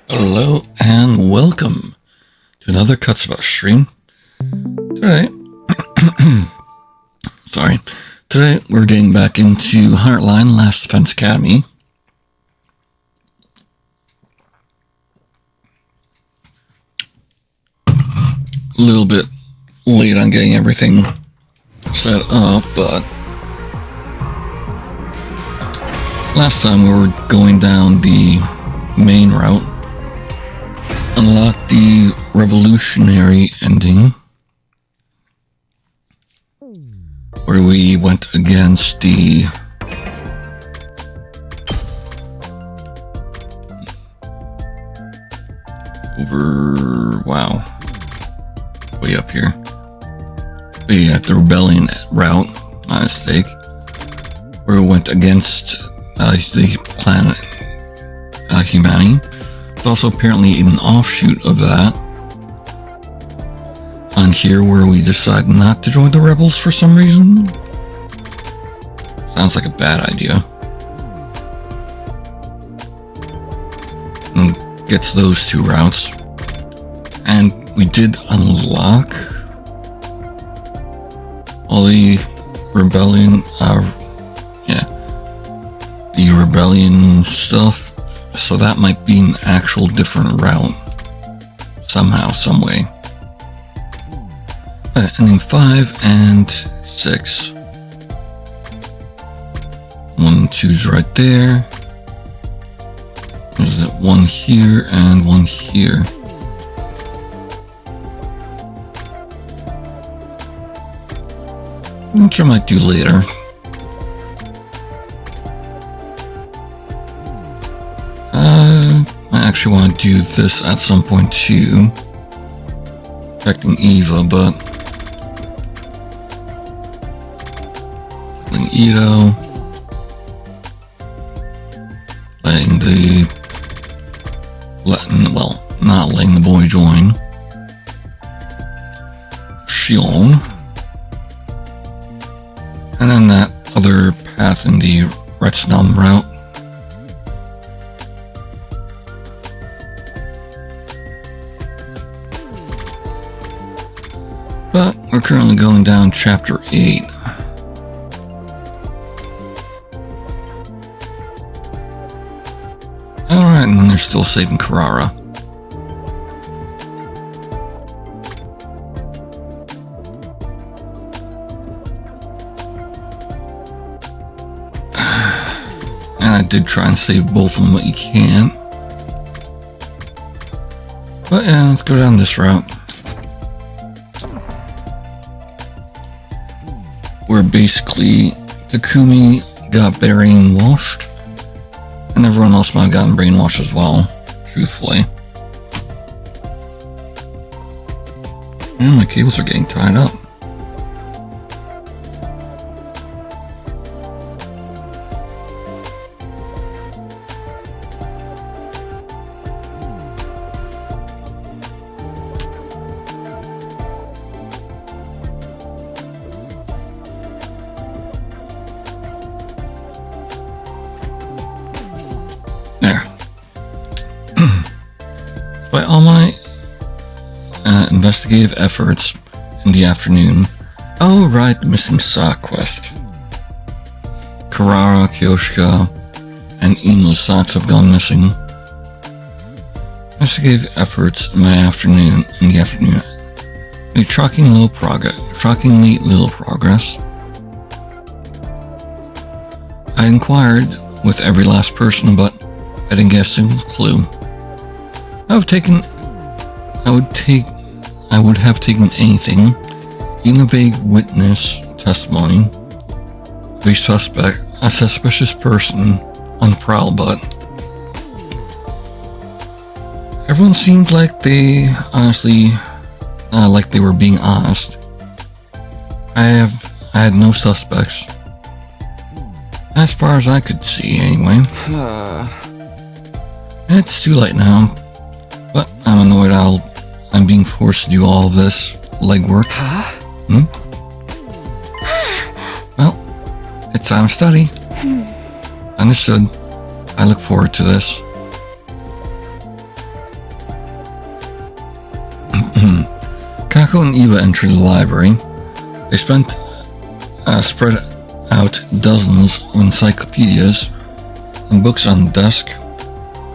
Hello and welcome to another Katsuba stream. Today, today we're getting back into Heartline Last Defense Academy. A little bit late on getting everything set up, but last time we were going down the main route, unlocked the revolutionary ending, where we went against the way up here. We at the rebellion route, my mistake, where we went against the planet Humanity. There's also apparently an offshoot of that on here where we decide not to join the rebels for some reason. Sounds like a bad idea. And gets those two routes. And we did unlock all the rebellion, the rebellion stuff. So that might be an actual different route. Somehow, some way. Ending 5 and 6. 1 and 2's right there. There's one here and one here. Which I might do later. I actually want to do this at some point too. Protecting Eva, but killing Ito, not letting the boy join. Shion. And then that other path in the Retsnam route. But we're currently going down chapter 8. Alright, and then they're still saving Karara. And I did try and save both of them, but you can't. But yeah, let's go down this route. Where basically Takumi got brainwashed, and everyone else might have gotten brainwashed as well, truthfully. And my cables are getting tied up. By all my investigative efforts in the afternoon. Oh right, the missing sock quest. Karara, Kyoshika, and Inu's socks have gone missing. Investigative efforts in the afternoon. Made shockingly little progress. I inquired with every last person, but I didn't get a single clue. I would have taken anything, even a vague witness testimony, of a suspicious person on the prowl, but everyone seemed like they were being honest. I had no suspects. As far as I could see, anyway. It's too late now, but I'm annoyed I'm being forced to do all of this legwork. Well, It's time to study. Understood. I look forward to this. Kako and Eva entered the library. They spread out dozens of encyclopedias and books on the desk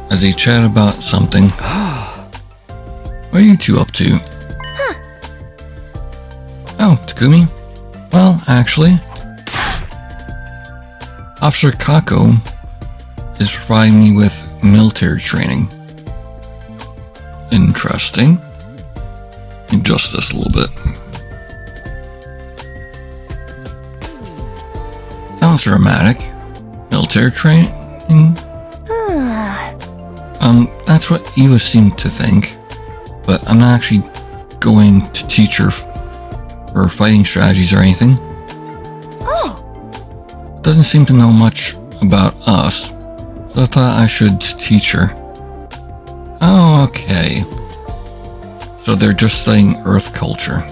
as they chat about something. What are you two up to? Oh, Takumi? Well, actually, Officer Kako is providing me with military training. Interesting. Adjust this a little bit. Sounds dramatic. Military training? That's what Eva seemed to think, but I'm not actually going to teach her or fighting strategies or anything. Doesn't seem to know much about us, so I thought I should teach her. Oh, okay. So they're just studying Earth culture.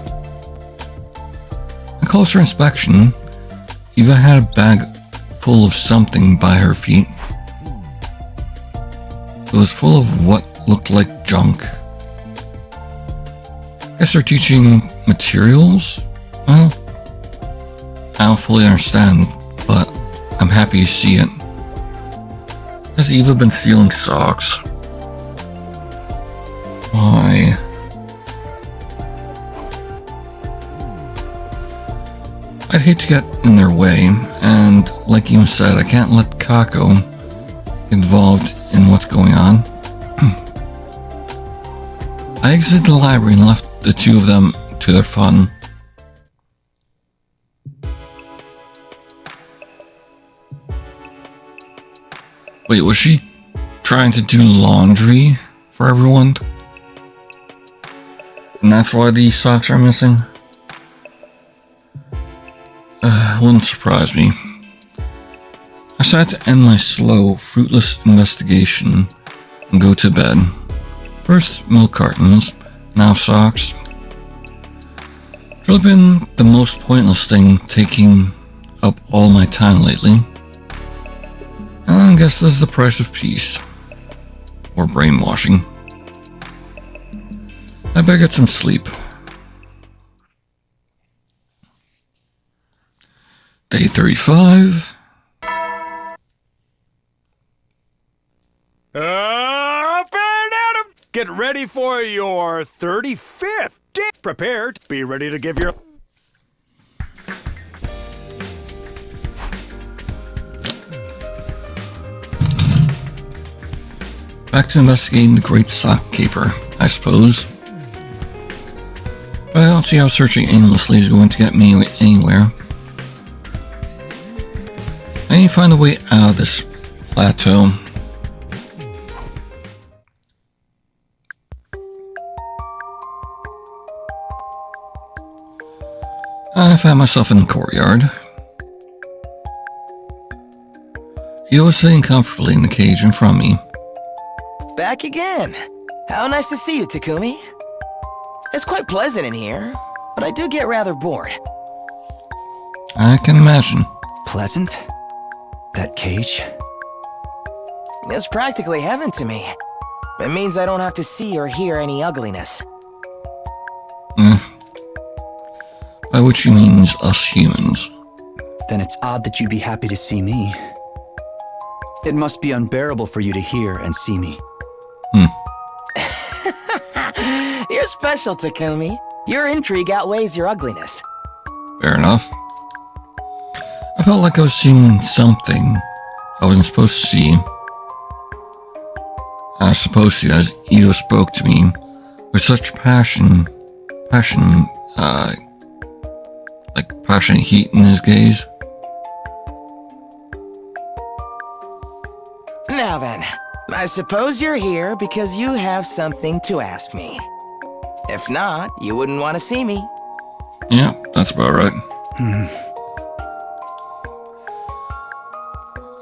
A closer inspection, Eva had a bag full of something by her feet. It was full of what looked like junk. Guess they're teaching materials? Well, I don't fully understand, but I'm happy to see it. Has Eva been stealing socks? Why? I'd hate to get in their way, and like Eva said, I can't let Kako get involved in what's going on. I exited the library and left the two of them to their fun. Wait, was she trying to do laundry for everyone? And that's why these socks are missing? Wouldn't surprise me. I decided to end my slow, fruitless investigation and go to bed. First, milk cartons, now socks. It's really been the most pointless thing taking up all my time lately. And I guess this is the price of peace. Or brainwashing. I better get some sleep. Day 35. Up and at 'em! Get ready for your 35th day. Prepared. Be ready to give your... Back to investigating the Great Sock Caper, I suppose. But I don't see how searching aimlessly is going to get me anywhere. I need to find a way out of this plateau. I found myself in the courtyard. He was sitting comfortably in the cage in front of me. Back again. How nice to see you, Takumi. It's quite pleasant in here, but I do get rather bored. I can imagine. Pleasant? That cage? It's practically heaven to me. It means I don't have to see or hear any ugliness. By which he means us humans. Then it's odd that you'd be happy to see me. It must be unbearable for you to hear and see me. You're special, Takumi. Your intrigue outweighs your ugliness. Fair enough. I felt like I was seeing something I wasn't supposed to see. I was supposed to, as Ito spoke to me with such passionate heat in his gaze. Now then, I suppose you're here because you have something to ask me. If not, you wouldn't want to see me. Yeah, that's about right.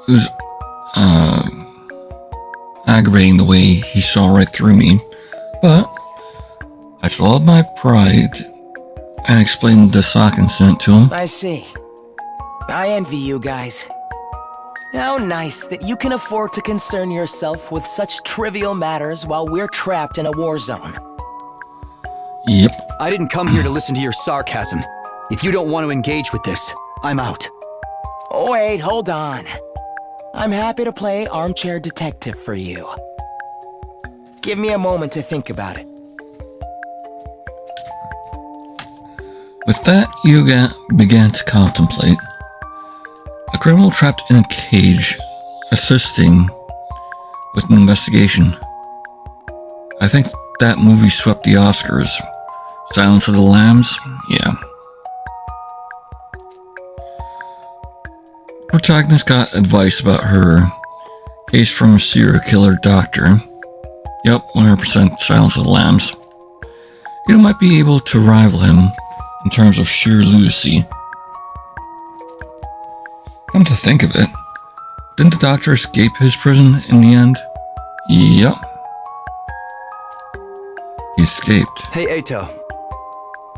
It was aggravating the way he saw right through me, but I swallowed my pride and explained the sock incident to him. I see. I envy you guys. How nice that you can afford to concern yourself with such trivial matters while we're trapped in a war zone. Yep. I didn't come here to listen to your sarcasm. If you don't want to engage with this, I'm out. Wait, hold on. I'm happy to play armchair detective for you. Give me a moment to think about it. With that, Yuga began to contemplate. A criminal trapped in a cage, assisting with an investigation. I think that movie swept the Oscars. Silence of the Lambs? Yeah. Protagonist got advice about her case from a serial killer doctor. Yep, 100% Silence of the Lambs. You might be able to rival him in terms of sheer lunacy. Come to think of it, didn't the doctor escape his prison in the end? Yep. He escaped. Hey, Eito.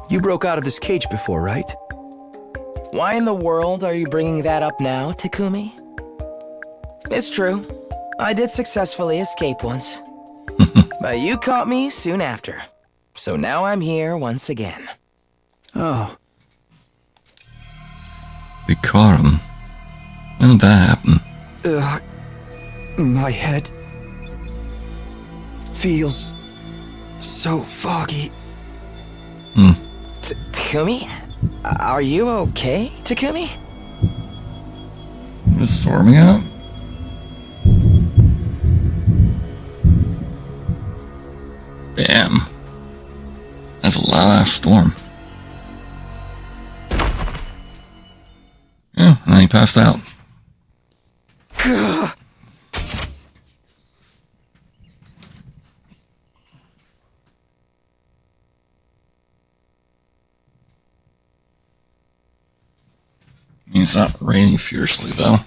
You broke out of this cage before, right? Why in the world are you bringing that up now, Takumi? It's true. I did successfully escape once. But you caught me soon after. So now I'm here once again. Oh. We caught him. When did that happen? Ugh. My head feels so foggy. Takumi? Are you okay, Takumi? Just storming out? Damn. That's a loud storm. Yeah, and then he passed out. It's not raining fiercely, though.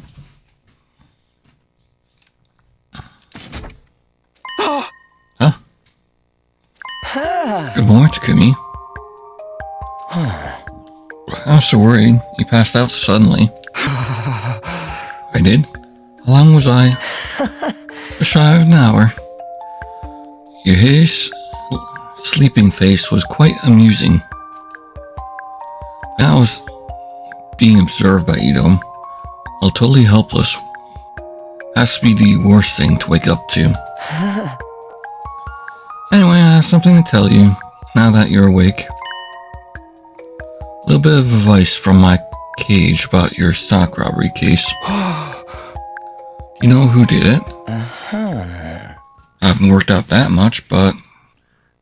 Huh? Good morning, Takumi. I was so worried. You passed out suddenly. I did? How long was I? Just shy of an hour. Your hideous sleeping face was quite amusing. I was being observed by Ito, while totally helpless. Has to be the worst thing to wake up to. Anyway, I have something to tell you, now that you're awake. A little bit of advice from my cage about your stock robbery case. You know who did it? I haven't worked out that much, but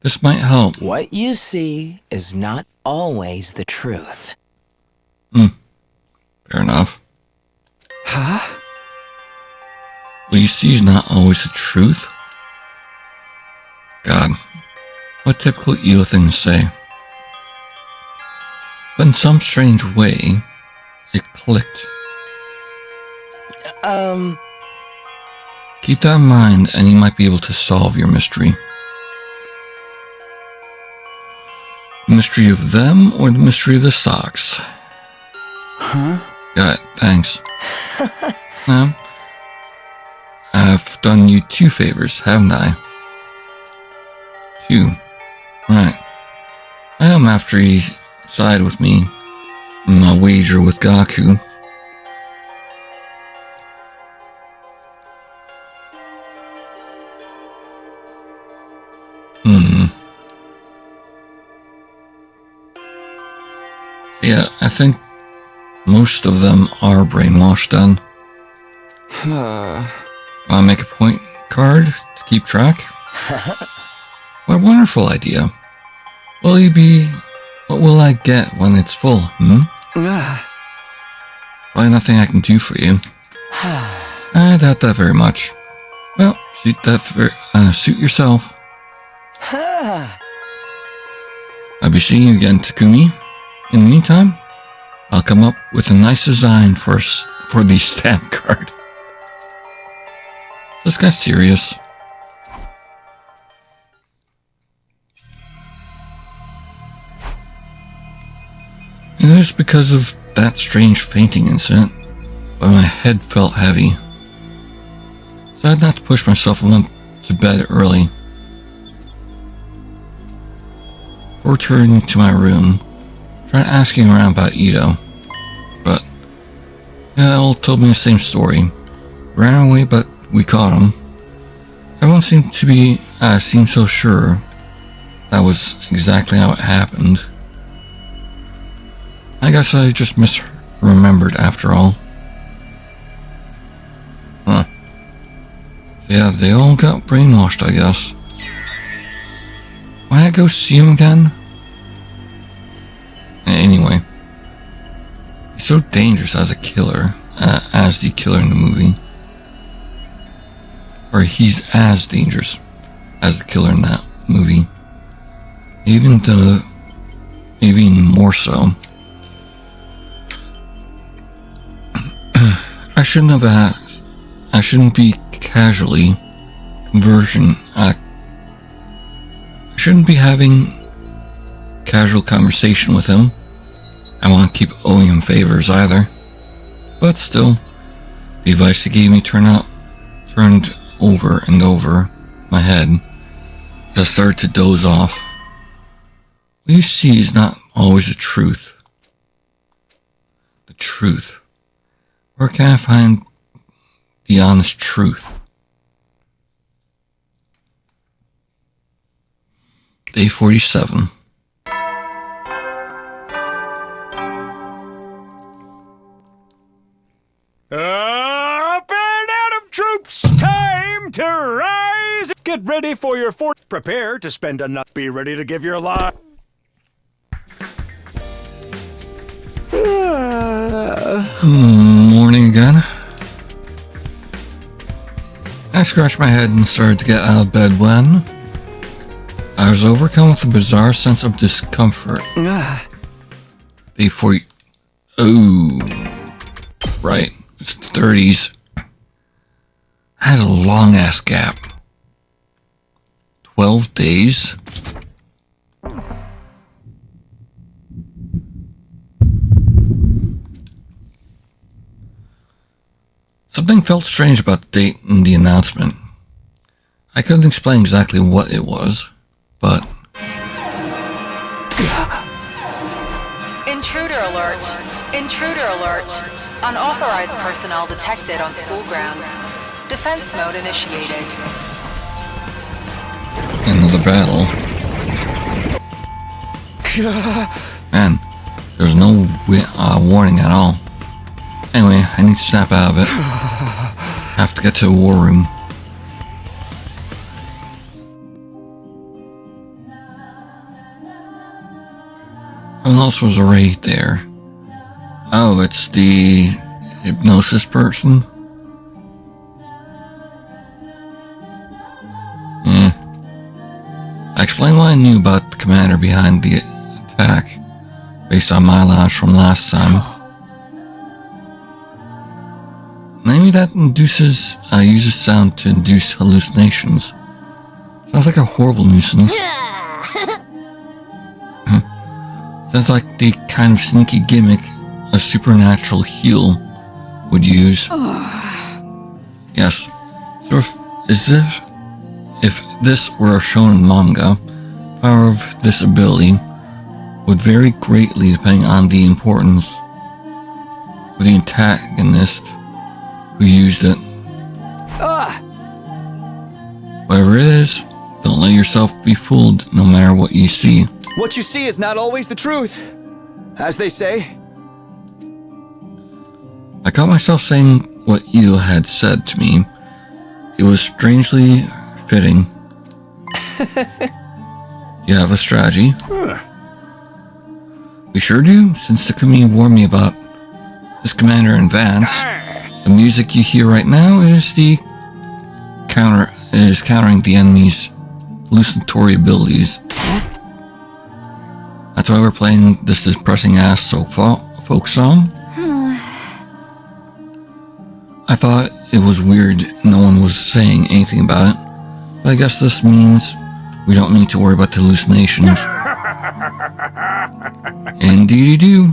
this might help. What you see is not always the truth. Fair enough. Huh? What you see is not always the truth. God, what typical Ito thing to say. But in some strange way, it clicked. Keep that in mind and you might be able to solve your mystery. The mystery of them or the mystery of the socks? Huh? Got it, thanks. Now, I've done you 2 favors, haven't I? 2. Right. I am after you side with me in my wager with Gaku. So yeah, I think most of them are brainwashed then. Wanna make a point card to keep track? What a wonderful idea. Will you be... What will I get when it's full, Probably nothing I can do for you. I doubt that very much. Well, suit yourself. I'll be seeing you again, Takumi. In the meantime, I'll come up with a nice design for the stamp card. Is this guy serious? It was because of that strange fainting incident, but my head felt heavy. So I had not to push myself and went to bed early. Before returning to my room, tried asking around about Ito, but they all told me the same story. Ran away, but we caught him. Everyone seemed so sure that was exactly how it happened. I guess I just misremembered after all. Huh. So yeah, they all got brainwashed, I guess. Why did I go see him again? Anyway. He's so dangerous as a killer, as the killer in the movie. Or he's as dangerous as the killer in that movie. Even more so. I shouldn't be casually I shouldn't be having casual conversation with him. I won't keep owing him favors either. But still, the advice he gave me turned over and over my head as I started to doze off. What you see is not always the truth. The truth. Where can I find the honest truth? Day 47. Up and Adam troops, time to rise. Get ready for your fort. Prepare to spend a night. Be ready to give your life. Morning again. I scratched my head and started to get out of bed when I was overcome with a bizarre sense of discomfort. Day 40. Oh, right. It's 30s. Has a long ass gap. 12 days? Something felt strange about the date and the announcement. I couldn't explain exactly what it was, but... Intruder alert! Intruder alert! Unauthorized personnel detected on school grounds. Defense mode initiated. Another battle. Man, there's no warning at all. Anyway, I need to snap out of it. Have to get to the war room. Who else was already there? Oh, it's the hypnosis person? I explained what I knew about the commander behind the attack, based on my knowledge from last time. Maybe that uses sound to induce hallucinations. Sounds like a horrible nuisance. Sounds like the kind of sneaky gimmick a supernatural heel would use. Yes. So if this were shown in manga, power of this ability would vary greatly depending on the importance of the antagonist who used it. Whatever it is, don't let yourself be fooled no matter what you see. What you see is not always the truth, as they say. I caught myself saying what Ito had said to me. It was strangely fitting. You have a strategy? We sure do, since Takumi warned me about this commander in advance. The music you hear right now is countering the enemy's hallucinatory abilities. That's why we're playing this depressing ass folk song. I thought it was weird no one was saying anything about it, but I guess this means we don't need to worry about the hallucinations. Indeed you do.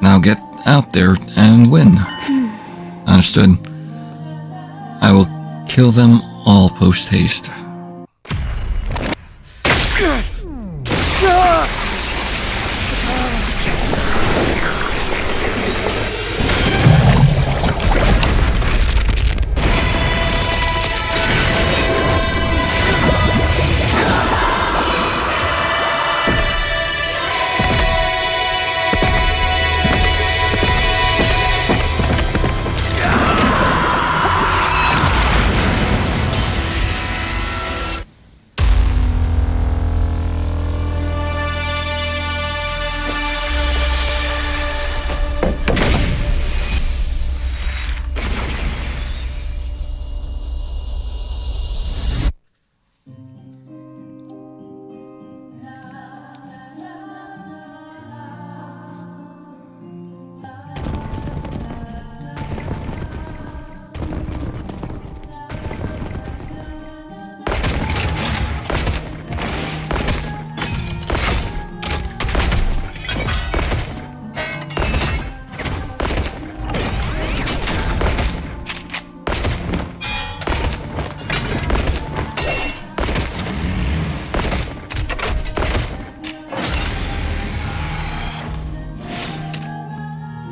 Now get out there and win. Understood. I will kill them all post-haste.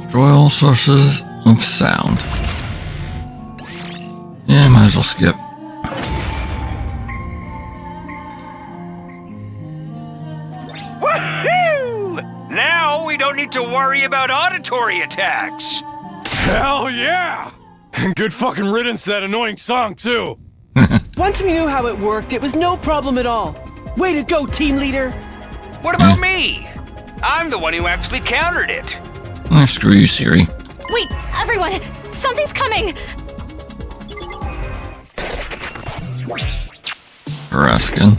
Destroy all sources of sound. Yeah, might as well skip. Woohoo! Now we don't need to worry about auditory attacks. Hell yeah! And good fucking riddance to that annoying song, too. Once we knew how it worked, it was no problem at all. Way to go, team leader! What about me? I'm the one who actually countered it. Screw you, Siri. Wait, everyone! Something's coming! Raskin.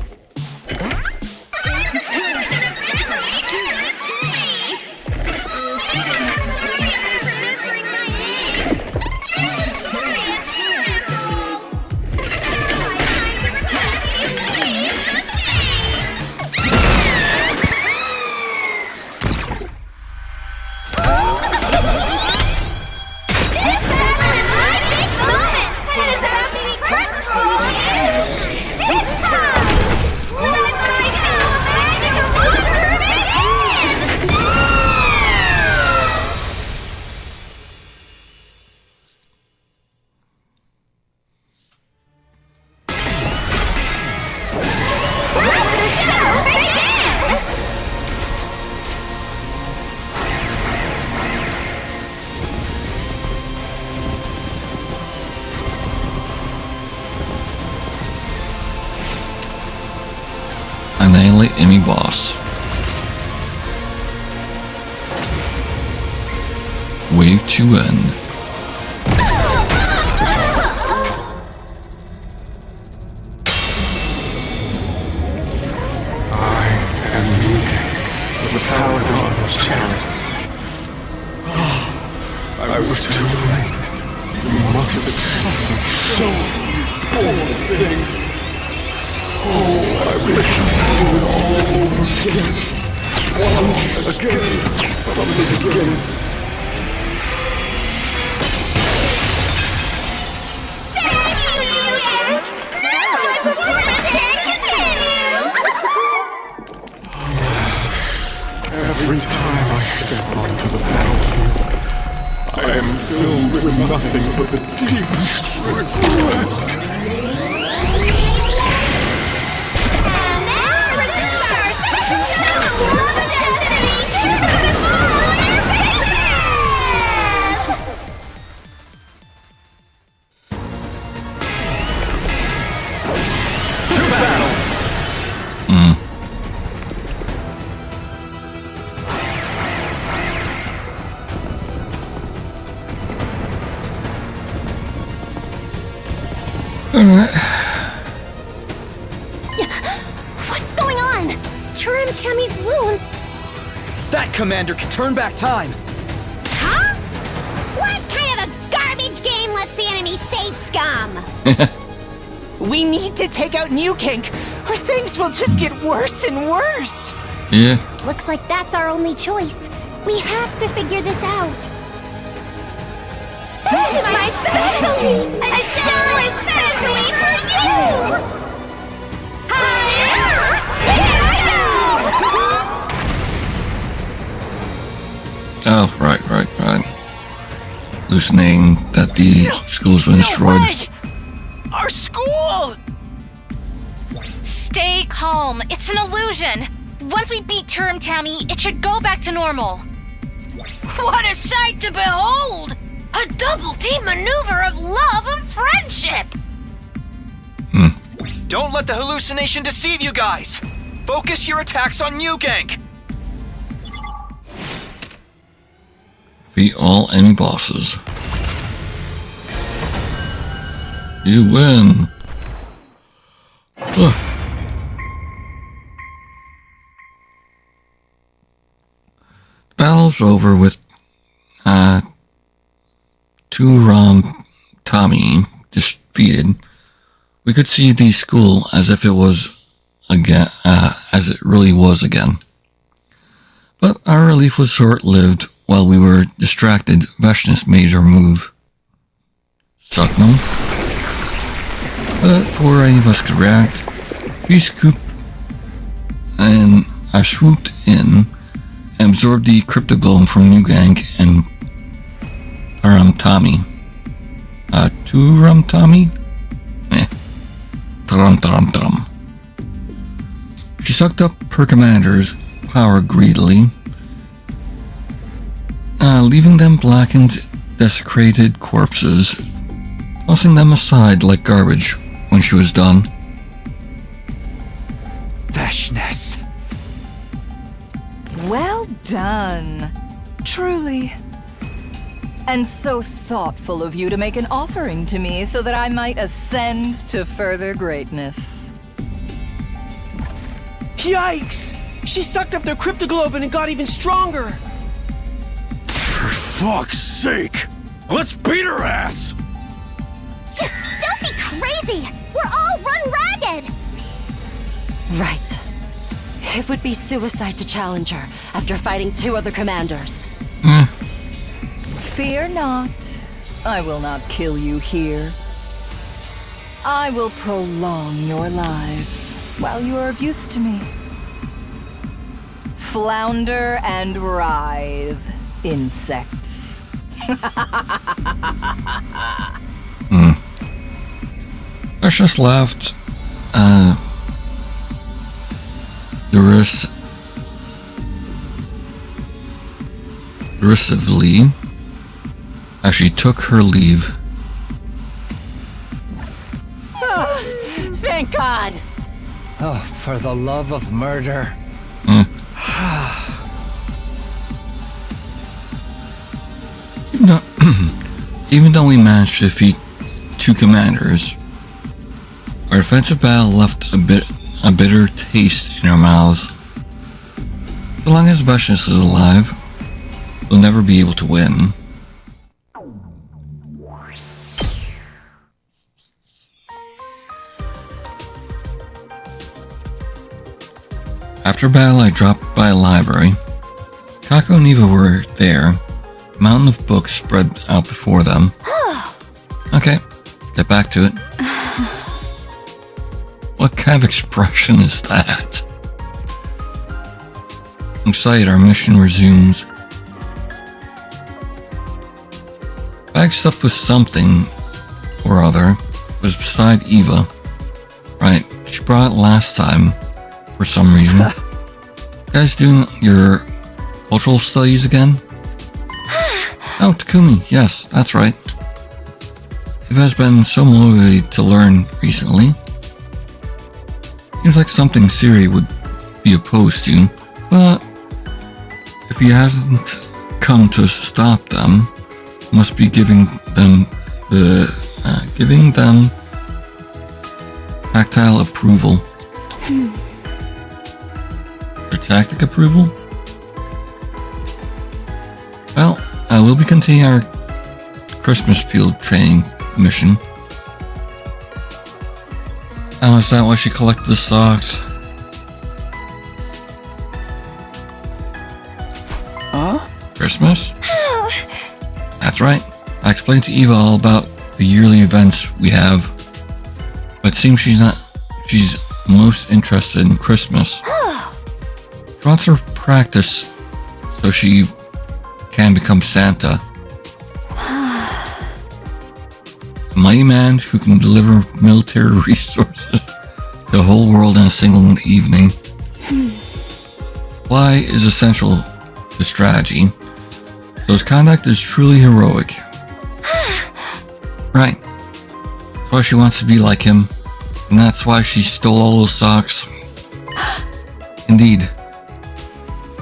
Annihilate enemy boss. Wave to end. I was too late. You must have suffered so, poor thing. Oh, I wish I could do it all over again. Once again, from the beginning. Every time I step onto the battlefield, I am filled with nothing but the deepest regret. What's going on? Turim Tammy's wounds. That commander can turn back time. Huh? What kind of a garbage game lets the enemy save scum? We need to take out New Kink, or things will just get worse and worse. Yeah. Looks like that's our only choice. We have to figure this out. This is my specialty! A show especially for you! Hi-ya! Here I go! Oh, right. Hallucinating that the school's been destroyed. Our school! Stay calm. It's an illusion. Once we beat Term Tammy, it should go back to normal. What a sight to behold! A double-team maneuver of love and friendship! Don't let the hallucination deceive you guys! Focus your attacks on New Gank! Defeat all enemy bosses. You win. Ugh. The battle's over with Two-Rum Tommy defeated. We could see the school as if it was again, as it really was again. But our relief was short-lived. While we were distracted, Vashnis made her move. Sucknum. But before any of us could react, she scooped and I swooped in and absorbed the cryptoglobe from New Gank and Tommy. Two-Rum Tommy? Trum. She sucked up her commander's power greedily, leaving them blackened, desecrated corpses, tossing them aside like garbage when she was done. Vashnis. Well done. Truly. And so thoughtful of you to make an offering to me so that I might ascend to further greatness. Yikes! She sucked up their cryptoglobe and it got even stronger! For fuck's sake! Let's beat her ass! Don't be crazy! We're all run ragged! Right. It would be suicide to challenge her after fighting 2 other commanders. Fear not. I will not kill you here. I will prolong your lives while you are of use to me. Flounder and writhe, insects. Precious laughed derisively as she took her leave. Thank God! Oh, for the love of murder. Even though we managed to defeat 2 commanders, our defensive battle left a bitter taste in our mouths. So long as Vashnis is alive, we'll never be able to win. After battle, I dropped by a library. Kako and Eva were there. A mountain of books spread out before them. Okay, get back to it. What kind of expression is that? Excited, our mission resumes. Bag stuffed with something or other was beside Eva. Right, she brought it last time for some reason. You guys doing your cultural studies again? Oh, Takumi, yes, that's right. Eva has been so motivated to learn recently. Seems like something Siri would be opposed to, but if he hasn't come to stop them, must be giving them tactile approval. Or tactic approval? Well, I will be continuing our Christmas field training mission. Oh, is that why she collected the socks? Huh? Christmas? That's right. I explained to Eva all about the yearly events we have, but it seems she's most interested in Christmas. She wants her practice so she can become Santa. A mighty man who can deliver military resources to the whole world in a single evening. Supply is essential to strategy, so his conduct is truly heroic. Right. That's why she wants to be like him, and that's why she stole all those socks. Indeed.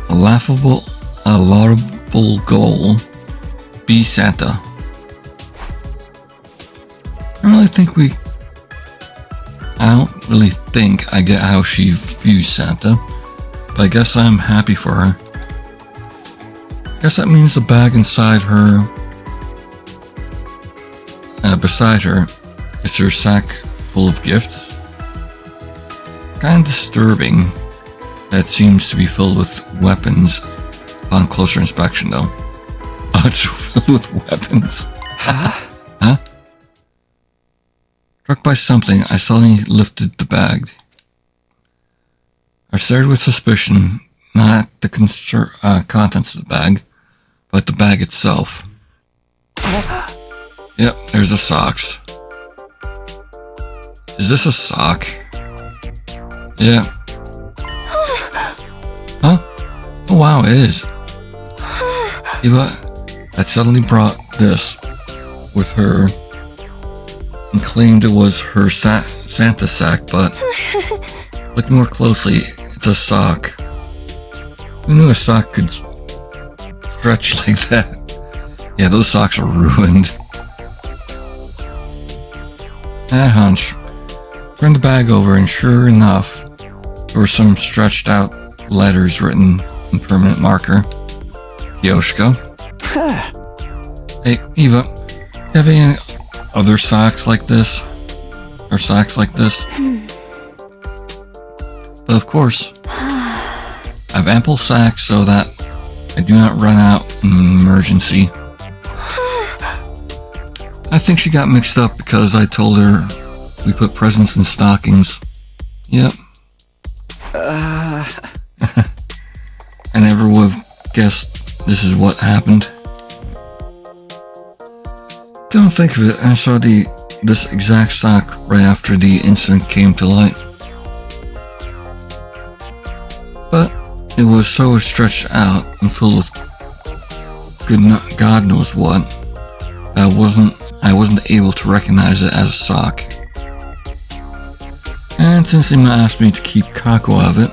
A laudable goal. Be Santa. I don't really think I get how she views Santa, but I guess I'm happy for her. I guess that means the bag inside her, beside her, is her sack full of gifts. Kind of disturbing that it seems to be filled with weapons upon closer inspection, though. Oh, it's filled with weapons. Huh? Struck by something, I suddenly lifted the bag. I stared with suspicion, not at the contents of the bag, but the bag itself. Yep, there's the socks. Is this a sock? Yeah. Huh? Oh wow, it is. Eva had suddenly brought this with her and claimed it was her Santa sack, but looking more closely, it's a sock. Who knew a sock could stretch like that? Yeah, those socks are ruined. I hunch. Turned the bag over, and sure enough, there were some stretched out letters written in permanent marker. Yoshka. Hey, Eva, do you have any other socks like this? Or socks like this? But of course, I have ample sacks so that I do not run out in an emergency. I think she got mixed up because I told her we put presents in stockings. Yep. I never would have guessed this is what happened. Come to think of it, I saw this exact sock right after the incident came to light. But it was so stretched out and filled with God knows what, that I wasn't able to recognize it as a sock. And since they asked me to keep Kako out of it,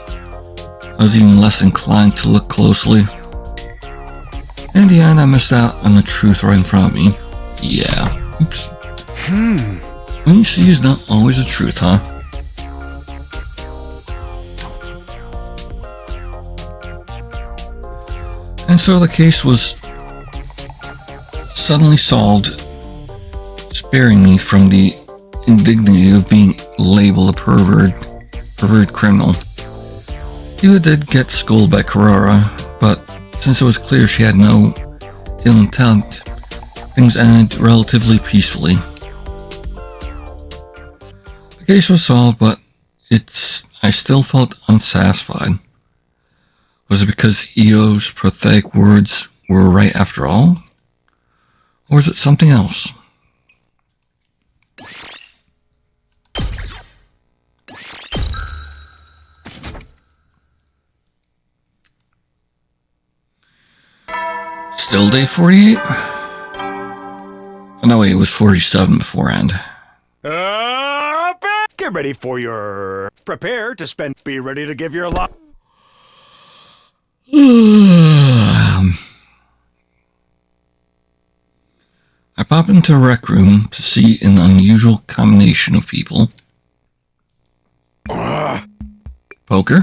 I was even less inclined to look closely. In the end, I missed out on the truth right in front of me. Yeah. Oops. What you see is not always the truth, huh? And so the case was suddenly solved, sparing me from the indignity of being labeled a pervert criminal. Eva did get scolded by Karara, but since it was clear she had no ill intent, things ended relatively peacefully. The case was solved, but I still felt unsatisfied. Was it because Ito's pathetic words were right after all? Or was it something else? Still day 48? Oh, no, wait, it was 47 beforehand. Get ready for your... Prepare to spend... Be ready to give your lot... I pop into a rec room to see an unusual combination of people. Poker?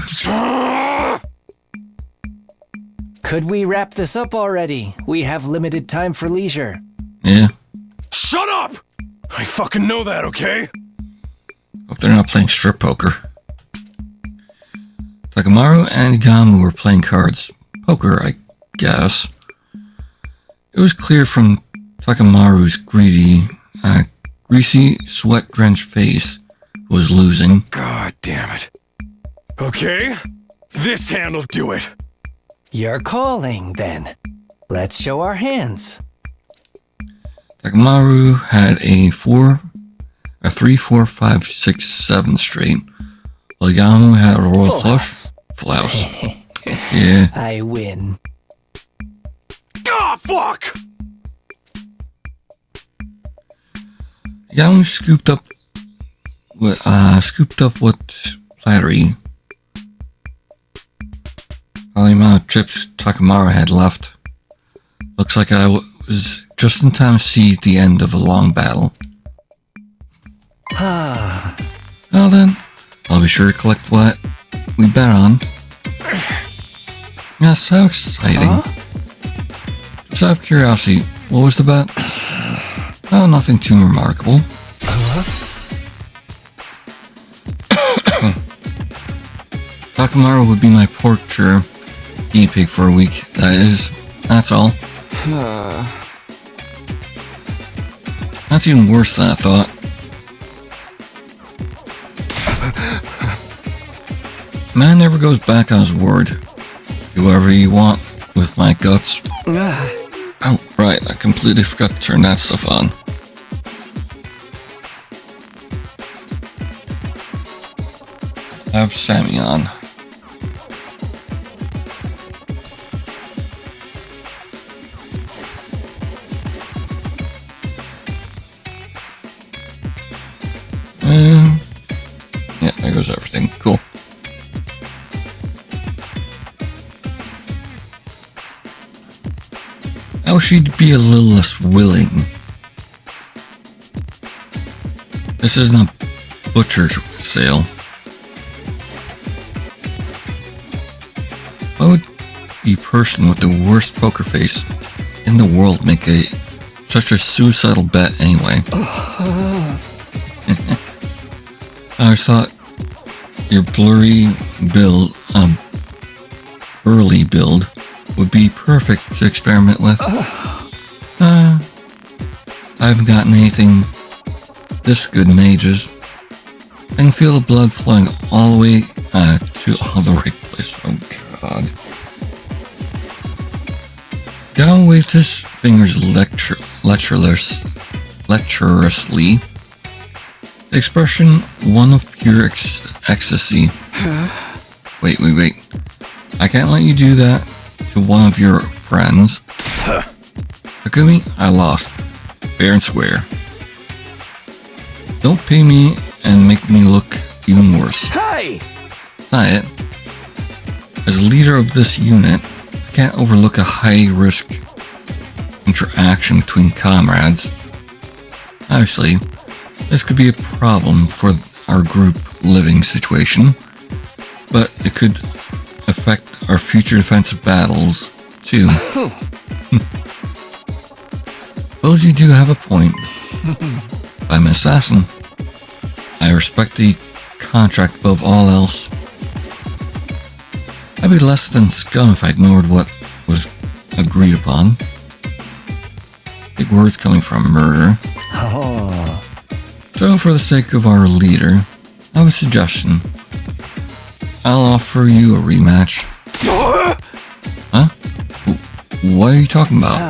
Could we wrap this up already? We have limited time for leisure. Yeah. Shut up! I fucking know that, okay? Hope they're not playing strip poker. Takamaru and Igamu were playing cards. Poker, I guess. It was clear from Takamaru's greasy, sweat-drenched face who was losing. God damn it. Okay, this hand'll do it. You're calling, then. Let's show our hands. Takamaru had a 3, 4, 5, 6, 7 straight. While Yamu had a royal flush. Full house. Yeah. I win. Ah, fuck! Yamu scooped up what flattery. All the amount of chips Takamaru had left. Looks like I was just in time to see the end of a long battle. Well then, I'll be sure to collect what we bet on. Yes, how exciting. Just out of curiosity, what was the bet? Oh, nothing too remarkable. Takamaru would be my portraiture guinea pig for a week, that is. That's all. That's even worse than I thought. Man never goes back on his word. Do whatever you want with my guts. Oh, right, I completely forgot to turn that stuff on. Have Sammy on. Yeah, there goes everything. Cool. I wish she'd be a little less willing. This isn't a butcher's sale. Why would the person with the worst poker face in the world make such a suicidal bet anyway? I always thought your burly build would be perfect to experiment with. I haven't gotten anything this good in ages. I can feel the blood flowing all the way to all the right place. Oh god. Gao waved his fingers lecherously. The expression one of pure ecstasy. Wait. I can't let you do that to one of your friends. Takumi, I lost. Fair and square. Don't pay me and make me look even worse. Hey! That's not it. As leader of this unit, I can't overlook a high-risk interaction between comrades. Obviously, this could be a problem for our group living situation, but it could affect our future defensive battles, too. Suppose you do have a point. I'm an assassin. I respect the contract above all else. I'd be less than scum if I ignored what was agreed upon. Big words coming from a murderer. So for the sake of our leader, I have a suggestion. I'll offer you a rematch. Huh? What are you talking about?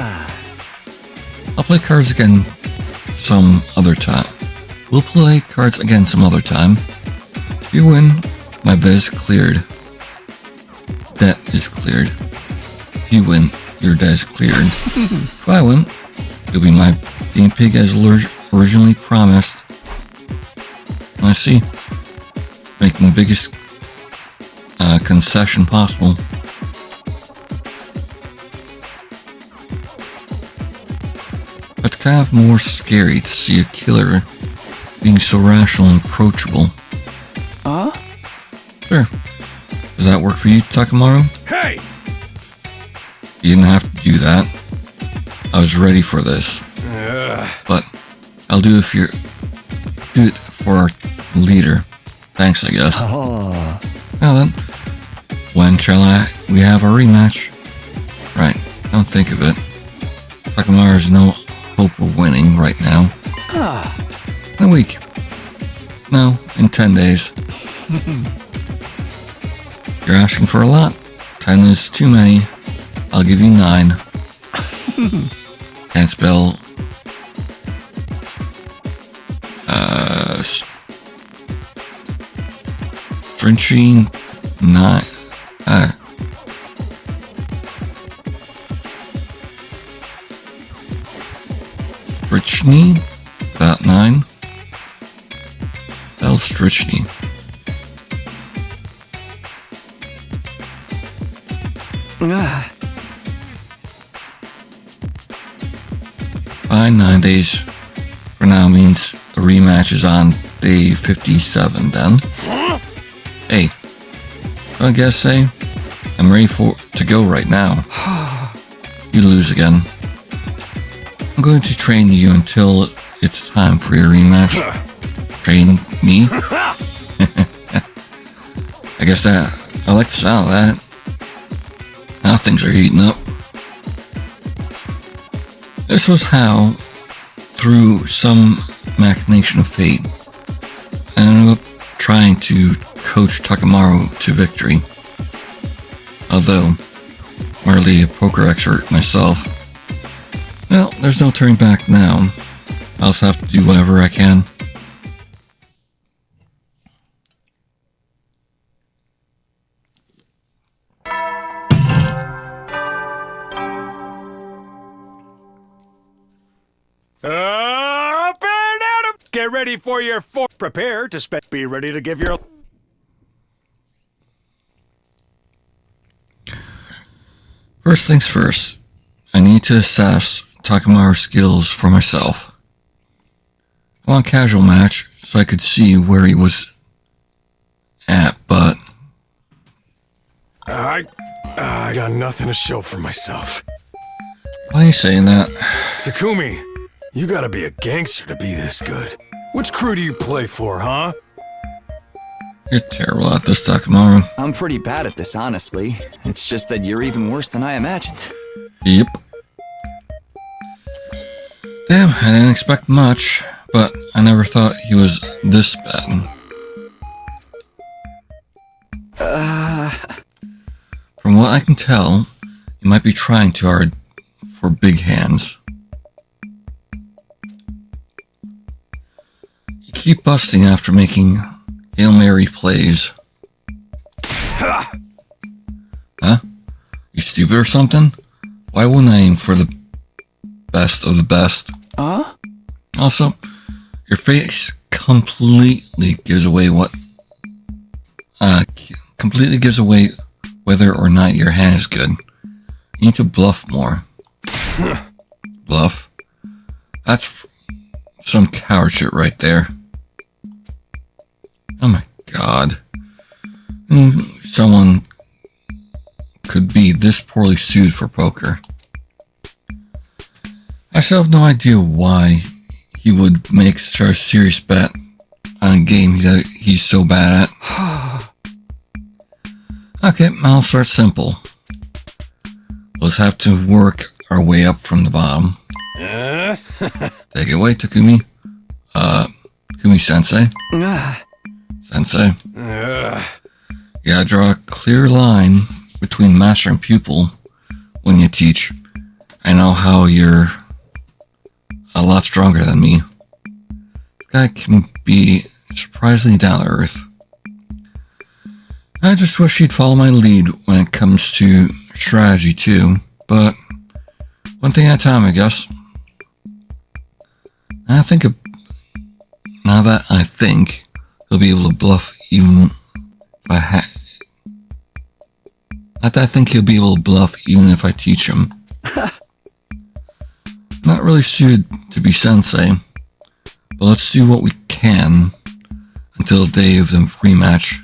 I'll play cards again some other time. We'll play cards again some other time. If you win, my bet is cleared. Debt is cleared. If you win, your debt is cleared. If I win, you'll be my guinea pig as originally promised. I see. Making the biggest concession possible. It's kind of more scary to see a killer being so rational and approachable. Sure. Does that work for you, Takamaru? Hey! You didn't have to do that. I was ready for this. But I'll do it for our leader. Thanks, I guess. Now then, when shall we have our rematch? Right, don't think of it. Takamaru has no hope of winning right now. In a week. No, in 10 days. You're asking for a lot. 10 is too many. I'll give you 9. Can't spell. Stretching 9. Stretchny. About 9. Spell Stretchny. Fine, 9 days for now means the rematch is on day 57 then. Hey, I guess say I'm ready to go right now. You lose again. I'm going to train you until it's time for your rematch. Train me? I guess I like the sound of that. Now things are heating up. This was how, through some machination of fate, I ended up trying to coach Takamaru to victory. Although, merely a poker expert myself, well, there's no turning back now. I also have to do whatever I can. Up and out! Get ready for your prepare to be ready to give your... First things first, I need to assess Takamaru's skills for myself. I want a casual match so I could see where he was at, but... I got nothing to show for myself. Why are you saying that? Takumi, you gotta be a gangster to be this good. Which crew do you play for, huh? You're terrible at this, Takamaru. I'm pretty bad at this, honestly. It's just that you're even worse than I imagined. Yep. Damn, I didn't expect much, but I never thought he was this bad. From what I can tell, he might be trying too hard for big hands. You keep busting after making Hail Mary plays. Huh? You stupid or something? Why wouldn't I aim for the best of the best? Also, your face completely gives away whether or not your hand is good. You need to bluff more. Bluff? That's some coward shit right there. Oh my god. Someone could be this poorly suited for poker. I still have no idea why he would make such a serious bet on a game that he's so bad at. Okay, I'll start simple. Let's have to work our way up from the bottom. Take it away, Takumi. Takumi-sensei. Sensei. You gotta draw a clear line between master and pupil when you teach. I know how you're a lot stronger than me. This guy can be surprisingly down to earth. I just wish he'd follow my lead when it comes to strategy too, but one thing at a time, I guess. Now that I think he'll be able to bluff even if he'll be able to bluff even if I teach him. Not really suited to be sensei, but let's do what we can until the day of the rematch.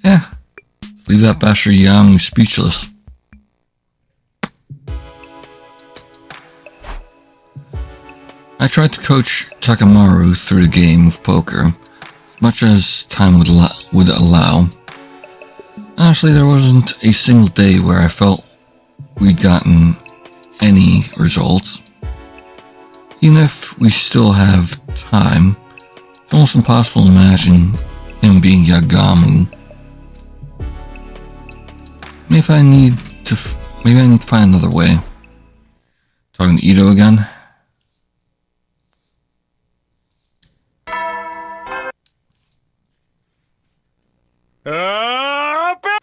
Yeah, leave that bastard Yanu speechless. I tried to coach Takamaru through the game of poker as much as time would allow. Honestly, there wasn't a single day where I felt we'd gotten any results. Even if we still have time, it's almost impossible to imagine him being Yagamu. Maybe I need to find another way. Talking to Ito again.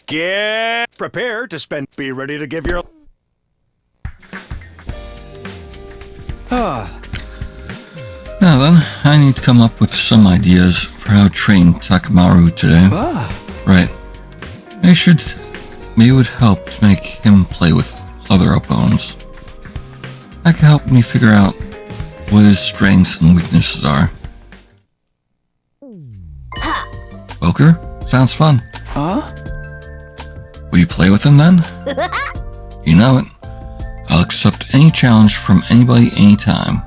Get prepared to spend. Be ready to give your. Now then, I need to come up with some ideas for how to train Takamaru today. Right. Maybe it would help to make him play with other opponents. That could help me figure out what his strengths and weaknesses are. Poker? Sounds fun. Will you play with him then? You know it. I'll accept any challenge from anybody anytime.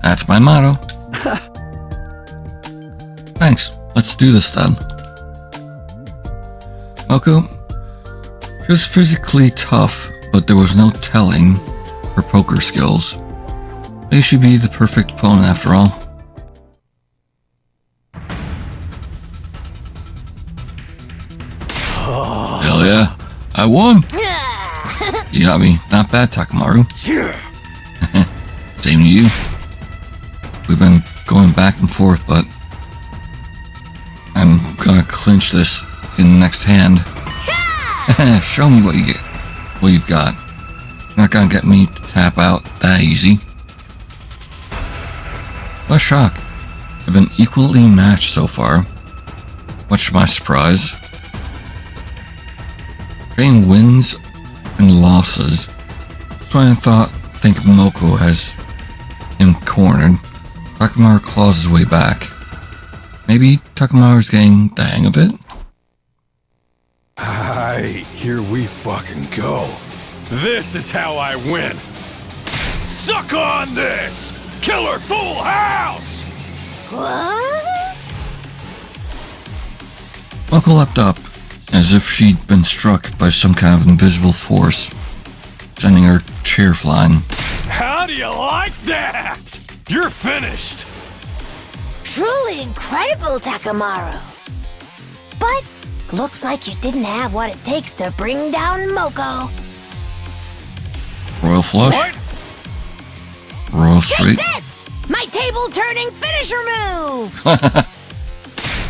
That's my motto. Thanks. Let's do this then. Moko, she was physically tough, but there was no telling her poker skills. Maybe she'd be the perfect opponent after all. Hell yeah, I won! You got me. Not bad, Takamaru. Same to you. We've been going back and forth, but I'm gonna clinch this in the next hand. Show me what you've got. You're not gonna get me to tap out that easy. What a shock. I've been equally matched so far. Much to my surprise. Trading wins and losses. That's why I think Moko has him cornered. Takamaru claws his way back. Maybe Takamaru's getting the hang of it? Aight, here we fucking go. This is how I win. Suck on this! Killer Full House! What? Moko leapt up, as if she'd been struck by some kind of invisible force, sending her chair flying. How do you like that? You're finished! Truly incredible, Takamaru. But looks like you didn't have what it takes to bring down Moko. Royal flush? What? Royal straight? Take this! My table-turning finisher move!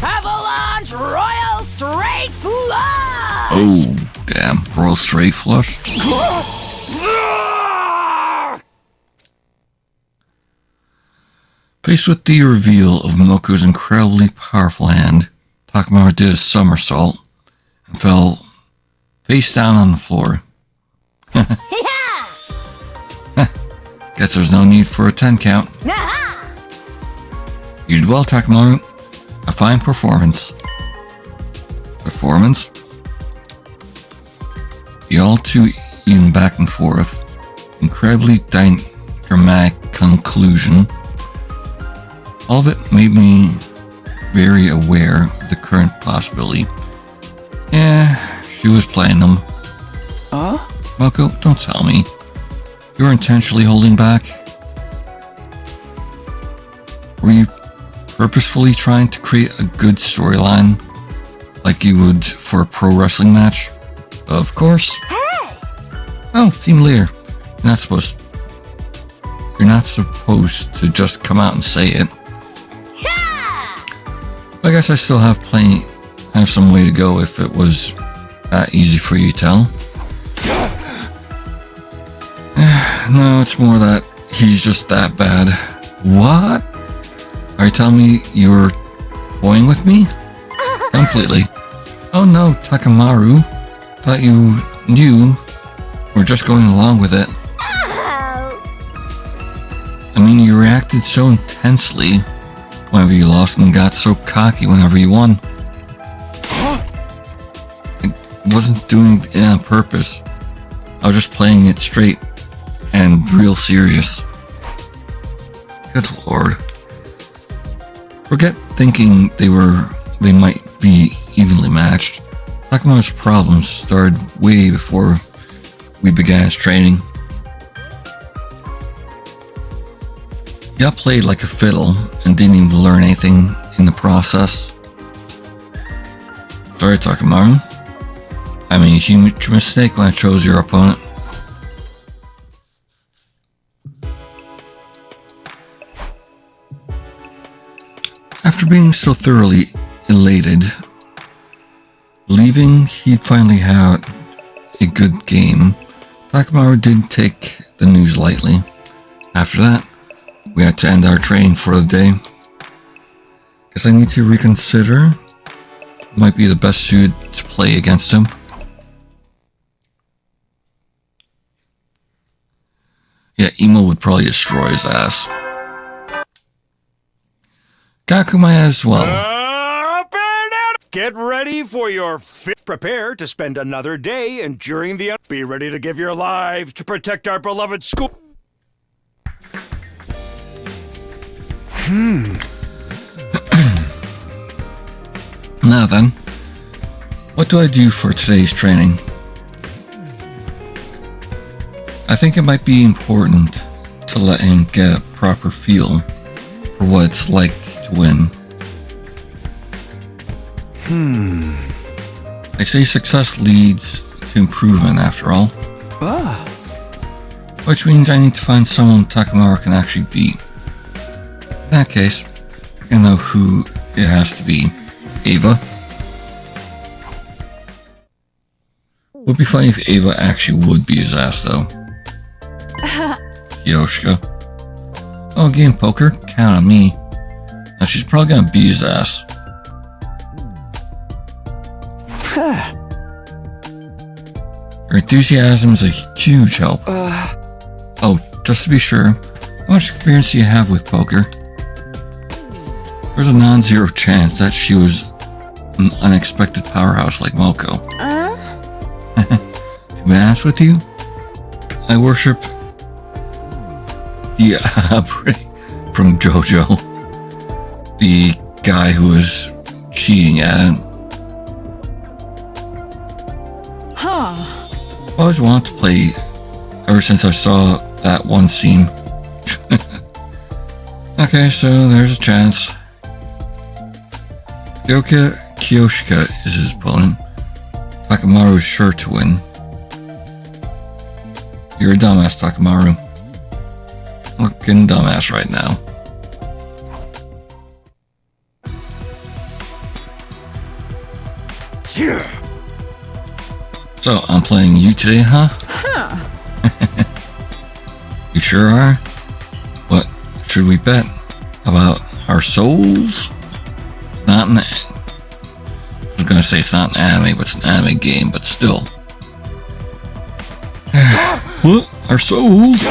Avalanche Royal Straight Flush! Oh, damn. Royal straight flush? Faced with the reveal of Moko's incredibly powerful hand, Takamaru did a somersault and fell face down on the floor. Guess there's no need for a 10 count. You did well, Takamaru. A fine performance. Performance? The all too even back and forth, incredibly dramatic conclusion. All of it made me very aware of the current possibility. Yeah, she was playing them. Moko, don't tell me. You were intentionally holding back? Were you purposefully trying to create a good storyline? Like you would for a pro wrestling match? Of course. Hey! Oh, team leader. You're not supposed to just come out and say it. I guess I still have some way to go if it was that easy for you to tell. No, it's more that he's just that bad. What? Are you telling me you're toying with me? Completely. Oh no, Takamaru. Thought you knew. We're just going along with it. I mean, you reacted so intensely whenever you lost and got so cocky whenever you won. I wasn't doing it on purpose. I was just playing it straight and real serious. Good lord. Forget thinking they might be evenly matched. Takamaru's problems started way before we began his training. Got played like a fiddle and didn't even learn anything in the process. Sorry, Takamaru. I made a huge mistake when I chose your opponent. After being so thoroughly elated, believing he'd finally had a good game, Takamaru didn't take the news lightly. After that, we had to end our training for the day. Guess I need to reconsider. Might be the best suited to play against him. Yeah, Emo would probably destroy his ass. Gakumaya as well. Up and out! Get ready for your prepare to spend another day enduring the be ready to give your lives to protect our beloved school. Now then, what do I do for today's training? I think it might be important to let him get a proper feel for what it's like to win. They say success leads to improvement after all. Which means I need to find someone Takamaru can actually beat. In that case, I know who it has to be. Ava. Would be funny if Ava actually would beat his ass though. Yoshika. Oh, game poker? Count on me. Now she's probably gonna beat his ass. Her enthusiasm is a huge help. Oh, just to be sure, how much experience do you have with poker? There's a non-zero chance that she was an unexpected powerhouse like Moko. To be honest with you, I worship the Abre from JoJo. The guy who was cheating at it. I always wanted to play ever since I saw that one scene. Okay, so there's a chance. Kiyoshika is his opponent. Takamaru is sure to win. You're a dumbass, Takamaru. Fucking dumbass right now. So, I'm playing you today, huh? You sure are? What should we bet? About our souls? It's not an... I was gonna say it's not an anime, but it's an anime game, but still. What? Our souls?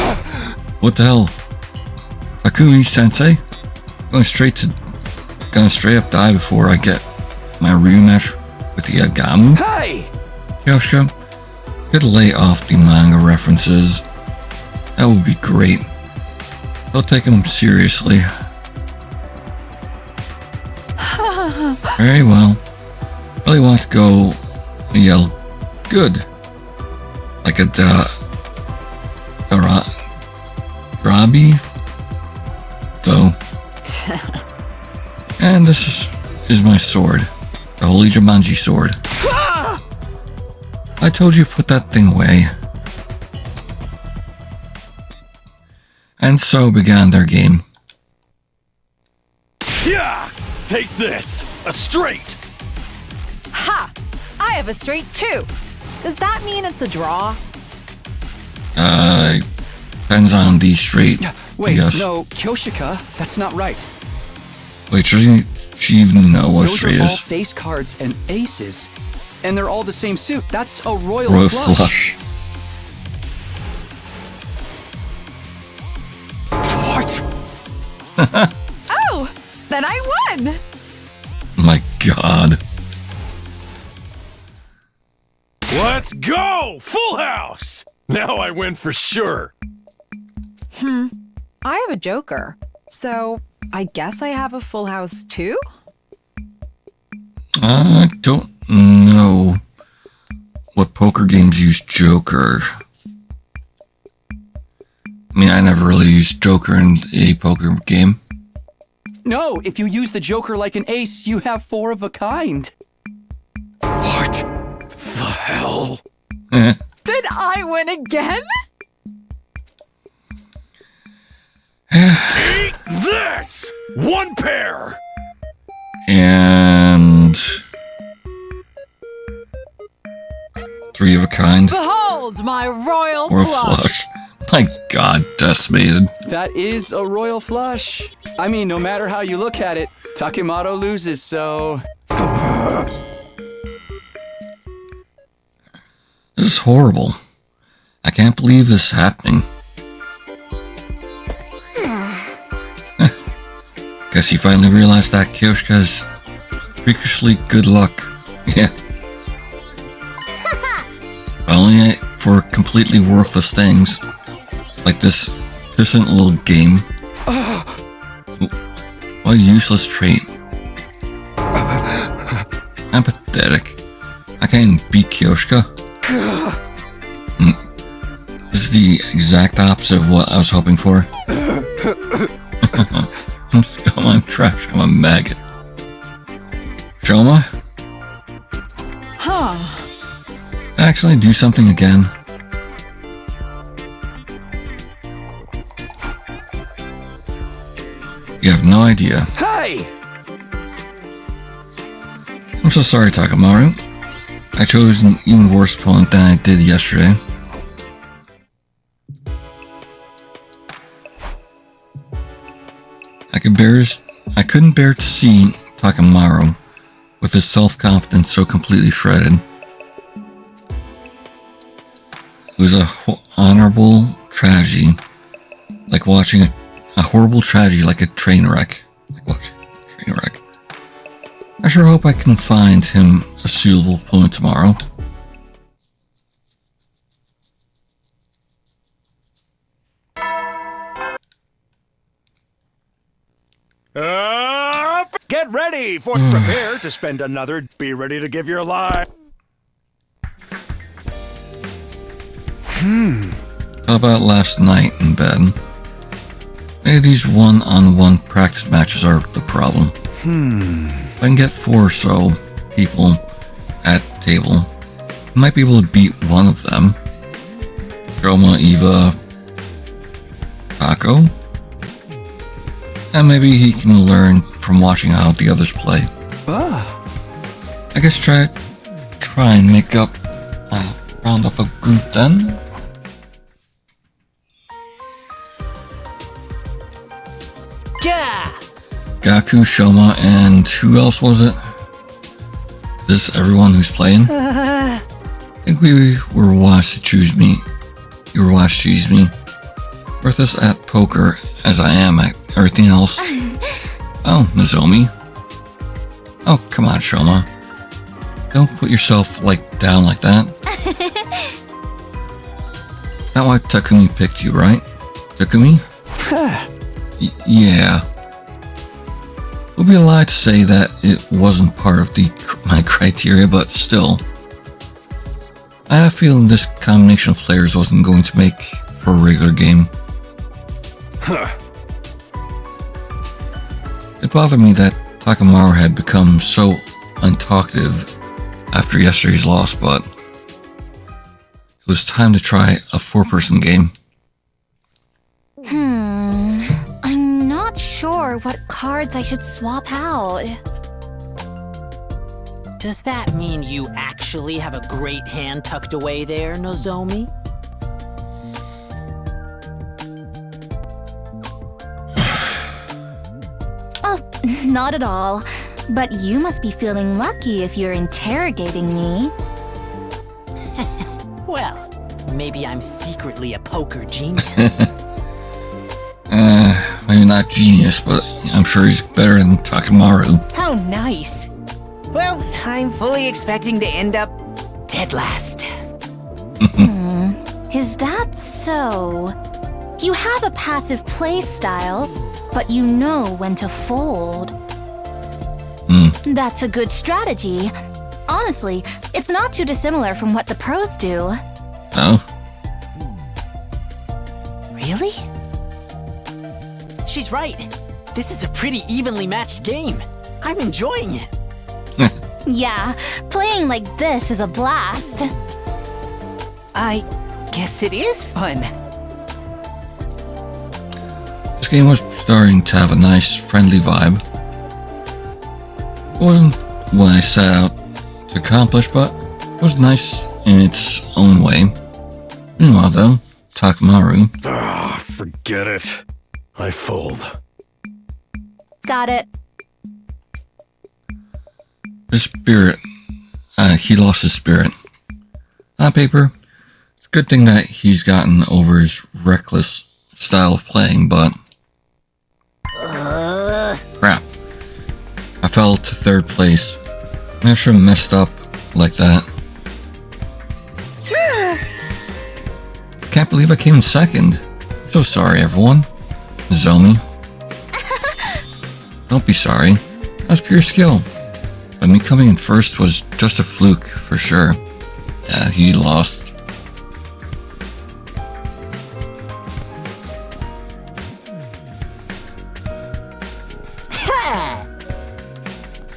What the hell? Takumi-sensei? Gonna straight up die before I get my rematch with the Agamu? Hey! Yoshika, could lay off the manga references. That would be great. They'll take them seriously. Very well. Really want to go and yell good. Like a Drabi. So. And this is my sword. The Holy Jumanji sword. I told you to put that thing away. And so began their game. Yeah! Take this! A straight! Ha! I have a straight too. Does that mean it's a draw? Depends on the straight. Wait, yes. no, Kyoshika, that's not right. Wait, she even know what Those straight are all is? face cards and aces. And they're all the same suit. That's a royal Flush. What? Oh, then I won. My God. Let's go! Full house! Now I win for sure. I have a joker, so I guess I have a full house too? I don't know what poker games use Joker. I mean, I never really used Joker in a poker game. No, if you use the Joker like an ace, you have 4 of a kind. What the hell? Did I win again? Eat this! 1 pair! And 3 of a kind. Behold my royal Or a flush. flush. My god, decimated. That is a royal flush. I mean, no matter how you look at it, Takemaru loses, so... This is horrible. I can't believe this is happening. Guess he finally realized that Kyoshka has freakishly good luck. Yeah. Only for completely worthless things. Like this pissant little game. What a useless trait. I'm pathetic. I can't even beat Kyoshka. This is the exact opposite of what I was hoping for. I'm scum, I'm trash, I'm a maggot. Shoma? Huh. Accidentally do something again. You have no idea. Hey! I'm so sorry, Takemaru. I chose an even worse opponent than I did yesterday. I couldn't bear to see Takemaru with his self-confidence so completely shredded. It was a honorable tragedy, like watching a horrible tragedy, like a train wreck. Like watching a train wreck. I sure hope I can find him a suitable opponent tomorrow. Get ready for prepare to spend another. Be ready to give your life. How about last night in bed? Maybe these one-on-one practice matches are the problem. If I can get 4 or so people at the table, I might be able to beat one of them. Shoma, Eva, Taco. And maybe he can learn from watching how the others play. I guess try and make up round up a group then. Yeah! Gaku, Shoma, and who else was it? This everyone who's playing? I think we were wise to choose me. You were wise to choose me. Worthless at poker as I am at everything else. Oh, Nozomi. Oh, come on, Shoma. Don't put yourself down like that. That's why Takumi picked you, right? Takumi? Yeah. It would be a lie to say that it wasn't part of my criteria, but still. I have a feeling this combination of players wasn't going to make for a regular game. It bothered me that Takemaru had become so untalkative after yesterday's loss, but it was time to try a 4-person game. I'm not sure what cards I should swap out. Does that mean you actually have a great hand tucked away there, Nozomi? Oh, not at all. But you must be feeling lucky if you're interrogating me. Well, maybe I'm secretly a poker genius. Maybe not genius, but I'm sure he's better than Takemaru. How nice. Well, I'm fully expecting to end up dead last. Is that so? You have a passive play style, but you know when to fold. That's a good strategy. Honestly, it's not too dissimilar from what the pros do. Oh? Really? She's right. This is a pretty evenly matched game. I'm enjoying it. Yeah, playing like this is a blast. I guess it is fun. This game was starting to have a nice, friendly vibe. It wasn't what I set out to accomplish, but it was nice in its own way. Meanwhile, though, Takamaru. Ah, forget it. I fold. Got it. His spirit. He lost his spirit. On paper, it's a good thing that he's gotten over his reckless style of playing, but... Crap. I fell to 3rd place. I should have messed up like that. Can't believe I came in 2nd. I'm so sorry, everyone. Zomi. Don't be sorry. That was pure skill. But me coming in 1st was just a fluke, for sure. Yeah, he lost.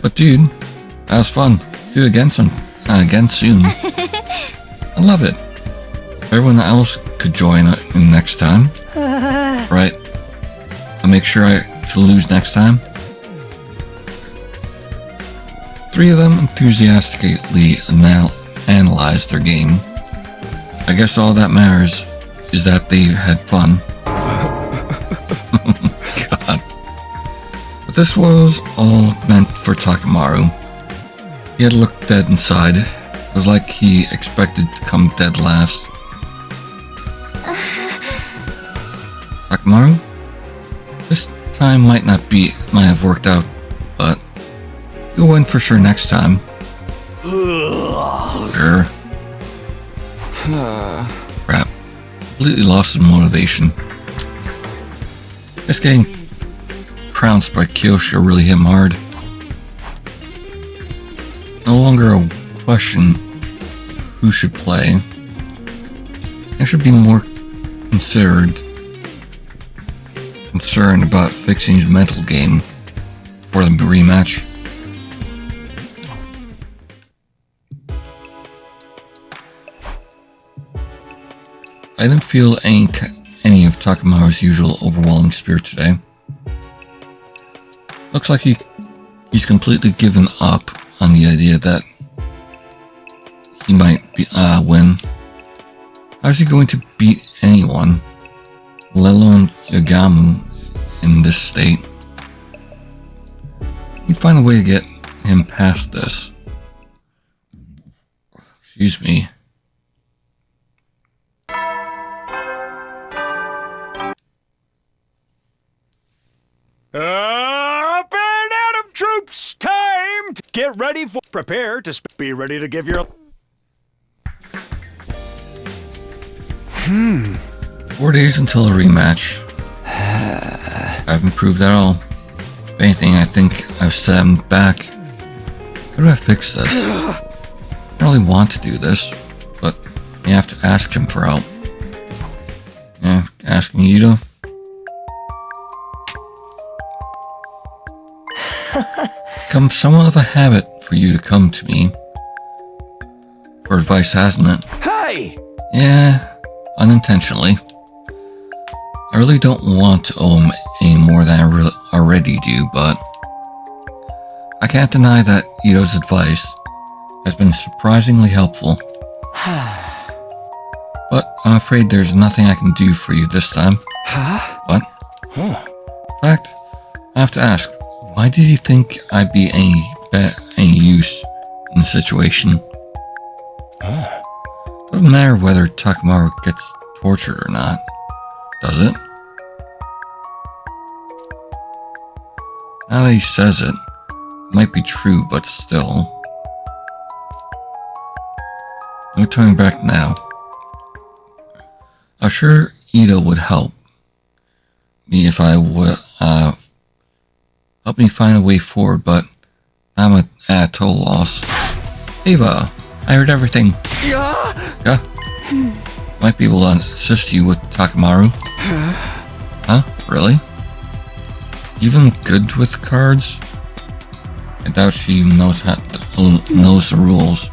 But dude, that was fun. Let's do it again soon. I love it. Everyone else could join in next time. Right? I'll make sure to lose next time. 3 of them enthusiastically analyzed their game. I guess all that matters is that they had fun. God. But this was all meant for Takamaru. He had looked dead inside. It was like he expected to come dead last. Takamaru? This time might have worked out, but you'll win for sure next time. Sure. Crap. Completely lost his motivation. Guess getting trounced by Kyosho really hit him hard. No longer a question who should play. I should be more concerned about fixing his mental game for the rematch. I didn't feel any of Takamaru's usual overwhelming spirit today. Looks like he's completely given up on the idea that he might win. How's he going to beat anyone, let alone Yagamu, in this state? He'd find a way to get him past this. Excuse me. Up and at 'em, troops! Time to get ready for... Prepare to be ready to give your... 4 days until a rematch. I haven't proved at all. If anything, I think I've set him back. How do I fix this? I don't really want to do this, but you have to ask him for help. Yeah, asking Ito. Become somewhat of a habit for you to come to me for advice, hasn't it? Hey! Yeah, unintentionally. I really don't want to owe him any more than I already do, but I can't deny that Ito's advice has been surprisingly helpful. But I'm afraid there's nothing I can do for you this time. What? In fact, I have to ask, why did you think I'd be any use in the situation? Doesn't matter whether Takamaru gets tortured or not, does it? Now that he says it, it might be true, but still. No turning back now. I'm sure Ito would help me if I would help me find a way forward, but I'm at a total loss. Ava, I heard everything. Yeah? might be able to assist you with Takamaru. Huh? Really? Even good with cards? I doubt she even knows the rules.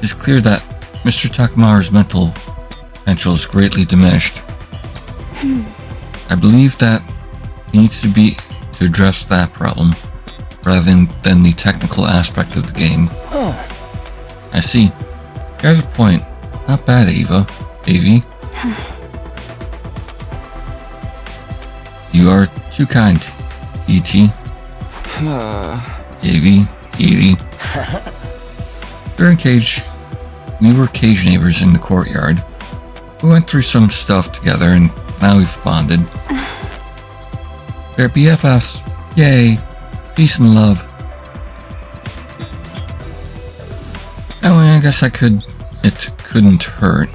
It's clear that Mr. Takamaru's mental potential is greatly diminished. I believe that he needs to address that problem rather than the technical aspect of the game. I see. Here's a point. Not bad, Avi. You are too kind, E.T. Avi. We were cage neighbors in the courtyard. We went through some stuff together and now we've bonded. They're BFFs. Yay. Peace and love. Anyway, I guess it couldn't hurt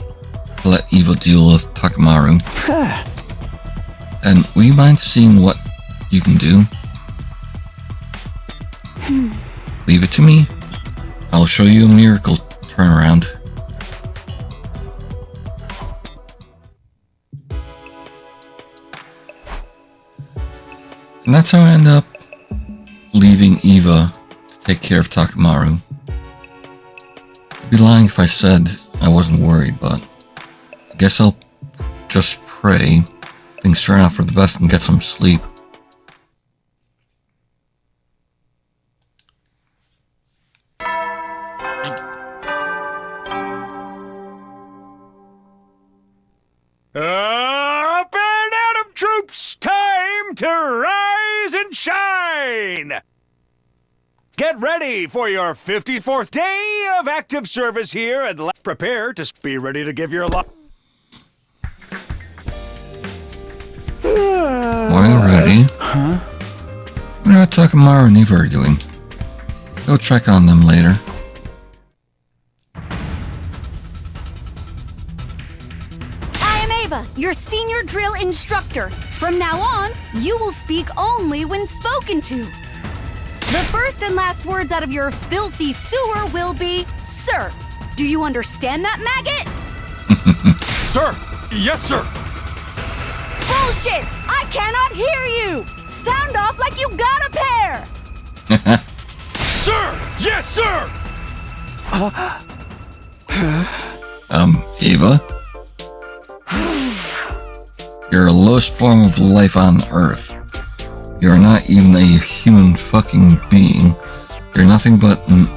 to let Eva deal with Takamaru. And will you mind seeing what you can do? Leave it to me. I'll show you a miracle turnaround. And that's how I end up leaving Eva to take care of Takamaru. I'd be lying if I said I wasn't worried, but I guess I'll just pray things turn out for the best and get some sleep. Up and Atom troops, time to rise and shine! Get ready for your 54th day of active service here and prepare to be ready to give your life. Morning, ready? Huh? What are Takamaru and Eva doing? Go check on them later. I am Ava, your senior drill instructor. From now on, you will speak only when spoken to. The first and last words out of your filthy sewer will be, sir. Do you understand that, maggot? Sir! Yes, sir! Bullshit! I cannot hear you! Sound off like you got a pair! Sir! Yes, sir! Eva? You're the lowest form of life on Earth. You're not even a human fucking being. You're nothing but an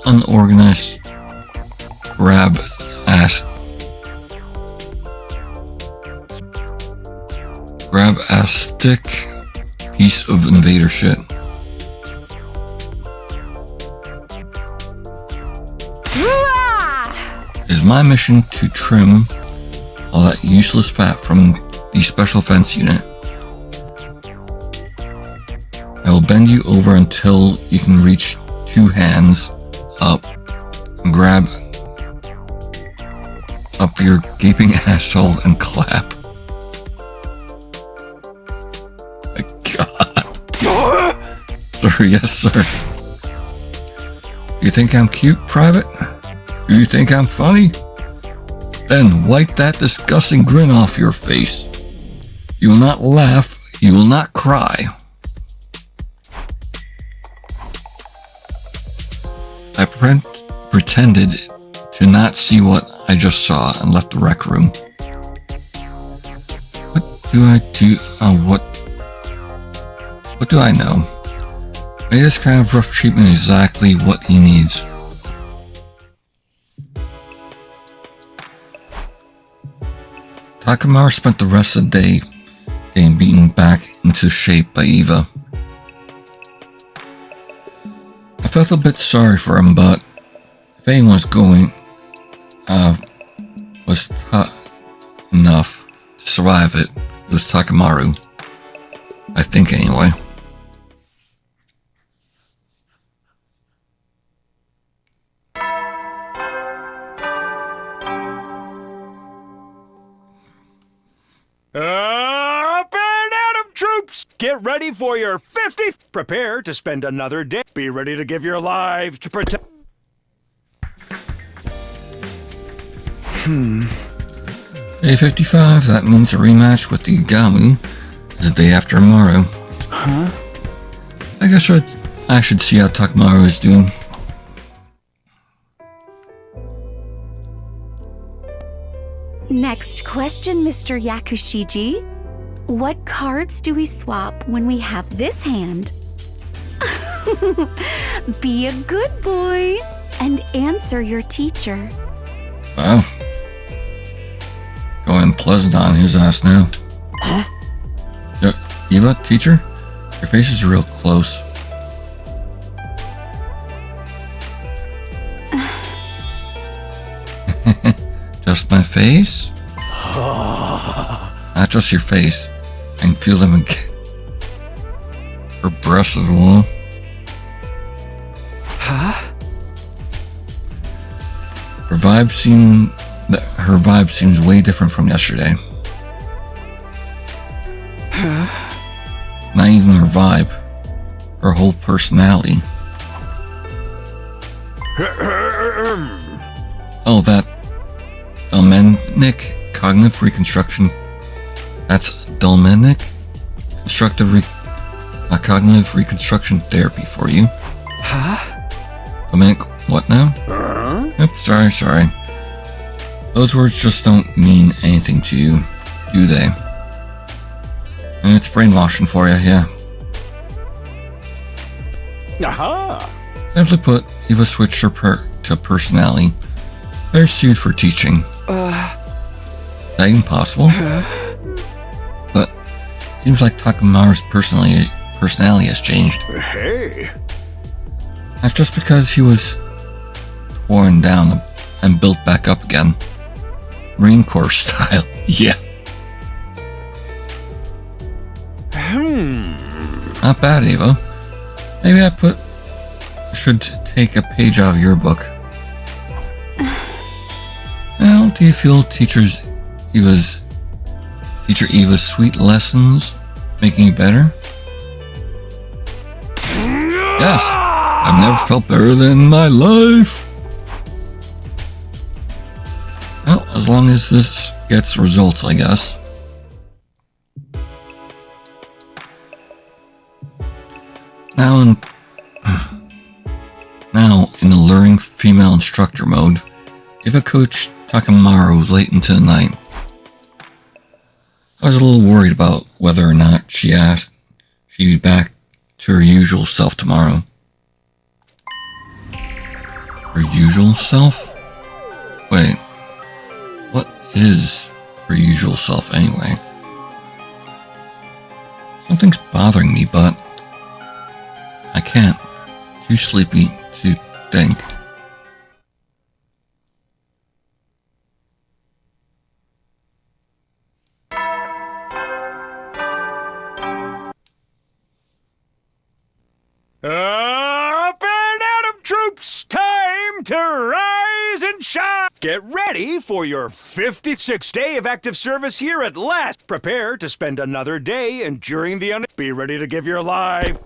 unorganized grab-ass-stick piece of invader shit. It is my mission to trim all that useless fat from the Special Defense Unit. I will bend you over until you can reach two hands up and grab up your gaping asshole and clap. My God. Sir, yes, sir. You think I'm cute, Private? Do you think I'm funny? Then wipe that disgusting grin off your face. You will not laugh, you will not cry. I pretended to not see what I just saw and left the rec room. What do I do? What do I know? Maybe this kind of rough treatment is exactly what he needs. Takamaru spent the rest of the day getting beaten back into shape by Eva. I felt a bit sorry for him, but if anyone's was tough enough to survive it, it was Takamaru. I think anyway. Up and Atom troops! Get ready for your 50th. Prepare to spend another day. Be ready to give your lives to protect. Day 55, that means a rematch with the Gamu is the day after tomorrow. Huh? I guess I should see how Takamaru is doing. Next question, Mr. Yakushiji. What cards do we swap when we have this hand? Be a good boy and answer your teacher. Wow. Going pleasant on his ass now. Huh? Eva, teacher? Your face is real close. Just my face? Not just your face. I can feel them again. Her breasts as well. Huh? Her vibe seems way different from yesterday. Not even her vibe. Her whole personality. Oh, that Dolmenic cognitive reconstruction. That's Dolmenic cognitive reconstruction therapy for you. Huh? Dominic, what now? Yep, sorry. Those words just don't mean anything to you, do they? It's brainwashing for you, yeah. Aha! Simply put, Eva switched her to personality. Better suited for teaching. Is that even possible? But seems like Takamaru's personality has changed. Hey! That's just because he was torn down and built back up again. Marine Corps style, yeah. Not bad, Eva. Maybe I should take a page out of your book. Well, do you feel Teacher Eva's sweet lessons making you better? Yes, I've never felt better than in my life. Well, as long as this gets results, I guess. Now in alluring female instructor mode, Eva coached Takamaru late into the night. I was a little worried about whether or not she'd be back to her usual self tomorrow. Her usual self? Wait, what is her usual self anyway? Something's bothering me, but I can't. Too sleepy to think. Up and Atom troops, time to rise and shine! Get ready for your 56th day of active service here at last. Prepare to spend another day enduring the Be ready to give your life.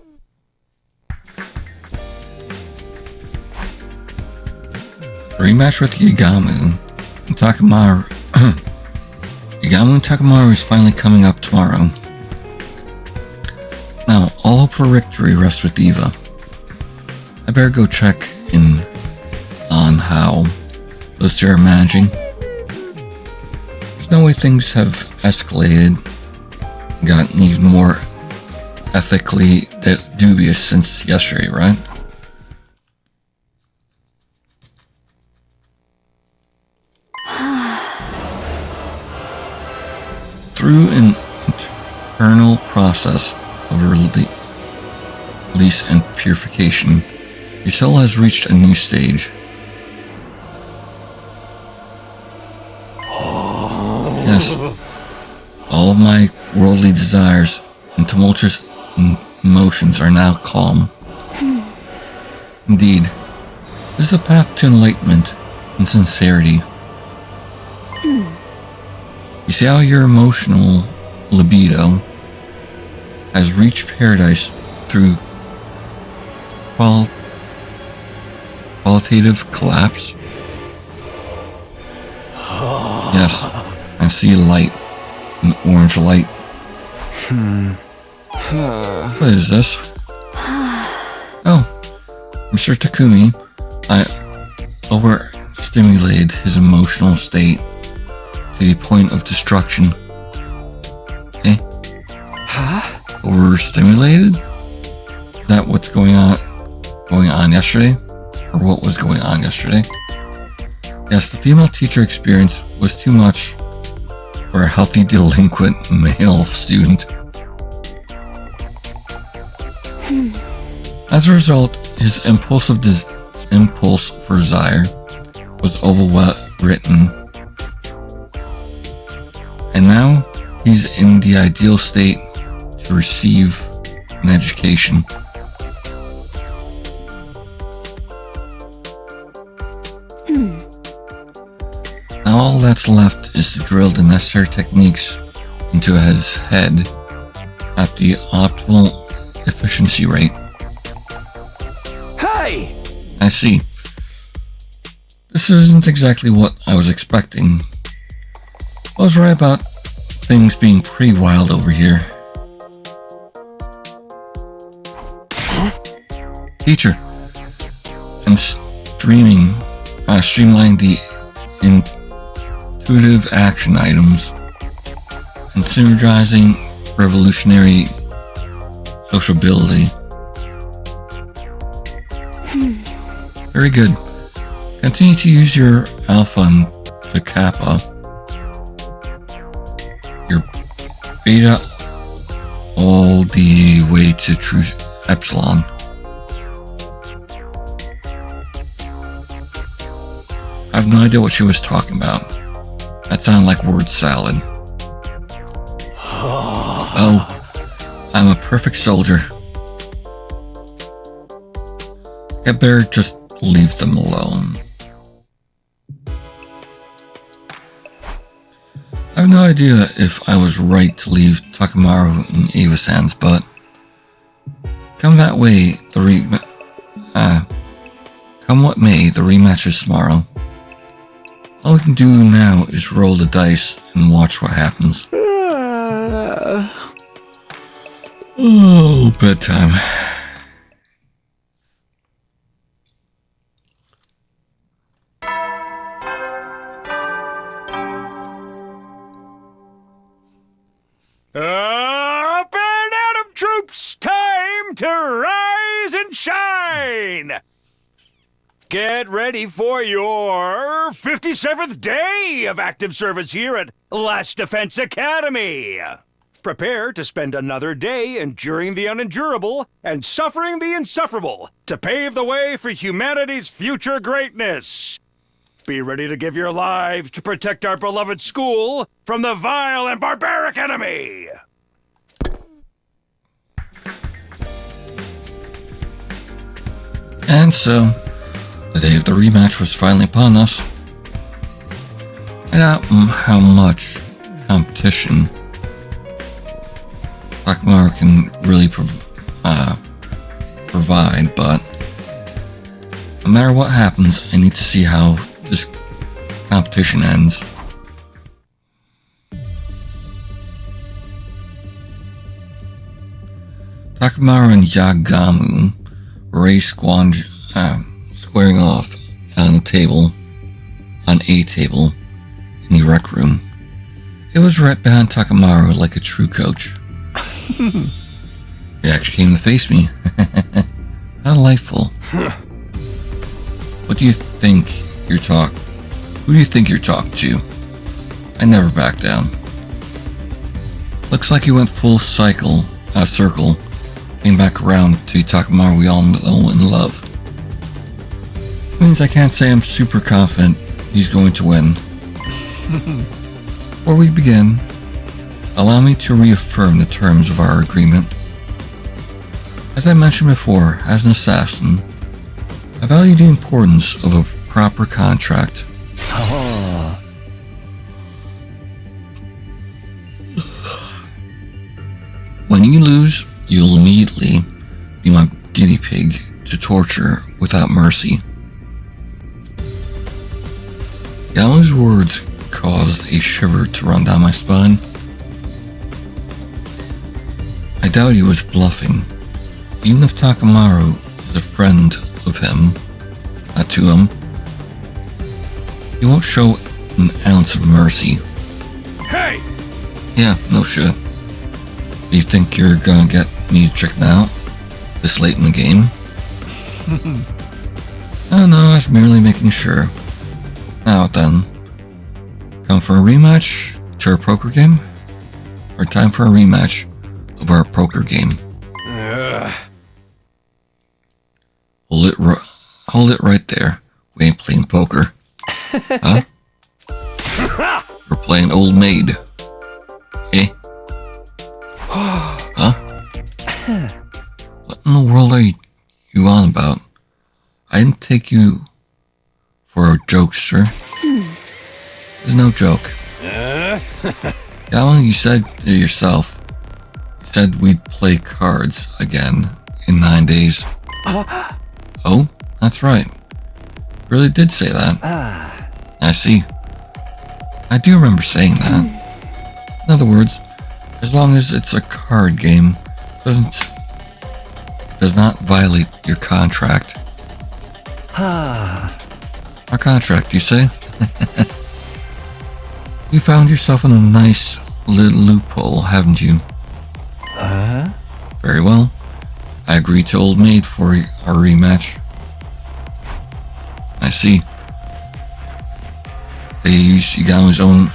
Rematch with Yagamu and Takamaru. Yagamu and Takamaru is finally coming up tomorrow. Now, all hope for victory rests with Eva. I better go check in on how those two are managing. There's no way things have escalated, gotten even more ethically dubious since yesterday, right? Through an internal process of release and purification, your soul has reached a new stage. Yes, all of my worldly desires and tumultuous emotions are now calm. Indeed, this is the path to enlightenment and sincerity. You see how your emotional libido has reached paradise through qualitative collapse? Yes, my see a light, an orange light. What is this? Oh, Mr. Takumi. I overstimulated his emotional state to the point of destruction. Eh? Huh? Overstimulated? Is that what's going on yesterday? Or what was going on yesterday? Yes, the female teacher experience was too much for a healthy delinquent male student. As a result, his impulse for desire was overwritten, and now he's in the ideal state to receive an education. Now all that's left is to drill the necessary techniques into his head at the optimal efficiency rate. Hey! I see. This isn't exactly what I was expecting. I was right about things being pretty wild over here. Teacher, I'm streamlining the intuitive action items and synergizing revolutionary sociability. Very good. Continue to use your alpha to kappa, your beta all the way to true epsilon. I have no idea what she was talking about. That sounded like word salad. Oh, I'm a perfect soldier. I better just leave them alone. I have no idea if I was right to leave Takamaru in Ava's hands, but come that way, come what may, the rematch is tomorrow. All we can do now is roll the dice and watch what happens. Oh, bedtime. Up and Atom troops, time to rise and shine! Get ready for your 57th day of active service here at Last Defense Academy. Prepare to spend another day enduring the unendurable and suffering the insufferable to pave the way for humanity's future greatness. Be ready to give your lives to protect our beloved school from the vile and barbaric enemy. And so, the day of the rematch was finally upon us. I doubt how much competition Takamaru can really provide, but no matter what happens, I need to see how this competition ends. Takamaru and Yagamu were squaring off on a table in the rec room. It was right behind Takamaru like a true coach. He actually came to face me. How delightful. Who do you think you're talking to? I never back down. Looks like he went full circle, came back around to Takamaru we all know and love. Means I can't say I'm super confident he's going to win. Before we begin, allow me to reaffirm the terms of our agreement. As I mentioned before, as an assassin, I value the importance of a proper contract. When you lose, you'll immediately be my guinea pig to torture without mercy. Yama's words caused a shiver to run down my spine. I doubt he was bluffing. Even if Takamaru is a friend of him, to him, he won't show an ounce of mercy. Hey! Yeah, no shit. Do you think you're gonna get me to check it out this late in the game? Oh no, I was merely making sure. Now then, come for a rematch to our poker game? Or time for a rematch of our poker game? Hold it right there. We ain't playing poker. Huh? We're playing Old Maid. Eh? Huh? What in the world are you on about? I didn't take you for a jokester. There's no joke. Yaman, you said it yourself. You said we'd play cards again in 9 days. Oh, that's right. Really did say that. I see. I do remember saying that. In other words, as long as it's a card game, does not violate your contract. Our contract, you say? You found yourself in a nice little loophole, haven't you? Very well. I agreed to Old Maid for our rematch. I see. They use Yagamu's own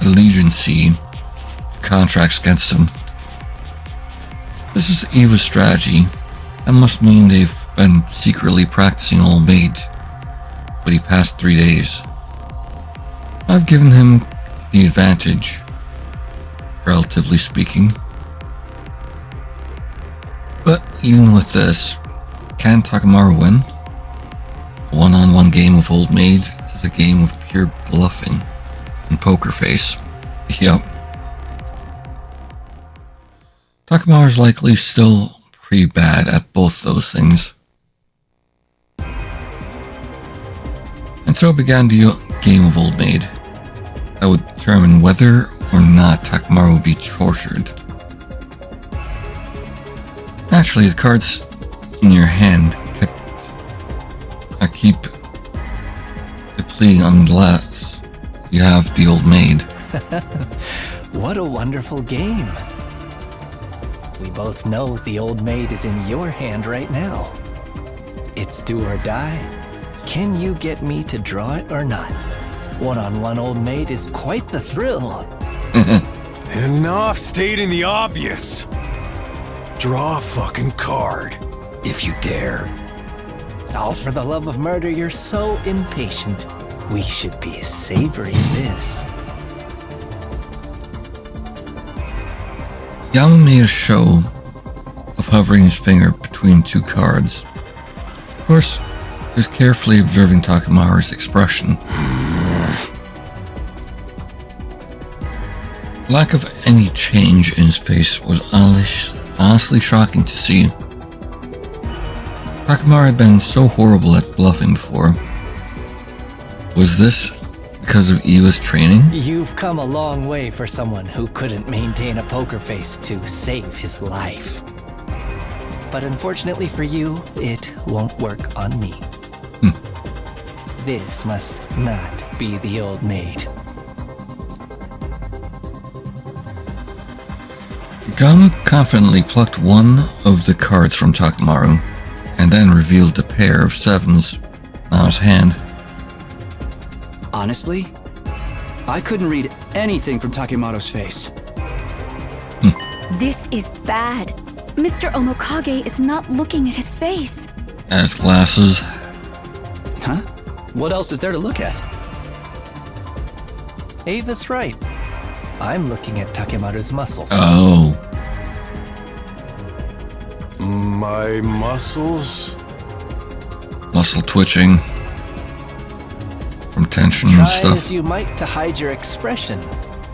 allegiancy contracts against him. This is Eva's strategy. That must mean they've been secretly practicing Old Maid for the past 3 days. I've given him the advantage, relatively speaking. But even with this, can Takamaru win? A one-on-one game with Old Maid is a game of pure bluffing and poker face. Yup. Takamaru's likely still pretty bad at both those things. And so began the game of Old Maid. That would determine whether or not Takamaru would be tortured. Naturally, the cards in your hand keep depleting unless you have the Old Maid. What a wonderful game. We both know the Old Maid is in your hand right now. It's do or die. Can you get me to draw it or not? One-on-one Old Maid is quite the thrill. Enough stating the obvious. Draw a fucking card, if you dare. Oh, for the love of murder, you're so impatient. We should be savoring this. Yaman made a show of hovering his finger between two cards. Of course, he was carefully observing Takamaru's expression. The lack of any change in his face was honestly shocking to see. Takamaru had been so horrible at bluffing before. Was this because of Eva's training? You've come a long way for someone who couldn't maintain a poker face to save his life. But unfortunately for you, it won't work on me. This must not be the Old Maid. Yagamu confidently plucked one of the cards from Takamaru, and then revealed the pair of sevens on his hand. Honestly, I couldn't read anything from Takemaru's face. This is bad. Mr. Omokage is not looking at his face. As glasses. Huh? What else is there to look at? Ava's right. I'm looking at Takemaru's muscles. Oh. My muscles? Muscle twitching. From tension Try and stuff. as you might to hide your expression.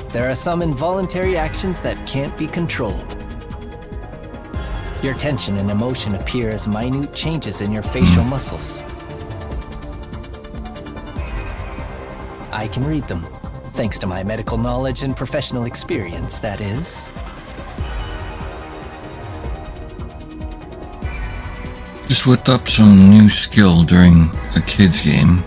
There are some involuntary actions that can't be controlled. Your tension and emotion appear as minute changes in your facial muscles. I can read them, thanks to my medical knowledge and professional experience, that is. Just whipped up some new skill during a kid's game.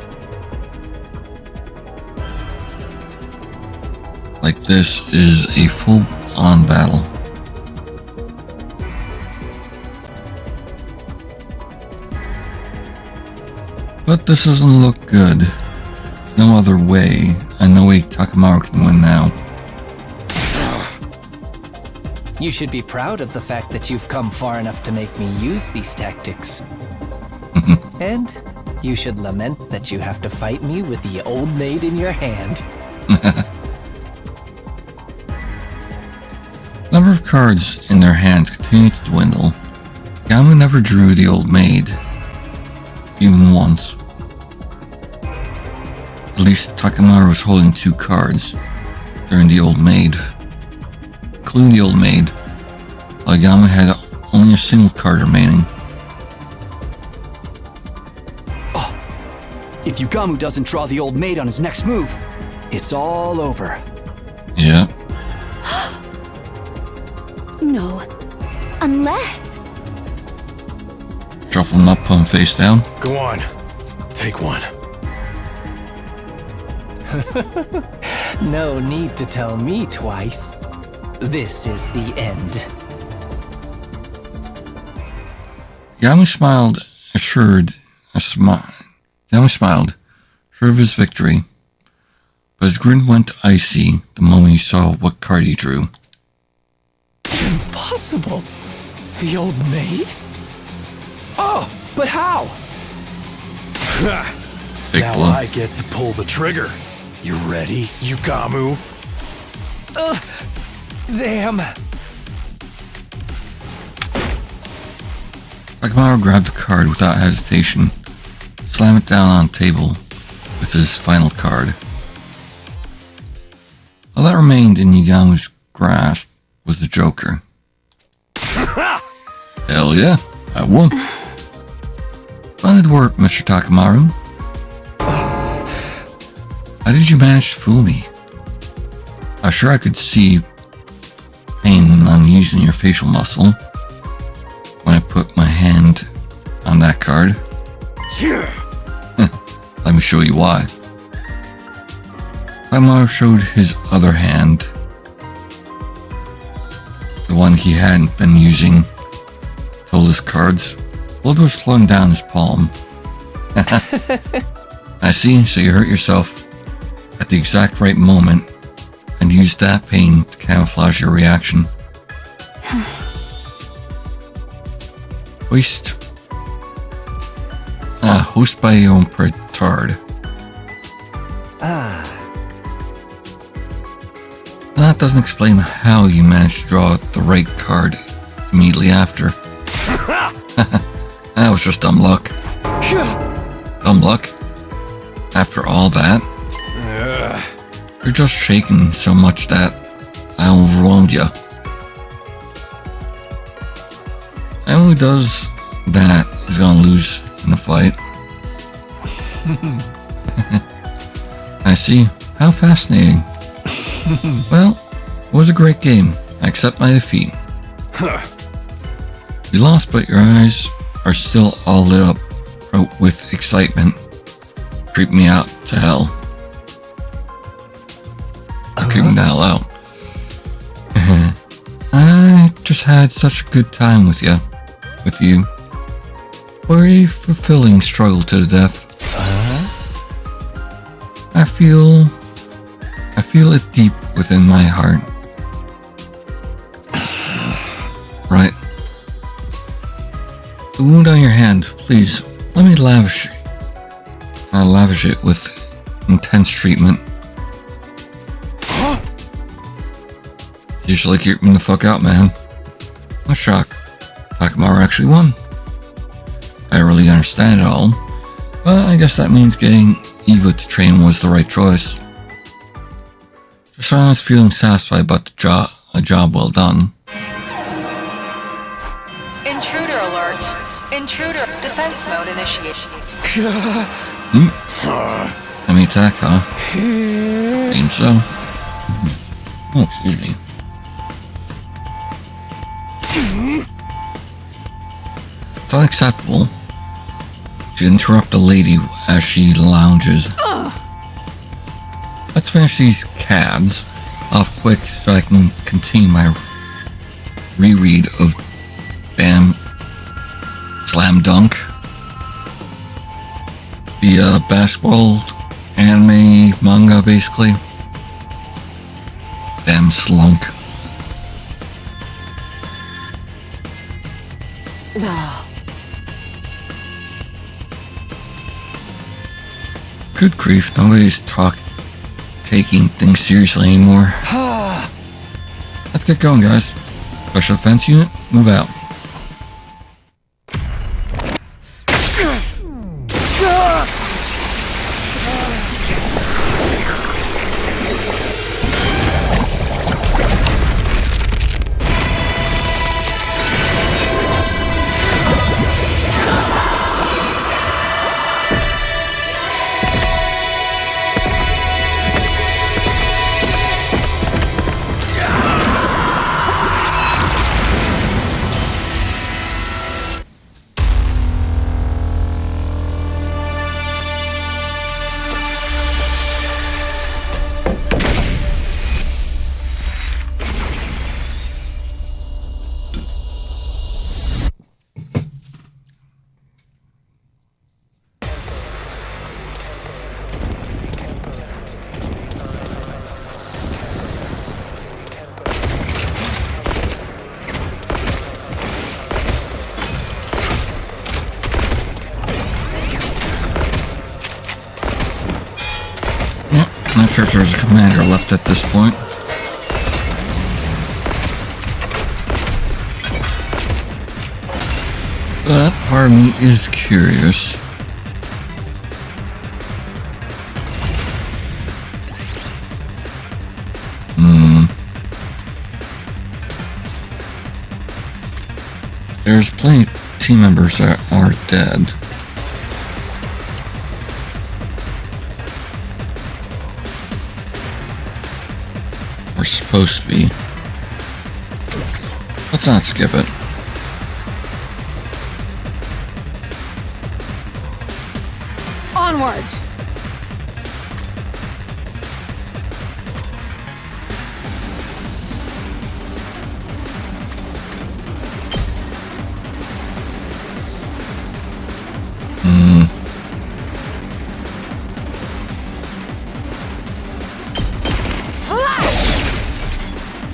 Like this is a full-on battle. But this doesn't look good. There's no other way. I know Takamaru can win now. You should be proud of the fact that you've come far enough to make me use these tactics. And you should lament that you have to fight me with the old maid in your hand. Number of cards in their hands continued to dwindle. Gamu never drew the old maid, even once. At least Takamaru was holding 2 cards during the old maid, including the old maid, while Gamu had only a single card remaining. If Yugamu doesn't draw the old maid on his next move, it's all over. Yeah. No. Unless... Shuffle him up, put him face down. Go on. Take one. No need to tell me twice. This is the end. Gamu smiled, assured of his victory, but his grin went icy the moment he saw what card he drew. Impossible! The old maid? Oh, but how? Big now blow. I get to pull the trigger. You ready, Yugamu? Damn! Takamaru grabbed the card without hesitation, slammed it down on the table with his final card. All that remained in Yugamu's grasp was the Joker. Hell yeah, I won. Splendid work, Mr. Takamaru. How did you manage to fool me? I'm sure I could see pain when I'm using your facial muscle when I put my hand on that card. Let me show you why. Takamaru showed his other hand, the one he hadn't been using, told his cards. Blood was flowing down his palm. I see, so you hurt yourself at the exact right moment and used that pain to camouflage your reaction. Host by your own petard. That doesn't explain how you managed to draw the right card immediately after. That was just dumb luck. Dumb luck? After all that? You're just shaking so much that I overwhelmed you. Anyone who does that is gonna lose in the fight. I see. How fascinating. Well, it was a great game. I accept my defeat. You lost, but your eyes are still all lit up with excitement. Creep me out to hell. Creep me the hell out. I just had such a good time with you. Very fulfilling struggle to the death. I feel it deep within my heart. Right. The wound on your hand, please, let me lavish it with intense treatment. Usually keep me the fuck out, man. I'm shocked. Takamaru actually won. I don't really understand it all, but I guess that means getting Eva to train was the right choice. Just so I was feeling satisfied about a job well done. In Intruder defense mode initiated. Enemy attack, huh? Seems so. Oh, excuse me. It's unacceptable to interrupt a lady as she lounges. Let's finish these CADs off quick so I can continue my reread of Slam Dunk. The basketball anime manga, basically. Damn slunk. Good grief, nobody's taking things seriously anymore. Let's get going, guys. Special Defense Unit, move out. Not sure if there's a commander left at this point. But part of me is curious. There's plenty of team members that are dead. Or supposed to be. Let's not skip it. Onwards!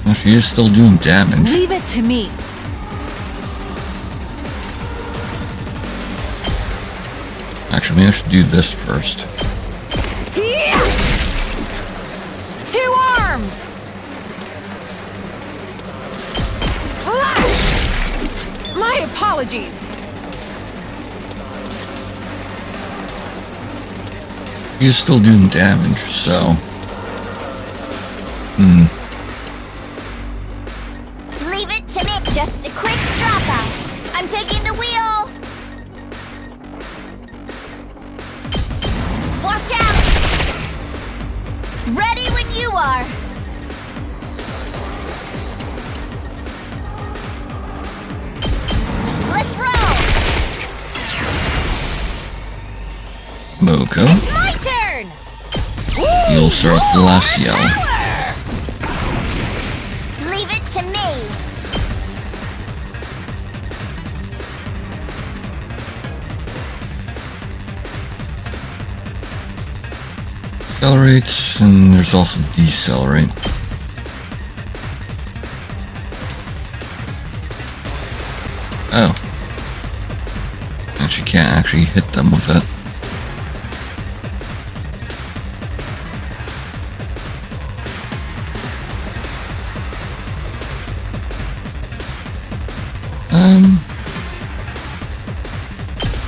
Well, she is still doing damage. Leave it to me. Actually, maybe I should do this first. Two arms! My apologies. She is still doing damage, so... Leave it to me. Just a quick dropout. I'm taking the wheel. Watch out! Ready when you are. Let's roll. Moko. It's my turn. You'll start the last yell. Leave it to me. Accelerates, and there's also decelerate. Oh. And she can't actually hit them with it.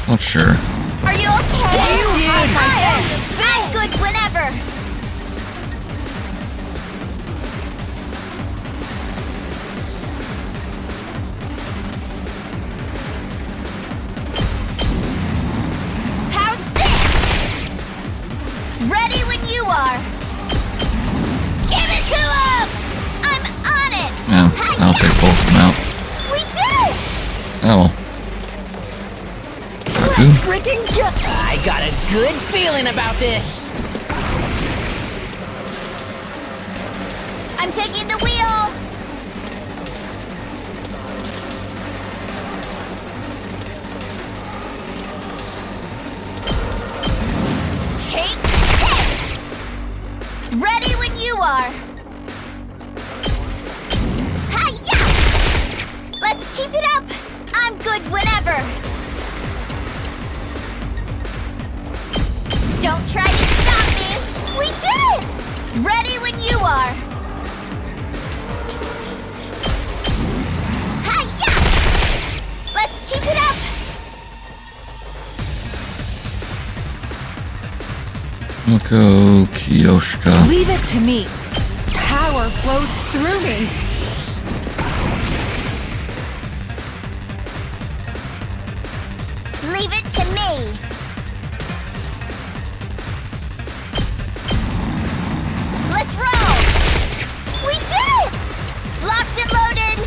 Not sure. Are you okay? I'm good whenever. I'll take both of them out. We did it! Oh. Haku? Freaking good! I got a good feeling about this. I'm taking the wheel! Take this! Ready when you are! Hi-ya! Let's keep it up! I'm good whenever! Don't try to stop me! We did it! Ready when you are! Hi-ya! Let's keep it up! Mako, Kiyoshika. Leave it to me. Power flows through me. Leave it to me! Let's roll! We did it! Locked and loaded!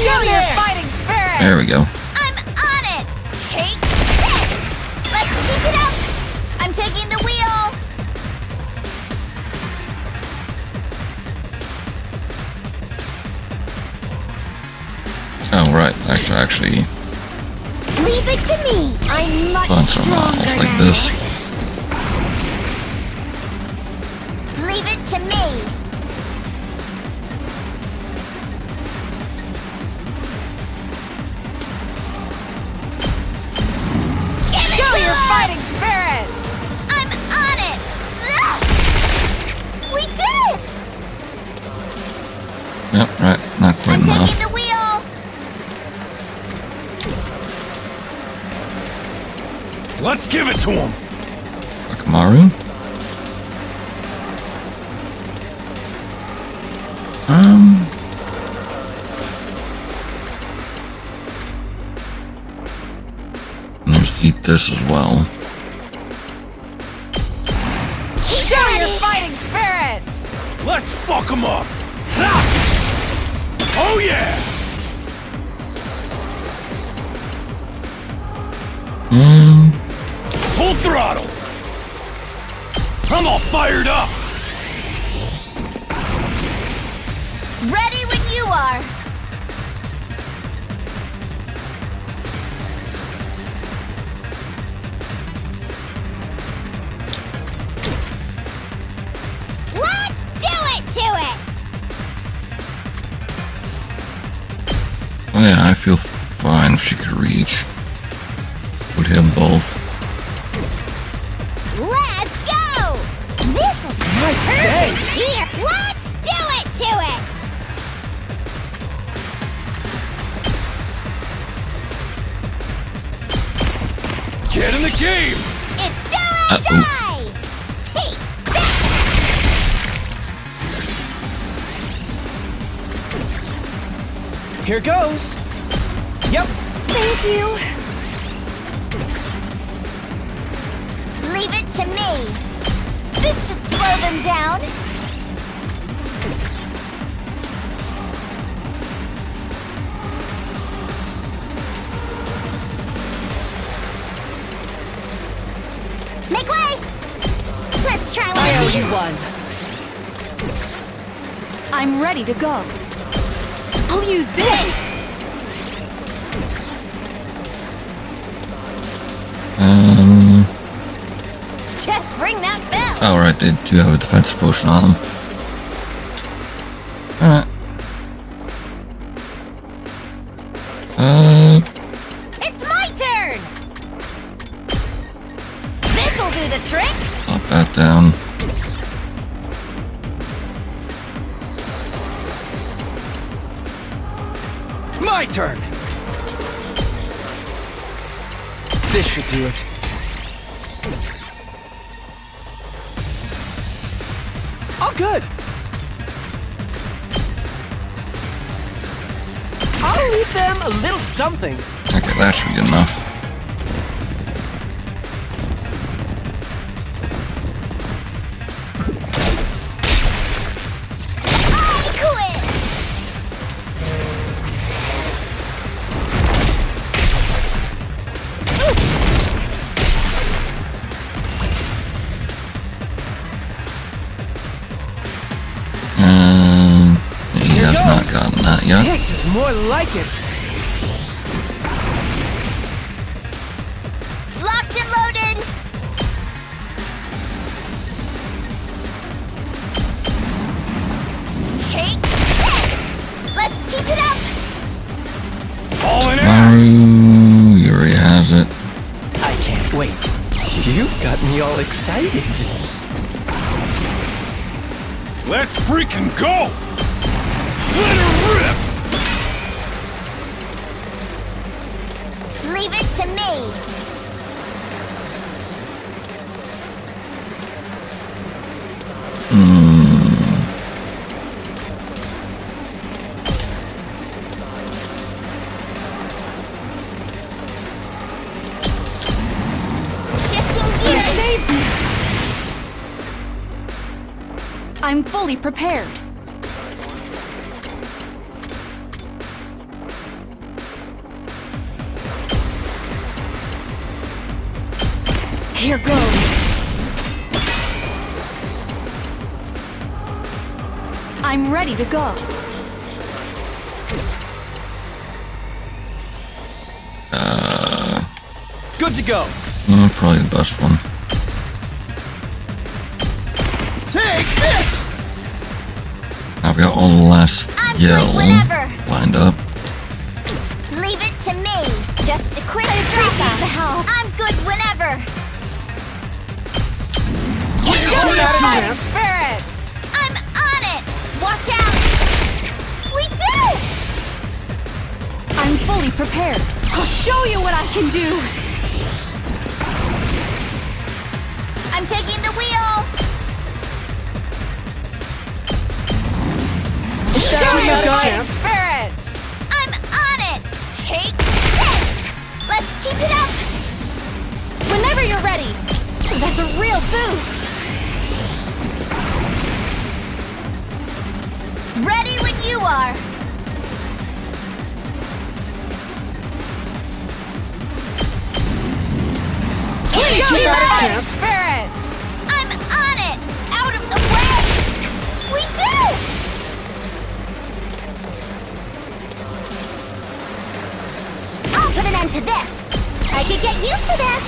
Show your fighting spirit! There we go. I'm on it! Take this! Let's keep it up! I'm taking the wheel! Oh, right. I should actually Leave it to me! I'm much find some stronger models like now. this. Leave it to me! Show your fighting spirit! I'm on it! Ugh! We did it! Yep, right. Not quite I'm enough. taking the wheel! Let's give it to him. Akamaru? And just eat this as well. Show your fighting spirit! Let's fuck him up. Ha! Oh yeah! Full throttle. I'm all fired up. Ready when you are! Let's do it to it! Oh yeah, I feel fine if she could reach. Would hit them both. Let's go! This'll be perfect here! Let's do it to it! Get in the game. It's do or die! Take that! Here goes. Yep. Thank you. Leave it to me. This should slow them down. Make way! Let's try one. I owe you one. I'm ready to go. I'll use this. Just ring that bell. Oh, right, they do have a defense potion on them. Alright. It's my turn. This'll do the trick. Pop that down. My turn. This should do it. All good. I'll leave them a little something. Okay, that should be good enough. has not gotten that yet. This is more like it. Locked and loaded. Take this. Let's keep it up. Maru, Yuri has it. I can't wait. You've got me all excited. Let's freaking go! Let her rip! Leave it to me. Shifting gears. Saved me. I'm fully prepared. Here goes. I'm ready to go. Good to go. Probably the best one. Take this! I've got all the last yell lined up. Leave it to me. Just a quick drop. I'm good whenever. Show me out, Spirit. I'm on it. Watch out. We did it. I'm fully prepared. I'll show you what I can do. I'm taking the wheel. Show me out, Spirit. I'm on it. Take this. Let's keep it up. Whenever you're ready. That's a real boost. Ready when you are. Spirit. I'm on it. Out of the way. We did it. I'll put an end to this. I could get used to this.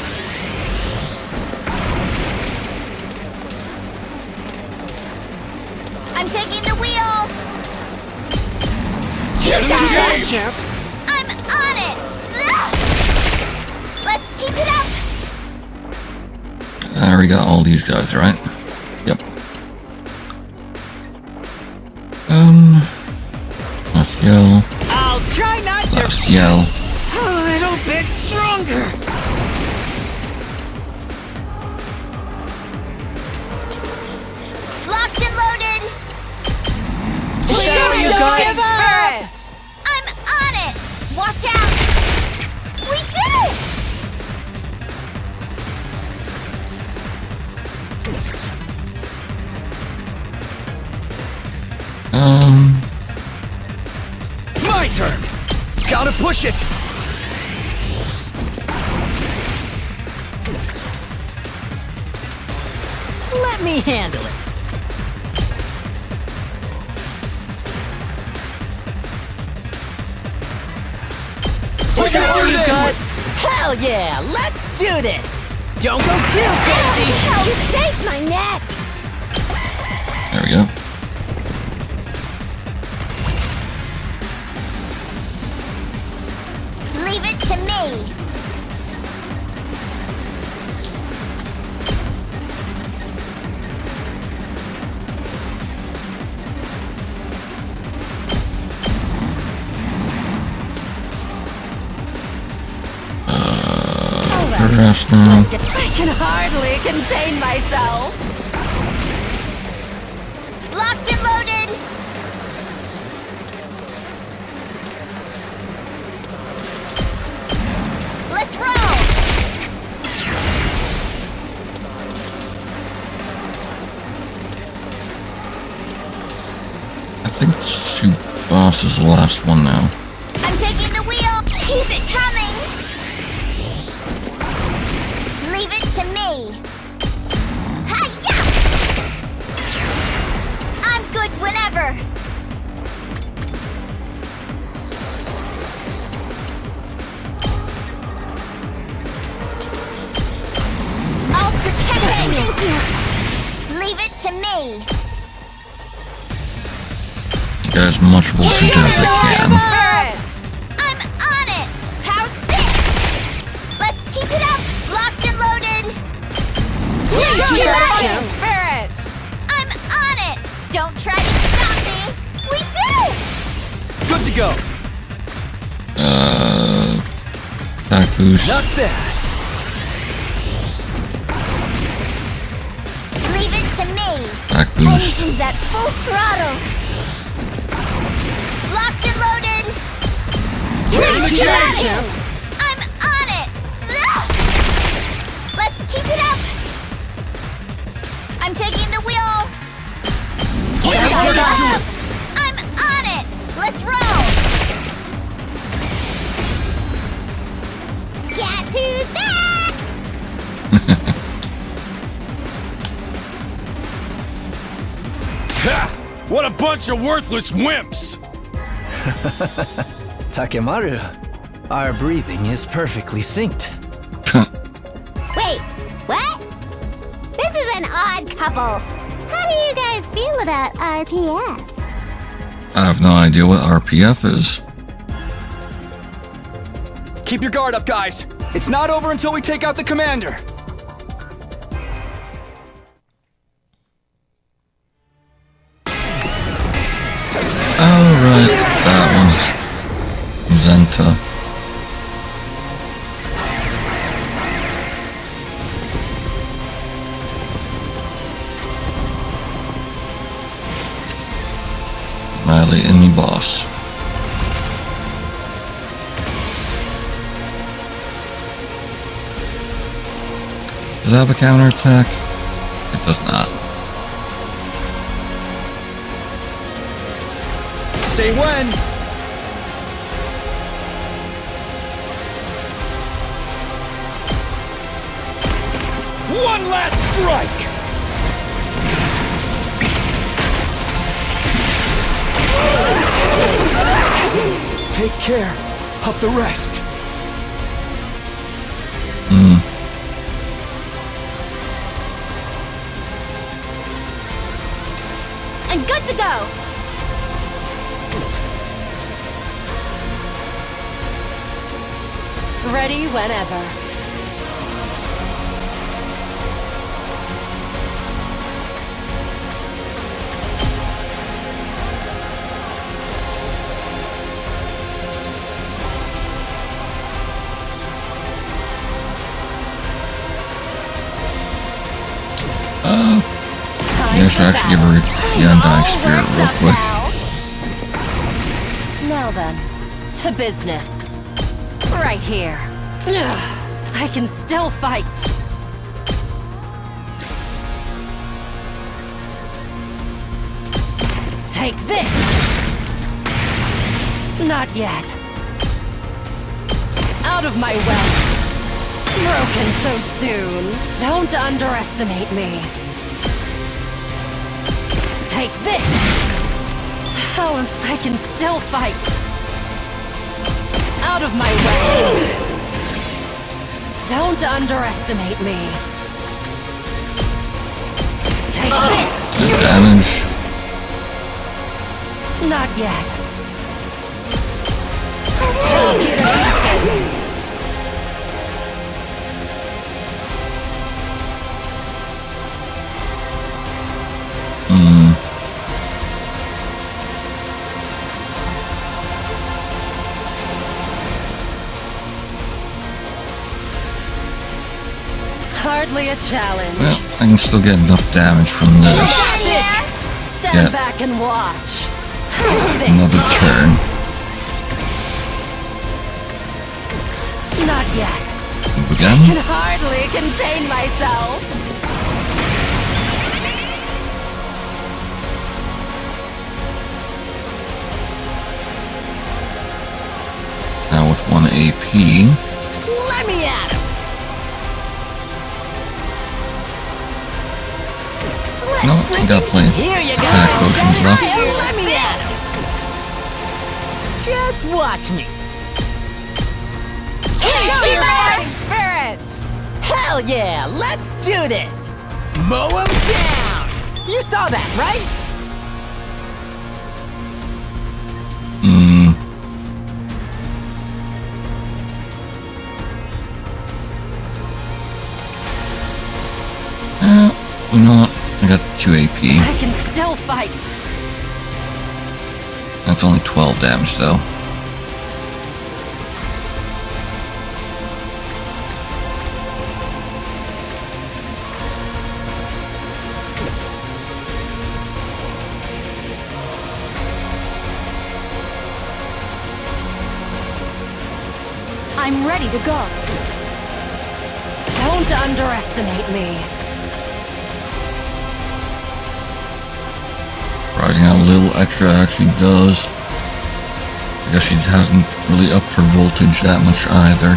I'm taking the wheel. champ. I'm on it. Let's keep it up. I already got all these guys, right? Yep. Let's yell. I'll try not to. Let's yell. A little bit stronger. Locked and loaded. Show you guys. Spirit. I'm on it. Watch out. We did it. My turn. Gotta push it. Let me handle it. We can do this. Hell yeah, let's do this. Don't go too crazy. You saved my neck. There we go. Leave it to me. Rest now. I can hardly contain myself. Locked and loaded. Let's roll. I think Tsubasa is the last one now. I'm taking the wheel. Keep it coming. Leave it to me. Hi-ya! I'm good whenever. me! Get as much voltage as I can. I'm on it! How's this? Let's keep it up! Locked and loaded! Spirit! I'm on it! Don't try to stop me! We do! Good to go. Attack boost. Not bad. Leave it to me! Attack boost. Engines at full throttle! Locked and loaded! I'm on it! Ugh! Let's keep it up! I'm taking the wheel! I'm on it! Let's roll! Guess who's back? Ha! What a bunch of worthless wimps! Takemaru, our breathing is perfectly synced. Wait, what? This is an odd couple. How do you guys feel about RPF? I have no idea what RPF is. Keep your guard up, guys. It's not over until we take out the commander. Oh, right. That one. Zenta. Annihilate enemy boss. Does it have a counterattack? It does not. Say when. One last strike! Take care of the rest. And good to go! Ready whenever. Yeah, I should actually give her the Undying Spirit real quick. Now then, to business. Right here. Ugh, I can still fight. Take this! Not yet. Out of my way. Broken so soon. Don't underestimate me. Take this! Oh, I can still fight. Out of my way. Don't underestimate me. Take this! Good damage. Not yet. Chop you to pieces. Hardly a challenge. Well, I can still get enough damage from this. Stand back and watch. Another turn. Not yet. Move I again. can hardly contain myself. Now with 1 AP. Let me at him! No, I got plenty of Here you go! attack potions left. Let me at him! Just watch me! Spirit! Hell yeah! Let's do this! Mow him down! You saw that, right? You know what? I got 2 AP. I can still fight. That's only 12 damage, though. I'm ready to go. Don't underestimate me. Surprising how little extra actually does. I guess she hasn't really upped her voltage that much either.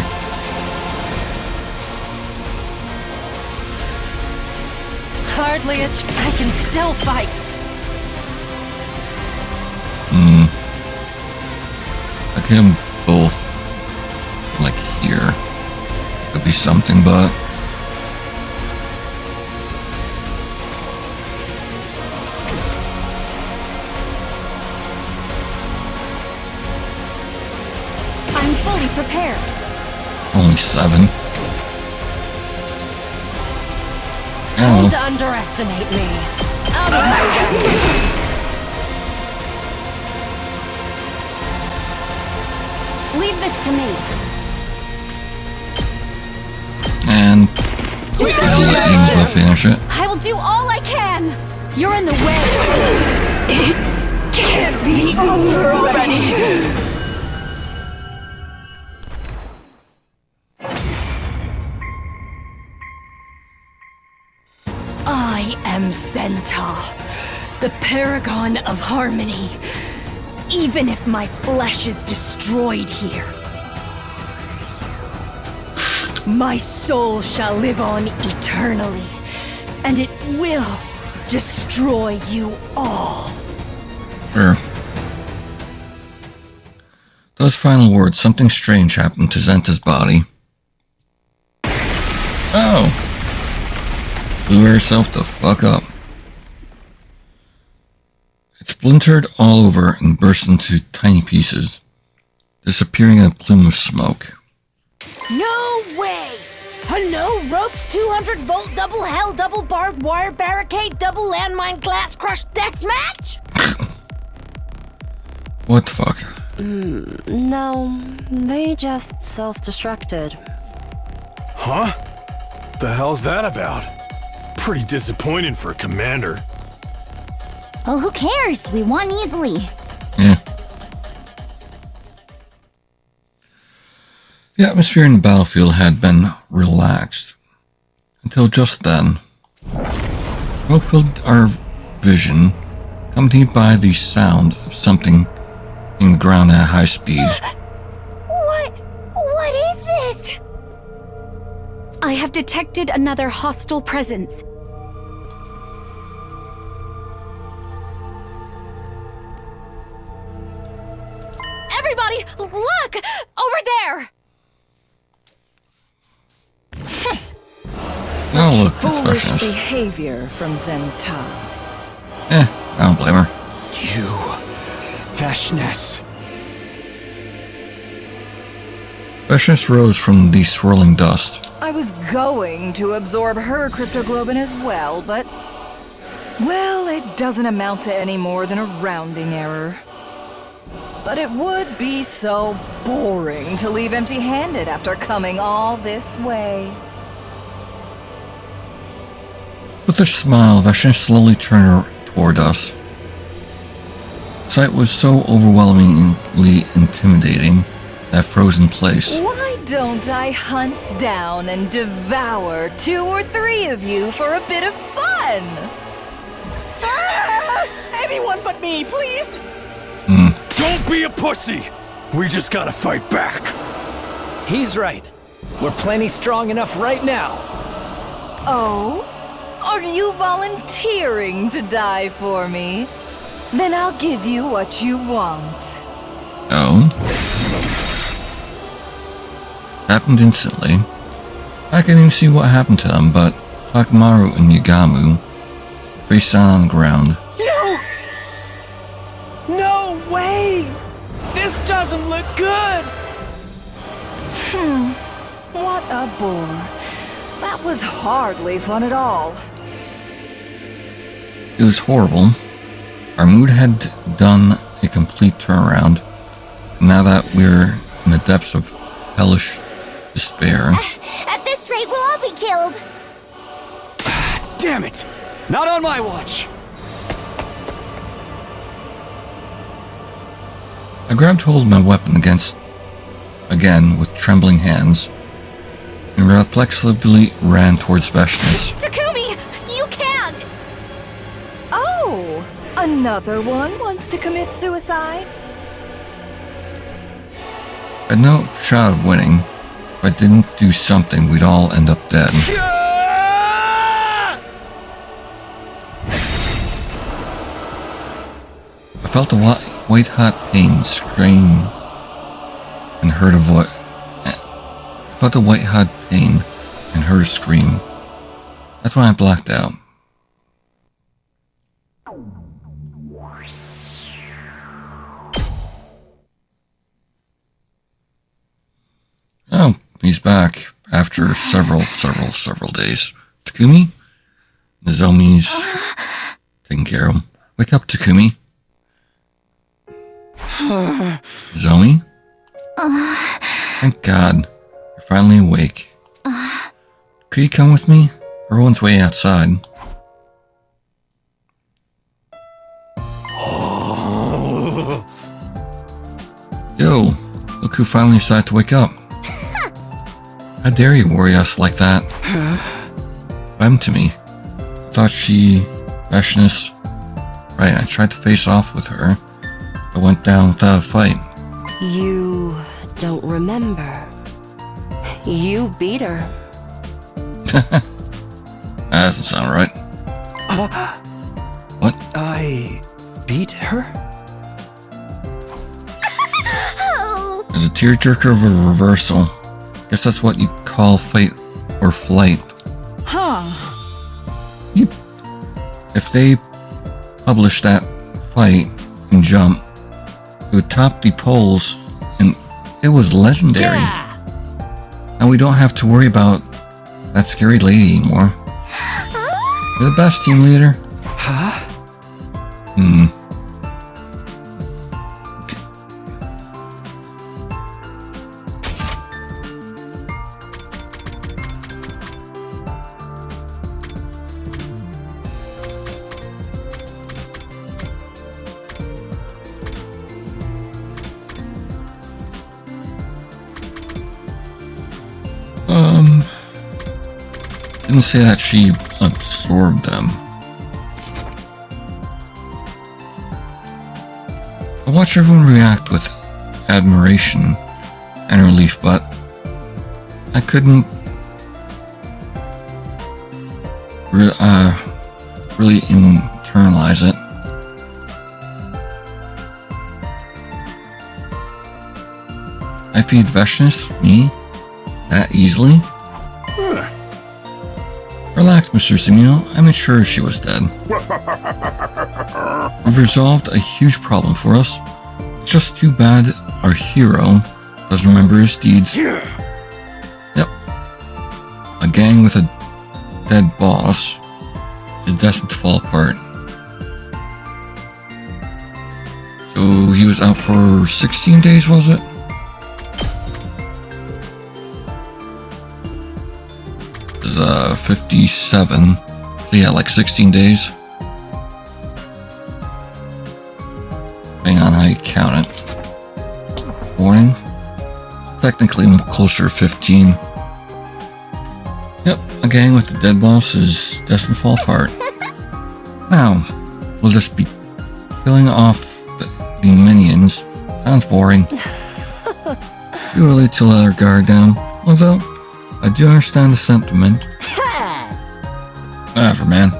Hardly a I can still fight. I can hit them both, like here. Could be something, but I'm fully prepared. only 7. Don't underestimate me. Out of my way. Leave this to me. And I'll let Eva finish it. I will do all I can. You're in the way. It can't be over already. I am Zenta, the paragon of harmony. Even if my flesh is destroyed here, my soul shall live on eternally, and it will destroy you all. Sure. Those final words, something strange happened to Zenta's body. Oh! Blew herself the fuck up. It splintered all over and burst into tiny pieces, disappearing in a plume of smoke. No way! A no ropes 200-volt double hell double barbed wire barricade double landmine glass crush death match? What the fuck? No, they just self-destructed. Huh? The hell's that about? Pretty disappointing for a commander. Well, who cares? We won easily. Yeah. The atmosphere in the battlefield had been relaxed. Until just then. Smoke filled our vision, accompanied by the sound of something hitting the ground at high speed. What is this? I have detected another hostile presence. Everybody, look! Over there! Such Oh, look, it's foolish Vashnis. behavior from Zenta. I don't blame her. You, Vashnis. Vashnis rose from the swirling dust. I was going to absorb her cryptoglobin as well, but... well, it doesn't amount to any more than a rounding error. But it would be so boring to leave empty-handed after coming all this way. With a smile, Vashnis slowly turned her toward us. The sight was so overwhelmingly intimidating that I froze in place. Why don't I hunt down and devour 2 or 3 of you for a bit of fun? Anyone but me, please! Don't be a pussy! We just gotta fight back. He's right. We're plenty strong enough right now. Oh? Are you volunteering to die for me? Then I'll give you what you want. Oh? Happened instantly. I can't even see what happened to them, but Takamaru and Yagamu face down on the ground. No! No way! This doesn't look good! What a bore. That was hardly fun at all. It was horrible. Our mood had done a complete turnaround. Now that we're in the depths of hellish despair. At this rate, we'll all be killed. Damn it! Not on my watch! I grabbed hold of my weapon again with trembling hands, and reflexively ran towards Veshnis. Takumi, you can't! Oh, another one wants to commit suicide? I had no shot of winning. If I didn't do something, we'd all end up dead. I felt a white-hot pain scream and heard a voice. I felt a white-hot pain and heard a scream. That's when I blacked out. Oh, he's back after several days. Takumi? Nozomi's taking care of him. Wake up, Takumi. Nozomi? Thank God. You're finally awake. Could you come with me? Everyone's way outside. Yo, look who finally decided to wake up. How dare you worry us like that? What happened to me? I thought Veshnis. Right, I tried to face off with her. I went down without a fight. You don't remember. You beat her. That doesn't sound right. What? I beat her? There's a tearjerker of a reversal. Guess that's what you call fight or flight. Huh. If they published that fight and jump, it would top the polls, and it was legendary. Now we don't have to worry about that scary lady anymore. You're the best, team leader. Huh? Didn't say that she absorbed them. I watch everyone react with admiration and relief, but I couldn't really internalize it. I feed Veshnis, me, that easily? Relax, Mr. Semino. I made sure she was dead. We've resolved a huge problem for us. It's just too bad our hero doesn't remember his deeds. Yep. A gang with a dead boss is destined to fall apart. So he was out for 16 days, was it? Is 57. So yeah, like 16 days. Depending on how you count it. Warning. Technically I'm closer to 15. Yep, a gang with a dead boss is destined to fall apart. Now, we'll just be killing off the minions. Sounds boring. Too early to let our guard down. Although, I do understand the sentiment. Whatever, man.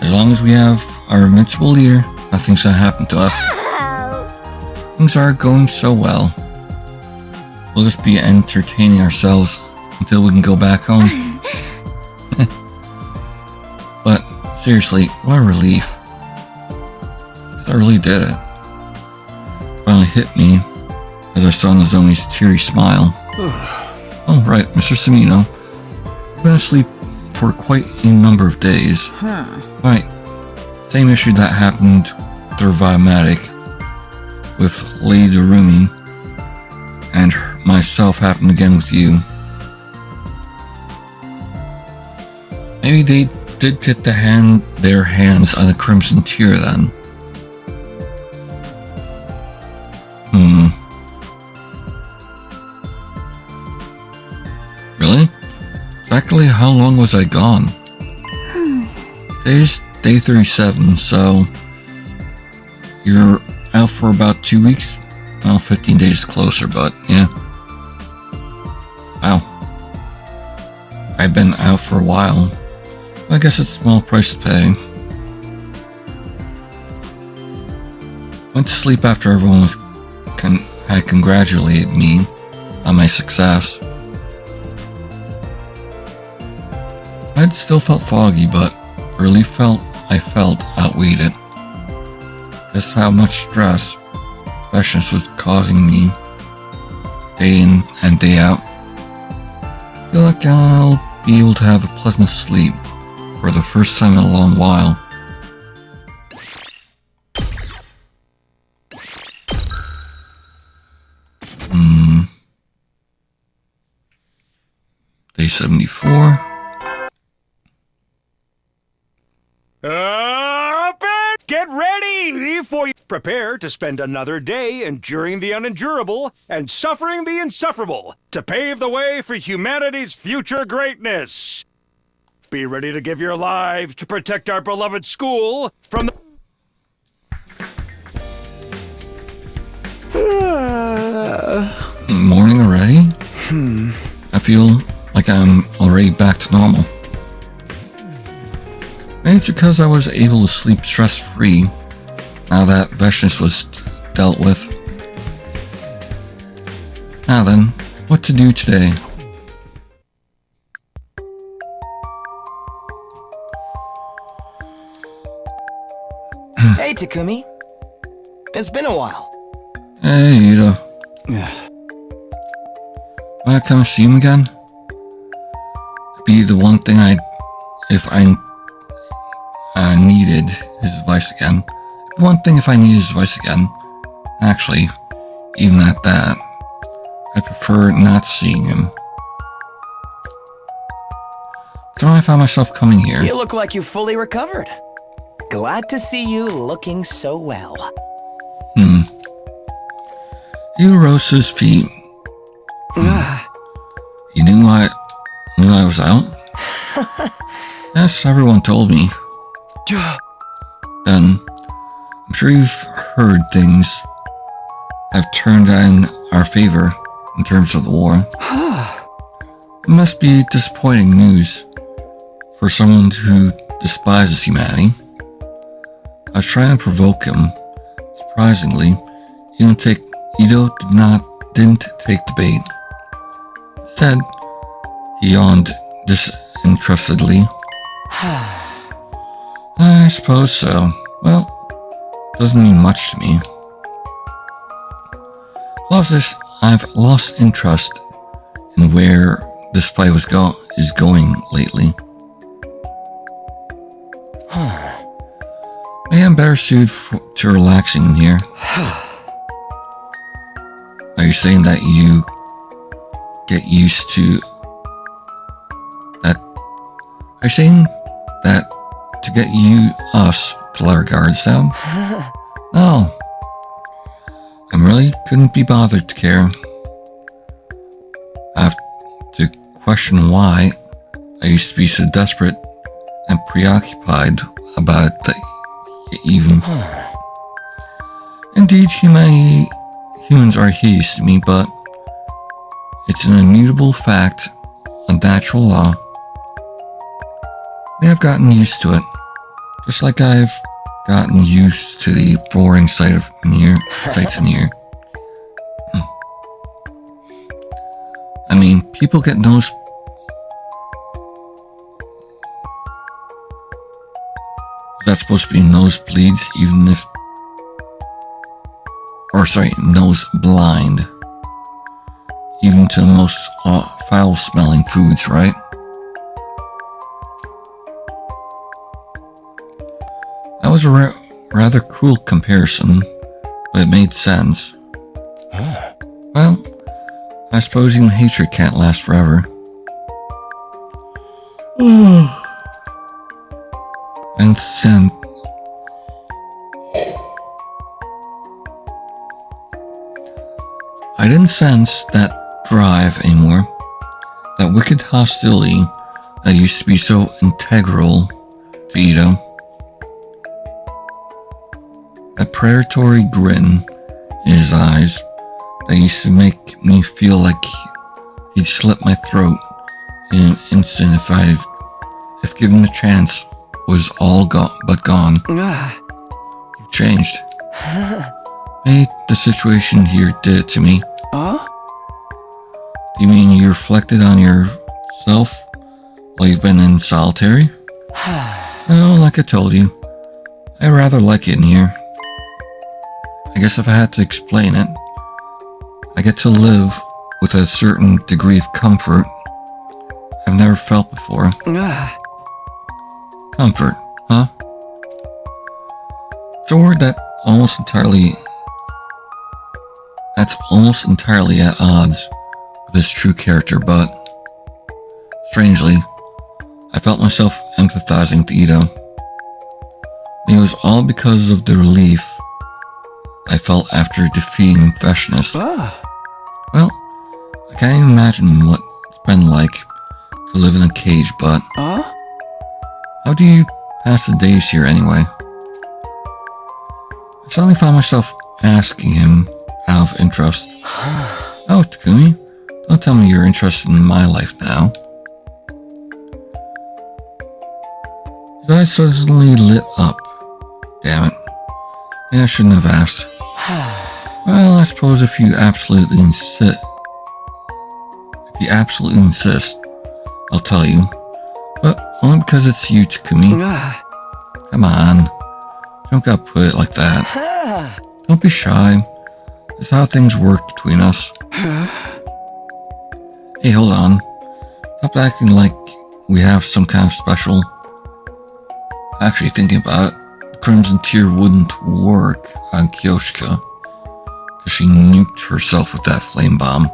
As long as we have our invincible leader, nothing's gonna happen to us. Things are going so well. We'll just be entertaining ourselves until we can go back home. But Seriously, what a relief. I really did it. Finally hit me as I saw Nozomi's teary smile. Oh, right, Mr. Samino. I've been asleep for quite a number of days. Right. Same issue that happened with the Revivematic with Lady Darumi, and myself happened again with you. Maybe they did get their hands on the Crimson Tear then. Really? Exactly how long was I gone? Today's day 37, so you're out for about 2 weeks? Well, 15 days closer, but yeah. Wow. I've been out for a while. I guess it's a small price to pay. Went to sleep after everyone had congratulated me on my success. I'd still felt foggy, but the relief I felt outweighed it. Just how much stress Vashnis was causing me, day in and day out. I feel like I'll be able to have a pleasant sleep for the first time in a long while. Day 74. Get ready for you. Prepare to spend another day enduring the unendurable and suffering the insufferable to pave the way for humanity's future greatness. Be ready to give your lives to protect our beloved school from the... Morning already? I feel like I'm already back to normal. Maybe it's because I was able to sleep stress-free now that Vashnis was dealt with. Now then, what to do today? Hey, Takumi. It's been a while. Hey, Ida. Will I come see him again? It'd be the one thing if I needed his advice again. One thing if I needed his advice again. Actually, even at that, I prefer not seeing him. So I found myself coming here. You look like you fully recovered. Glad to see you looking so well. He rose to his feet. You knew I was out? Yes, everyone told me. Then, I'm sure you've heard things have turned in our favor in terms of the war. It must be disappointing news for someone who despises humanity. I was trying to provoke him. Surprisingly, Ito didn't take the bait. Instead, he yawned disinterestedly. I suppose so. Well, doesn't mean much to me. Plus, I've lost interest in where this fight is going lately. Maybe I'm better suited to relaxing in here. Are you saying that you get used to that? Are you saying that to get us to let our guards down? No. I really couldn't be bothered to care. I have to question why I used to be so desperate and preoccupied about it even. Indeed, humans are hideous to me, but it's an immutable fact, a natural law. I have gotten used to it, just like I've gotten used to the boring sights in here. I mean, people get that's supposed to be nosebleeds, even if... Or sorry, nose blind. Even to the most foul-smelling foods, right? That was a rather cruel comparison, but it made sense. Well, I suppose even hatred can't last forever. And sin. I didn't sense that drive anymore. That wicked hostility that used to be so integral to Ito. That predatory grin in his eyes that used to make me feel like he'd slit my throat in an instant if given the chance, was all but gone. You've changed. Maybe the situation here did it to me. You mean you reflected on yourself while you've been in solitary? No, like I told you, I rather like it in here. I guess if I had to explain it, I get to live with a certain degree of comfort I've never felt before. Comfort, huh? It's a word that's almost entirely at odds with his true character, but strangely, I felt myself empathizing with Ito. And it was all because of the relief I felt after defeating Feshness. Well, I can't even imagine what it's been like to live in a cage, but how do you pass the days here anyway? I suddenly found myself asking him out of interest. Oh, Takumi, don't tell me you're interested in my life now. His eyes suddenly lit up. Damn it. Maybe I shouldn't have asked. Well, I suppose if you absolutely insist, I'll tell you. But only because it's you, Takumi. Come on. Don't gotta put it like that. Don't be shy. It's how things work between us. Hey, hold on. Stop acting like we have some kind of special. Actually, thinking about it, the Crimson Tear wouldn't work on Kyoshika, because she nuked herself with that flame bomb.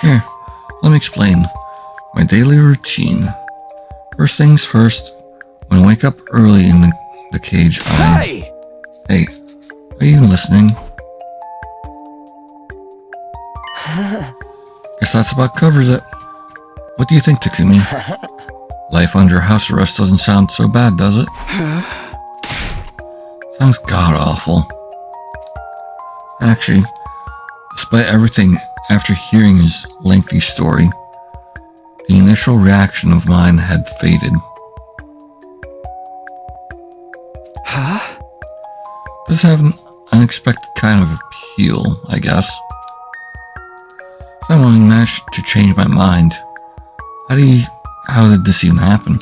Here, let me explain. My daily routine. First things first, when I wake up early in the cage, Hey, are you listening? Guess that's about covers it. What do you think, Takumi? Life under house arrest doesn't sound so bad, does it? Sounds god-awful. Actually, despite everything, after hearing his lengthy story, the initial reaction of mine had faded. Does have an unexpected kind of appeal, I guess. Someone managed to change my mind. How did this even happen?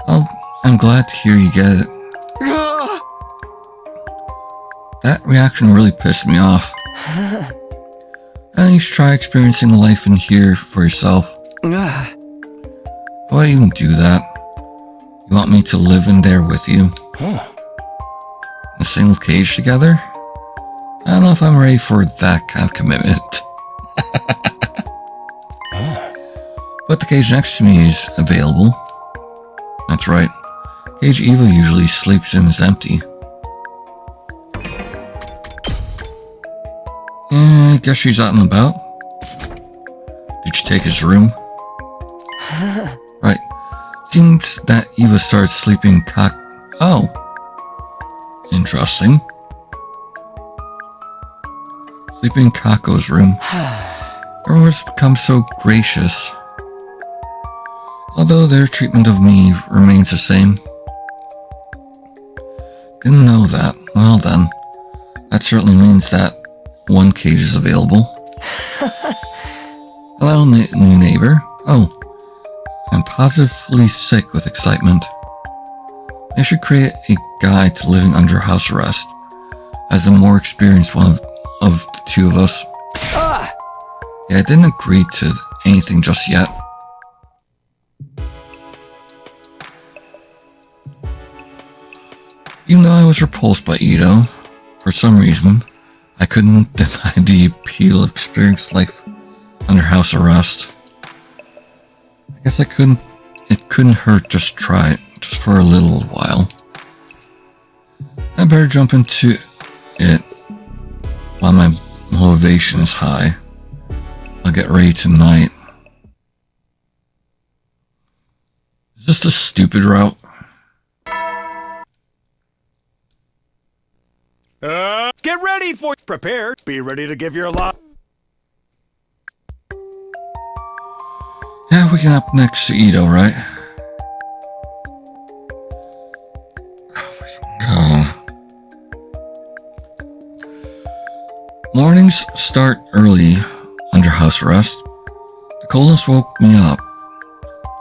Well, I'm glad to hear you get it. That reaction really pissed me off. You should try experiencing the life in here for yourself. Why even do that? You want me to live in there with you? In a single cage together? I don't know if I'm ready for that kind of commitment. But the cage next to me is available. That's right. Cage Eva usually sleeps in is empty. I guess she's out and about. Did she take his room? Right. Seems that Eva started sleeping Oh. Interesting. Sleeping in Kako's room. Everyone's become so gracious. Although their treatment of me remains the same. Didn't know that. Well then. That certainly means that one cage is available. Hello, new neighbor. Oh, I'm positively sick with excitement. I should create a guide to living under house arrest, as the more experienced one of the two of us. Yeah, I didn't agree to anything just yet. Even though I was repulsed by Ito, for some reason, I couldn't deny the appeal of experienced life under house arrest. I guess it couldn't hurt just try it, just for a little while. I better jump into it while my motivation is high. I'll get ready tonight. Is this the stupid route? Get ready for prepared. Be ready to give your lot. Yeah, we can up next to Ito, right? Mornings start early under house arrest. The coldness woke me up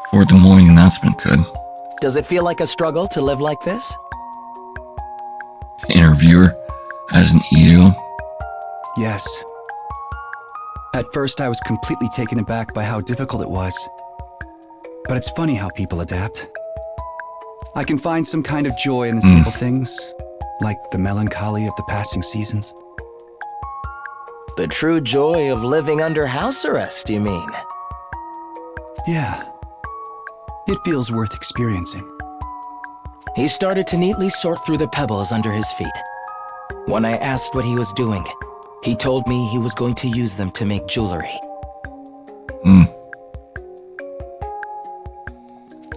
before the morning announcement could. Does it feel like a struggle to live like this? The interviewer as an Ito. Yes. At first, I was completely taken aback by how difficult it was. But it's funny how people adapt. I can find some kind of joy in the simple things, like the melancholy of the passing seasons. The true joy of living under house arrest, you mean? Yeah. It feels worth experiencing. He started to neatly sort through the pebbles under his feet. When I asked what he was doing, he told me he was going to use them to make jewelry.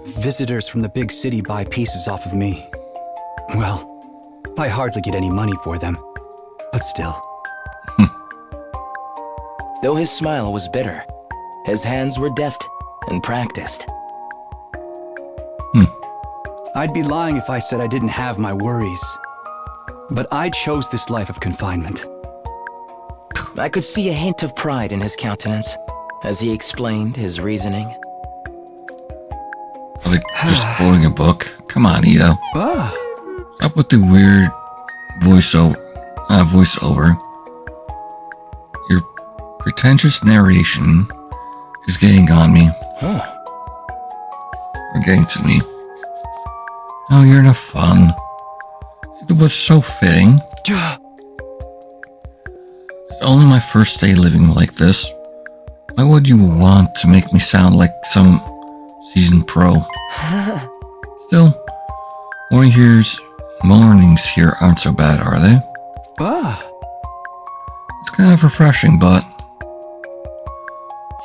Visitors from the big city buy pieces off of me. Well, I hardly get any money for them, but still. Though his smile was bitter, his hands were deft and practiced. I'd be lying if I said I didn't have my worries. But I chose this life of confinement. I could see a hint of pride in his countenance as he explained his reasoning. Like just quoting a book. Come on, Ito. Stop with the weird voiceover. Your pretentious narration is getting on me. Or getting to me. Oh, you're no fun. It was so fitting. It's only my first day living like this. Why would you want to make me sound like some seasoned pro? Still, mornings here aren't so bad, are they? It's kind of refreshing, but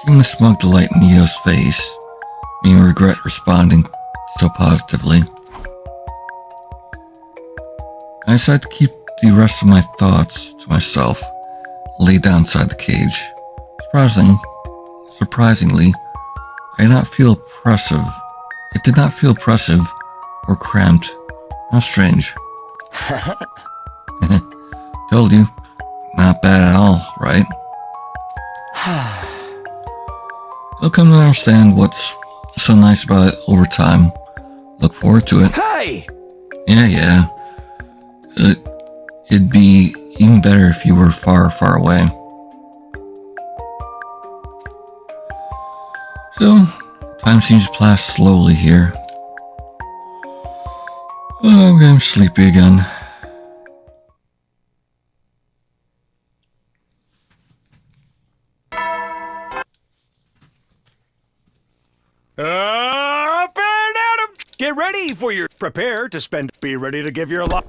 seeing the smug delight in Ito's face made me regret responding so positively. I decided to keep the rest of my thoughts to myself and lay down inside the cage. Surprisingly, I did not feel oppressive. It did not feel oppressive or cramped. How strange. Told you. Not bad at all, right? You'll come to understand what's so nice about it over time. Look forward to it. Hey! Yeah. It'd be even better if you were far, far away. So, time seems to pass slowly here. Oh, I'm getting sleepy again. Up and at 'em! Get ready for your prepare to spend. Be ready to give your lot.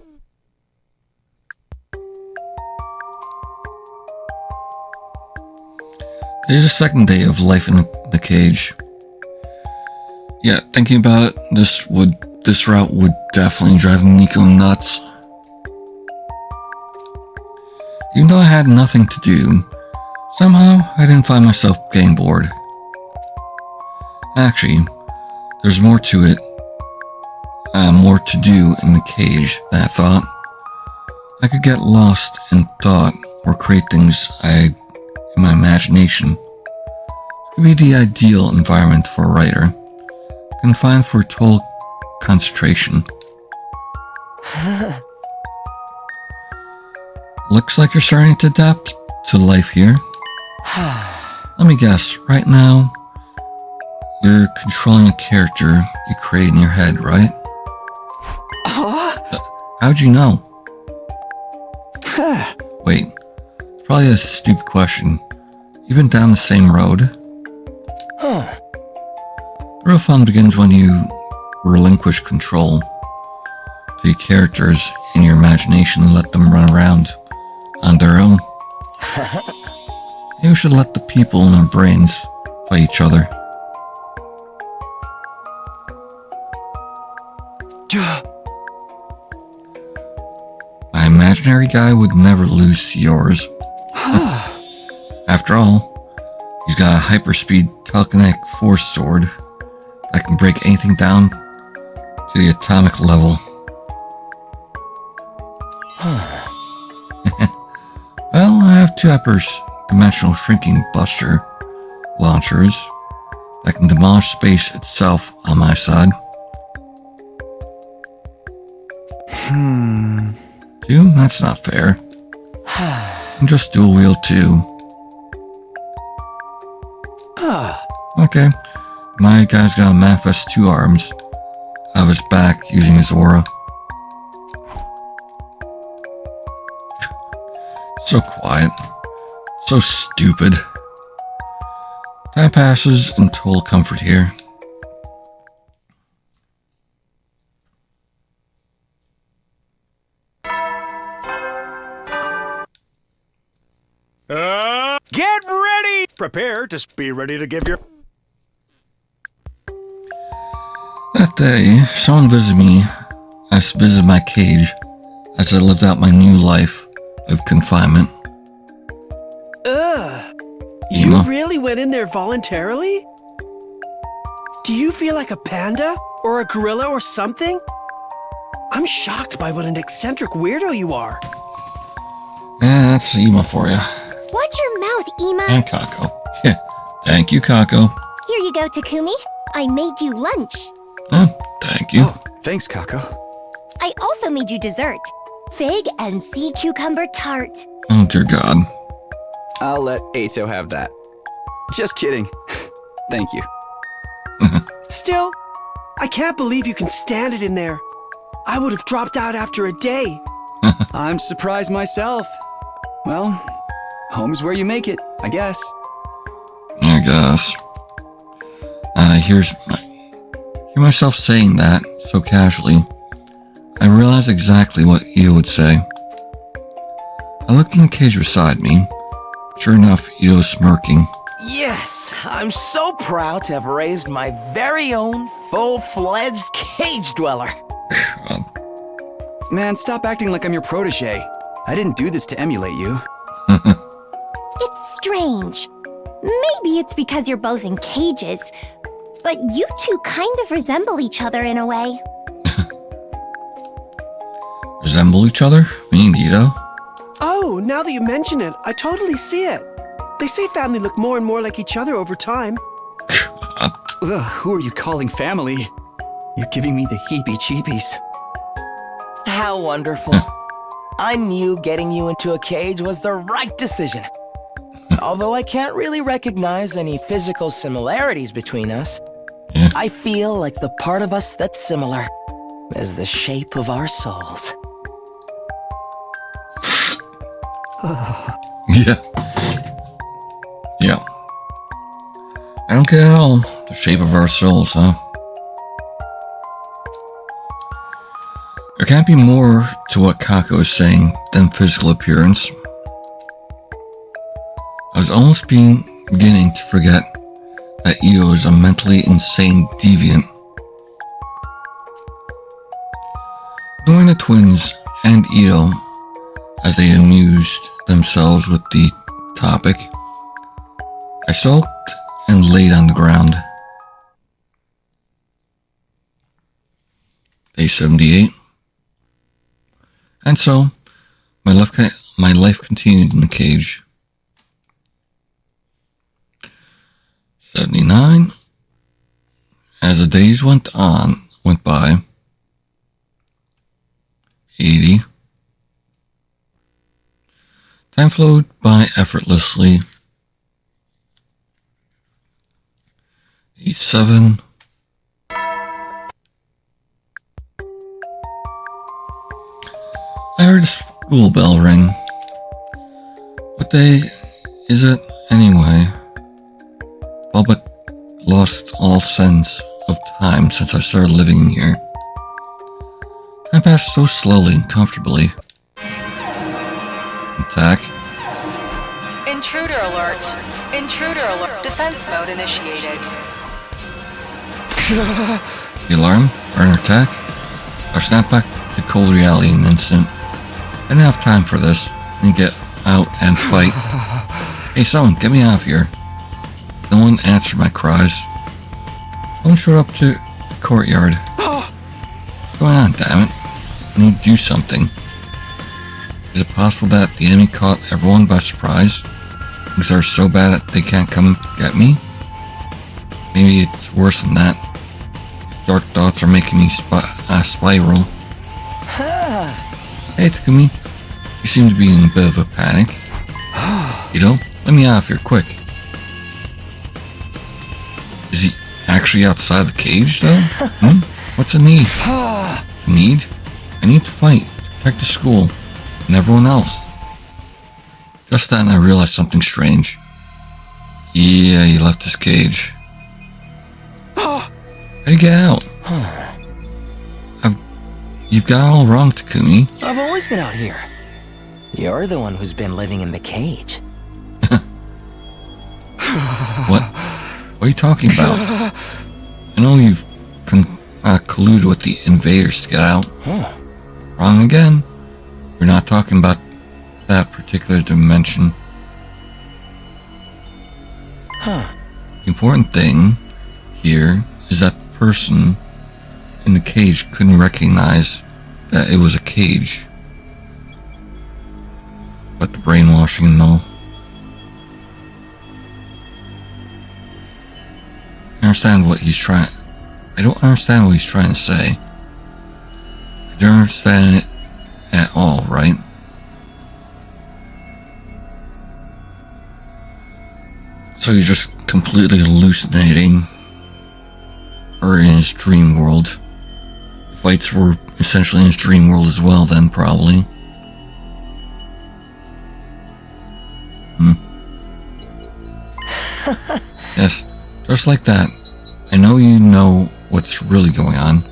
It is the second day of life in the cage. Yeah, thinking about it, this route would definitely drive Nico nuts. Even though I had nothing to do, somehow I didn't find myself getting bored. Actually, there's more to it, more to do in the cage than I thought. I could get lost in thought or create things in my imagination. Would be the ideal environment for a writer, confined for total concentration. Looks like you're starting to adapt to life here. Let me guess, right now, you're controlling a character you create in your head, right? How'd you know? Wait, it's probably a stupid question. You've been down the same road? The real fun begins when you relinquish control to the characters in your imagination and let them run around on their own. You should let the people in their brains fight each other. My imaginary guy would never lose to yours. After all, he's got a hyperspeed telekinetic force sword that can break anything down to the atomic level. Well, I have two hyper-dimensional shrinking buster launchers that can demolish space itself on my side. Two? That's not fair. I'm just dual wield too. Okay, my guy's gonna manifest two arms out of his back using his aura. So quiet. So stupid. Time passes in total comfort here. Get ready! Prepare to be ready to give your... That day, someone visited me. I visited my cage as I lived out my new life of confinement. You Ema. really went in there voluntarily? Do you feel like a panda? Or a gorilla or something? I'm shocked by what an eccentric weirdo you are. Yeah, that's Ema for you. Watch your mouth, Ema. And Kako. Yeah, thank you, Kako. Here you go, Takumi. I made you lunch. Oh, thank you. Oh, thanks, Kako. I also made you dessert. Fig and sea cucumber tart. Oh, dear God. I'll let Ato have that. Just kidding. Thank you. Still, I can't believe you can stand it in there. I would have dropped out after a day. I'm surprised myself. Well, home's where you make it, I guess. I guess. Hear myself saying that so casually. I realized exactly what Ito would say. I looked in the cage beside me. Sure enough, Ito was smirking. Yes, I'm so proud to have raised my very own full-fledged cage dweller. Man, stop acting like I'm your protege. I didn't do this to emulate you. It's strange. Maybe it's because you're both in cages, but you two kind of resemble each other in a way. Resemble each other? Me and Ito? Oh, now that you mention it, I totally see it. They say family look more and more like each other over time. Ugh, who are you calling family? You're giving me the heebie-jeebies. How wonderful. I knew getting you into a cage was the right decision. Although I can't really recognize any physical similarities between us, I feel like the part of us that's similar is the shape of our souls. Yeah. Yeah. I don't get it at all. The shape of our souls, huh? There can't be more to what Kako is saying than physical appearance. I was almost beginning to forget that Ito is a mentally insane deviant. Knowing the twins and Ito as they amused themselves with the topic, I sulked and laid on the ground. Day 78. And so, my life continued in the cage. 79. As the days went by, 80. Time flowed by effortlessly. 87. I heard a school bell ring. What day is it anyway? All but lost all sense of time since I started living in here. Time passed so slowly and comfortably. Attack. Intruder alert. Intruder alert. Defense mode initiated. The alarm, or an attack, or snap back to cold reality in an instant. I didn't have time for this. I need to get out and fight. Hey, someone, get me out of here. No one answered my cries. No one showed up to the courtyard. What's going on, damn it? I need to do something. Is it possible that the enemy caught everyone by surprise? Things are so bad that they can't come get me? Maybe it's worse than that. These dark thoughts are making me spiral. Hey, Takumi. You seem to be in a bit of a panic. You know, let me out of here, quick. Is he actually outside the cage, though? What's the need? Need? I need to fight, to protect the school, and everyone else. Just then, I realized something strange. Yeah, you left this cage. How'd you get out? You've got it all wrong, Takumi. I've always been out here. You're the one who's been living in the cage. What? What are you talking about? I know you've colluded with the invaders to get out. Wrong again. We're not talking about that particular dimension. The important thing here is that the person in the cage couldn't recognize that it was a cage. But the brainwashing and all. I don't understand what he's trying to say. I don't understand it at all, right? So you're just completely hallucinating, or in his dream world. The fights were essentially in his dream world as well then, probably. Yes, just like that. I know you know what's really going on.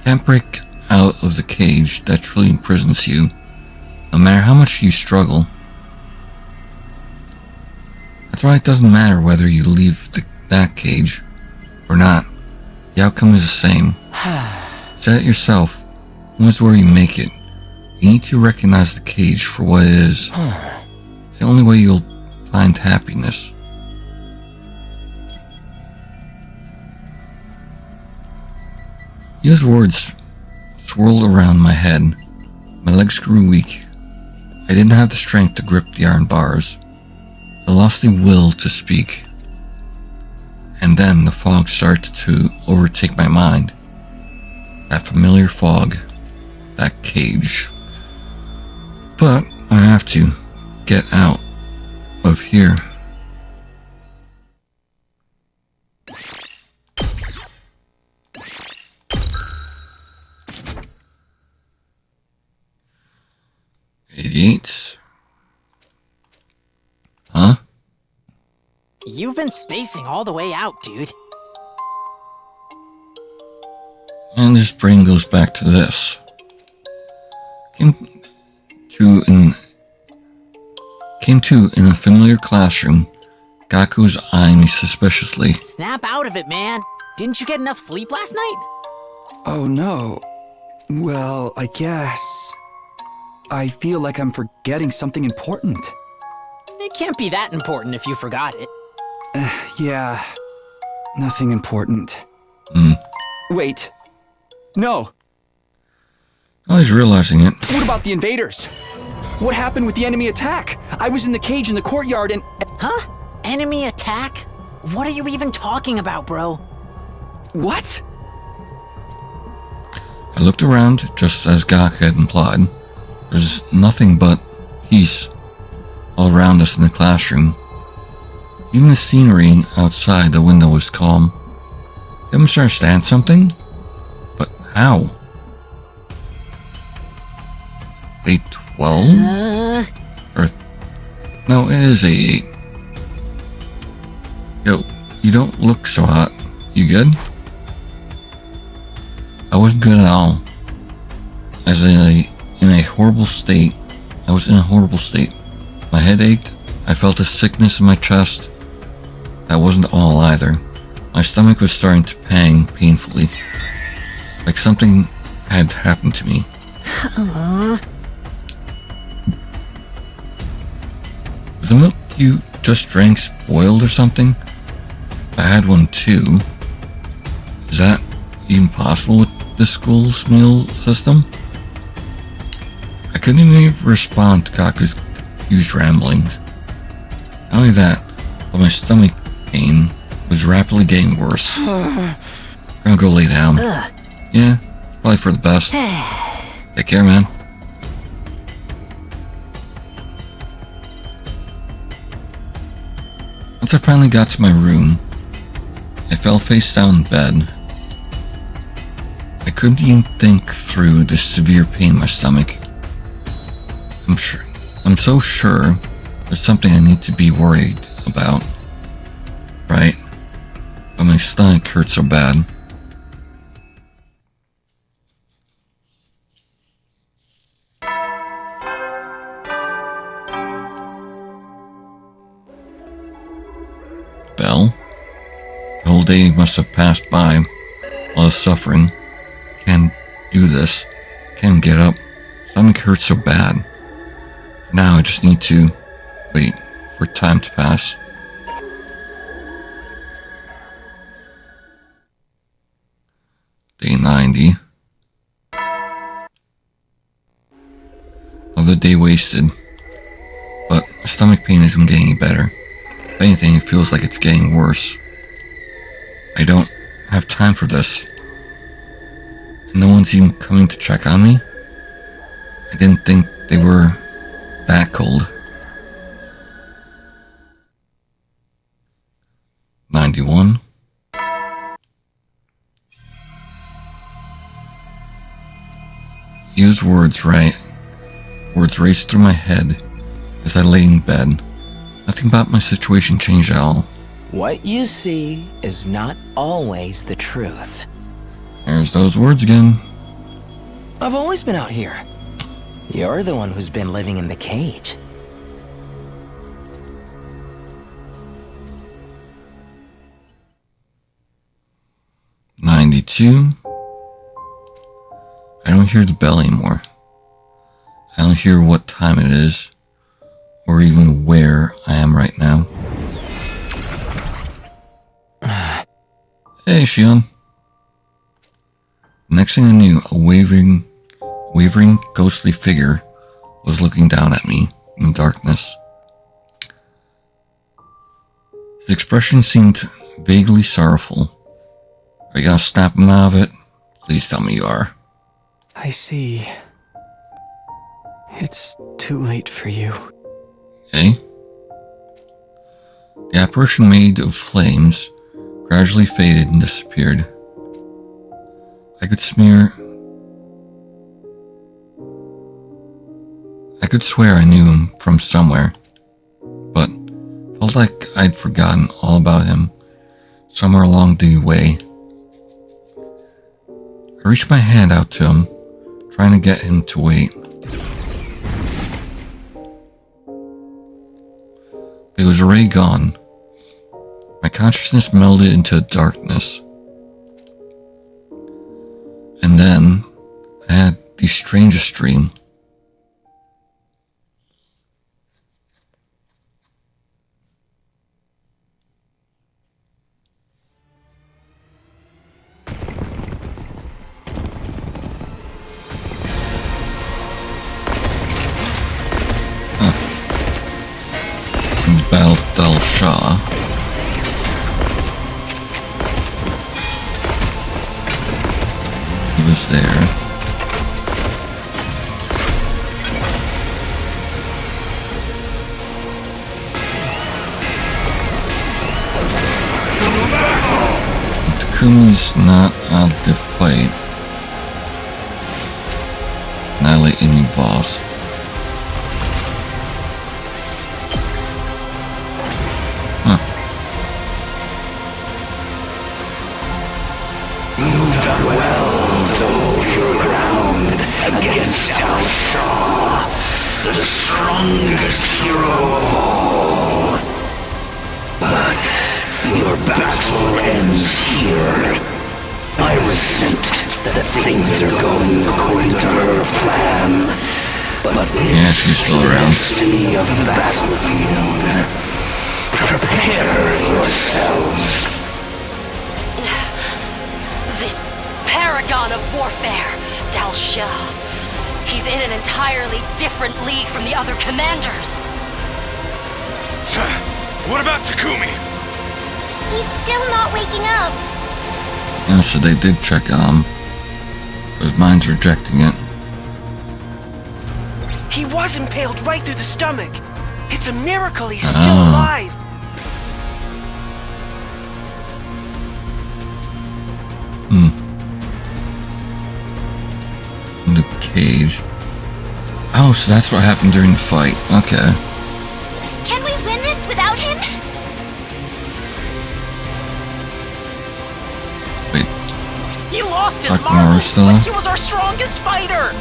Can't break out of the cage that truly imprisons you, no matter how much you struggle. That's why it doesn't matter whether you leave that cage or not. The outcome is the same. Said it yourself. Home is where you make it. You need to recognize the cage for what it is. It's the only way you'll find happiness. Those words swirled around my head. My legs grew weak. I didn't have the strength to grip the iron bars. I lost the will to speak. And then the fog started to overtake my mind. That familiar fog. That cage. But I have to get out of here. Huh? You've been spacing all the way out, dude. And his brain goes back to this. Came to in a familiar classroom. Gaku's eyeing me suspiciously. Snap out of it, man. Didn't you get enough sleep last night? Oh no. Well, I guess. I feel like I'm forgetting something important. It can't be that important if you forgot it. Yeah. Nothing important. Wait. No. Oh, he's realizing it. What about the invaders? What happened with the enemy attack? I was in the cage in the courtyard and... Huh? Enemy attack? What are you even talking about, bro? What? I looked around just as Gak had implied. There's nothing but peace all around us in the classroom. Even the scenery outside the window was calm. Did I misunderstand something? But how? Day 12? No, it is A8. Yo, you don't look so hot. You good? I wasn't good at all. I was in a horrible state. My head ached. I felt a sickness in my chest. That wasn't all either. My stomach was starting to pang painfully. Like something had happened to me. Was the milk you just drank spoiled or something? I had one too. Is that even possible with the school's meal system? I couldn't even respond to Kaku's confused ramblings. Not only that, but my stomach pain was rapidly getting worse. I'm gonna go lay down. Yeah, probably for the best. Take care, man. Once I finally got to my room, I fell face down in bed. I couldn't even think through the severe pain in my stomach. I'm so sure there's something I need to be worried about, right? But my stomach hurts so bad. Bell? The whole day must have passed by while I was suffering. Can't do this. Can't get up. Stomach hurts so bad. For now, I just need to wait for time to pass. Day 90. Another day wasted. But my stomach pain isn't getting any better. If anything, it feels like it's getting worse. I don't have time for this. And no one's even coming to check on me? I didn't think they were that cold. 91. Use words, right? Words raced through my head as I lay in bed. Nothing about my situation changed at all. What you see is not always the truth. There's those words again. I've always been out here. You're the one who's been living in the cage. "92. I don't hear the bell anymore. I don't hear what time it is, or even where I am right now. Hey, Shion. Next thing I knew, a wavering, ghostly figure was looking down at me in the darkness. His expression seemed vaguely sorrowful. Are you gonna snap him out of it? Please tell me you are. I see. It's too late for you. Eh? The apparition made of flames gradually faded and disappeared. I could swear I knew him from somewhere, but felt like I'd forgotten all about him somewhere along the way. I reached my hand out to him, trying to get him to wait. It was already gone. My consciousness melded into darkness. And then I had the strangest dream. Battle dull. Tal Shah. He was there. Takumi's not out to fight. Annihilate any boss. You've done well to hold your ground against Tal Shah, the strongest hero of all. But your battle ends here. I resent that things are going according to her plan. But this she's still is the around. destiny of the battlefield. Prepare yourselves. This paragon of warfare, Tal Shah. He's in an entirely different league from the other commanders. What about Takumi? He's still not waking up. Yeah, so they did check his mind's rejecting it. He was impaled right through the stomach. It's a miracle he's still alive. In the cage. Oh, so that's what happened during the fight. Okay. Can we win this without him? Wait. He lost his Dr. marbles, Morris still? but he was our strongest fighter.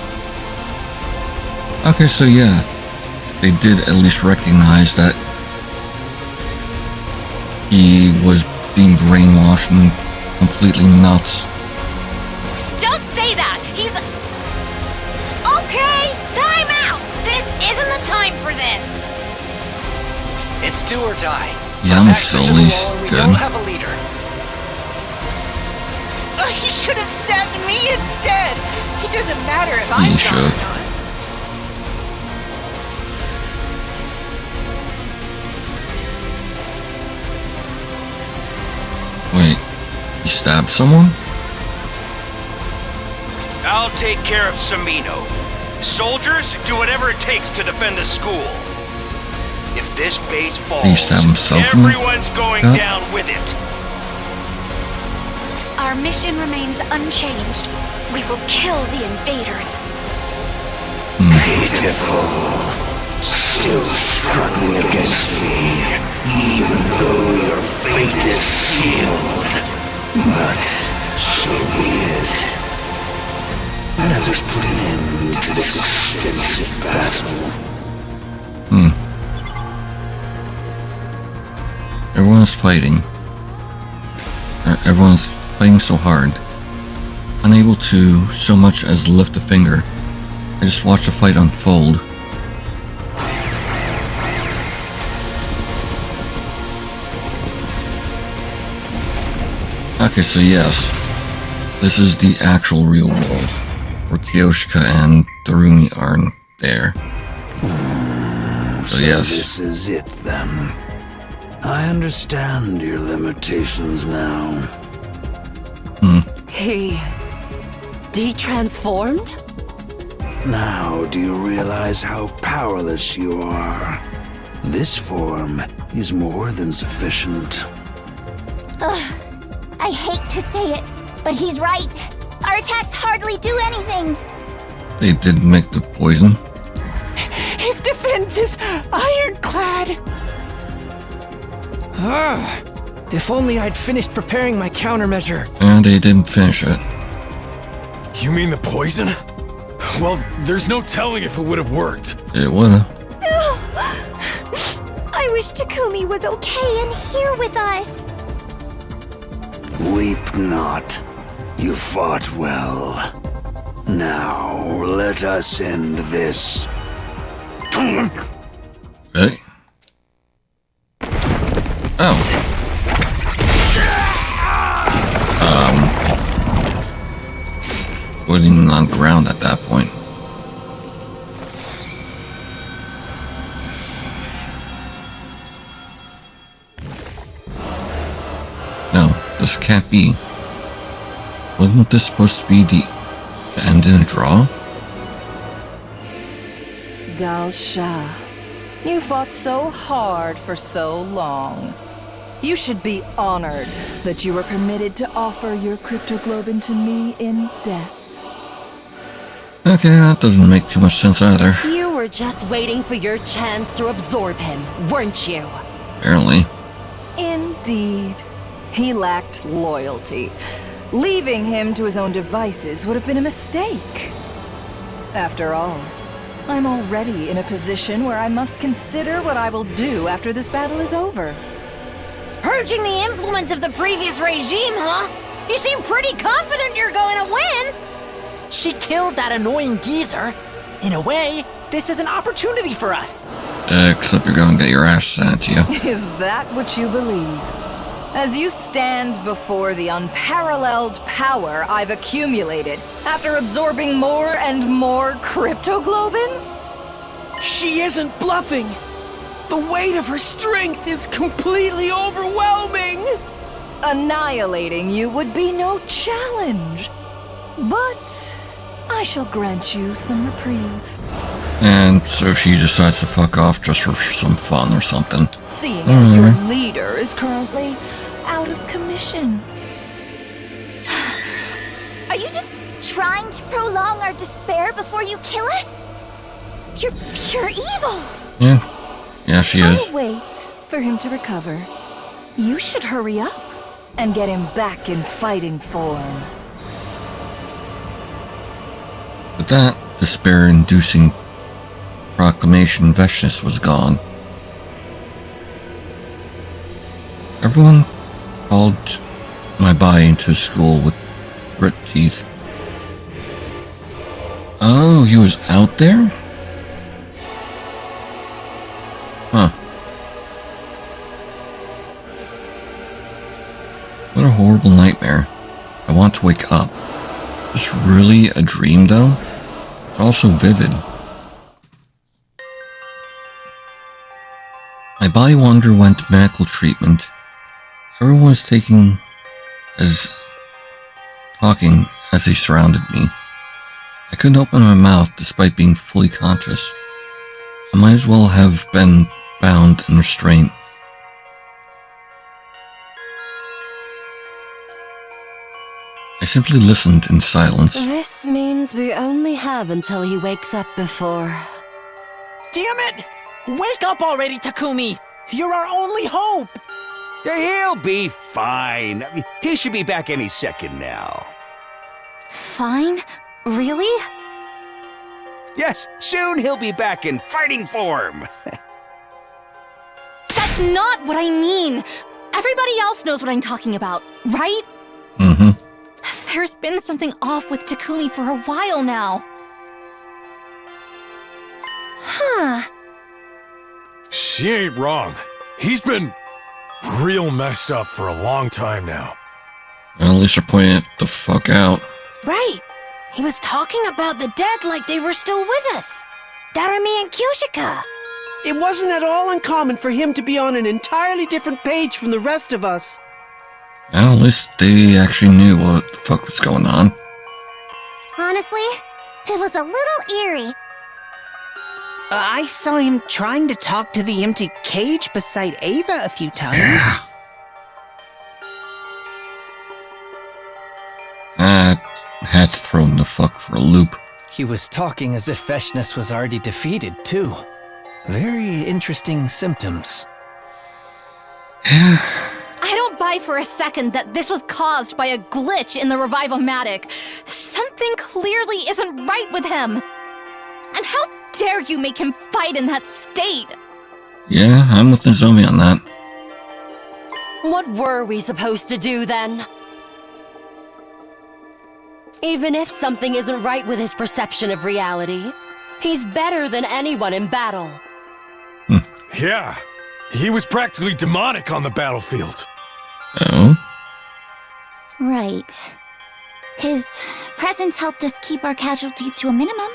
Okay, so yeah. They did at least recognize that he was being brainwashed and completely nuts. Don't say that! He's... Okay, time out! This isn't the time for this! It's do or die. Yam's still at least We good. don't have a leader. He should have stabbed me instead. It doesn't matter if He I'm should. gone or not. Wait, he stabbed someone? I'll take care of Samino. Soldiers, do whatever it takes to defend the school. If this base falls, Did he stab himself in the everyone's going gut? down with it. Our mission remains unchanged. We will kill the invaders. Pitiful. Still struggling against me, even though your fate is sealed. But so be it. Let us put an end to this extensive battle. Everyone's fighting. Everyone's fighting so hard. Unable to so much as lift a finger. I just watched the fight unfold. Okay, so yes. This is the actual real world. Where Kyoshika and Darumi aren't there. So yes. This is it then. I understand your limitations now. He de-transformed? Now do you realize how powerless you are? This form is more than sufficient. Ugh. I hate to say it, but he's right. Our attacks hardly do anything. They did make the poison. His defense is ironclad. If only I'd finished preparing my countermeasure. And they didn't finish it. You mean the poison? Well, there's no telling if it would have worked. It would've. I wish Takumi was okay and here with us. Weep not. You fought well. Now, let us end this. Hey. Oh. Wasn't even on the ground at that point. This can't be. Wasn't this supposed to be the end in a draw? Dal Shah, you fought so hard for so long. You should be honored that you were permitted to offer your cryptoglobin to me in death. Okay, that doesn't make too much sense either. You were just waiting for your chance to absorb him, weren't you? Apparently. Indeed. He lacked loyalty. Leaving him to his own devices would have been a mistake. After all, I'm already in a position where I must consider what I will do after this battle is over. Purging the influence of the previous regime, huh? You seem pretty confident you're going to win. She killed that annoying geezer. In a way, this is an opportunity for us. Except you're gonna get your ass sent to you. Is that what you believe? As you stand before the unparalleled power I've accumulated after absorbing more and more cryptoglobin? She isn't bluffing. The weight of her strength is completely overwhelming. Annihilating you would be no challenge. But I shall grant you some reprieve. And so she decides to fuck off just for some fun or something. Seeing as your leader is currently out of commission. Are you just trying to prolong our despair before you kill us? You're pure evil! Yeah, she is. I'll wait for him to recover. You should hurry up and get him back in fighting form. With that despair-inducing proclamation, Veshnis was gone. Everyone called my body into school with grit teeth. Oh, he was out there? Huh. What a horrible nightmare. I want to wake up. Is this really a dream, though? It's also vivid. My body underwent medical treatment. Everyone was talking as they surrounded me. I couldn't open my mouth despite being fully conscious. I might as well have been bound and restrained. I simply listened in silence. This means we only have until he wakes up before. Damn it! Wake up already, Takumi! You're our only hope! He'll be fine. He should be back any second now. Fine? Really? Yes, soon he'll be back in fighting form. That's not what I mean! Everybody else knows what I'm talking about, right? Mm-hmm. There's been something off with Takumi for a while now. Huh. She ain't wrong. He's been real messed up for a long time now. Well, at least you're pointing it the fuck out. Right. He was talking about the dead like they were still with us. Darumi and Kyoshika. It wasn't at all uncommon for him to be on an entirely different page from the rest of us. Well, at least they actually knew what the fuck was going on. Honestly, it was a little eerie. I saw him trying to talk to the empty cage beside Ava a few times. Hat's thrown the fuck for a loop. He was talking as if Veshnis was already defeated, too. Very interesting symptoms. I don't buy for a second that this was caused by a glitch in the Revive-O-Matic. Something clearly isn't right with him. And how dare you make him fight in that state? Yeah, I'm with Nozomi on that. What were we supposed to do then? Even if something isn't right with his perception of reality, he's better than anyone in battle. Yeah, he was practically demonic on the battlefield. Oh? Right. His presence helped us keep our casualties to a minimum.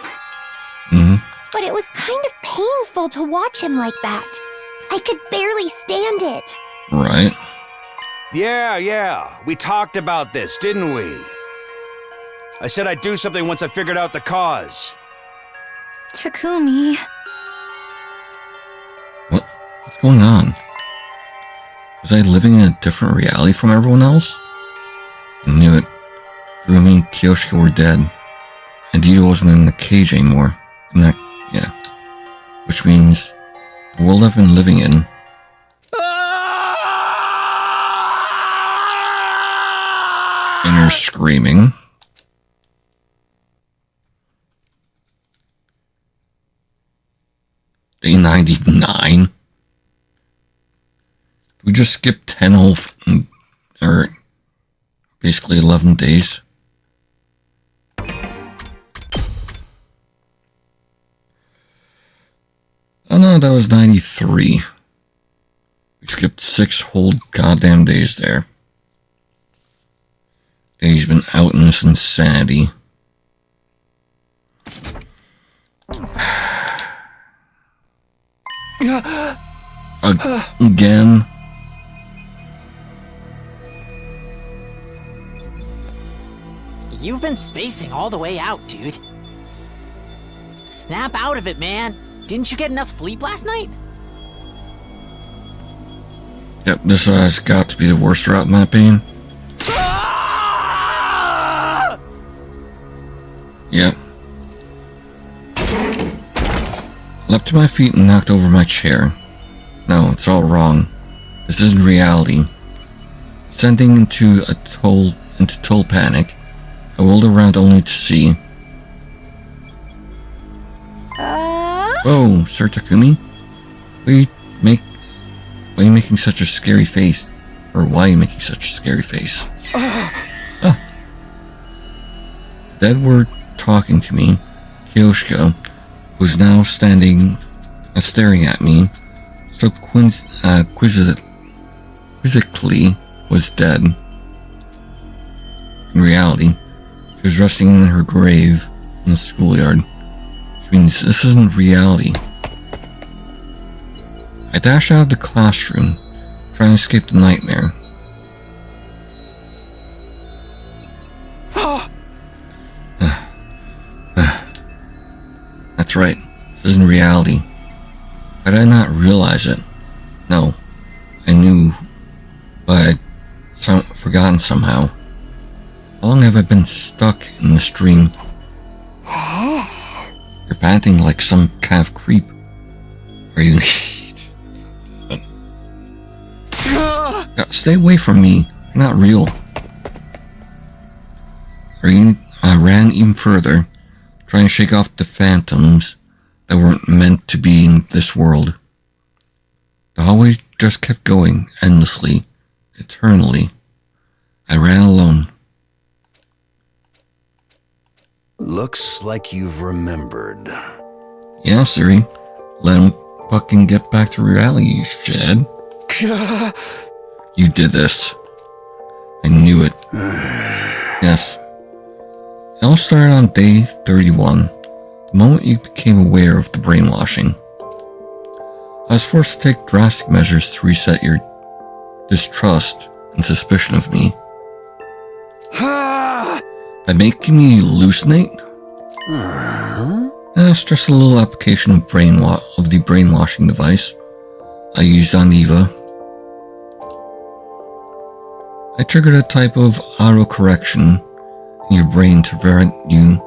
Mm-hmm. But it was kind of painful to watch him like that. I could barely stand it. Right. Yeah. We talked about this, didn't we? I said I'd do something once I figured out the cause. Takumi. What's going on? Was I living in a different reality from everyone else? I knew it. Drumi and Kyoshika were dead. And Ito wasn't in the cage anymore. Which means the world I've been living in. And you're screaming. Day 99? We just skipped 10 whole, or basically 11 days. Oh no, that was 93. We skipped 6 whole goddamn days there. He's been out in this insanity. Again. You've been spacing all the way out, dude. Snap out of it, man. Didn't you get enough sleep last night? Yep, this has got to be the worst route in my opinion. Yep. Leapt to my feet and knocked over my chair. No, it's all wrong. This isn't reality. Descending into total panic, I whirled around only to see. Whoa, Sir Takumi? Why are you making such a scary face? Or why are you making such a scary face? The dead were talking to me. Kyoshika, who's now staring at me, so quizzically was dead. In reality, she was resting in her grave in the schoolyard, which means this isn't reality. I dashed out of the classroom, trying to escape the nightmare. That's right, this isn't reality. How did I not realize it? No, I knew, but I'd forgotten somehow. How long have I been stuck in this dream? You're panting like some kind of creep. Are you... Stay away from me. You're not real. I ran even further, trying to shake off the phantoms that weren't meant to be in this world. The hallway just kept going, endlessly, eternally. I ran alone. Looks like you've remembered. Yeah, Siri. Let him fucking get back to reality, you shit. You did this. I knew it. Yes. It all started on day 31, the moment you became aware of the brainwashing. I was forced to take drastic measures to reset your distrust and suspicion of me. By making me hallucinate? It's just a little application of the brainwashing device I used on Eva. I triggered a type of auto-correction in your brain to prevent you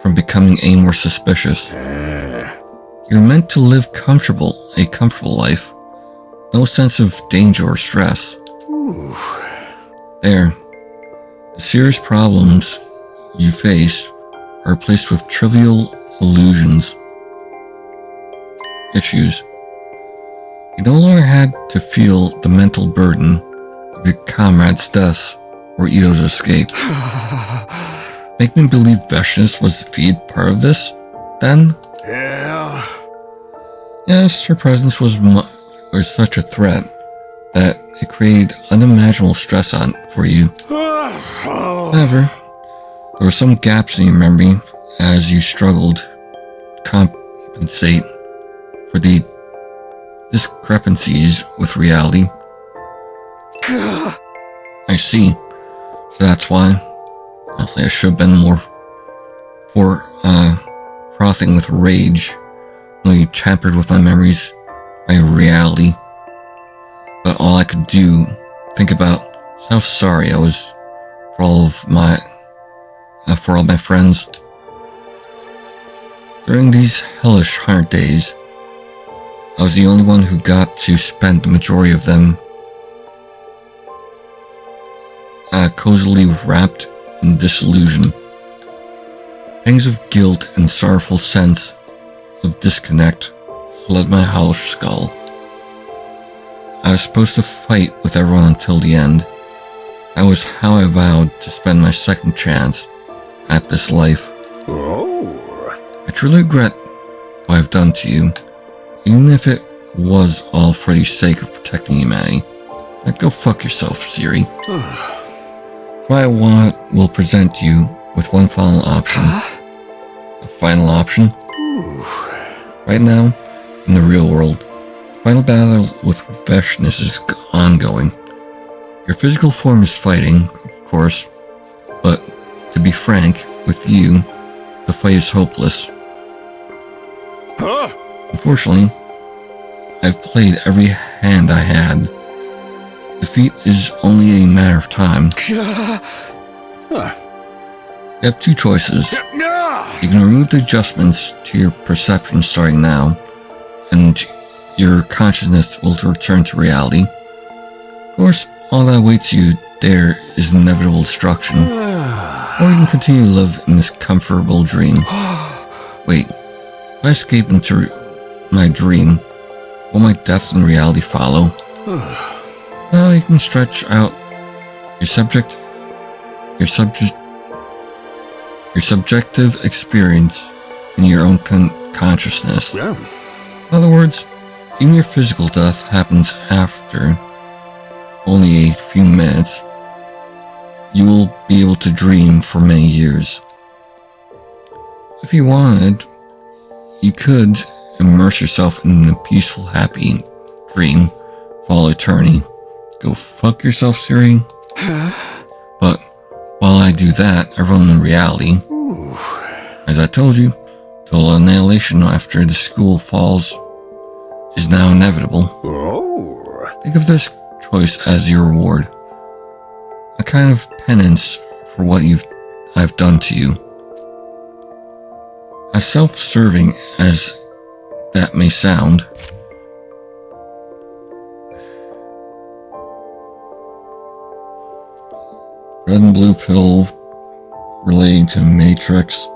from becoming any more suspicious. You're meant to live a comfortable life. No sense of danger or stress. There. The serious problems you face are replaced with trivial issues. You no longer had to feel the mental burden of your comrade's death or Ito's escape. Make me believe Veshnis was defeated part of this, then? Yeah. Yes, her presence was such a threat that it created unimaginable stress for you. However, there were some gaps in your memory as you struggled to compensate for the discrepancies with reality. I see. So that's why. Honestly, I should have been more frothing with rage when you tampered with my memories, my reality. But all I could think about is how sorry I was for all my friends. During these hellish 100 days, I was the only one who got to spend the majority of them cozily wrapped in disillusion. Pangs of guilt and sorrowful sense of disconnect flooded my hellish skull. I was supposed to fight with everyone until the end. That was how I vowed to spend my second chance at this life. I truly regret what I've done to you, even if it was all for the sake of protecting humanity. Now go fuck yourself, Siri. So I will present you with one final option. A final option? Right now, in the real world, the final battle with Veshness is ongoing. Your physical form is fighting, of course, but to be frank with you, the fight is hopeless. Unfortunately, I've played every hand I had. Defeat is only a matter of time. You have two choices. You can remove the adjustments to your perception starting now, and your consciousness will return to reality. Of course, all that awaits you there is inevitable destruction. Or you can continue to live in this comfortable dream. Wait, if I escape into my dream, will my death and reality follow? Now you can stretch out your subjective experience in your own consciousness. In other words, even your physical death happens after only a few minutes. You will be able to dream for many years. If you wanted, you could immerse yourself in a peaceful, happy dream for all eternity. Go fuck yourself, Siri. But while I do that, everyone in reality, as I told you, total annihilation after the school falls is now inevitable. Think of this choice as your reward. A kind of penance for what I've done to you. As self-serving as that may sound, red and blue pill relating to Matrix.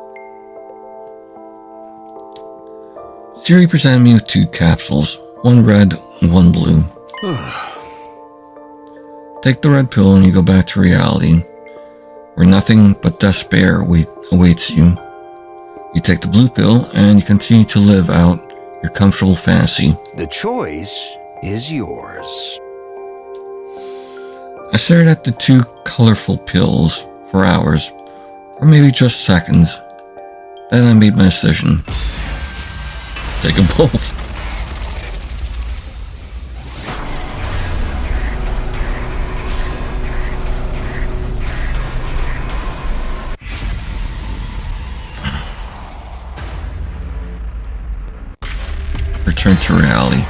Siri presented me with 2 capsules, one red and one blue. Take the red pill and you go back to reality, where nothing but despair awaits you. You take the blue pill and you continue to live out your comfortable fantasy. The choice is yours. I stared at the 2 colorful pills for hours, or maybe just seconds. Then I made my decision. Take them both. Return to reality.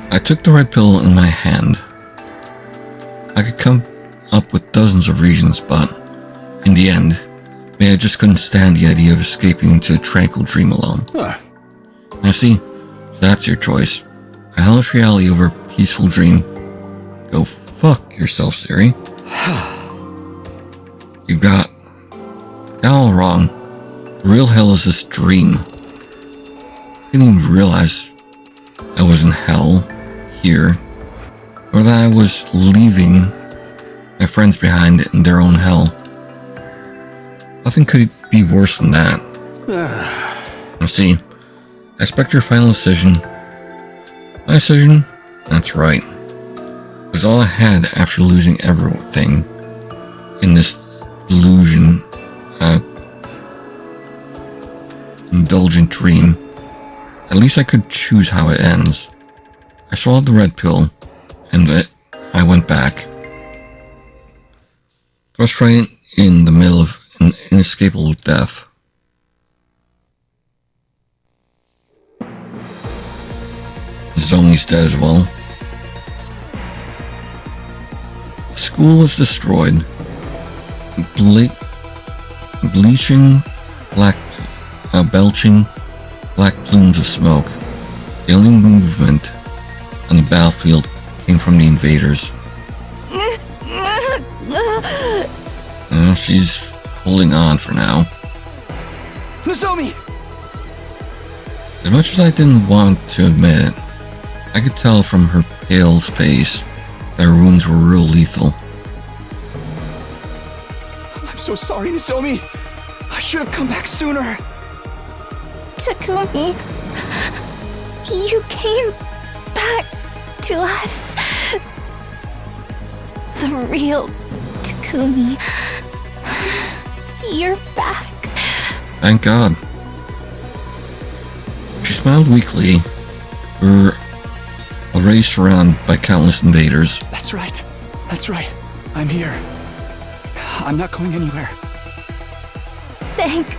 I took the red pill in my hand. I could come up with dozens of reasons, but in the end, maybe I just couldn't stand the idea of escaping into a tranquil dream alone. Now see, that's your choice. A hellish reality over a peaceful dream. Go fuck yourself, Siri. You got all wrong. The real hell is this dream. I didn't even realize I was in hell here, or that I was leaving my friends behind in their own hell. Nothing could be worse than that. Now see, I expect your final decision. My decision? That's right. It was all I had after losing everything in this delusion indulgent dream. At least I could choose how it ends. I swallowed the red pill, and I went back. Thrust right in the middle of an inescapable death. Zomi's dead as well. The school was destroyed. Belching black plumes of smoke. The only movement on the battlefield came from the invaders. She's holding on for now. Nozomi! As much as I didn't want to admit it, I could tell from her pale face that her wounds were real lethal. I'm so sorry, Nozomi. I should have come back sooner. Takumi, you came back to us. The real Takumi. You're back. Thank God. She smiled weakly. We were already surrounded by countless invaders. That's right. That's right. I'm here. I'm not going anywhere. Thank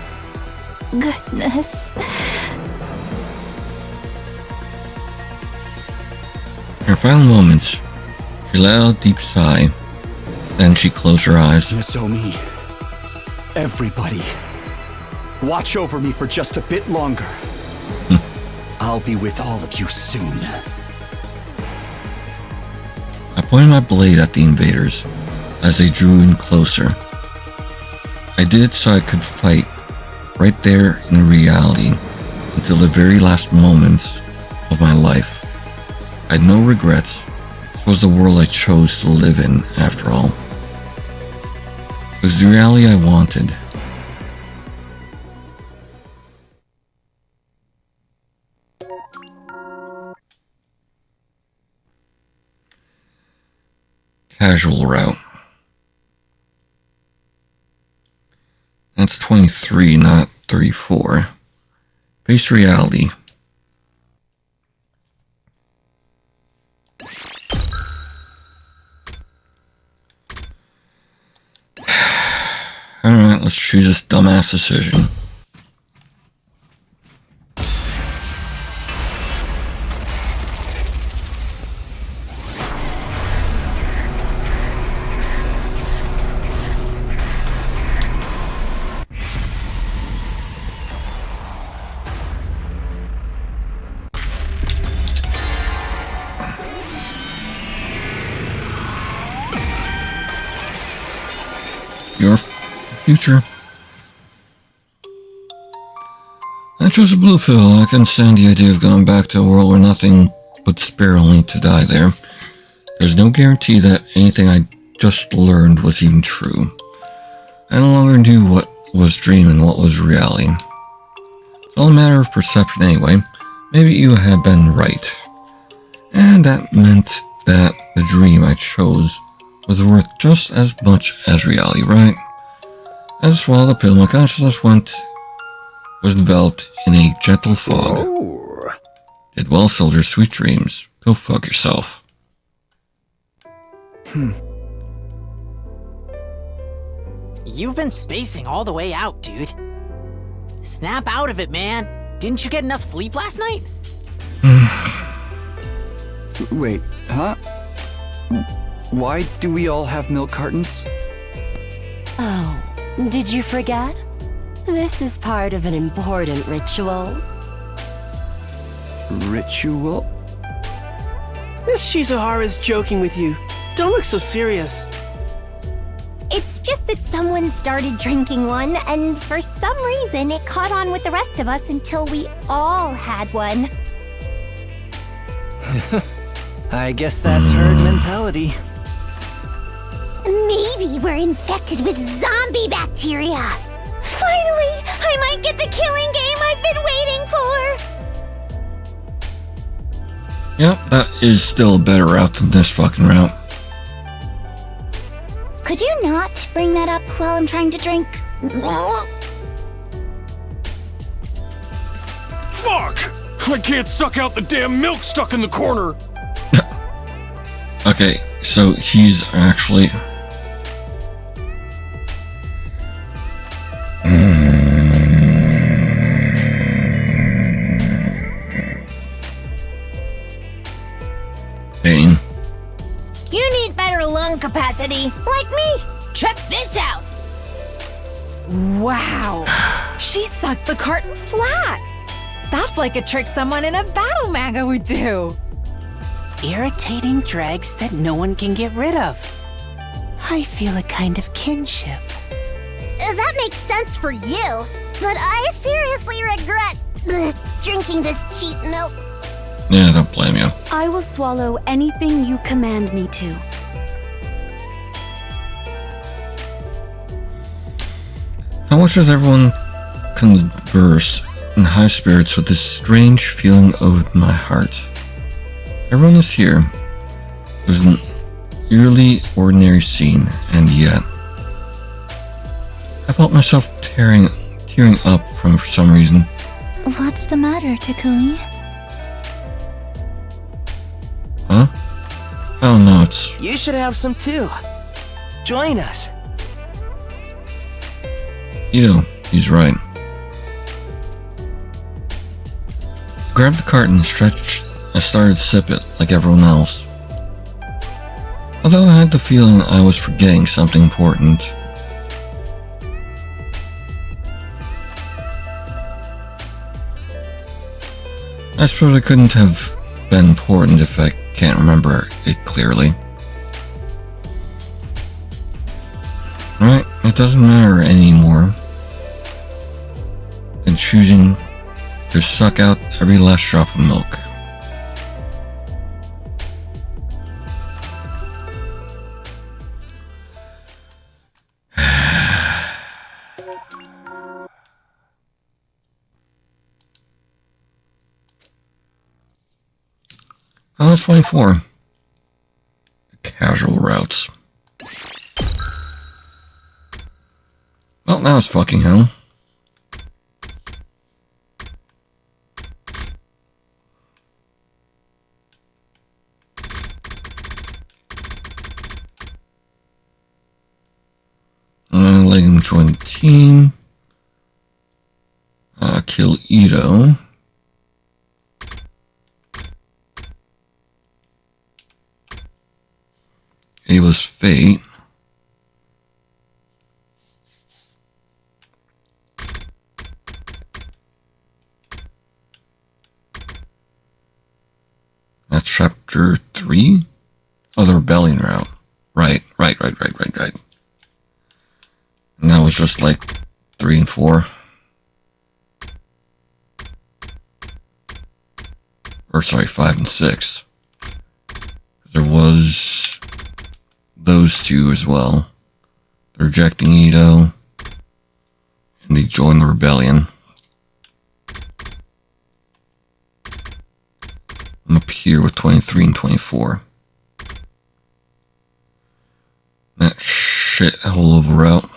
goodness. In her final moments, she let out a deep sigh. Then she closed her eyes. Nozomi, everybody, watch over me for just a bit longer. I'll be with all of you soon. I pointed my blade at the invaders as they drew in closer. I did it so I could fight right there in reality until the very last moments of my life. I had no regrets. This was the world I chose to live in, after all. It was the reality I wanted. Casual route. That's 23, not 34. Face reality. Alright, let's choose this dumbass decision. Your future. I chose a blue pill. I couldn't stand the idea of going back to a world where nothing but despair, only to die there. There's no guarantee that anything I just learned was even true. I no longer knew what was dream and what was reality. It's all a matter of perception anyway. Maybe you had been right. And that meant that the dream I chose was worth just as much as reality, right? As I swallowed the pill, my consciousness was enveloped in a gentle fog. Oh. Did well, soldier, sweet dreams. Go fuck yourself. You've been spacing all the way out, dude. Snap out of it, man. Didn't you get enough sleep last night? Wait, huh? Why do we all have milk cartons? Oh, did you forget? This is part of an important ritual. Ritual? Miss Shizuhara's joking with you. Don't look so serious. It's just that someone started drinking one, and for some reason it caught on with the rest of us until we all had one. I guess that's herd mentality. Maybe we're infected with zombie bacteria. Finally, I might get the killing game I've been waiting for. Yep, that is still a better route than this fucking route. Could you not bring that up while I'm trying to drink? Fuck! I can't suck out the damn milk stuck in the corner. Okay, so he's actually... Pain. You need better lung capacity, like me. Check this out. Wow. She sucked the carton flat. That's like a trick someone in a battle manga would do. Irritating dregs that no one can get rid of. I feel a kind of kinship. That makes sense for you, but I seriously regret drinking this cheap milk. Yeah, don't blame you. I will swallow anything you command me to. How much does everyone converse in high spirits with this strange feeling of my heart? Everyone is here. It was an eerily ordinary scene, and yet I felt myself tearing up for some reason. What's the matter, Takumi? Huh? Oh no, it's... You should have some too. Join us. Ito, he's right. I grabbed the carton and stretched. I started to sip it like everyone else. Although I had the feeling I was forgetting something important. I suppose it couldn't have been important if I can't remember it clearly. Right, it doesn't matter anymore than choosing to suck out every last drop of milk. Oh, that's 24. Casual routes. Well, now it's fucking hell. Let him join the team. Kill Ito. Ava's fate. That's chapter 3? Oh, the rebellion route. Right. And that was just like 3 and 4. Or sorry, 5 and 6. There was those two as well. They're rejecting Ito. And they join the rebellion. I'm up here with 23 and 24. That shit hole of a route.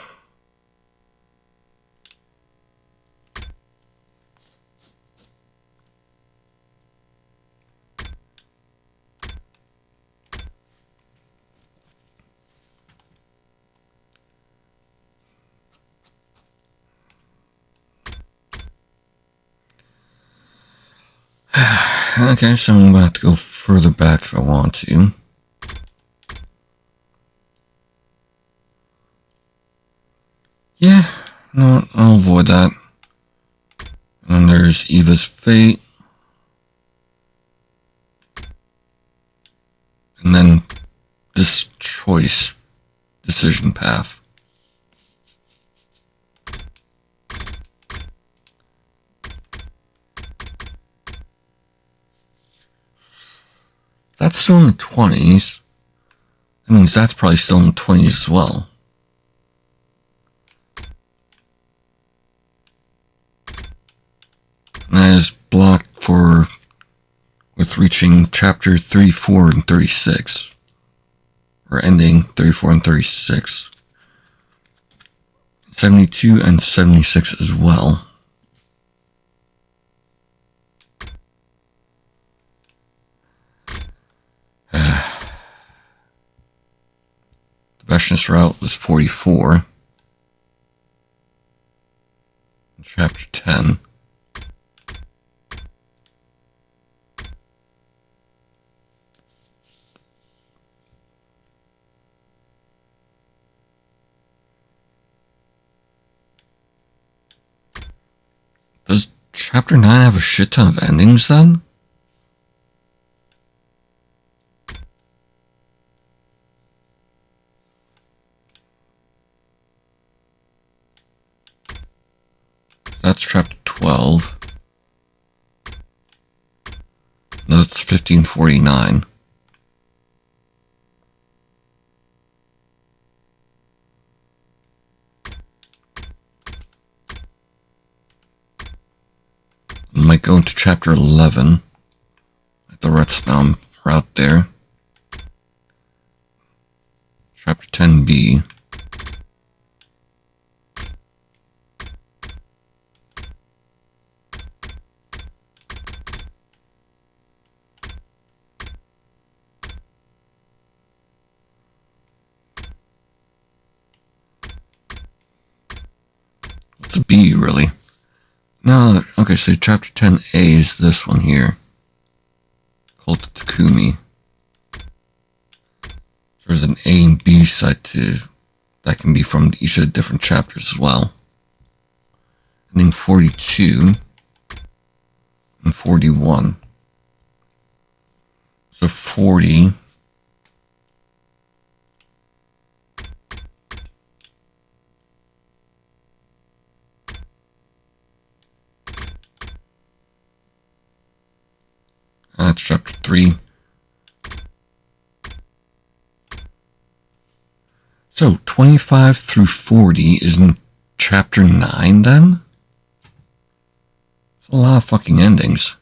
Okay, so I'm about to go further back if I want to. Yeah, no, I'll avoid that. And there's Eva's fate. And then this choice decision path. That's still in the 20s. That means that's probably still in the 20s as well. And that is blocked for with reaching chapter 34 and 36. Or ending 34 and 36. 72 and 76 as well. fastest route was 44. Chapter 10. Does Chapter 9 have a shit ton of endings then? That's Chapter 12. That's 1549. I might go into Chapter 11 at the Redstone route there. Chapter 10b. What's a B, really? No, okay, so Chapter 10a is this one here. Cult of Takumi. There's an A and B side too. That can be from each of the different chapters as well. Ending 42 and 41. So 40. That's Chapter 3. So 25 through 40 is in Chapter 9 then? It's a lot of fucking endings.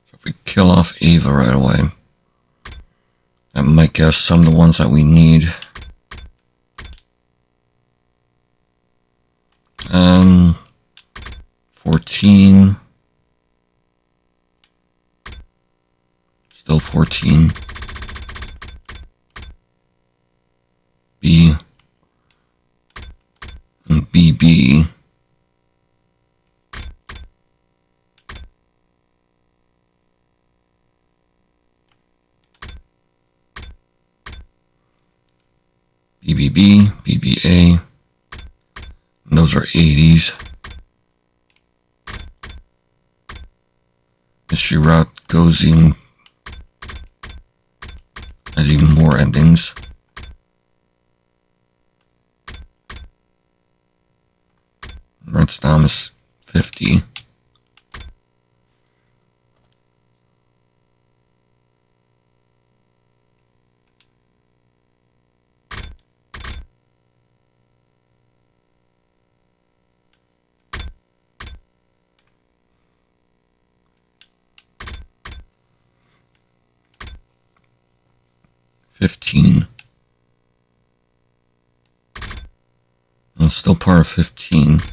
If we kill off Ava right away, that might get us some of the ones that we need. 14. Still 14. B. And BB. BBB, BBA, and those are 80s. Mystery route goes in, has even more endings. Redstone is 50. And still part of 15. So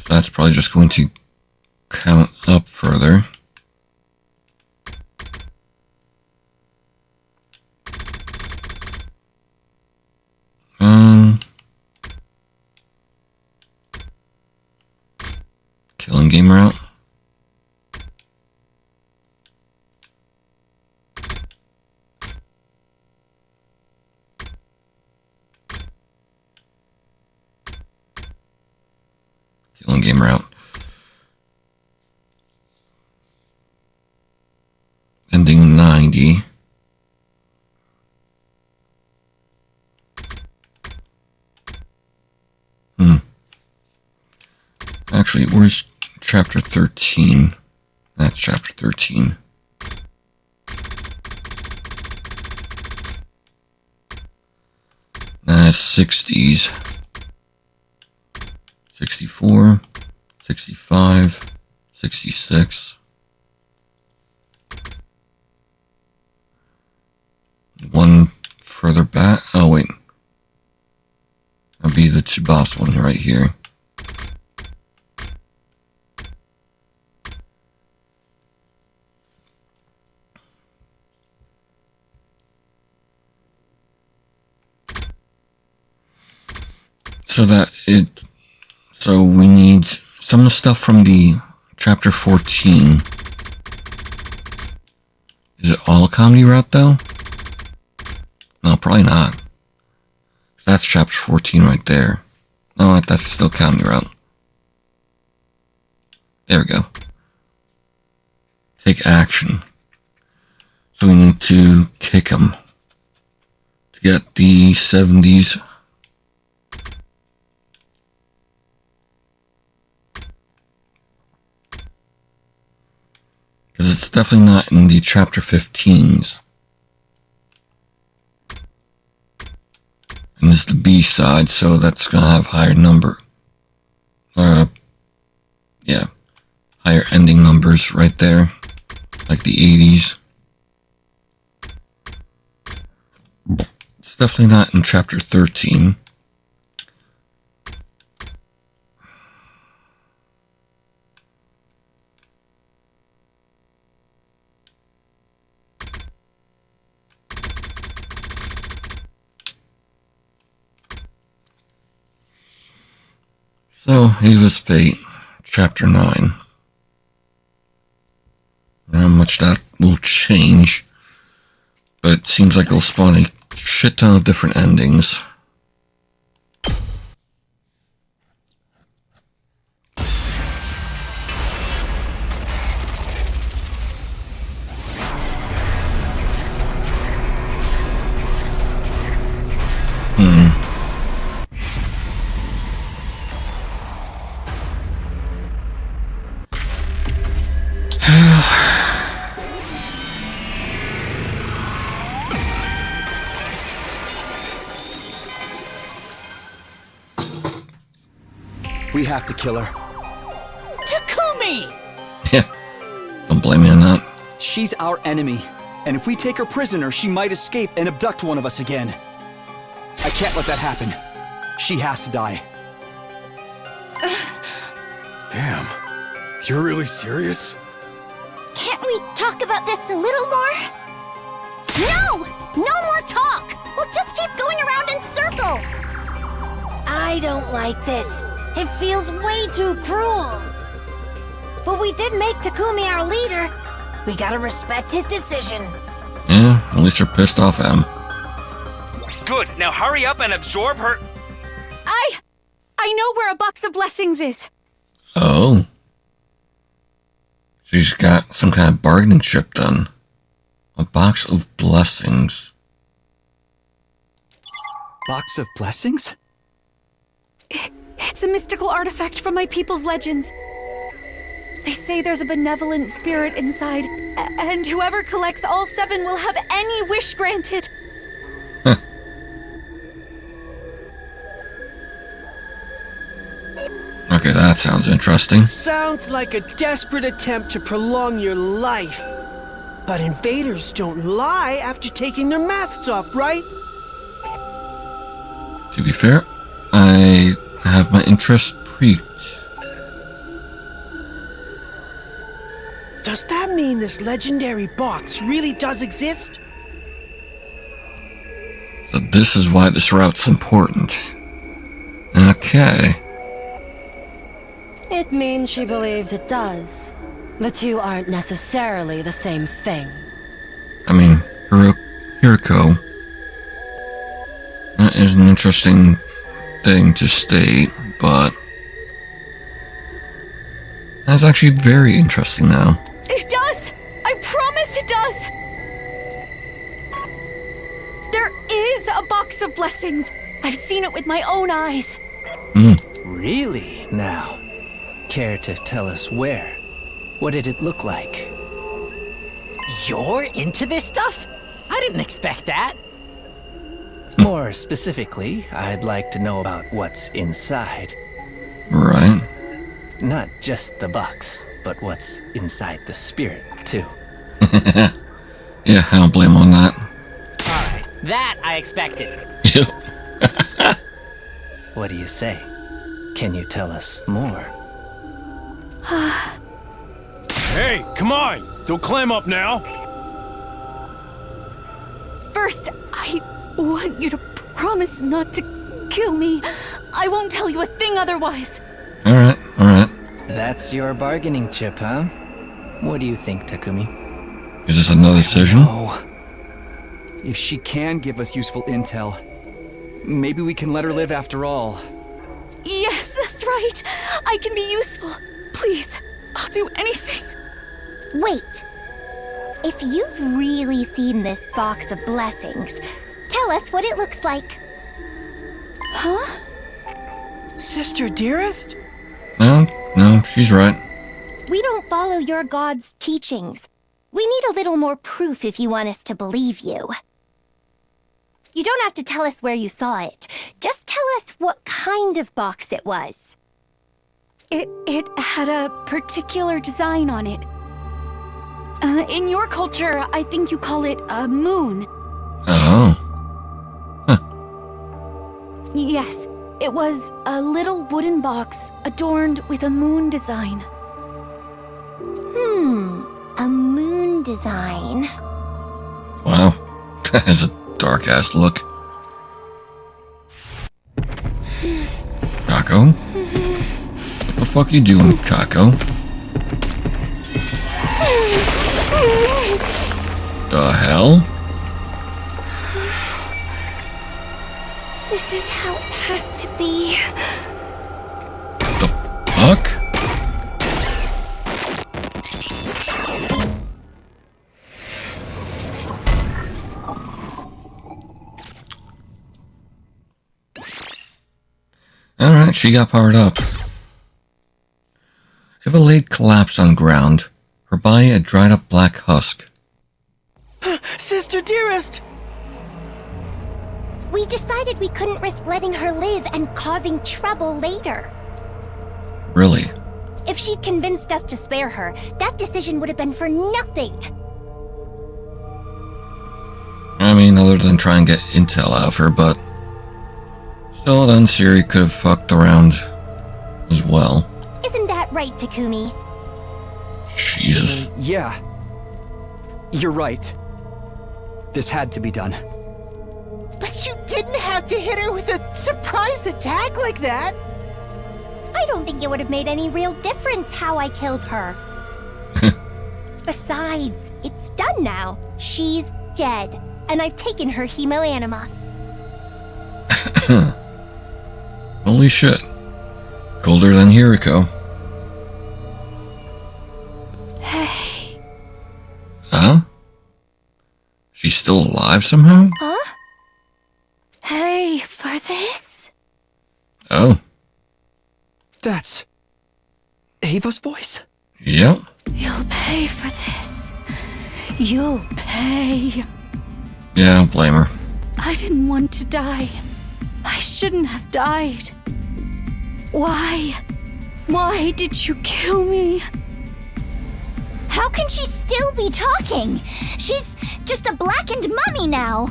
that's probably just going to count up further. Killing game route. Killing game route. Ending 90. Actually, where's chapter 13? That's chapter 13. That's 60s. 64, 65, 66. One further back. Oh, wait. That'll be the Tsubasa one right here. So we need some of the stuff from the chapter 14. Is it all comedy route though? No, probably not. That's chapter 14 right there. No, that's still comedy route. There we go. Take action. So we need to kick him to get the 70s. Because it's definitely not in the chapter 15s. And it's the B side, so that's going to have higher number. Yeah. Higher ending numbers right there. Like the 80s. It's definitely not in chapter 13. So, Aza's Fate, Chapter 9. Not much that will change, but it seems like it'll spawn a shit ton of different endings. We have to kill her. Takumi! Yeah, don't blame me on that. She's our enemy, and if we take her prisoner, she might escape and abduct one of us again. I can't let that happen. She has to die. Damn. You're really serious? Can't we talk about this a little more? No! No more talk! We'll just keep going around in circles! I don't like this. It feels way too cruel. But we did make Takumi our leader. We gotta respect his decision. Yeah, at least you're pissed off at him. Good, now hurry up and absorb her. I know where a box of blessings is. Oh. She's got some kind of bargaining chip done. A box of blessings. Box of blessings? It's a mystical artifact from my people's legends. They say there's a benevolent spirit inside, and whoever collects all 7 will have any wish granted. Huh. Okay, that sounds interesting. Sounds like a desperate attempt to prolong your life. But invaders don't lie after taking their masks off, right? To be fair, I have my interest piqued. Does that mean this legendary box really does exist? So this is why this route's important. Okay. It means she believes it does. The two aren't necessarily the same thing. I mean, Hiriko. That is an interesting thing to state, but that's actually very interesting now. It does! I promise it does! There is a box of blessings. I've seen it with my own eyes. Really? Now, Care to tell us where? What did it look like? You're into this stuff? I didn't expect that. More specifically, I'd like to know about what's inside. Right. Not just the box, but what's inside the spirit, too. Yeah, I don't blame on that. Alright, that I expected. Yep. What do you say? Can you tell us more? Hey, come on! Don't clam up now! First, I want you to promise not to kill me. I won't tell you a thing otherwise. Alright, alright. That's your bargaining chip, huh? What do you think, Takumi? Is this another decision? Oh. If she can give us useful intel, maybe we can let her live after all. Yes, that's right. I can be useful. Please, I'll do anything. Wait. If you've really seen this box of blessings, tell us what it looks like. Huh? Sister dearest? No, she's right. We don't follow your god's teachings. We need a little more proof if you want us to believe you. You don't have to tell us where you saw it. Just tell us what kind of box it was. It had a particular design on it. In your culture, I think you call it a moon. Oh. Yes, it was a little wooden box adorned with a moon design. A moon design. Wow. That is a dark-ass look. Kako? What the fuck you doing, Kako? The hell? This is how it has to be. The fuck? Alright, she got powered up. Eva laid collapsed on the ground, her body a dried up black husk. Sister dearest! We decided we couldn't risk letting her live and causing trouble later. Really? If she'd convinced us to spare her, that decision would have been for nothing. I mean, other than try and get intel out of her, but still, then Siri could have fucked around as well. Isn't that right, Takumi? Jesus. Yeah. You're right. This had to be done. But you didn't have to hit her with a surprise attack like that. I don't think it would have made any real difference how I killed her. Besides, it's done now. She's dead, and I've taken her hemoanima. Holy shit. Colder than Hiriko. Hey. Huh? She's still alive somehow? Huh? Hey, for this? Oh. That's Ava's voice? Yep. You'll pay for this. You'll pay. Yeah, I don't blame her. I didn't want to die. I shouldn't have died. Why? Why did you kill me? How can she still be talking? She's just a blackened mummy now.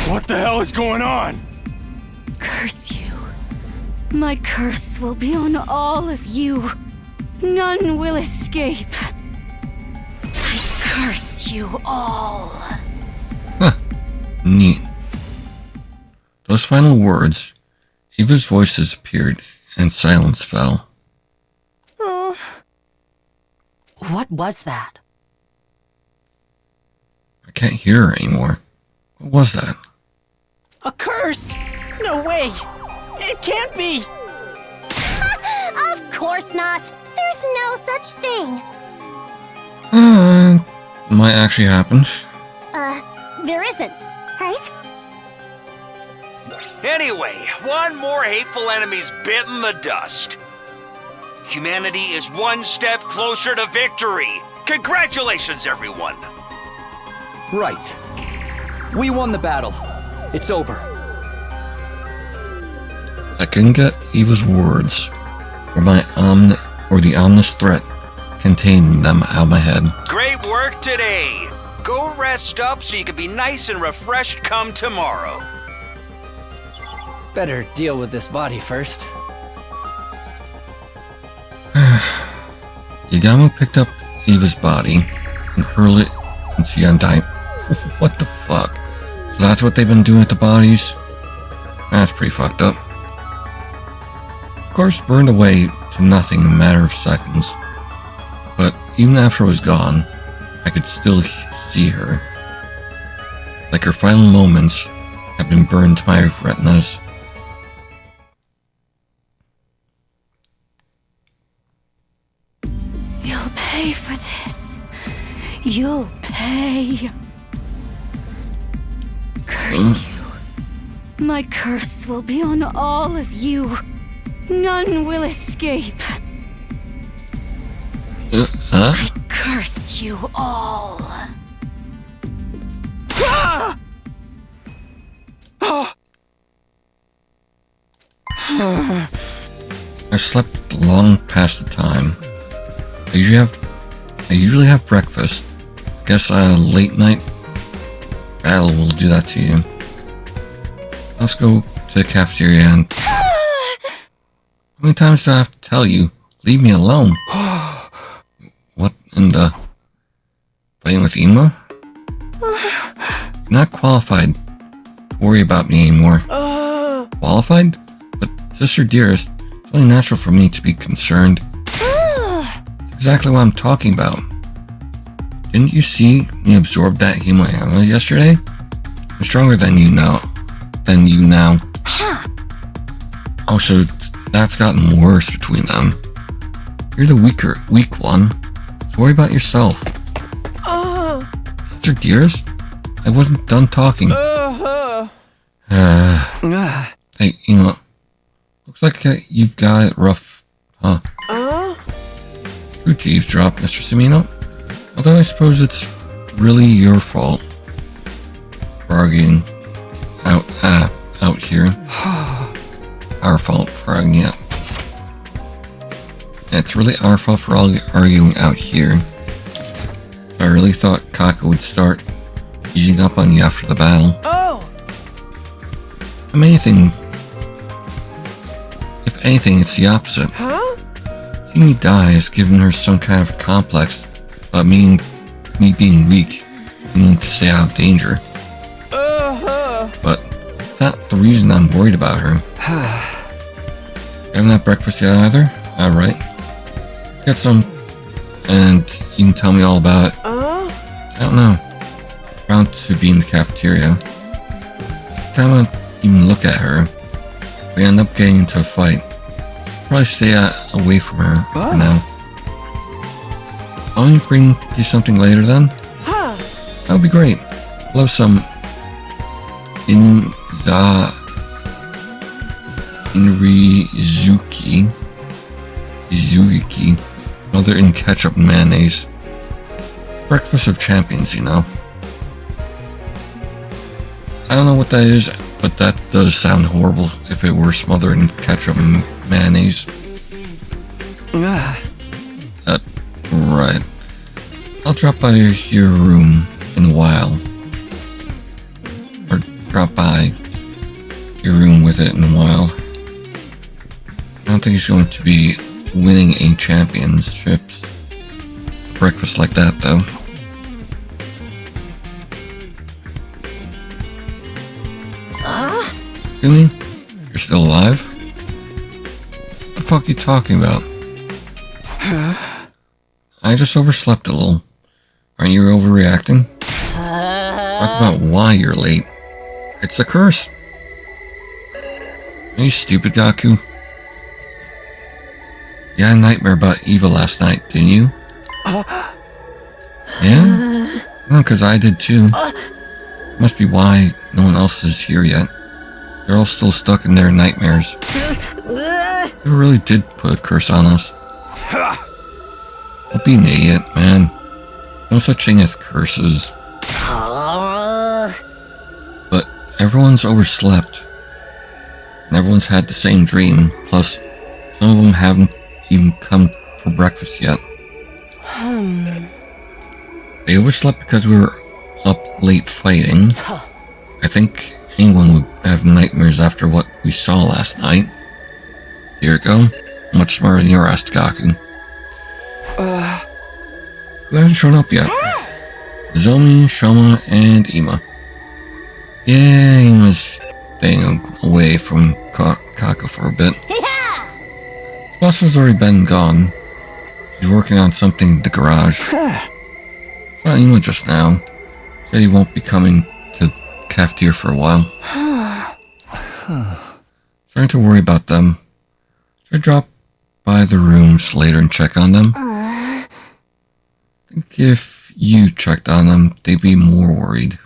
What the hell is going on? Curse you. My curse will be on all of you. None will escape. I curse you all. Huh. Neat. Those final words, Eva's voice disappeared and silence fell. Oh. What was that? I can't hear her anymore. What was that? A curse! No way! It can't be! Of course not! There's no such thing! Might actually happen. There isn't, right? Anyway, one more hateful enemy's bitten the dust. Humanity is one step closer to victory. Congratulations, everyone. Right. We won the battle. It's over. I couldn't get Eva's words, or the ominous threat contained in them out of my head. Great work today. Go rest up so you can be nice and refreshed come tomorrow. Better deal with this body first. Yagamo picked up Eva's body and hurled it into Yandai. What the fuck? So that's what they've been doing with the bodies? That's pretty fucked up. Of course, burned away to nothing in a matter of seconds. But even after it was gone, I could still see her. Like her final moments have been burned to my retinas. You'll pay for this. You'll pay. Curse you. My curse will be on all of you. None will escape. I curse you all. I slept long past the time. I usually have breakfast. Guess a late night battle will do that to you. Let's go to the cafeteria and... How many times do I have to tell you? Leave me alone. What in the... Playing with Ema? You're not qualified to worry about me anymore. Qualified? But Sister Dearest, it's only natural for me to be concerned. It's exactly what I'm talking about. Didn't you see me absorb that Hemoyama yesterday? I'm stronger than you now. Also, that's gotten worse between them. You're the weak one. So worry about yourself. Sister Dearest? I wasn't done talking. Hey, Ema. Looks like you've got it rough, huh? True to eavesdrop, Mr. Sumino. Although I suppose it's really your fault for arguing out here. Our fault for arguing out. Yeah, it's really our fault for arguing out here. So I really thought Kako would start easing up on you after the battle. If anything, it's the opposite. Seeing me die has given her some kind of complex about me being weak and needing to stay out of danger. But it's not the reason I'm worried about her. You haven't had breakfast yet either? Alright. Let's get some and you can tell me all about it. I don't know. Bound to be in the cafeteria. I don't even look at her. We end up getting into a fight. Probably stay away from her for now. I'll only bring you something later then. That would be great. Love some Izuki, mother in ketchup and mayonnaise. Breakfast of champions, you know. I don't know what that is, but that does sound horrible if it were smothered in ketchup and mayonnaise. Right. I'll drop by your room in a while. Or drop by your room with it in a while. I don't think he's going to be winning any championships. For breakfast like that, though. Kumi? You're still alive? What the fuck are you talking about? I just overslept a little. Aren't you overreacting? Talk about why you're late. It's the curse. Are you stupid, Gaku? You had a nightmare about Eva last night, didn't you? Yeah? Well, because I did too. Must be why no one else is here yet. They're all still stuck in their nightmares. They really did put a curse on us. Don't be an idiot, man. No such thing as curses. But everyone's overslept. And everyone's had the same dream. Plus, some of them haven't even come for breakfast yet. They overslept because we were up late fighting. I think anyone would have nightmares after what we saw last night. Here we go. Much smarter than your ass, Gaku. Who hasn't shown up yet? Zomi, Shoma, and Ima. Yeah, Ima's staying away from Kaku for a bit. Boss has already been gone. He's working on something in the garage. Saw Ima just now. Said he won't be coming to cafeteria for a while. Starting to worry about them. Should I drop by the rooms later and check on them? I think if you checked on them, they'd be more worried.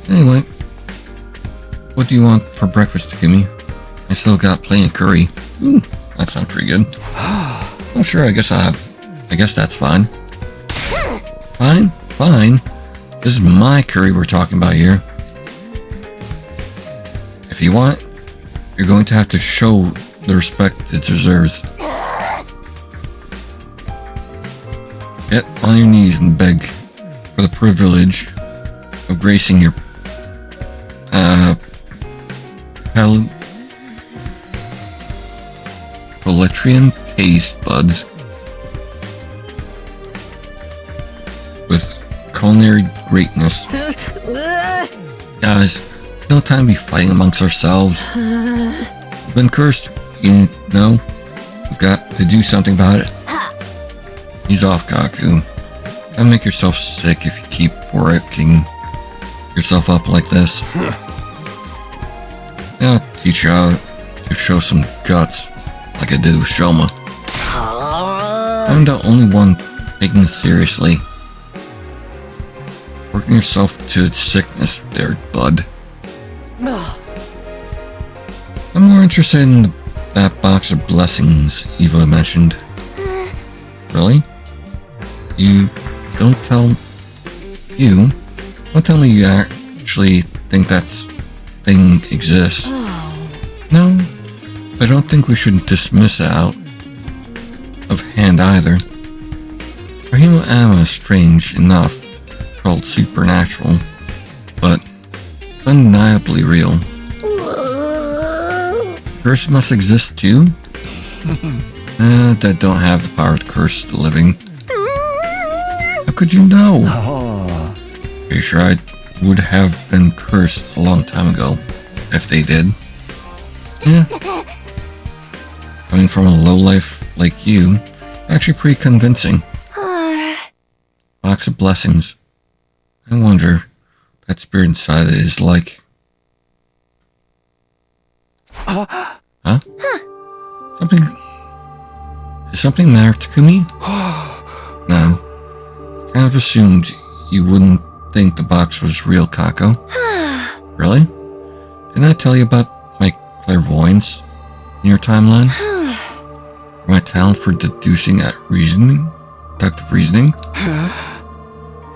Anyway, what do you want for breakfast, Takumi? I still got plenty of curry. Ooh, that sounds pretty good. Oh, sure, I guess that's fine. Fine? Fine. This is my curry we're talking about here. If you want, you're going to have to show the respect it deserves. Get on your knees and beg for the privilege of gracing your Paletrian taste buds with culinary greatness. Guys, there's no time to be fighting amongst ourselves. We've been cursed, you know. We've got to do something about it. Ease off, Gaku. Don't make yourself sick if you keep working yourself up like this. I'll teach you how to show some guts, like I did with Shoma. I'm the only one taking this seriously. Working yourself to sickness there, bud. I'm more interested in that box of blessings Eva mentioned. Really? Don't tell me you actually think that thing exists. No, I don't think we should dismiss it out of hand either. Rahima Amma is strange enough, called supernatural, but it's undeniably real. Curse must exist too? That don't have the power to curse the living. How could you know? Pretty sure I would have been cursed a long time ago, if they did. Yeah. Coming from a lowlife like you, actually pretty convincing. Box of blessings. I wonder what that spirit inside it is like. Huh? Is something the matter, Takumi? No. Kind of assumed you wouldn't think the box was real, Kako. Really? Didn't I tell you about my clairvoyance in your timeline? Or my talent for deducing at reasoning? Deductive reasoning?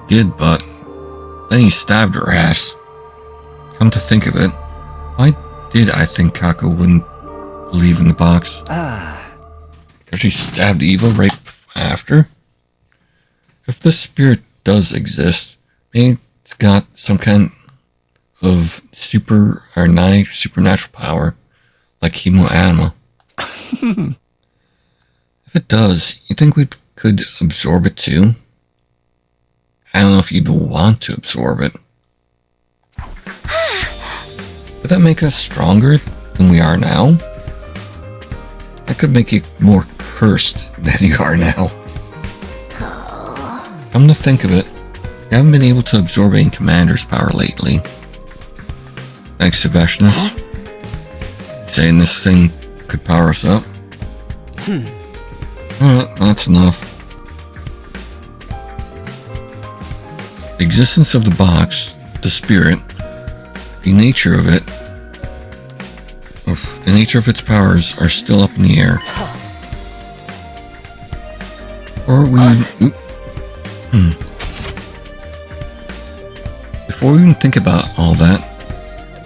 Did, but then he stabbed her ass. Come to think of it, why did I think Kako wouldn't believe in the box? Because she stabbed Eva right after? If this spirit does exist, maybe it's got some kind of supernatural power, like Himo Anima. If it does, you think we could absorb it too? I don't know if you'd want to absorb it. Would that make us stronger than we are now? That could make you more cursed than you are now. Come to think of it, you haven't been able to absorb any commander's power lately. Thanks to Veshness. Saying this thing could power us up. Alright, that's enough. The existence of the box, the spirit, the nature of it, of The nature of its powers are still up in the air. Or we... Before we even think about all that,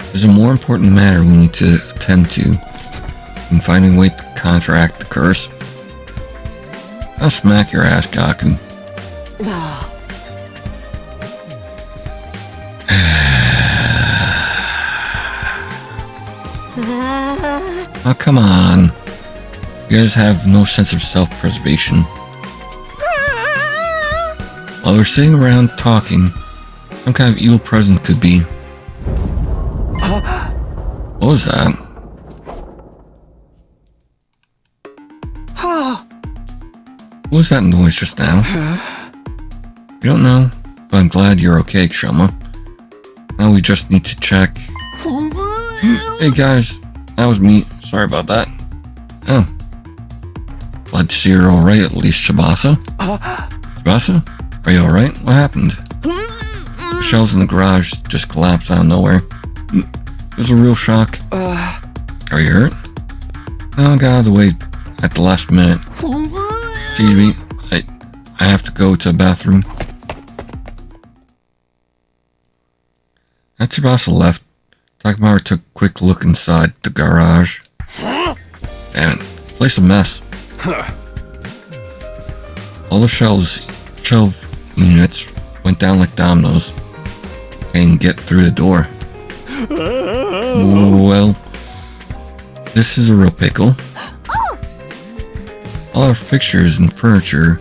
there's a more important matter we need to attend to in finding a way to counteract the curse. I'll smack your ass, Gaku. Oh, come on. You guys have no sense of self-preservation. While we're sitting around talking, some kind of evil presence could be. What was that? What was that noise just now? You don't know, but I'm glad you're okay, Kshama. Now we just need to check. Hey guys, that was me. Sorry about that. Oh. Glad to see you're alright at least, Tsubasa. Tsubasa? Are you alright? What happened? The shelves in the garage just collapsed out of nowhere. It was a real shock. Are you hurt? No, I got out of the way at the last minute. Excuse me, I have to go to the bathroom. As Tsubasa left, Takamaru took a quick look inside the garage. Damn it, place a mess. All the shelf units went down like dominoes. Can't get through the door. Well, this is a real pickle. All our fixtures and furniture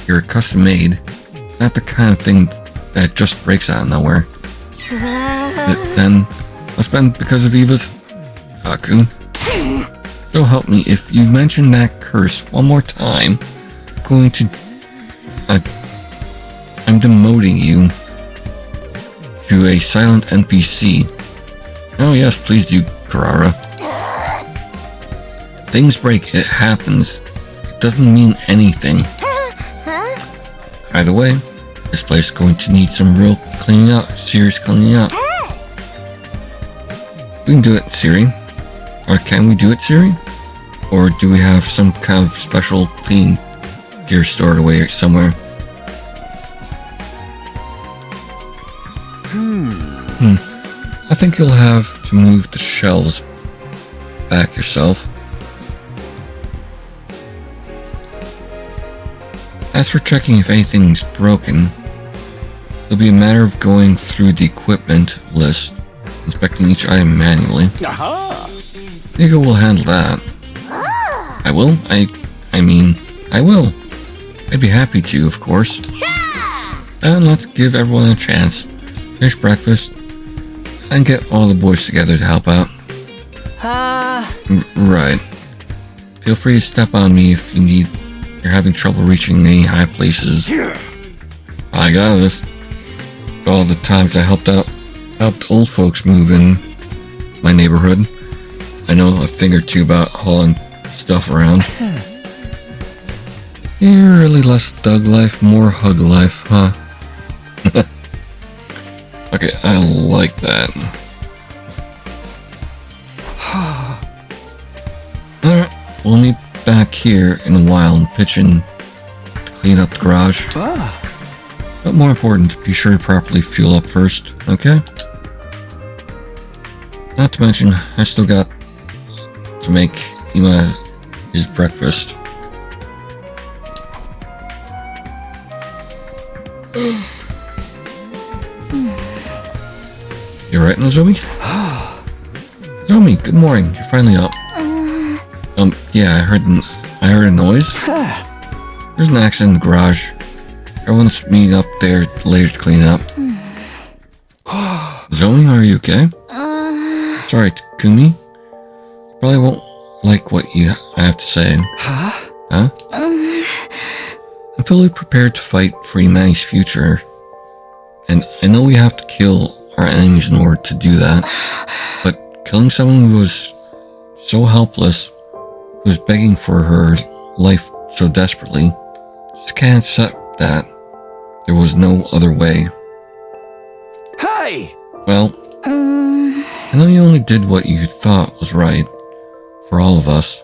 here are custom made. It's not the kind of thing that just breaks out of nowhere. Then, must have been because of Eva's Gaku. So help me, if you mention that curse one more time, I'm going to... I'm demoting you to a silent NPC. Oh yes, please do, Kurara. Things break, it happens. It doesn't mean anything. Either way, this place is going to need some real cleaning up, serious cleaning up. We can do it, Siri. Or can we do it, Siri? Or do we have some kind of special clean gear stored away somewhere? I think you'll have to move the shelves back yourself. As for checking if anything's broken, it'll be a matter of going through the equipment list, inspecting each item manually. Nico will handle that. I will? I mean, I will. I'd be happy to, of course. And let's give everyone a chance. Finish breakfast, and get all the boys together to help out. Right. Feel free to step on me if you're having trouble reaching any high places. I got this. For all the times I helped old folks move in my neighborhood, I know a thing or two about hauling stuff around. You're really less thug life, more hug life, huh? Okay, I like that. Alright, we'll meet back here in a while and pitch in to clean up the garage. But more important, be sure to properly fuel up first, okay? Not to mention, I still got to make Ima his breakfast. You alright, Nozomi? Nozomi, good morning. You're finally up. Yeah, I heard a noise. There's an accident in the garage. Everyone's meeting up there later to clean up. Zoe, are you okay? Sorry, Takumi. Probably won't like what I have to say. Huh? I'm fully prepared to fight for humanity's future. And I know we have to kill our enemies in order to do that. But killing someone who was so helpless, who was begging for her life so desperately, just can't accept that there was no other way. Hey! Well, I know you only did what you thought was right for all of us.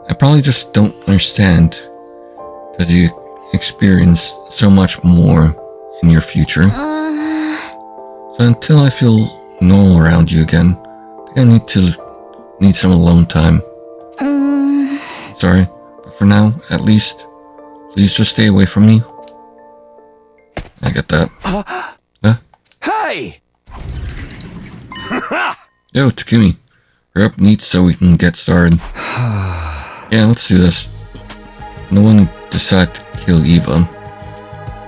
I probably just don't understand because you experience so much more in your future. So until I feel normal around you again, I think I need some alone time. Sorry, but for now, at least, please just stay away from me. I get that. Hey! Yo, Takumi, hurry up neat so we can get started. Yeah, let's do this. No one decided to kill Eva.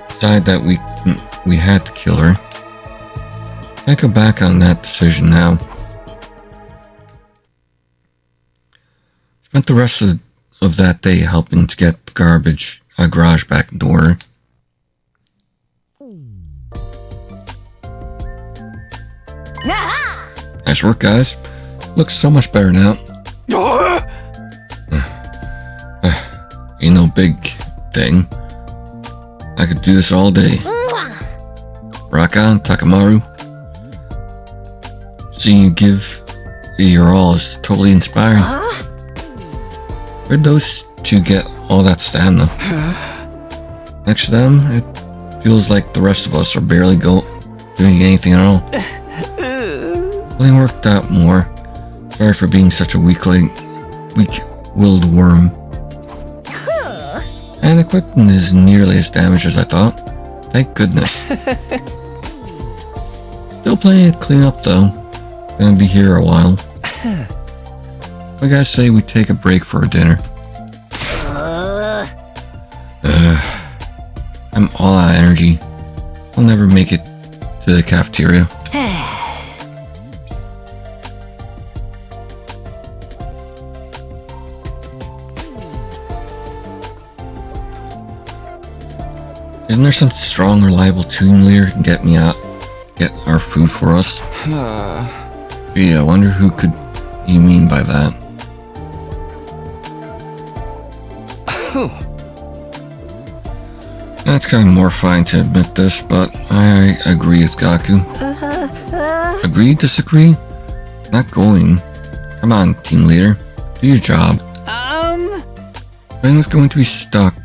Decided that we had to kill her. Can't go back on that decision now. Spent the rest of that day helping to get the garage back in order. Nice work, guys. Looks so much better now. Ain't no big thing. I could do this all day. Rock on, Takamaru. Seeing you give your all is totally inspiring. Where'd those two get all that stamina? Next to them, it feels like the rest of us are barely doing anything at all. Only worked out more. Sorry for being such a weak-willed worm. And equipment is nearly as damaged as I thought. Thank goodness. Still plenty to clean up though. Gonna be here a while. I guys say we take a break for a dinner. I'm all out of energy. I'll never make it to the cafeteria. Isn't there some strong, reliable team leader who can get our food for us? Gee, I wonder who could he mean by that. That's kind of mortifying to admit this, but I agree with Gaku. Agree, disagree? Not going. Come on, team leader. Do your job. Everyone's going to be stuck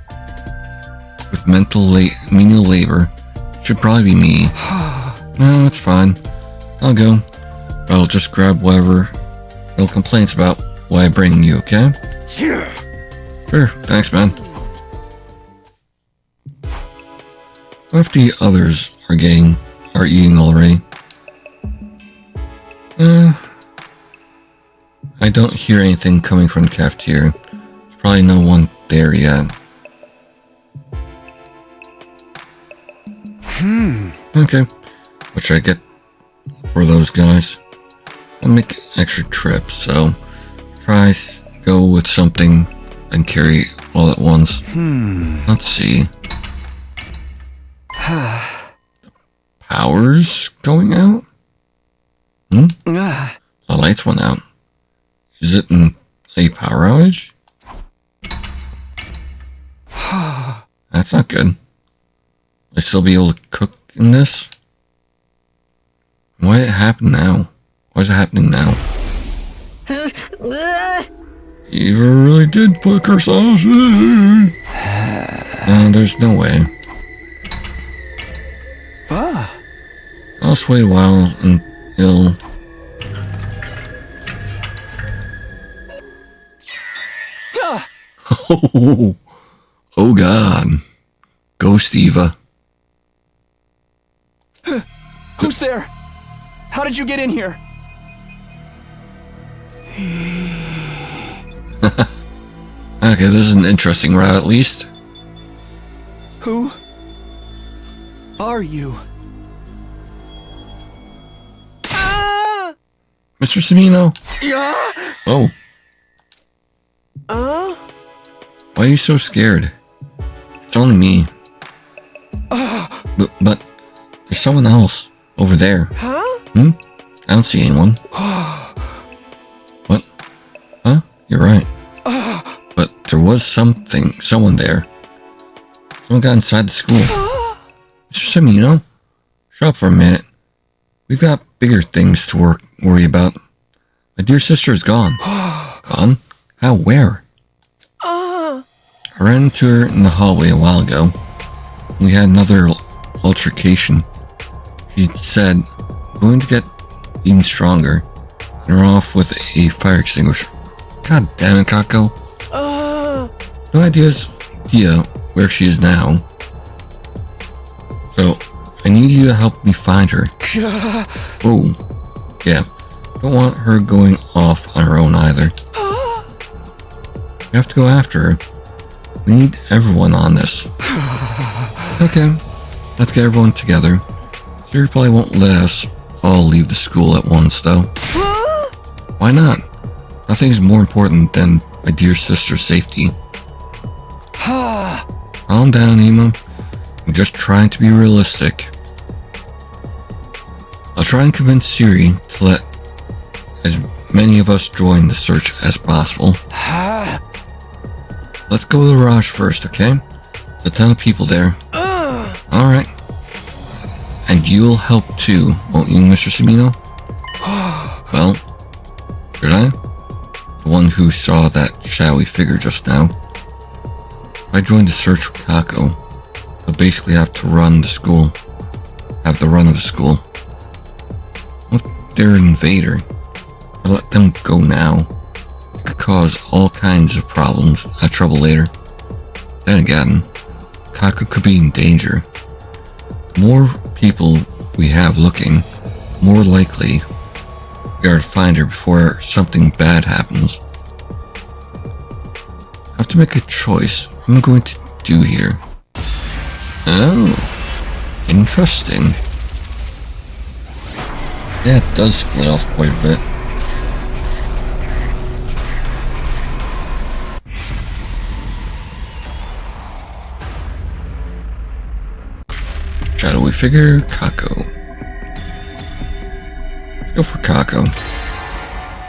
with menial labor. Should probably be me. No, it's fine. I'll go. I'll just grab whatever. No complaints about what I bring you, okay? Sure, thanks, man. What if the others are eating already? I don't hear anything coming from the cafeteria. There's probably no one there yet. Okay. What should I get for those guys? I'll make an extra trip, so try go with something and carry all at once. Let's see. Power's going out? The lights went out. Is it a power outage? That's not good. Will I still be able to cook in this? Why did it happen now? Why is it happening now? Eva really did put a curse on us. No, there's no way. I'll just wait a while until... Oh God. Ghost Eva. Who's there? How did you get in here? Okay, this is an interesting route at least. Who are you? Mr. Samino? Yeah. Oh. Why are you so scared? It's only me. But there's someone else over there. I don't see anyone. What? Huh? You're right. But there was someone there. Someone got inside the school. Mr. Samino, shut up for a minute. We've got bigger things to worry about. My dear sister is gone. Gone? How? Where? I ran into her in the hallway a while ago. We had another altercation. She said, I'm going to get even stronger, and we're off with a fire extinguisher. God damn it, Kako. No idea where she is now. So, I need you to help me find her. Oh, yeah. Don't want her going off on her own either. We have to go after her. We need everyone on this. Okay, let's get everyone together. Siri probably won't let us all leave the school at once, though. Why not? Nothing's more important than my dear sister's safety. Calm down, Emma. I'm just trying to be realistic. I'll try and convince Siri to let as many of us join the search as possible. Let's go to the garage first, okay? There's a ton of people there. Alright. And you'll help too, won't you, Mr. Sabino? Well, should I? The one who saw that shadowy figure just now. If I joined the search with Kako, I'll basically have to run the school. Have the run of the school. What if they're an invader? I let them go now. It could cause all kinds of trouble later. Then again, Kako could be in danger. The more people we have looking, more likely we are to find her before something bad happens. I have to make a choice. What am I going to do here? Oh, interesting. Yeah, it does split off quite a bit. Shadowy figure, Kako. Let's go for Kako.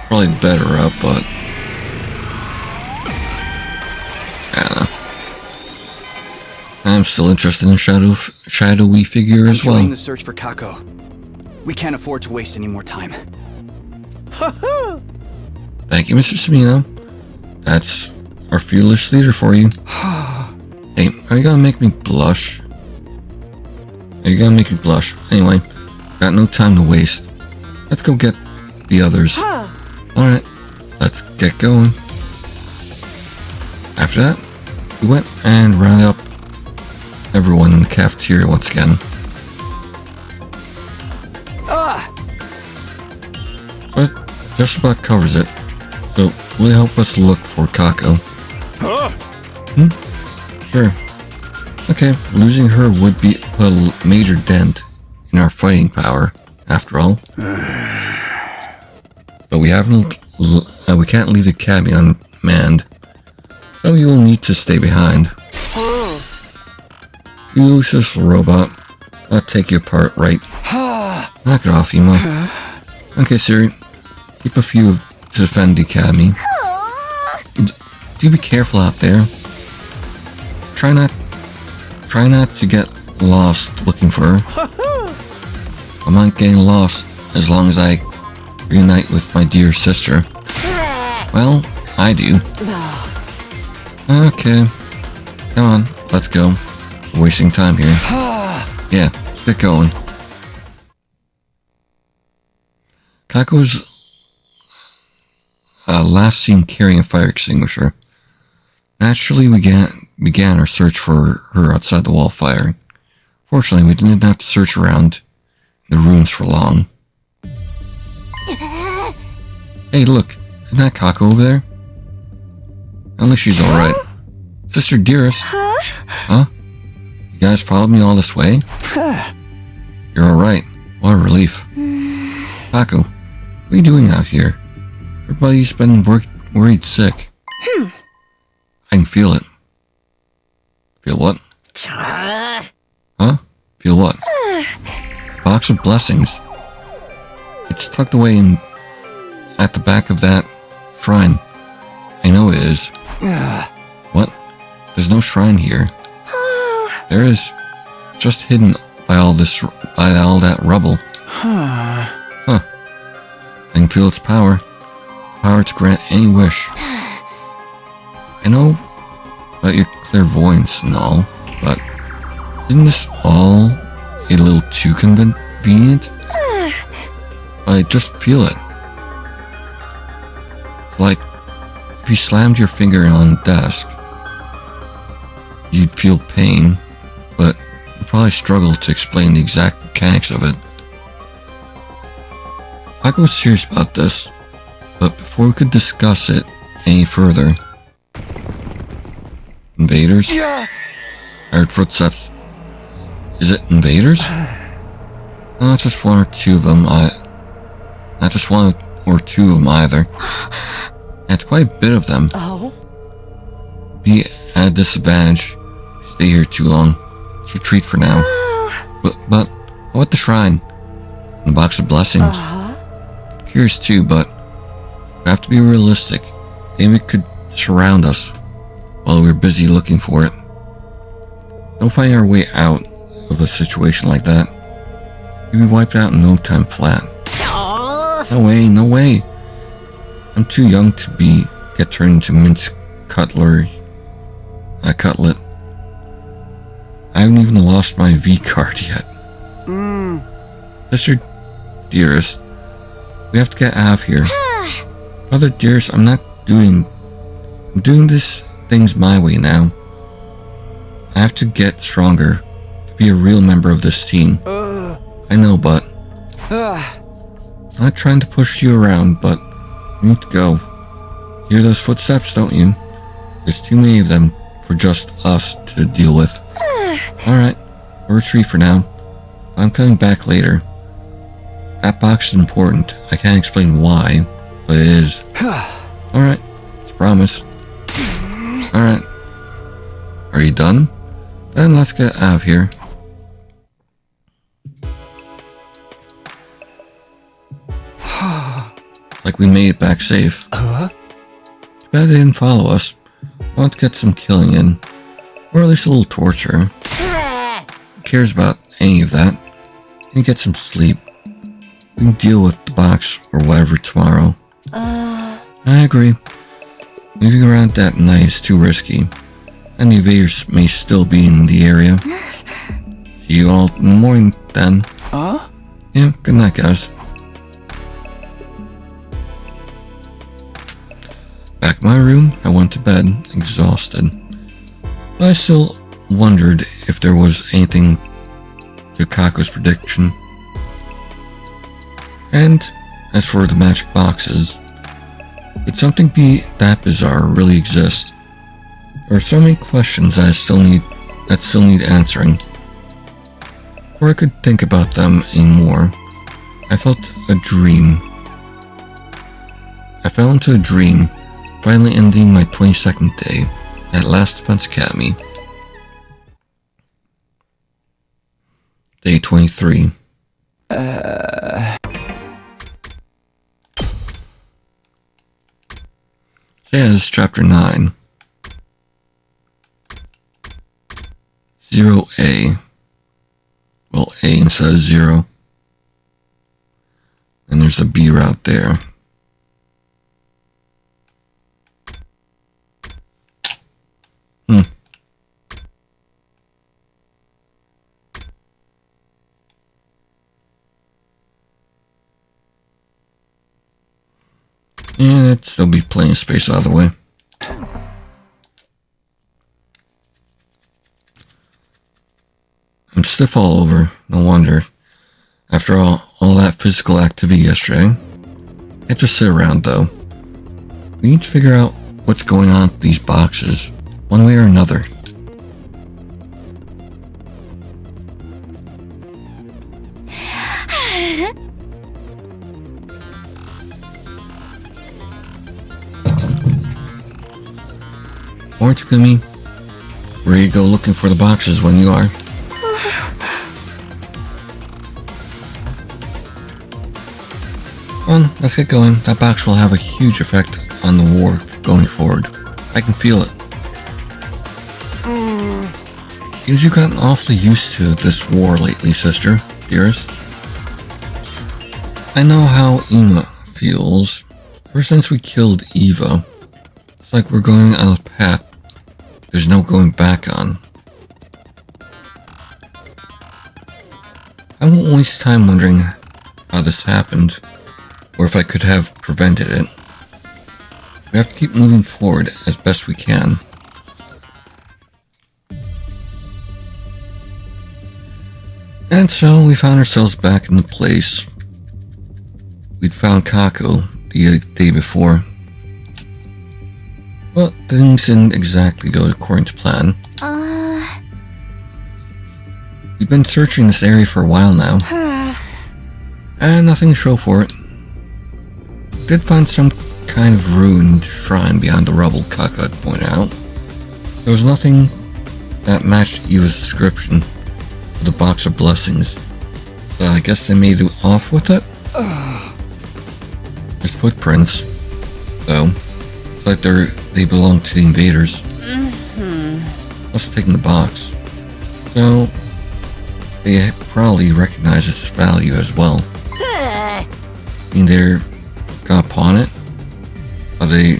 Probably the better up, but I don't know. I'm still interested in shadowy figure as well. I'm joining the search for Kako. We can't afford to waste any more time. Thank you, Mr. Sabino. That's our fearless leader for you. Hey, are you gonna make me blush? Are you gonna make me blush? Anyway, got no time to waste. Let's go get the others. Alright, let's get going. After that, we went and rounded up everyone in the cafeteria once again. So that just about covers it. So, will you help us look for Kako? Sure. Okay, losing her would be a major dent in our fighting power, after all. But we can't leave the academy unmanned, so you will need to stay behind. You useless robot. I'll take you apart, right? Knock it off, Emo. Okay, Siri. Keep a few to defend the academy. Do be careful out there. Try not to get lost looking for her. I'm not getting lost as long as I reunite with my dear sister. Well, I do. Okay. Come on, let's go. We're wasting time here. Yeah, let's get going. Kako's last seen carrying a fire extinguisher. Naturally, we began our search for her outside the wall of fire. Fortunately, we didn't have to search around the ruins for long. Hey, look, isn't that Kako over there? Only she's alright. Sister Dearest. Huh? You guys followed me all this way? You're alright. What a relief. Kako, what are you doing out here? Everybody's been worried sick. I can feel it. Feel what? Huh? Feel what? Box of blessings. It's tucked away at the back of that shrine. I know it is. What? There's no shrine here. There is. Just hidden by all that rubble. Huh. I can feel its power. Power to grant any wish. I know about your clairvoyance and all, but isn't this all a little too convenient? I just feel it. It's like if you slammed your finger on the desk, you'd feel pain, but you'd probably struggle to explain the exact mechanics of it. I was serious about this, but before we could discuss it any further... Invaders? I heard footsteps. Is it invaders? No, it's just one or two of them. Not just one or two of them either. It's quite a bit of them. Oh? Be at a disadvantage. Stay here too long. Let's retreat for now. But what the shrine? And the box of blessings. Curious too, but we have to be realistic. Maybe it could surround us while we're busy looking for it. Don't find our way out of a situation like that. We'd be wiped out in no time flat. No way, no way. I'm too young to get turned into minced cutlet. I haven't even lost my V card yet. Sister Dearest, we have to get out of here. Brother Dearest, I'm doing this things my way now. I have to get stronger to be a real member of this team. I know, but I'm not trying to push you around, but you need to go. You hear those footsteps, don't you? There's too many of them for just us to deal with. Alright, we'll retreat for now. I'm coming back later. That box is important. I can't explain why, but it is. Alright, it's a promise. Alright. Are you done? Then let's get out of here. It's like we made it back safe. Too bad they didn't follow us. I want to get some killing in. Or at least a little torture. Who cares about any of that? Can you get some sleep? We can deal with the box or whatever tomorrow. I agree. Moving around that night is too risky. And the invaders may still be in the area. See you all in the morning then. Yeah, good night guys. Back in my room, I went to bed, exhausted. But I still wondered if there was anything to Kako's prediction. And as for the magic boxes, could something be that bizarre really exist? There are so many questions that still need answering. Before I could think about them anymore, I felt a dream. I fell into a dream, finally ending my 22nd day at Last Defense Academy. Day 23. Says Chapter 9. 0A. Well, A instead of 0. And there's a B route there. Yeah, that'd still be plenty of space out of the way. I'm stiff all over, no wonder. After all that physical activity yesterday. Can't just sit around though. We need to figure out what's going on with these boxes, one way or another. Or Takumi, where you go looking for the boxes when you are. Come on, let's get going. That box will have a huge effect on the war going forward. I can feel it. Seems you've gotten awfully used to this war lately, sister, dearest. I know how Ima feels. Ever since we killed Eva, it's like we're going on a path there's no going back on. I won't waste time wondering how this happened, or if I could have prevented it. We have to keep moving forward as best we can. And so we found ourselves back in the place we'd found Kako the day before. Well, things didn't exactly go according to plan. We've been searching this area for a while now, and nothing to show for it. We did find some kind of ruined shrine beyond the rubble, Kako had pointed out. There was nothing that matched Eva's description of the box of blessings, so I guess they made it off with it? There's footprints, though. It's like they belong to the invaders. Plus taking the box. So they probably recognize its value as well. I mean, they're got upon it. Are they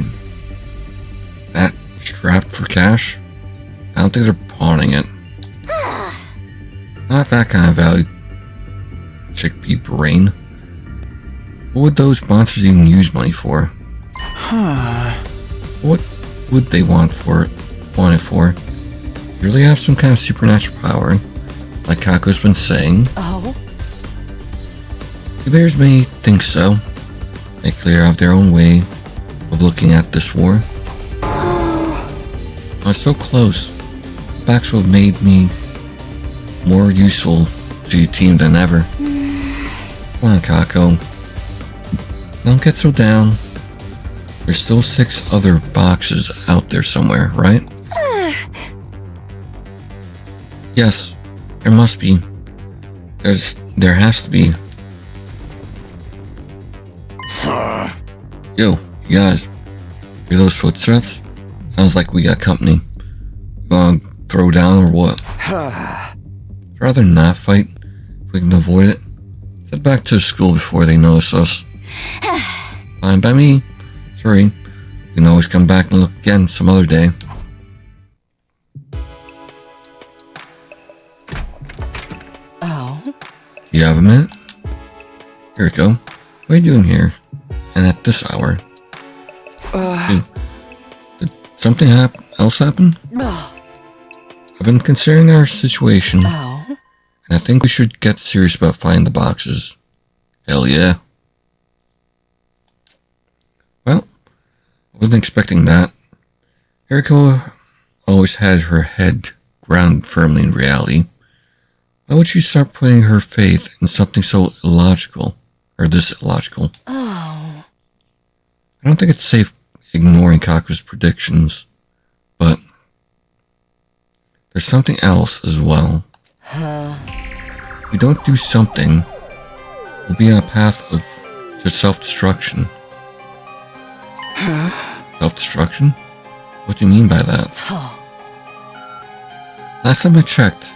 that strapped for cash? I don't think they're pawning it. Not that kind of value. Chickpea brain. What would those monsters even use money for? What would they want it for? Really have some kind of supernatural power, like Kako's been saying. Oh? The bears may think so. They clearly have their own way of looking at this war. I was so close. Backs would have made me more useful to your team than ever. Come on, Kako. Don't get so down. There's still 6 other boxes out there somewhere, right? Yes, there must be. There has to be. Yo, you guys, hear those footsteps? Sounds like we got company. You wanna throw down or what? Rather than not fight, if we can avoid it. Head back to school before they notice us. Fine by me. Sorry, you can always come back and look again some other day. Oh? You have a minute? Here we go. What are you doing here? And at this hour? Did something else happen? I've been considering our situation, and I think we should get serious about finding the boxes. Hell yeah. Well, I wasn't expecting that. Eriko always had her head grounded firmly in reality. Why would she start putting her faith in something so illogical, or this illogical? Oh. I don't think it's safe ignoring Kaku's predictions, but there's something else as well. If we don't do something, we'll be on a path to self-destruction. Self-destruction? What do you mean by that? Last time I checked,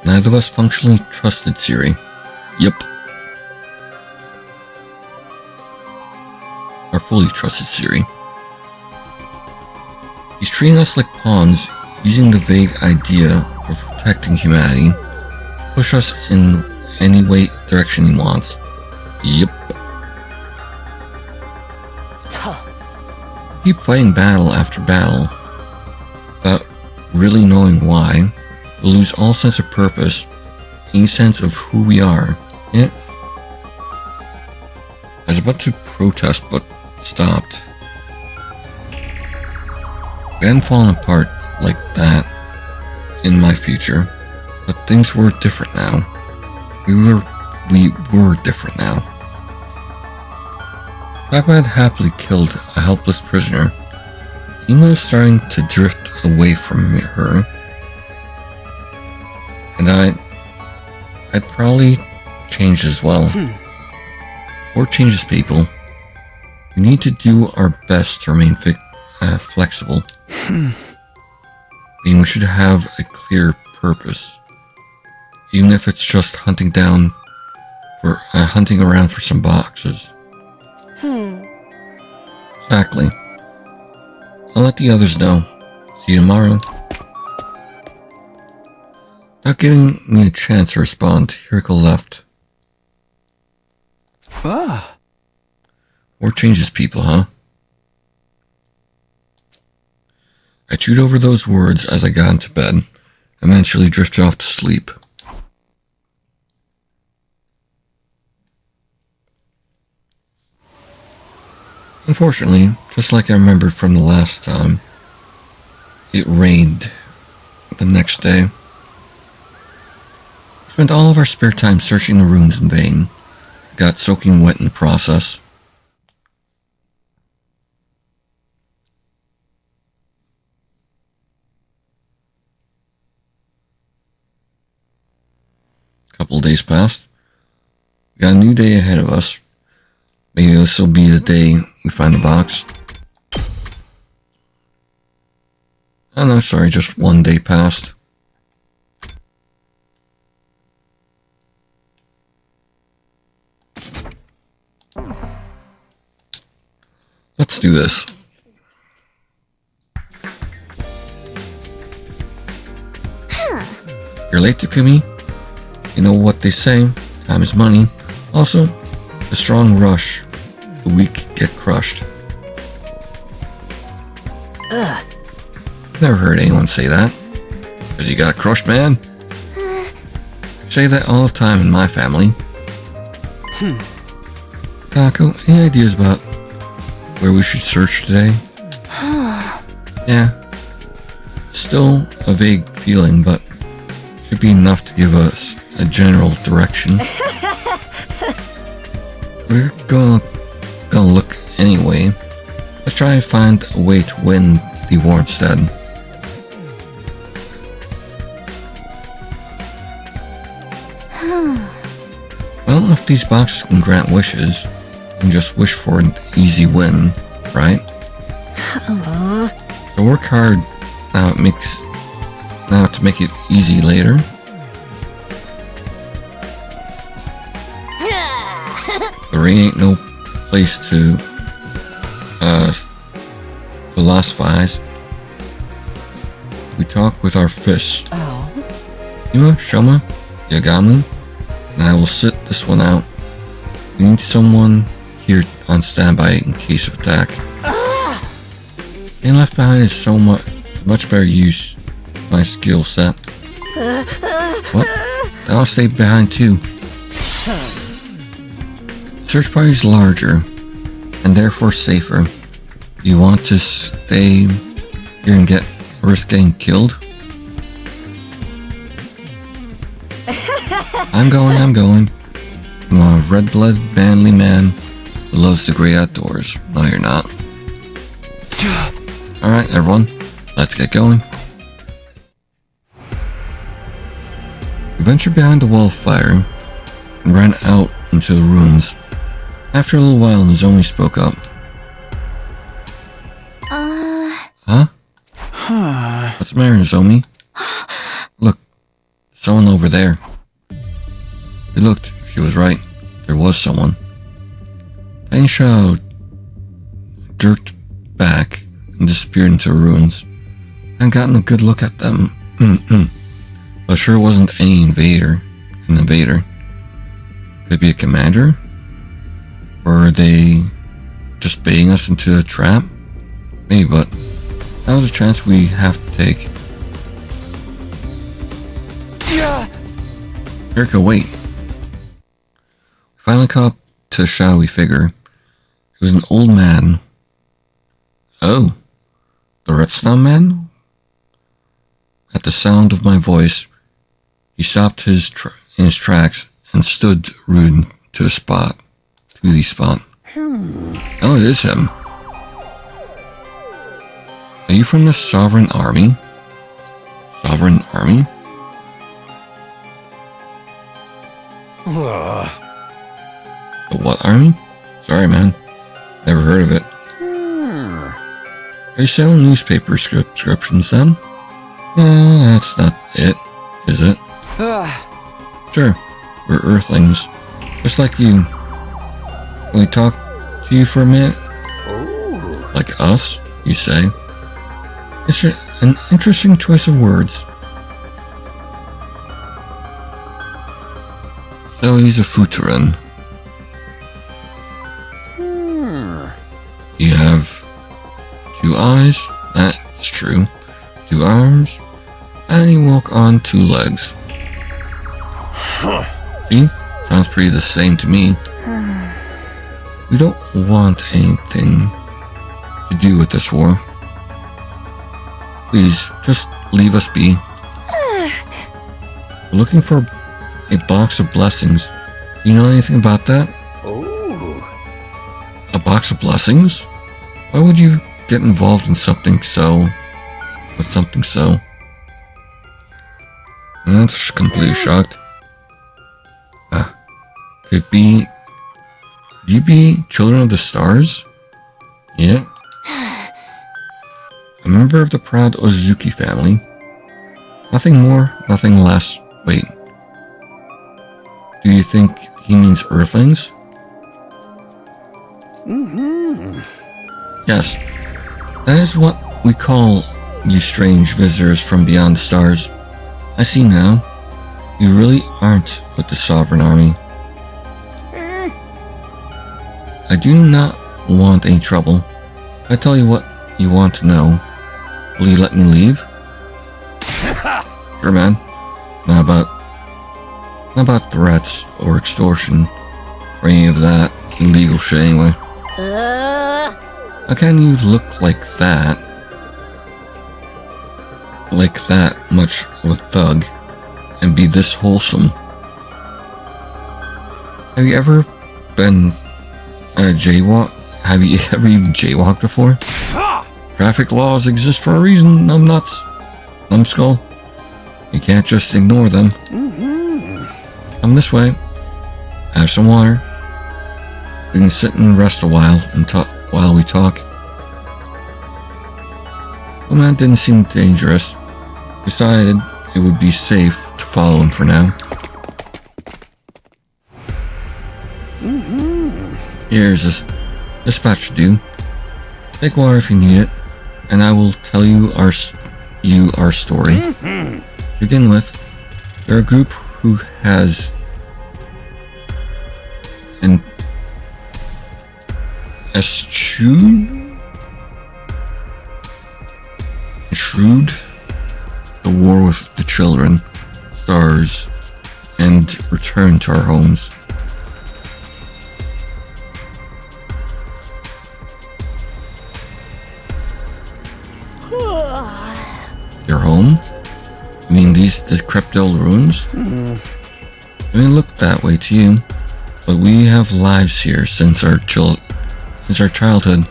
neither of us functionally trusted Siri. Yep. Or fully trusted Siri. He's treating us like pawns, using the vague idea of protecting humanity, push us in any direction he wants. Yep. Keep fighting battle after battle without really knowing why. We'll lose all sense of purpose, any sense of who we are. I was about to protest, but stopped. We hadn't fallen apart like that in my future, but things were different now. We were different now. Kako had happily killed a helpless prisoner. Ima was starting to drift away from her, and I'd probably change as well. Or change as people. We need to do our best to remain flexible. I mean, we should have a clear purpose, even if it's just hunting down We're hunting around for some boxes. Exactly. I'll let the others know. See you tomorrow. Without giving me a chance to respond, Hiriko left. Ah. War changes people, huh? I chewed over those words as I got into bed, and eventually drifted off to sleep. Unfortunately, just like I remembered from the last time, it rained the next day. We spent all of our spare time searching the ruins in vain. Got soaking wet in the process. A couple of days passed. We got a new day ahead of us. Maybe this will be the day we find the box. Oh no, sorry, just one day passed. Let's do this. You're late, Takumi. You know what they say, time is money. Also, the strong rush, the weak get crushed. Never heard anyone say that. Cause you got crushed, man. Say that all the time in my family. Taco, any ideas about where we should search today? Yeah. Still a vague feeling, but should be enough to give us a general direction. We're gonna look anyway. Let's try and find a way to win the war instead. Well, if these boxes can grant wishes, we can just wish for an easy win, right? So work hard now to make it easy later. There ain't no place to philosophize. We talk with our fists. Ima, Shoma, Yagamu, and I will sit this one out. We need someone here on standby in case of attack. Being left behind is so much better use of my skill set. What? I'll stay behind too. Search party is larger and therefore safer. You want to stay here and risk getting killed? I'm going. I'm a red-blooded, manly man who loves the great outdoors. No, you're not. Alright, everyone, let's get going. We ventured behind the wall of fire and ran out into the ruins. After a little while, Nozomi spoke up. Huh? What's the matter, Nozomi? Look, someone over there. We looked, she was right. There was someone. Tiny Shadow jerked back and disappeared into the ruins. I hadn't gotten a good look at them. But sure wasn't any invader. Could it be a commander? Or are they just baiting us into a trap? Maybe, but that was a chance we have to take. Hiriko, wait. We finally caught up to the shadowy figure. It was an old man. Oh, the Redstone man? At the sound of my voice, he stopped in his tracks and stood rooted to the spot. Oh, it is him. Are you from the Sovereign Army? Sovereign Army? The what army? Sorry, man. Never heard of it. Are you selling newspaper subscriptions then? That's not it, is it? Sure, we're Earthlings. Just like you. Can we talk to you for a minute? Like us, you say. It's an interesting choice of words. So he's a Futuran. You have 2 eyes, that's true. 2 arms, and you walk on 2 legs. See? Sounds pretty the same to me. We don't want anything to do with this war. Please, just leave us be. We're looking for a box of blessings. Do you know anything about that? A box of blessings? Why would you get involved in something so... with something so... That's completely shocked. Could be... Do you be Children of the Stars? Yeah. A member of the proud Ozuki family. Nothing more, nothing less. Wait. Do you think he means Earthlings? Yes. That is what we call you strange visitors from beyond the stars. I see now. You really aren't with the Sovereign Army. I do not want any trouble. I tell you what you want to know. Will you let me leave? Sure, man. Not about threats or extortion or any of that illegal shit anyway. How can you look like that? Like that much of a thug and be this wholesome? Have you ever been jaywalk? Have you ever even jaywalked before? Traffic laws exist for a reason, numbnuts. Numbskull. You can't just ignore them. Come this way. Have some water. We can sit and rest a while and talk while we talk. The man didn't seem dangerous. Decided it would be safe to follow him for now. Here's this dispatch to do. Take water if you need it, and I will tell you our story. To begin with, they're a group who has an eschewed the war with the children, stars, and returned to our homes. Your home? You mean these decrepit old ruins? It may look that way to you, but we have lives here since our childhood.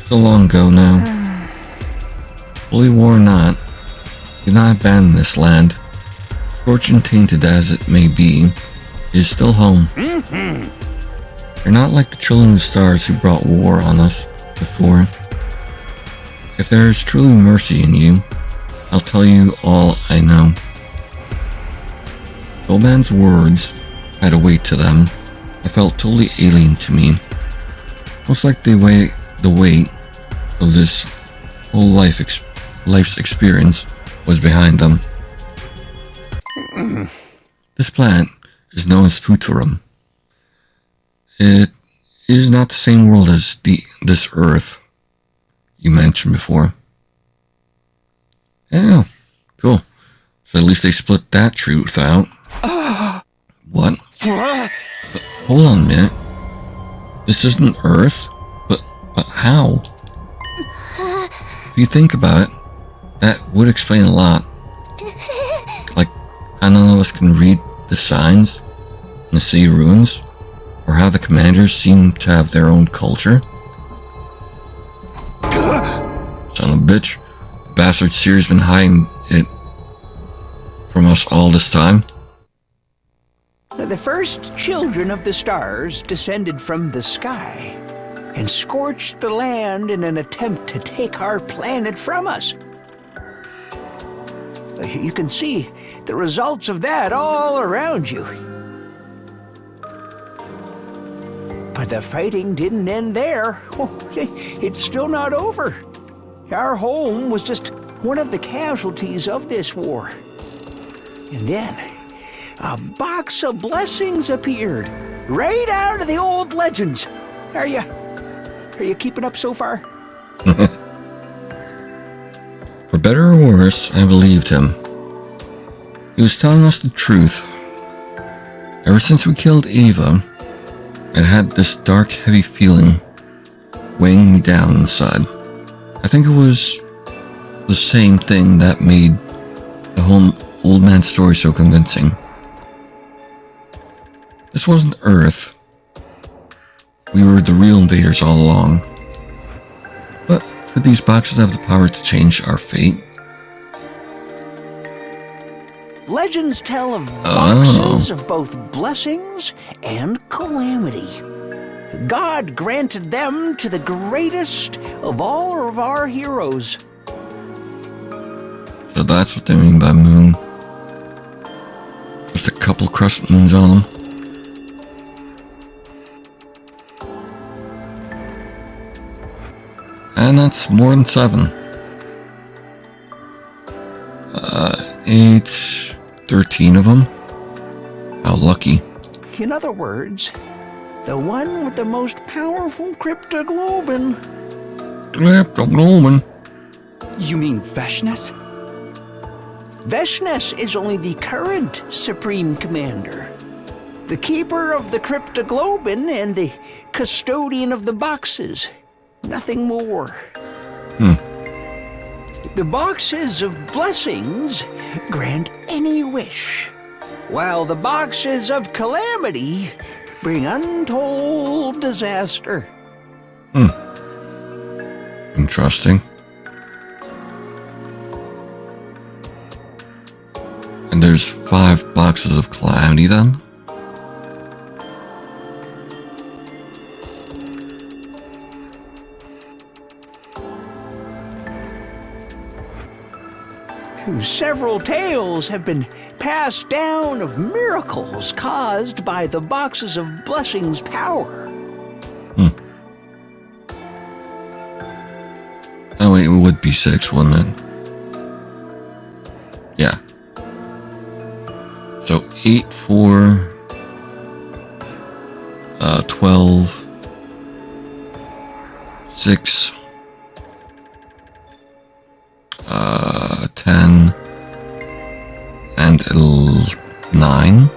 So long ago now. Holy war or not, do not abandon this land. Scorched and tainted as it may be, it is still home. You're not like the children of the stars who brought war on us before. If there is truly mercy in you, I'll tell you all I know. Goban's words had a weight to them. They felt totally alien to me. Almost like the weight of this whole life's experience was behind them. This planet is known as Futurum. It is not the same world as this Earth you mentioned before. Yeah, cool. So at least they split that truth out. What? But hold on a minute. This isn't Earth? But how? If you think about it, that would explain a lot. Like how none of us can read the signs in the city ruins, or how the commanders seem to have their own culture. Son of a bitch. The bastard Seer's been hiding it from us all this time. The first children of the stars descended from the sky and scorched the land in an attempt to take our planet from us. You can see the results of that all around you. But the fighting didn't end there. It's still not over. Our home was just one of the casualties of this war. And then, a box of blessings appeared, right out of the old legends. Are you keeping up so far? For better or worse, I believed him. He was telling us the truth. Ever since we killed Eva, I'd had this dark, heavy feeling weighing me down inside. I think it was the same thing that made the whole old man's story so convincing. This wasn't Earth. We were the real invaders all along. But could these boxes have the power to change our fate? Legends tell of boxes of both blessings and calamity. God granted them to the greatest of all of our heroes. So that's what they mean by moon. Just a couple crescent moons on them. And that's more than 7. 8, 13 of them. How lucky. In other words, the one with the most powerful cryptoglobin. Cryptoglobin? You mean Veshnes? Veshnes is only the current Supreme Commander. The keeper of the cryptoglobin and the custodian of the boxes. Nothing more. The boxes of blessings grant any wish, while the boxes of calamity bring untold disaster. Interesting. And there's 5 boxes of calamity then? Several tales have been passed down of miracles caused by the boxes of blessings' power. Oh wait, it would be 6, wouldn't it? Yeah. So 8, 4, 12, 6, 10, and 9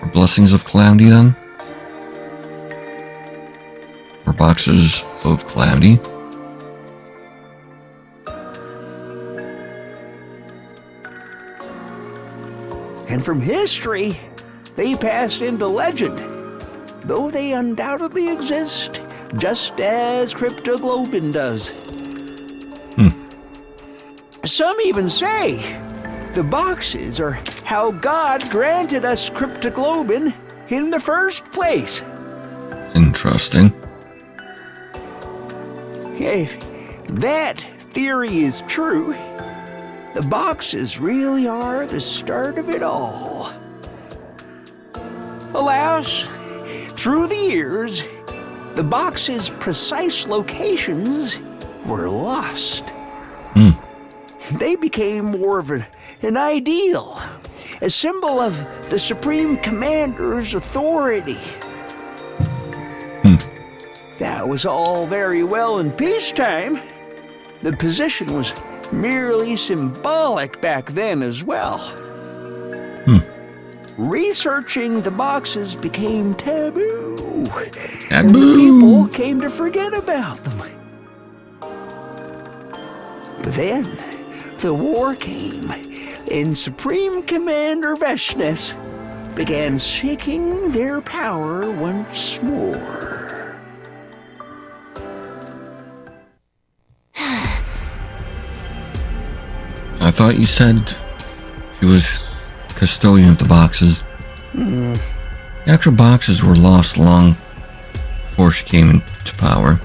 are blessings of calamity then? Or boxes of calamity? And from history, they passed into legend, though they undoubtedly exist just as cryptoglobin does. Some even say the boxes are how God granted us cryptoglobin in the first place. Interesting. If that theory is true, the boxes really are the start of it all. Alas, through the years, the boxes' precise locations were lost. They became more of an ideal, a symbol of the Supreme Commander's authority. That was all very well in peacetime. The position was merely symbolic back then as well. Researching the boxes became taboo. And the people came to forget about them. But then, the war came, and Supreme Commander Veshnes began seeking their power once more. I thought you said she was custodian of the boxes. The actual boxes were lost long before she came into power.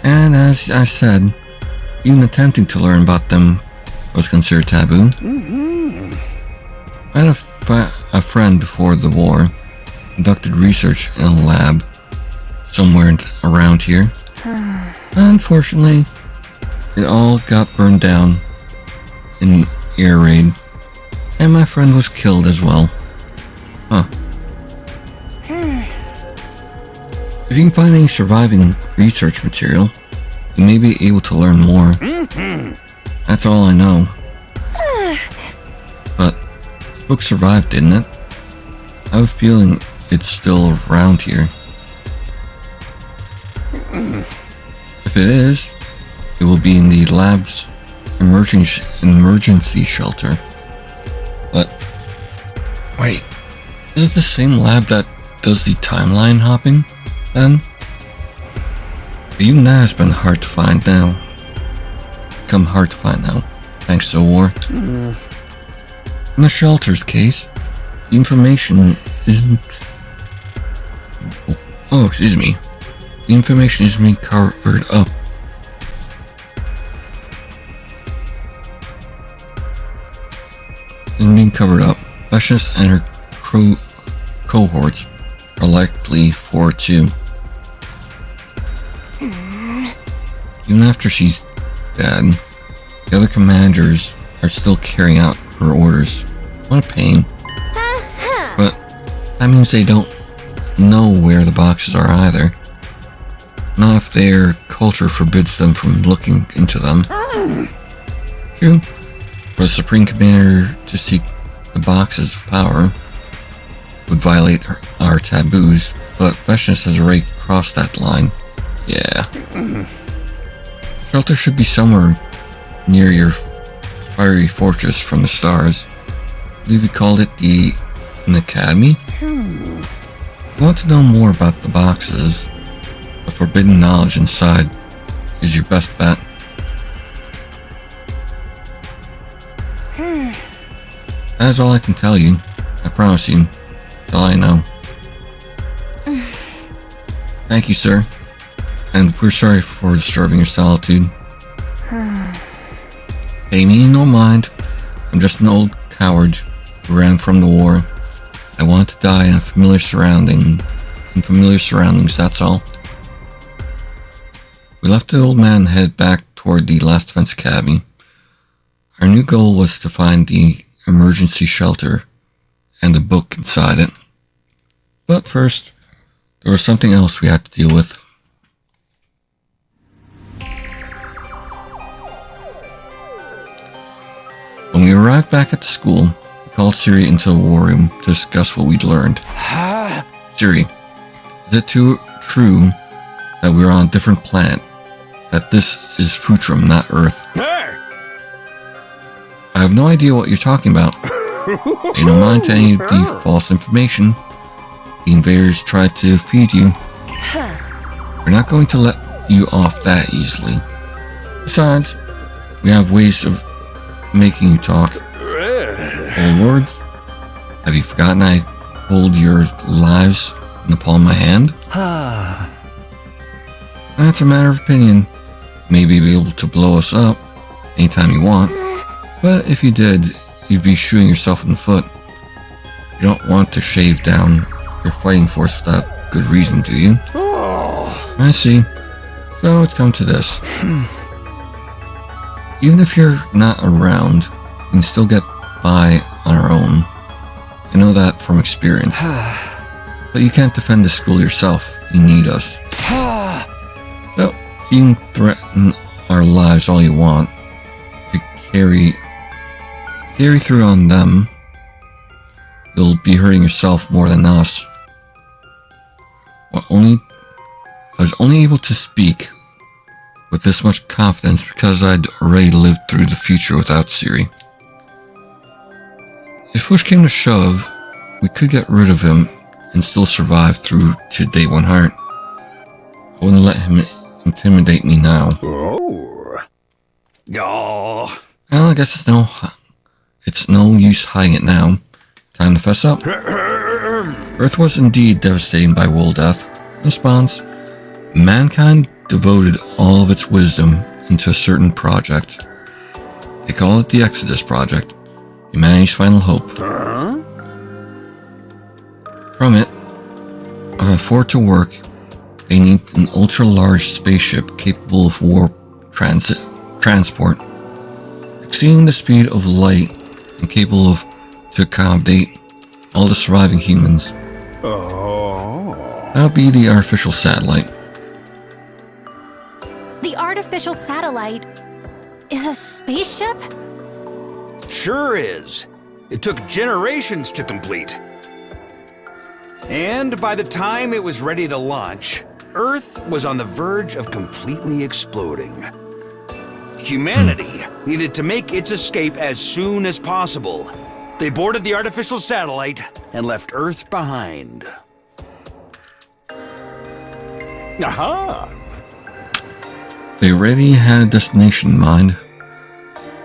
And as I said, even attempting to learn about them was considered taboo. I had a friend before the war, conducted research in a lab somewhere around here. Unfortunately, it all got burned down in air raid, and my friend was killed as well. Huh. If you can find any surviving research material, you may be able to learn more. That's all I know. But this book survived, didn't it? I have a feeling it's still around here. If it is, it will be in the lab's emergency shelter. But wait, is it the same lab that does the timeline hopping then? Even that has been hard to find now. Become hard to find now, thanks to the war. In the shelter's case, the information isn't... Oh, excuse me. The information is being covered up. Precious and her cohorts are likely for it too. Even after she's dead, the other commanders are still carrying out her orders. What a pain. But that means they don't know where the boxes are either. Not if their culture forbids them from looking into them. True. For the Supreme Commander to seek the boxes of power would violate our taboos, but Precious has already crossed that line. Yeah. Shelter should be somewhere near your fiery fortress from the stars. I believe you called it an academy? If you want to know more about the boxes, the forbidden knowledge inside is your best bet. That is all I can tell you. I promise you. That's all I know. Thank you, sir. And we're sorry for disturbing your solitude. Pay me no mind. I'm just an old coward who ran from the war. I want to die in familiar surroundings, that's all. We left the old man and headed back toward the Last Defense Academy. Our new goal was to find the emergency shelter and the book inside it. But first, there was something else we had to deal with. When we arrived back at the school, we called Siri into the war room to discuss what we'd learned. Siri, is it true that we're on a different planet? That this is Futrum, not Earth? I have no idea what you're talking about. Pay no mind to any of the false information the invaders tried to feed you. We're not going to let you off that easily. Besides, we have ways of making you talk. Old words? Have you forgotten I hold your lives in the palm of my hand? That's a matter of opinion. Maybe be able to blow us up anytime you want. But if you did, you'd be shooting yourself in the foot. You don't want to shave down your fighting force without good reason, do you? I see. So it's come to this. Even if you're not around, we can still get by on our own. I know that from experience. But you can't defend the school yourself. You need us. So, you can threaten our lives all you want. To carry through on them, you'll be hurting yourself more than us. I was only able to speak with this much confidence because I'd already lived through the future without Siri. If push came to shove, we could get rid of him and still survive through to Day 1 Heart. I wouldn't let him intimidate me now. Well, I guess it's no use hiding it now. Time to fess up. Earth was indeed devastated by world death. In response, mankind devoted all of its wisdom into a certain project. They call it the Exodus Project, humanity's final hope. From it, I went forward to work They need an ultra-large spaceship capable of warp transport, exceeding the speed of light and capable of to accommodate all the surviving humans. That would be the artificial satellite. The artificial satellite is a spaceship? Sure is. It took generations to complete. And by the time it was ready to launch, Earth was on the verge of completely exploding. Humanity needed to make its escape as soon as possible. They boarded the artificial satellite and left Earth behind. Aha! They already had a destination in mind.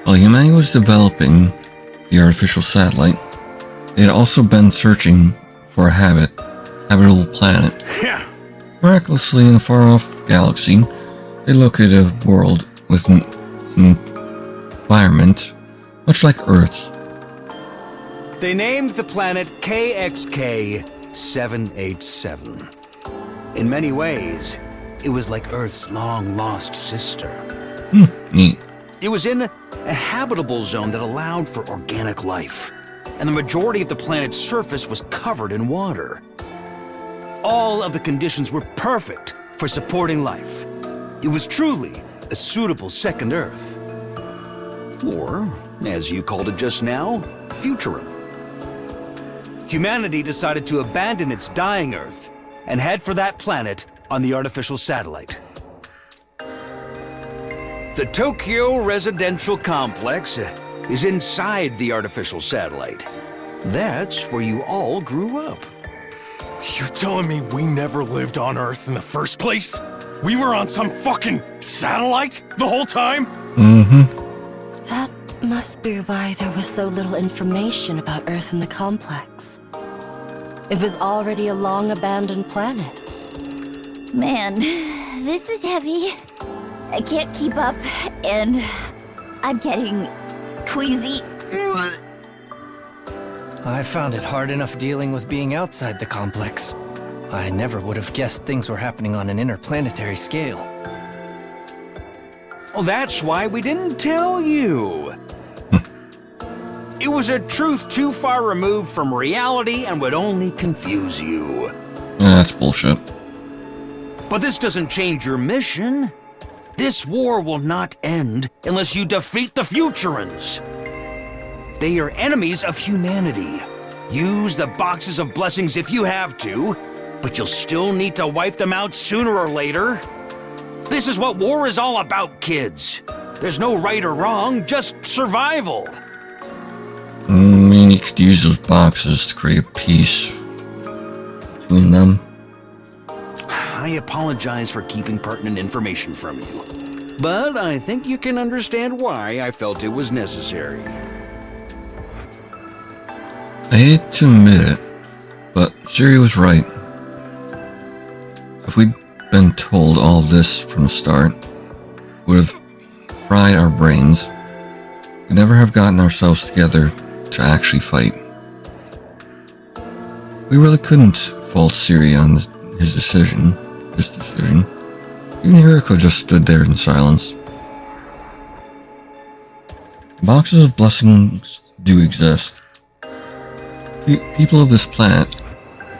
While humanity was developing the artificial satellite, they had also been searching for a habitable planet. Yeah. Miraculously, in a far-off galaxy, they located a world with an environment much like Earth's. They named the planet KXK-787. In many ways, it was like Earth's long-lost sister. Neat. It was in a habitable zone that allowed for organic life, and the majority of the planet's surface was covered in water. All of the conditions were perfect for supporting life. It was truly a suitable second Earth. Or, as you called it just now, Futurum. Humanity decided to abandon its dying Earth and head for that planet on the artificial satellite. The Tokyo Residential Complex is inside the artificial satellite. That's where you all grew up. You're telling me we never lived on Earth in the first place? We were on some fucking satellite the whole time? That must be why there was so little information about Earth in the complex. It was already a long-abandoned planet. Man, this is heavy. I can't keep up, and I'm getting queasy. I found it hard enough dealing with being outside the complex. I never would have guessed things were happening on an interplanetary scale. Well, that's why we didn't tell you. It was a truth too far removed from reality and would only confuse you. That's bullshit. But this doesn't change your mission. This war will not end unless you defeat the Futurans. They are enemies of humanity. Use the boxes of blessings if you have to, but you'll still need to wipe them out sooner or later. This is what war is all about, kids. There's no right or wrong, just survival. I mean, you could use those boxes to create peace between them. I apologize for keeping pertinent information from you, but I think you can understand why I felt it was necessary. I hate to admit it, but Siri was right. If we'd been told all this from the start, it would have fried our brains. We'd never have gotten ourselves together to actually fight. We really couldn't fault Siri on his decision. Even Hiriko just stood there in silence. Boxes of blessings do exist. People of this planet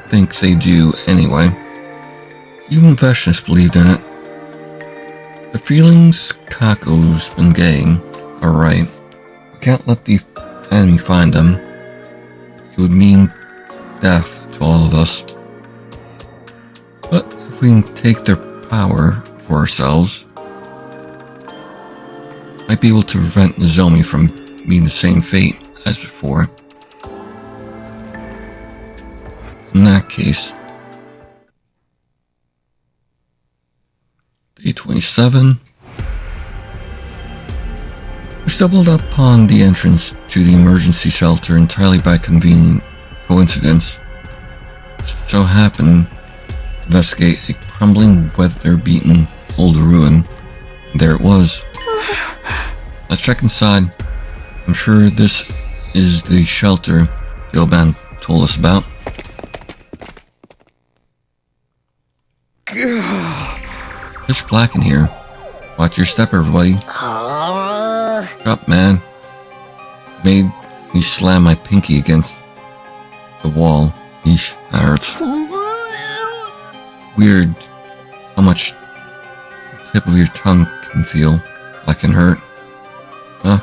think they do anyway. Even Veshnis believed in it. The feelings Kako's been getting are right. We can't let the enemy find them. It would mean death to all of us. But if we can take their power for ourselves, might be able to prevent Nozomi from meeting the same fate as before. In that case, Day 27. We stumbled upon the entrance to the emergency shelter entirely by convenient coincidence. Just so happened to investigate a crumbling, weather-beaten old ruin. And there it was. Let's check inside. I'm sure this is the shelter Yoban told us about. God. Pitch black in here. Watch your step, everybody. Up, man. Made me slam my pinky against the wall. Eesh, that hurts. Weird how much the tip of your tongue can feel. That can hurt. Huh?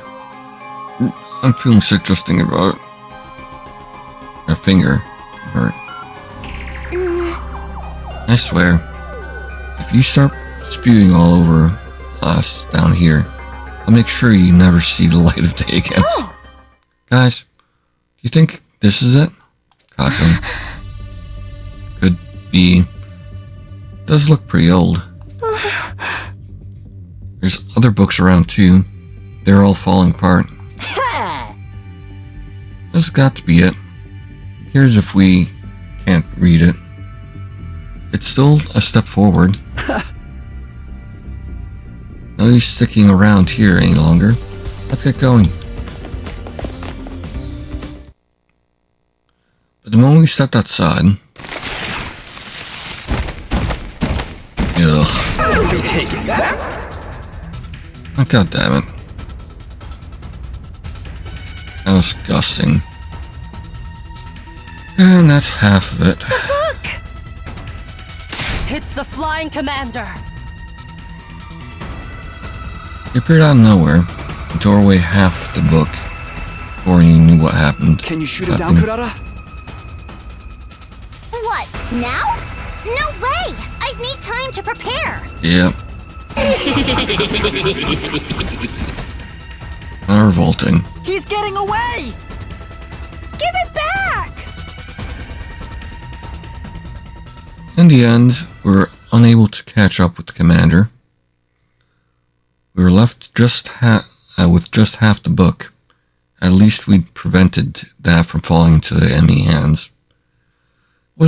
I'm feeling sick just thinking about it. My finger hurt. I swear, if you start spewing all over us down here, I'll make sure you never see the light of day again. Guys, do you think this is it? Cotton. Could be. Does look pretty old. There's other books around too. They're all falling apart. This has got to be it. Here's if we can't read it. It's still a step forward. No use sticking around here any longer. Let's get going. But the moment we stepped outside... Ugh. You taking that? Oh, God damn it. That was disgusting. And that's half of it. It's the Flying Commander. He appeared out of nowhere and tore away half the book before he knew what happened. Can you shoot him down, Kurara? What, now? No way! I'd need time to prepare. Yep. Not revolting. He's getting away! Give it back! In the end, we were unable to catch up with the commander. We were left with just half the book. At least we'd prevented that from falling into the enemy hands. It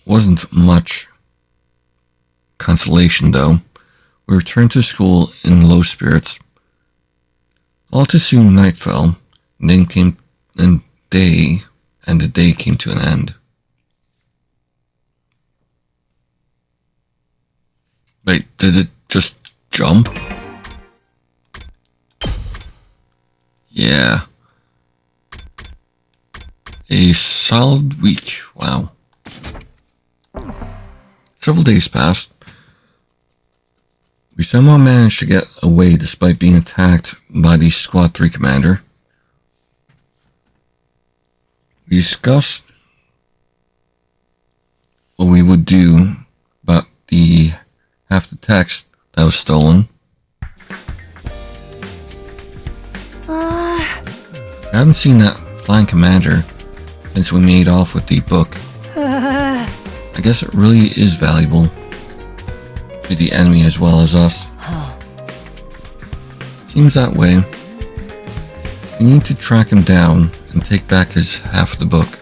wasn't much consolation, though. We returned to school in low spirits. All too soon, night fell, and the day came to an end. Wait, did it just jump? Yeah. A solid week. Wow. Several days passed. We somehow managed to get away despite being attacked by the Squad 3 commander. We discussed what we would do about the half the text that was stolen. I haven't seen that Flying Commander since we made off with the book. I guess it really is valuable to the enemy as well as us. Seems that way. We need to track him down and take back his half of the book.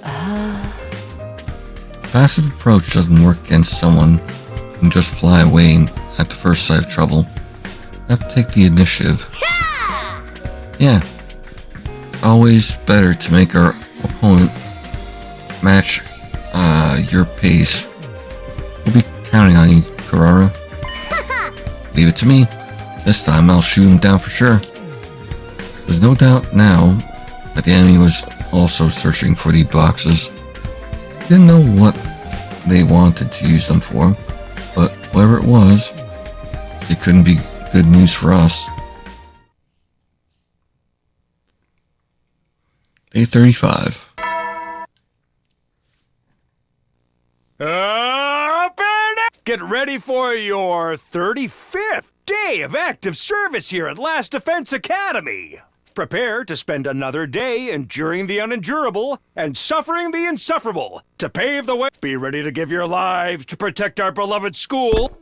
Passive approach doesn't work against someone who can just fly away at the first sight of trouble. You have to take the initiative. Yeah. It's always better to make our opponent match your pace. We'll be counting on you, Kurara. Leave it to me. This time I'll shoot him down for sure. There's no doubt now that the enemy was also searching for the boxes. He didn't know what they wanted to use them for, but whatever it was, it couldn't be good news for us. Day 35. Get ready for your 35th day of active service here at Last Defense Academy. Prepare to spend another day enduring the unendurable and suffering the insufferable to pave the way. Be ready to give your lives to protect our beloved school.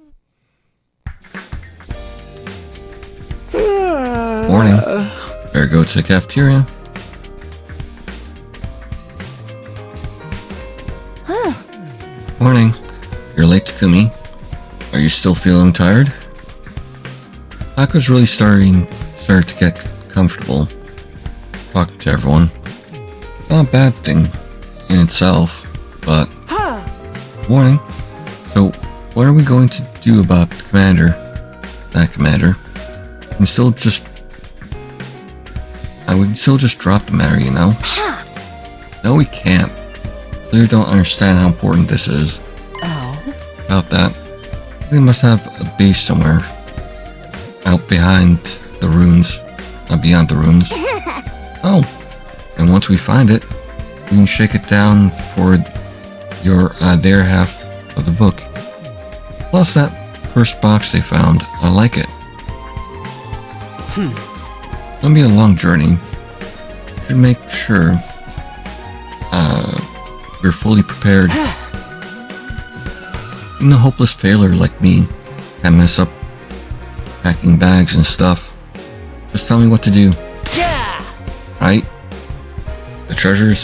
Morning. Better go to the cafeteria. Morning. You're late, Takumi. Are you still feeling tired? Ako's really started to get comfortable talking to everyone. It's not a bad thing in itself, but morning. So, what are we going to do about the commander? That commander. We can still just drop the matter, you know? No, we can't. Clearly don't understand how important this is. Oh? About that. They must have a base somewhere. Out behind the ruins. Not beyond the ruins. Oh. And once we find it, we can shake it down for their half of the book. Plus that first box they found. I like it. It's gonna be a long journey. Should make sure we're fully prepared. Even a hopeless failure like me can't mess up packing bags and stuff. Just tell me what to do. Yeah! Right? The treasure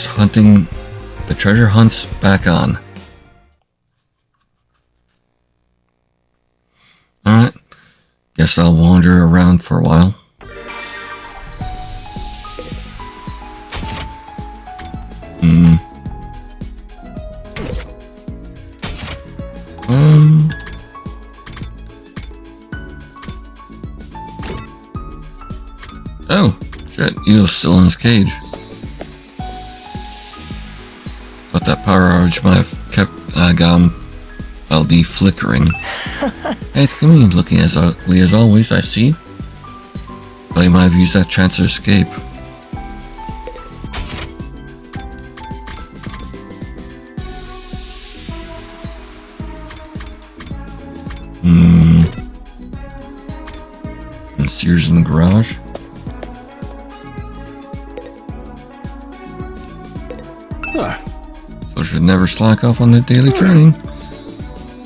hunt's back on. Alright. Guess I'll wander around for a while. Oh, shit, Eo's still in his cage. But that power outage might have kept LD flickering. Hey, Takumi, looking as ugly as always, I see. Thought you might have used that chance to escape. And Sears in the garage. So should never slack off on the daily training.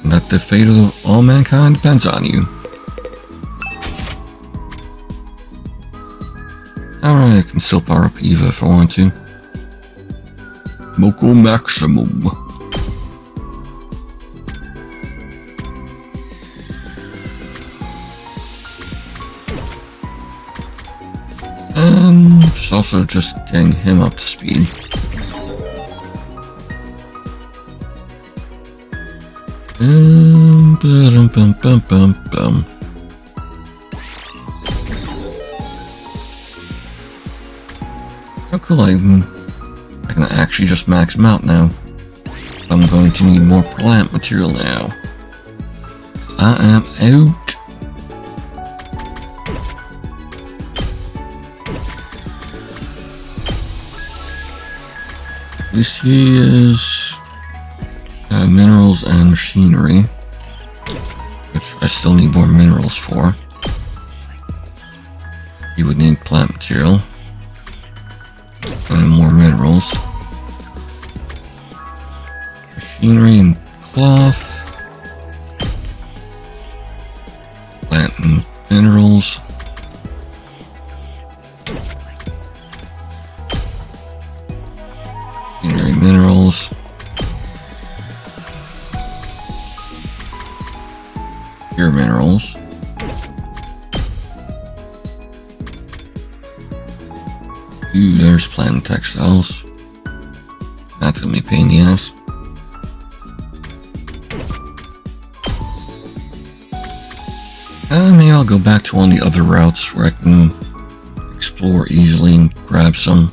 And that the fate of all mankind depends on you. Alright, I can still power up Eva if I want to. Moko Maximum. And also just getting him up to speed. How cool, I can actually just max him out now. I'm going to need more plant material now. I am out. This is minerals and machinery, which I still need more minerals for. You would need plant material and more minerals. Machinery and cloth. Plant and minerals. Machinery, minerals. Pure minerals. Ooh, there's plant and textiles. That's gonna be a pain in the ass. Maybe I'll go back to one of the other routes where I can explore easily and grab some.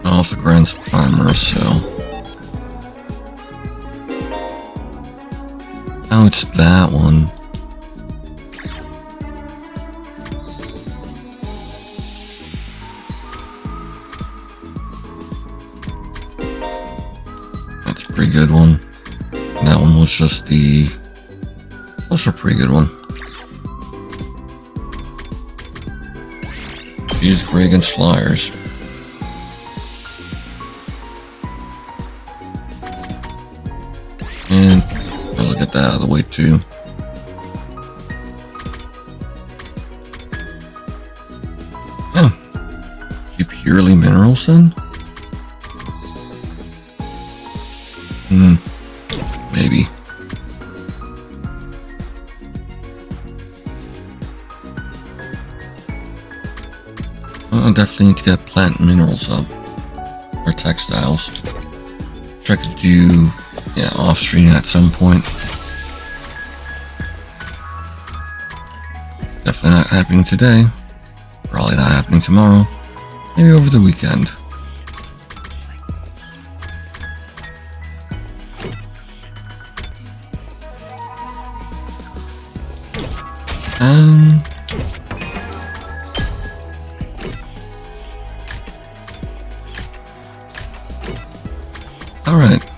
Also grants armor, so. Oh, it's that one. That's a pretty good one. That one was just the... That's a pretty good one. She's great against flyers. And I'll get that out of the way too. Oh. You purely minerals then? I definitely need to get plant minerals up. Or textiles. Which I could do, yeah, off stream at some point. Definitely not happening today. Probably not happening tomorrow. Maybe over the weekend. Alright.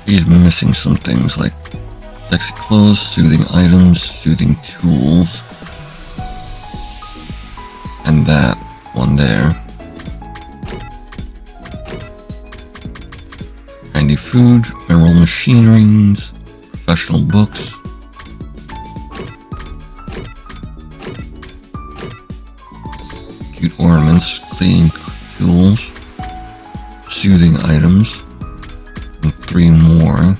He's missing some things like sexy clothes, soothing items, soothing tools. And that one there. Handy food, mineral machineries, professional books. Cute ornaments, cleaning tools, soothing items, and 3 more.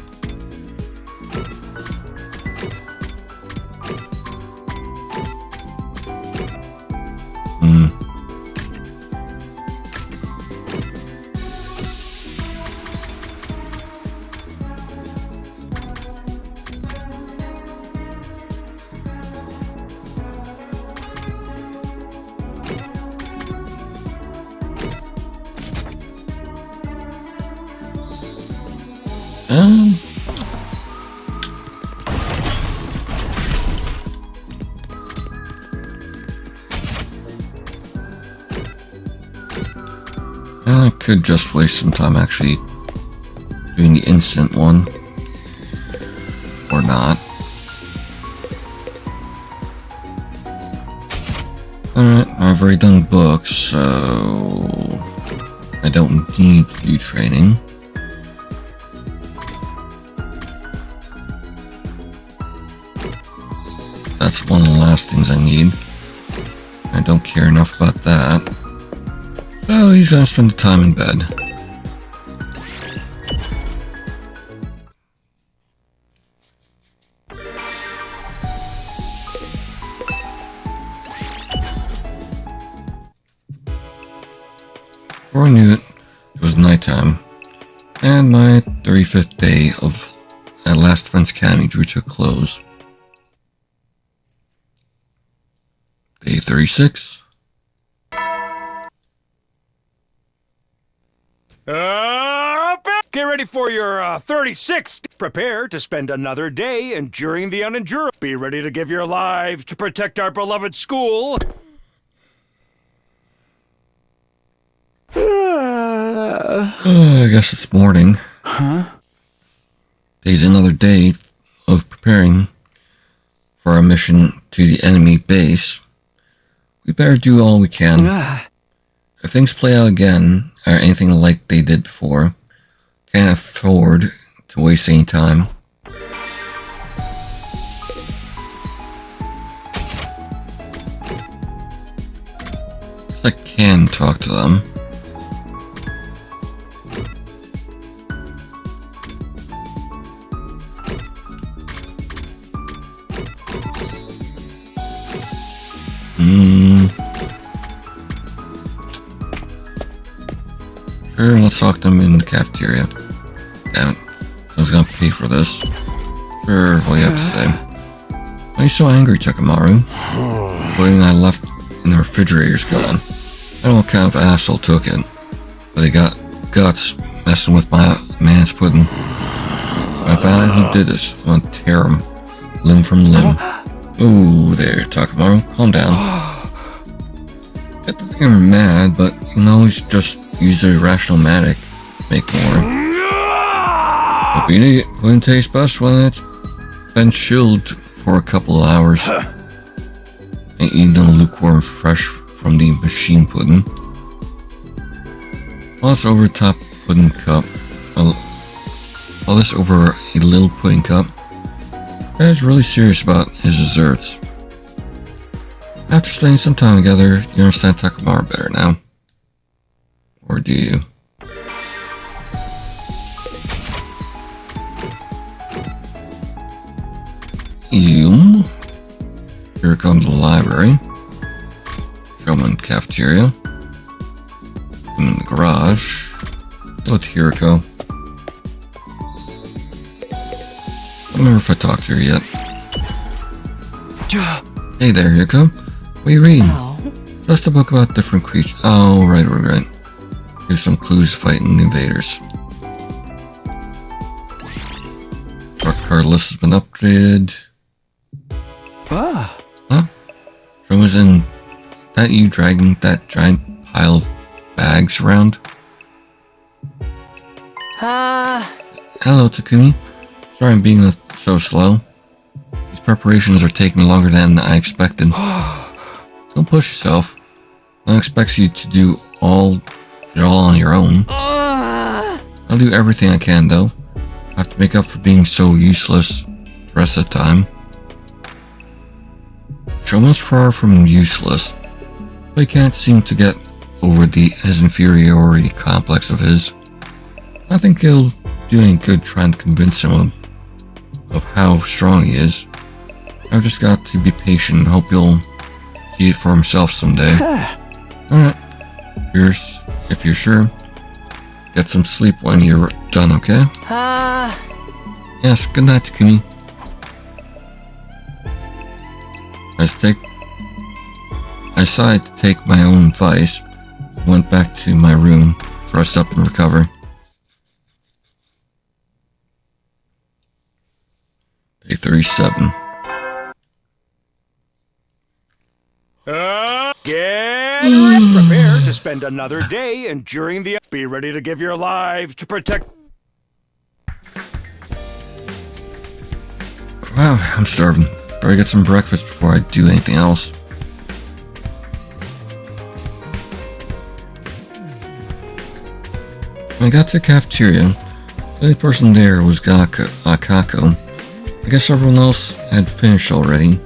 I could just waste some time actually doing the instant one. Or not. Alright, I've already done books, so I don't need to do training. That's one of the last things I need. I don't care enough about that. So he's gonna spend the time in bed. Before I knew it, it was nighttime, and my 35th day of at Last Defense Academy drew to a close. Day 36. Get ready for your 36th. Prepare to spend another day enduring the unendurable. Be ready to give your lives to protect our beloved school. I guess it's morning. Huh? Today's another day of preparing for our mission to the enemy base. We better do all we can. If things play out again, or anything like they did before, can't afford to waste any time. Guess I can talk to them. Sure, let's talk to them in the cafeteria. Damn it. I was gonna pay for this. Sure, what do you have to say? Why are you so angry, Takamaru? Everything I left in the refrigerator's gone. I don't know what kind of asshole took it, but he got guts messing with my man's pudding. When I found out who did this, I'm gonna tear him limb from limb. Ooh, there, Takamaru, calm down. Get the thing mad, but you can always just use the irrational matic to make more. But pudding tastes best when it's been chilled for a couple of hours. And eaten the lukewarm fresh from the machine pudding. While this over top pudding cup, while this over a little pudding cup, Dad's really serious about his desserts. After spending some time together, you understand Takamaru better now. Or do you? Here comes the library. Show I'm in the cafeteria. I'm in the garage. Go to Hiriko. I don't remember if I talked to her yet. Hey there, Hiriko. What are you reading? Just a book about different creatures. Oh, right. Here's some clues fighting the invaders. Our card list has been updated. Ah. Huh? Was in that you dragging that giant pile of bags around? Hello, Takumi. Sorry I'm being so slow. These preparations are taking longer than I expected. Don't push yourself. No one expects you to do it all on your own. I'll do everything I can, though. I have to make up for being so useless the rest of the time. Shoma's far from useless, but he can't seem to get over his inferiority complex of his. I think he'll do any good trying to convince him of how strong he is. I've just got to be patient and hope he'll see it for himself someday. Alright, if you're sure, get some sleep when you're done, okay? Yes, good night, Takumi. I decided to take my own advice, went back to my room, to rest up and recover. Day 37. Get prepared to spend another day enduring the... Be ready to give your lives to protect... Wow, I'm starving. Better get some breakfast before I do anything else. When I got to the cafeteria, the only person there was Kako. I guess everyone else had finished already,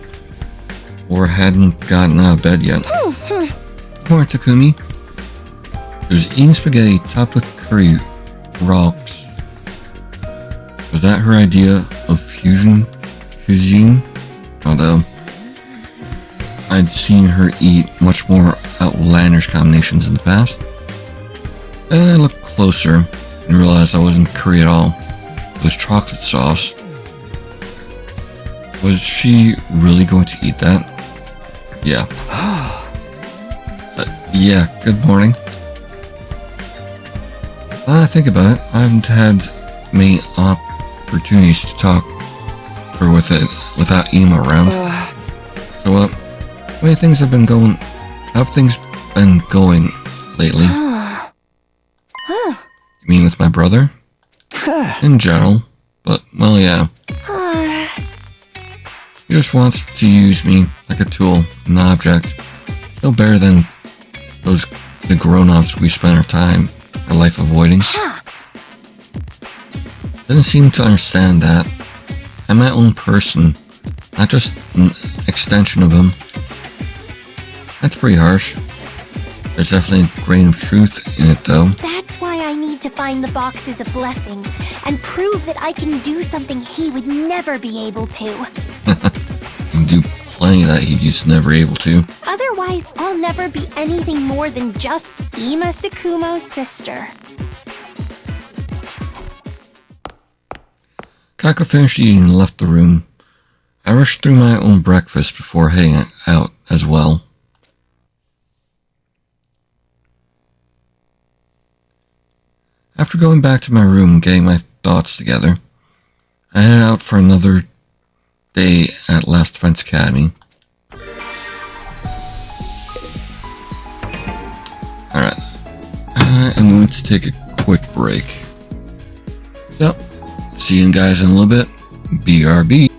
or hadn't gotten out of bed yet. Good morning, Takumi. It was eating spaghetti topped with curry rocks. Was that her idea of fusion cuisine? Although I'd seen her eat much more outlandish combinations in the past. Then I looked closer and realized I wasn't curry at all. It was chocolate sauce. Was she really going to eat that? Yeah. Yeah, good morning. Now that I think about it, I haven't had many opportunities to talk or with it without Ima around. So, how have things been going lately? You mean with my brother? In general, but, well, yeah. He just wants to use me like a tool, an object. No better than the grown-ups we spend our life avoiding. Doesn't seem to understand that. I'm my own person, not just an extension of him. That's pretty harsh. There's definitely a grain of truth in it, though. That's why I need to find the boxes of blessings and prove that I can do something he would never be able to. You can do plenty that he's just never able to. Otherwise, I'll never be anything more than just Ima Tsukumo's sister. Kako finished eating and left the room. I rushed through my own breakfast before heading out as well. After going back to my room and getting my thoughts together, I headed out for another day at Last Defense Academy. Alright, I'm going to take a quick break. So, see you guys in a little bit. BRB.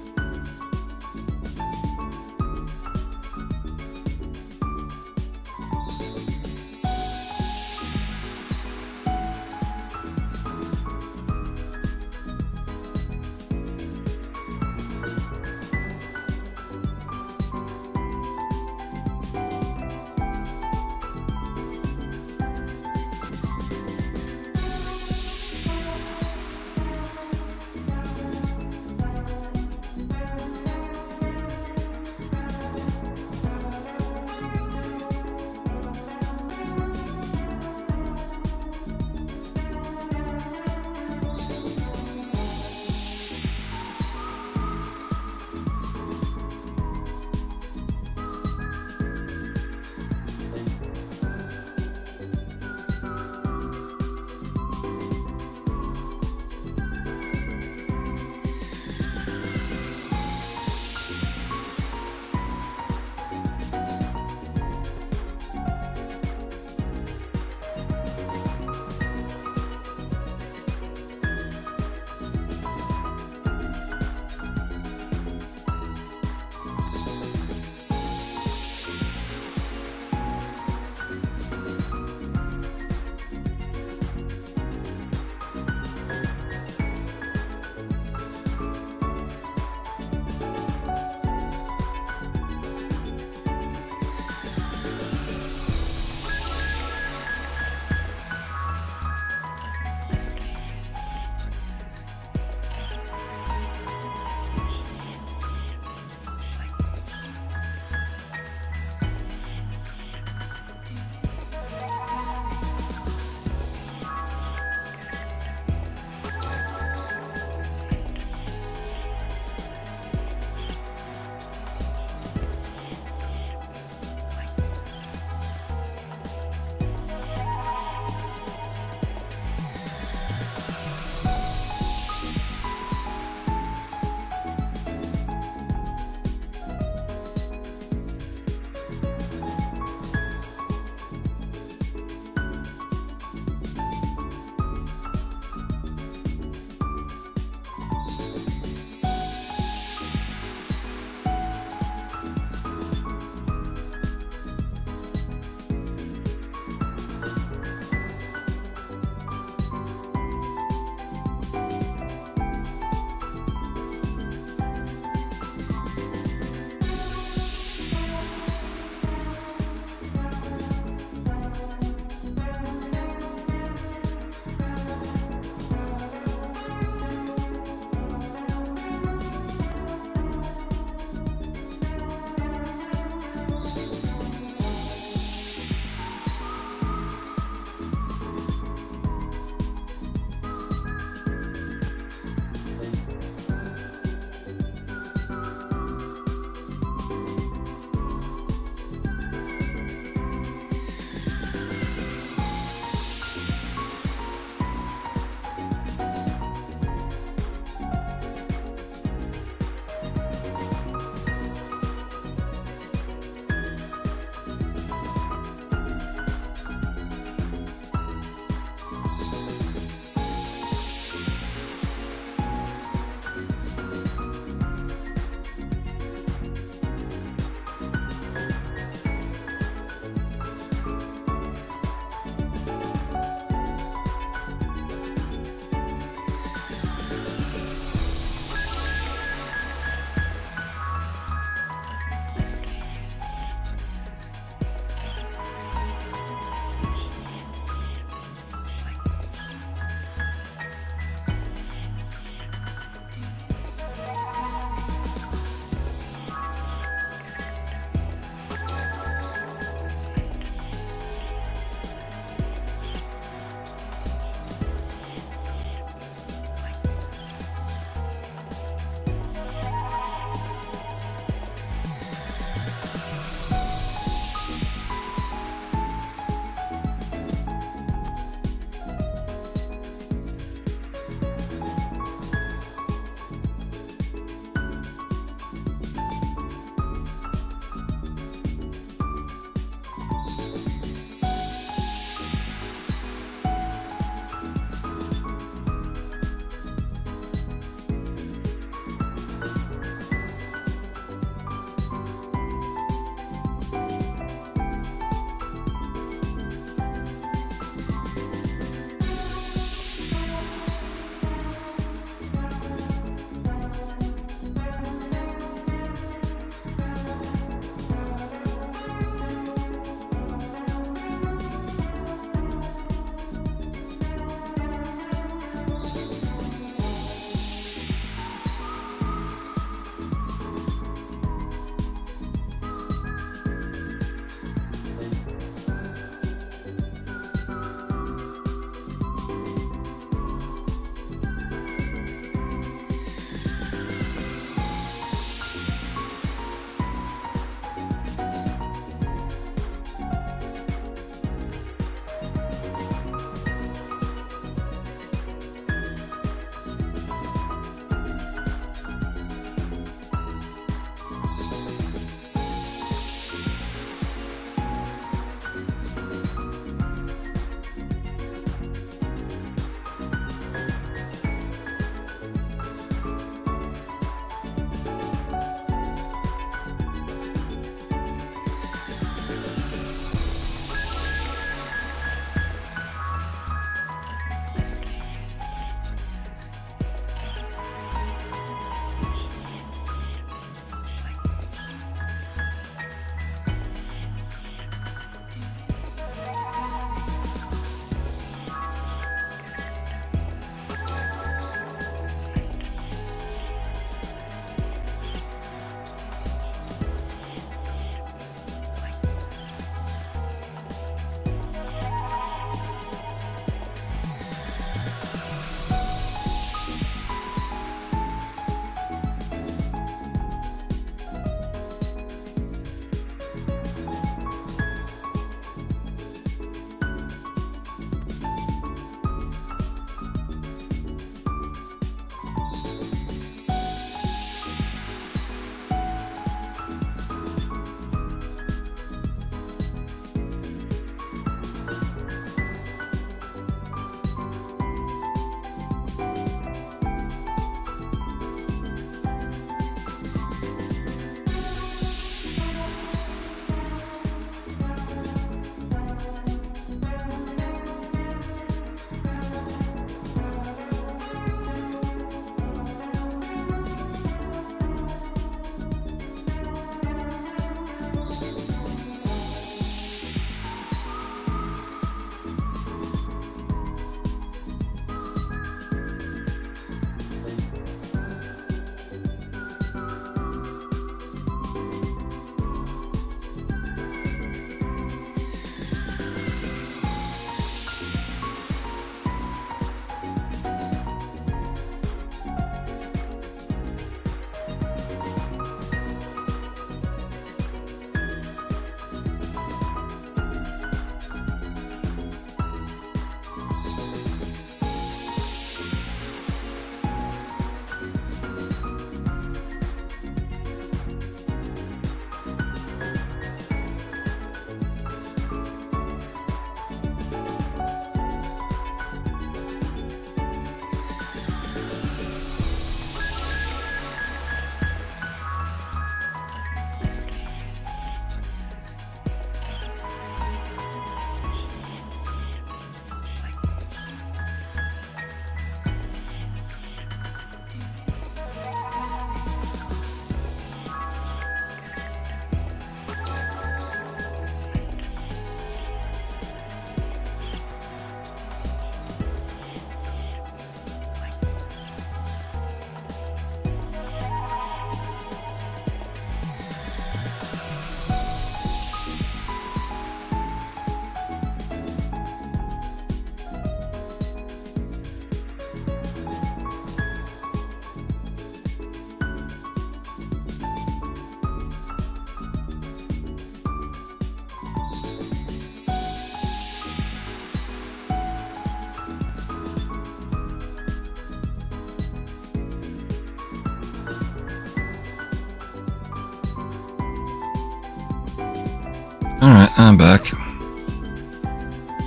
Alright, I'm back.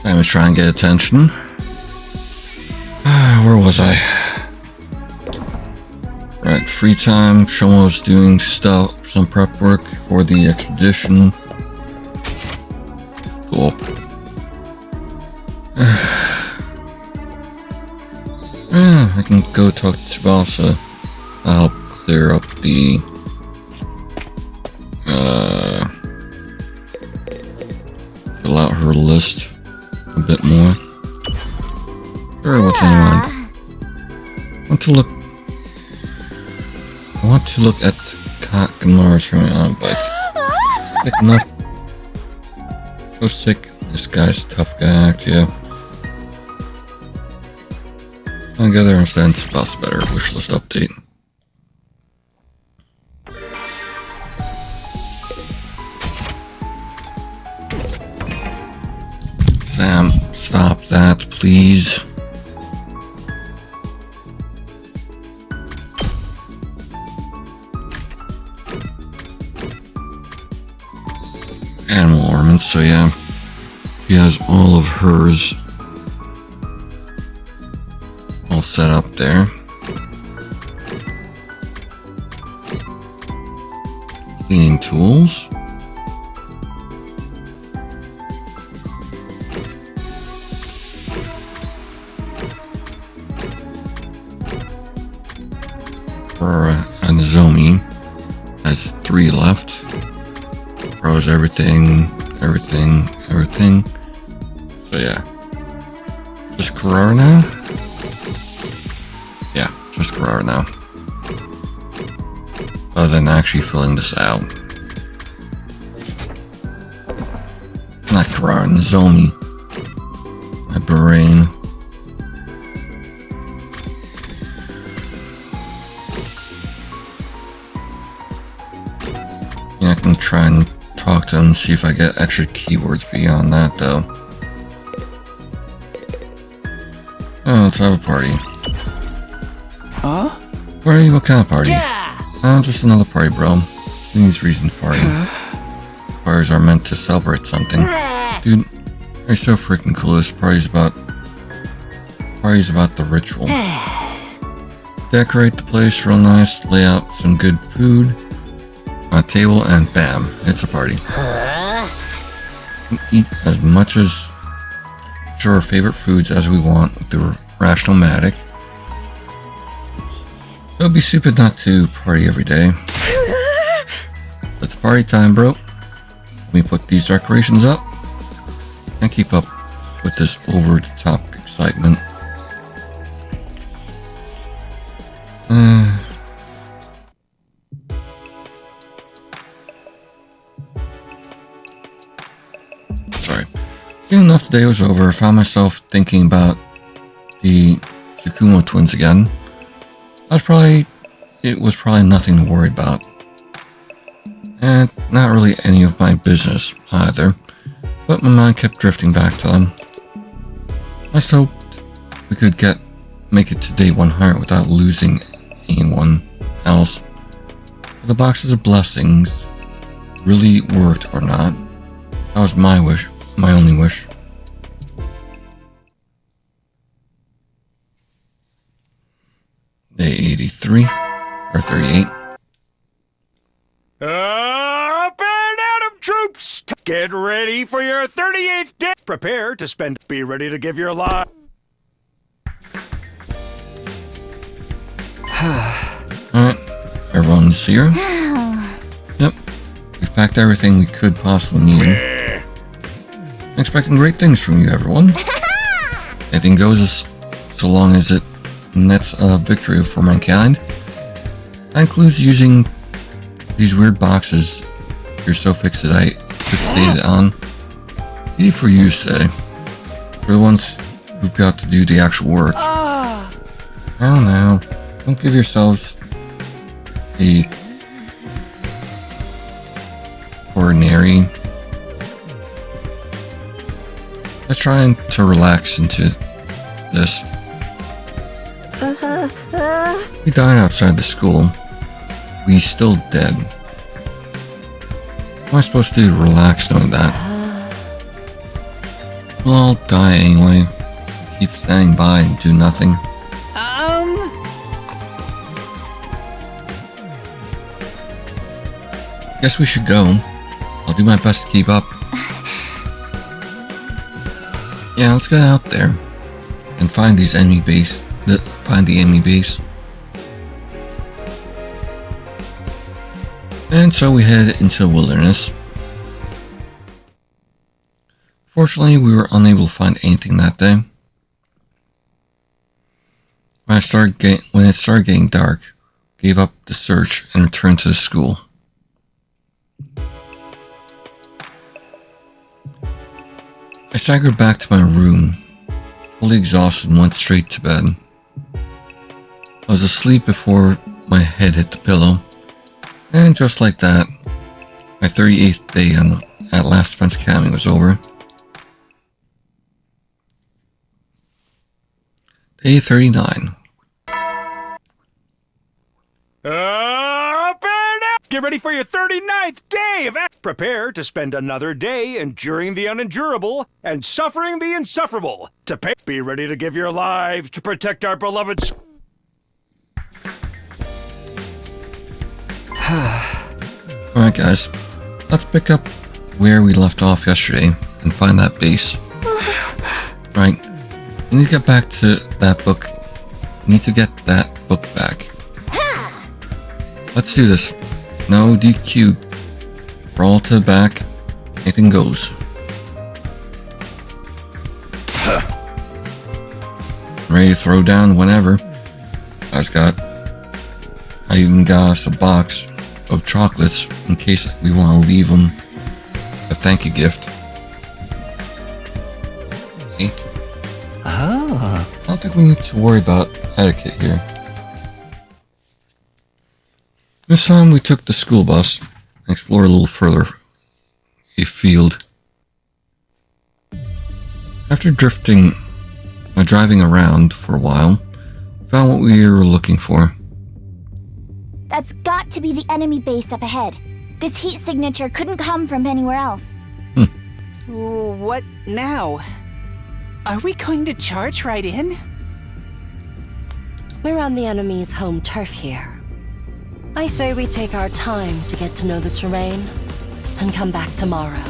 Time to try and get attention. Where was I? Right, free time. Shoma was doing stuff, some prep work for the expedition. Cool. Yeah, I can go talk to Tsubasa. I'll help clear up the fill out her list a bit more. Sure, what's on your mind? I want to look at Kamara's from on bike. Sick enough. So sick. This guy's a tough guy, yeah. I'll go there instead. Spouse better. Wishlist update. Sam, stop that, please. Animal ornaments, so yeah. She has all of hers all set up there. Cleaning tools. For Nozomi has 3 left. Throws everything. So yeah. Just Karara now? Yeah, just Karara now. Other than actually filling this out. Not Karara, Nozomi. My brain. Yeah, I can try and talk to them, see if I get extra keywords beyond that, though. Oh, let's have a party. Huh? Party? What kind of party? Just another party, bro. Who needs reason to party? Parties are meant to celebrate something. Dude, you're so freaking cool. This party's about the ritual. Decorate the place real nice, lay out some good food on a table, and bam, it's a party. We eat as much as our favorite foods as we want with the Rational Matic. It would be stupid not to party every day. It's party time, bro. Let me put these decorations up. Can't keep up with this over-the-top excitement. Sorry. Soon enough, the day was over. I found myself thinking about the Tsukumo twins again. It was probably nothing to worry about. And not really any of my business either. But my mind kept drifting back to them. I just hoped we could make it to day 100 without losing anyone else. If the boxes of blessings really worked or not, that was my wish, my only wish. Day 83 or 38. Up and Atom troops! Get ready for your 38th day! Prepare to spend. Be ready to give your life. Alright, everyone's here. Yep, we've packed everything we could possibly need. Expecting great things from you, everyone. Anything goes so long as it nets a victory for mankind. That includes using these weird boxes you're so fixated on. Easy for you to say. We're the ones who've got to do the actual work. I don't know. Don't give yourselves the ordinary. Let's try to relax into this. We died outside the school. We still dead. What am I supposed to do to relax knowing that? We'll all die anyway. Keep standing by and do nothing. Guess we should go. I'll do my best to keep up. Yeah, let's get out there and find these enemy base. Find the enemy base. And so we head into the wilderness. Fortunately, we were unable to find anything that day. When it started getting dark, gave up the search and returned to the school. I staggered back to my room, fully exhausted, and went straight to bed. I was asleep before my head hit the pillow, and just like that, my 38th day at Last Defense Academy was over. Day 39. Up and out! Get ready for your 39th day of act. Prepare to spend another day enduring the unendurable and suffering the insufferable. Be ready to give your lives to protect our beloved Alright guys, let's pick up where we left off yesterday and find that base. Right, we need to get back to that book. We need to get that book back. Let's do this. No DQ. Brawl to the back. Anything goes. Ready to throw down whenever. I even got us a box of chocolates in case we want to leave them a thank you gift. Okay. I don't think we need to worry about etiquette here. This time we took the school bus and explored a little further afield. After driving around for a while, we found what we were looking for. That's got to be the enemy base up ahead. This heat signature couldn't come from anywhere else. What now? Are we going to charge right in? We're on the enemy's home turf here. I say we take our time to get to know the terrain and come back tomorrow.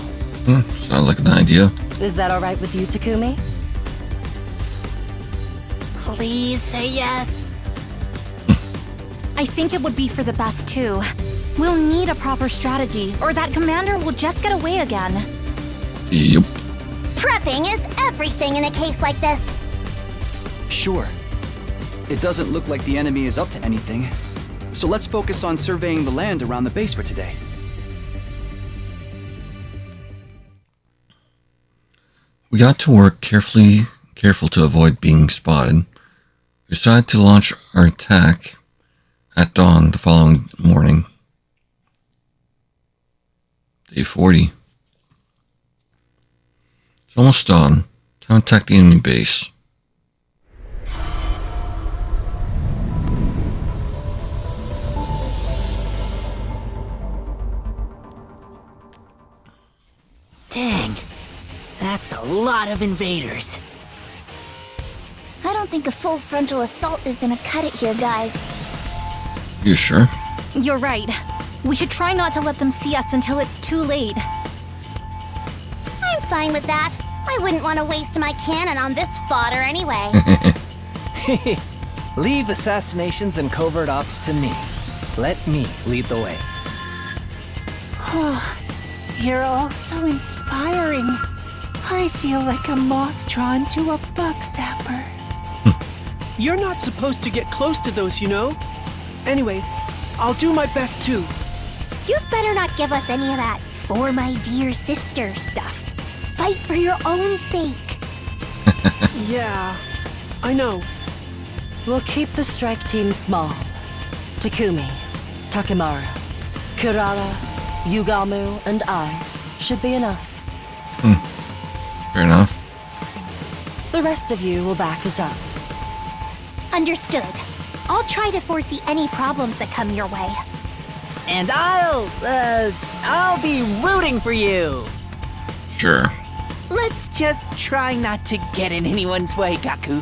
Sounds like an idea. Is that all right with you, Takumi? Please say yes. I think it would be for the best too. We'll need a proper strategy, or that commander will just get away again. Yep. Prepping is everything in a case like this. Sure. It doesn't look like the enemy is up to anything. So let's focus on surveying the land around the base for today. We got to work careful to avoid being spotted. We decided to launch our attack at dawn the following morning. Day 40. It's almost dawn. Time to attack the enemy base. Dang, that's a lot of invaders. I don't think a full frontal assault is gonna cut it here, guys. You sure? You're right. We should try not to let them see us until it's too late. I'm fine with that. I wouldn't want to waste my cannon on this fodder anyway. Leave assassinations and covert ops to me. Let me lead the way. You're all so inspiring. I feel like a moth drawn to a bug zapper. You're not supposed to get close to those, you know? Anyway, I'll do my best too. You'd better not give us any of that "for my dear sister" stuff. Fight for your own sake. Yeah, I know. We'll keep the strike team small. Takumi, Takemura, Kirara, Yugamu, and I should be enough. Fair enough. The rest of you will back us up. Understood. I'll try to foresee any problems that come your way. And I'll be rooting for you. Sure. Let's just try not to get in anyone's way, Gaku.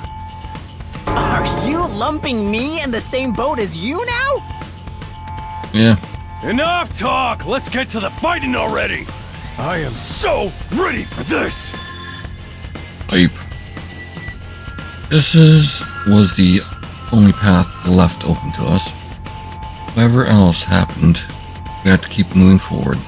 Are you lumping me in the same boat as you now? Yeah. Enough talk! Let's get to the fighting already! I am so ready for this! Hype. This was the only path left open to us. Whatever else happened, we had to keep moving forward.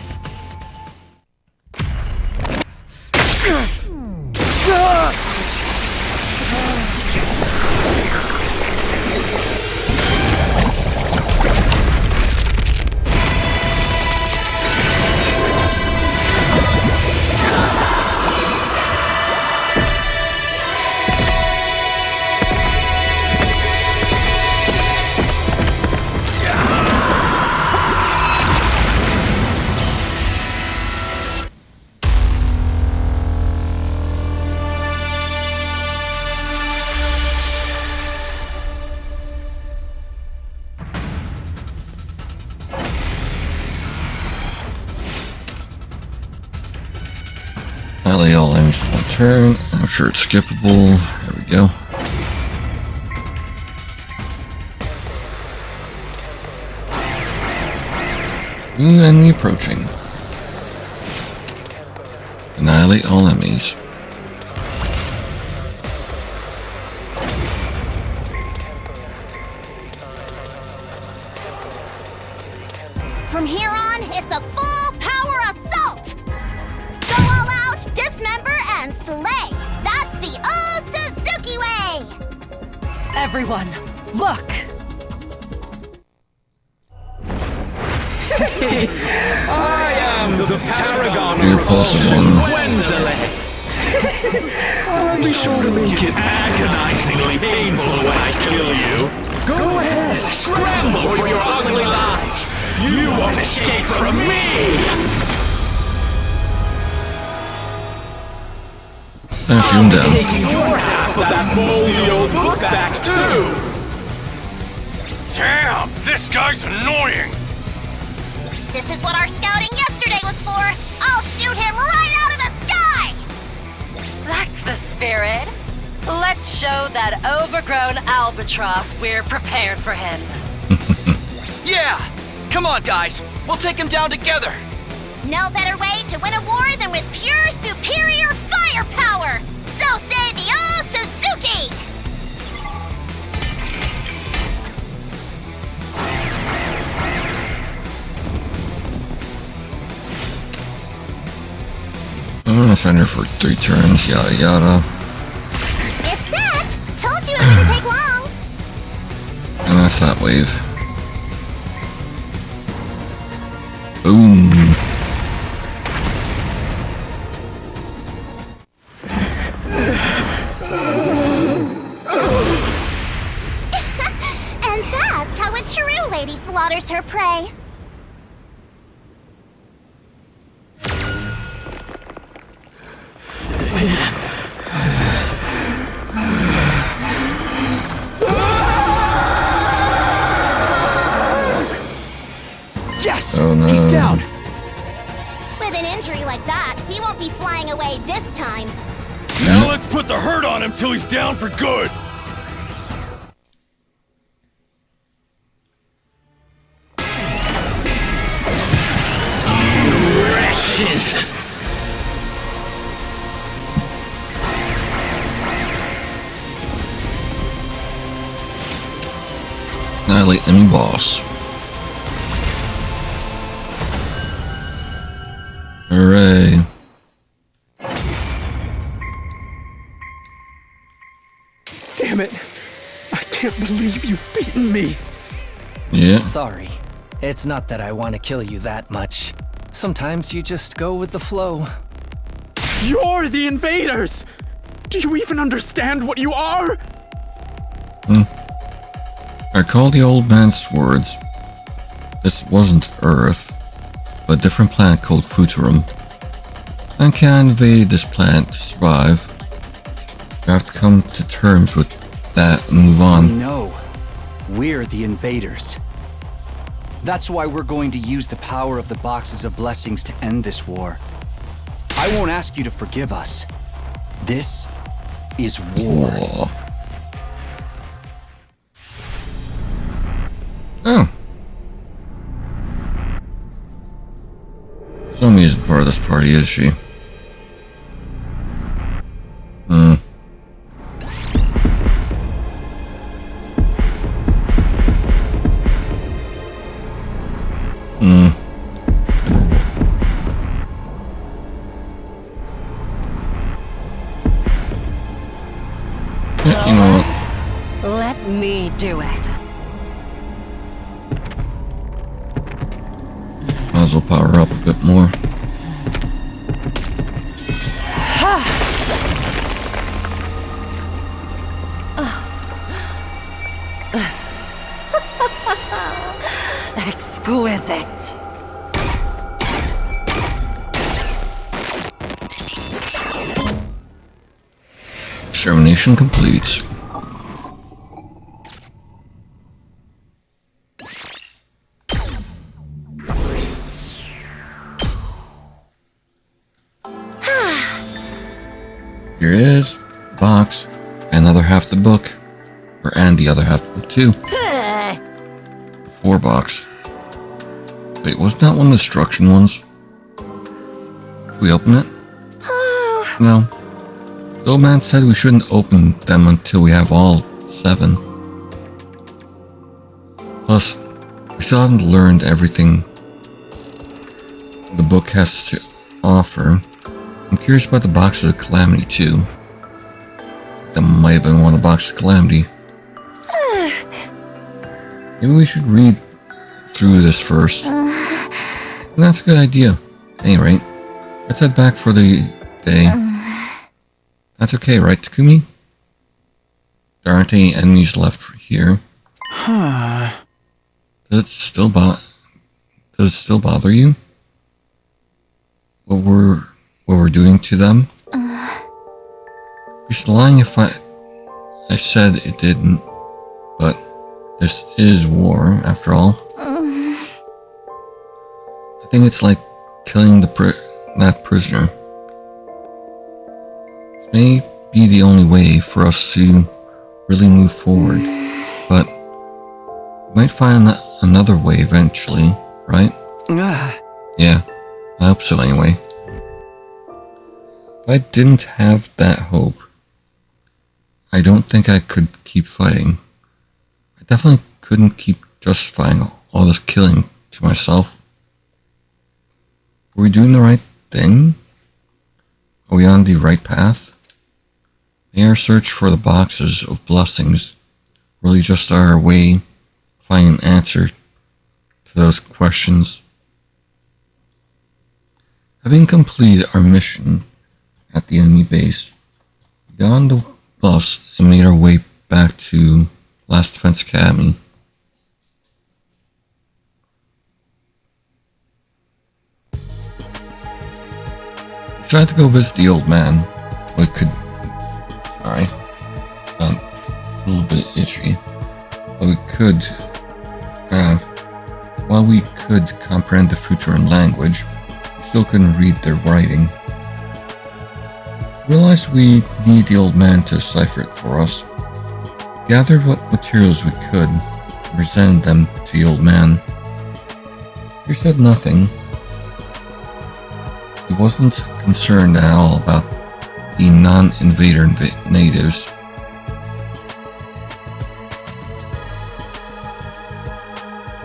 Alley all aims one turn. I'm sure it's skippable. There we go. New enemy approaching. Annihilate all enemies. From here on, it's a full power assault! Go all out, dismember, and slay! That's the Suzuki way! Everyone, look! I am the paragon You're possible. I'll be sure to make it agonizingly painful when I kill you. Go ahead, scramble for your ugly lives. You won't escape from me. Shoot him down. Taking your half of that moldy old book back too. Damn, this guy's annoying. This is what our scouting yesterday was for! I'll shoot him right out of the sky! That's the spirit. Let's show that overgrown albatross we're prepared for him. Yeah! Come on, guys. We'll take him down together. No better way to win a war than with pure superior firepower! So say the Suzuki! Offender for 3 turns, yada yada. It's set! Told you it wouldn't take long! And that's that wave. Boom. And that's how a true lady slaughters her prey. Yes! Oh, no. He's down! With an injury like that, he won't be flying away this time. Now let's put the hurt on him till he's down for good. Wretches! Annihilate enemy boss. Hooray. Damn it! I can't believe you've beaten me! Yeah. Sorry. It's not that I want to kill you that much. Sometimes you just go with the flow. You're the invaders! Do you even understand what you are? I recall the old man's words. This wasn't Earth, but a different planet called Futurum. Man can't invade this planet to survive. You have to come to terms with that and move on. No, we're the invaders. That's why we're going to use the power of the Boxes of Blessings to end this war. I won't ask you to forgive us. This is war. Oh. Zomi isn't part of this party, is she? Hmm. Hmm. Yeah, you know what? Let me do it. Might as well power up a bit more. Exquisite. Extermination complete. Here it is, the box, another half the book, and the other half the book too. The 4 box. Wait, wasn't that one of the destruction ones? Should we open it? No. The old man said we shouldn't open them until we have all 7. Plus, we still haven't learned everything the book has to offer. I'm curious about the Box of Calamity too. That might have been one of the Boxes of Calamity. Maybe we should read through this first. That's a good idea. At any rate, let's head back for the day. That's okay, right, Takumi? There aren't any enemies left here. Huh. Does it still bother you? What we're doing to them? You're just lying if I said it didn't. But this is war, after all. I think it's like killing that prisoner. This may be the only way for us to really move forward, but we might find another way eventually, right? Yeah, I hope so anyway. If I didn't have that hope, I don't think I could keep fighting. I definitely couldn't keep justifying all this killing to myself. Are we doing the right thing? Are we on the right path? May our search for the Boxes of Blessings really just our way of finding an answer to those questions? Having completed our mission at the enemy base, we got on the bus and made our way back to Last Defense Academy. We tried to go visit the old man. We could... Sorry. A little bit itchy. But we could... while we could comprehend the Futuran language, we still couldn't read their writing. We realized we need the old man to decipher it for us. We gathered what materials we could and presented them to the old man. He said nothing. He wasn't concerned at all about the non-invader natives.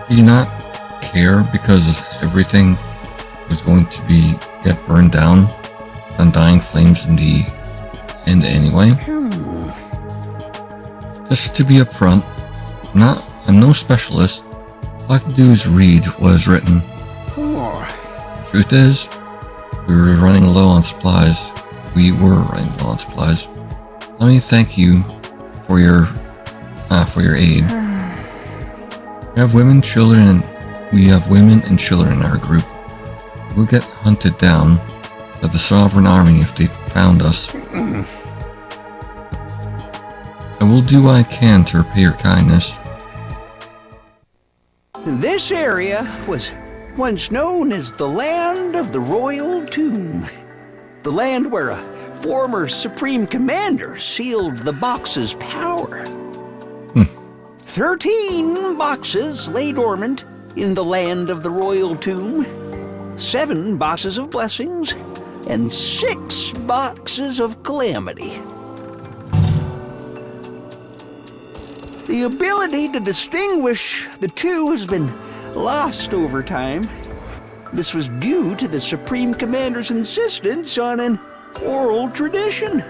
Did he not care because everything was going to get burned down with undying flames in the end anyway? Just to be upfront, I'm no specialist. All I can do is read what is written. The truth is, we were running low on supplies. Let me thank you for your aid. We have women and children in our group. We'll get hunted down by the Sovereign Army if they found us. I will do what I can to repay your kindness. This area was once known as the Land of the Royal Tomb. The land where a former Supreme Commander sealed the box's power. 13 boxes lay dormant in the Land of the Royal Tomb. 7 boxes of blessings and 6 boxes of calamity. The ability to distinguish the two has been lost over time. This was due to the Supreme Commander's insistence on an oral tradition.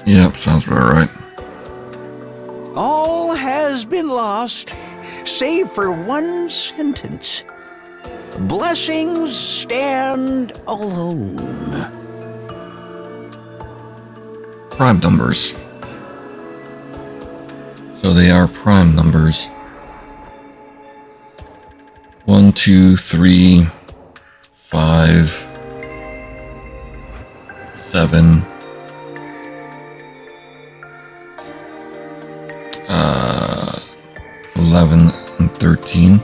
Yep, sounds about right. All has been lost, save for one sentence. Blessings stand alone. Prime numbers. So they are prime numbers. 1, 2, 3, 5, 7, 11, and 13.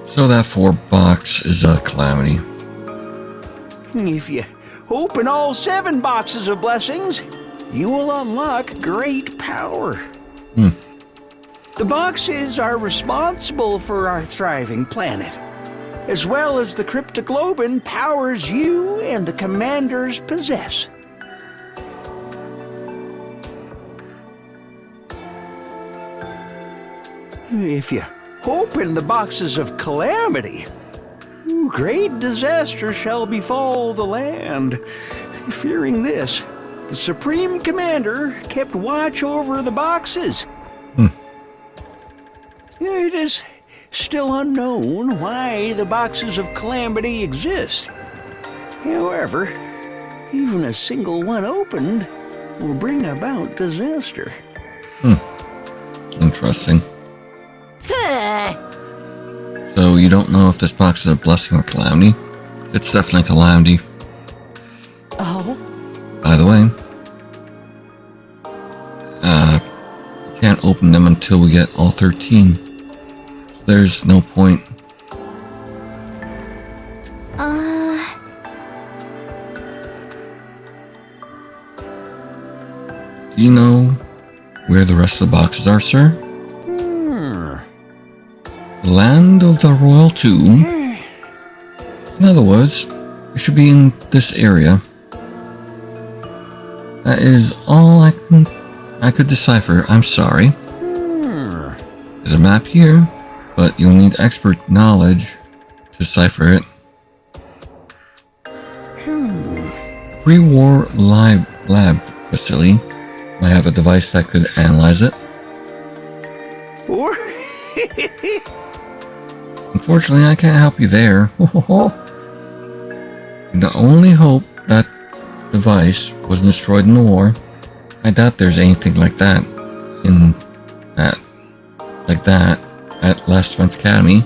So that 4 box is a calamity. If you open all 7 boxes of blessings, you will unlock great power. The boxes are responsible for our thriving planet, as well as the cryptoglobin powers you and the commanders possess. If you open the boxes of calamity, great disaster shall befall the land. Fearing this, the Supreme Commander kept watch over the boxes. It is still unknown why the boxes of calamity exist. However, even a single one opened will bring about disaster. Interesting. So you don't know if this box is a blessing or calamity? It's definitely calamity. Oh? By the way, we can't open them until we get all 13. So there's no point. Do you know where the rest of the boxes are, sir? The Land of the Royal Tomb? In other words, it should be in this area. That is all I could decipher. I'm sorry. There's a map here, but you'll need expert knowledge to decipher it. Pre-war lab facility might have a device that could analyze it. Unfortunately, I can't help you there. The only hope that device was destroyed in the war. I doubt there's anything like that at Last Defense Academy.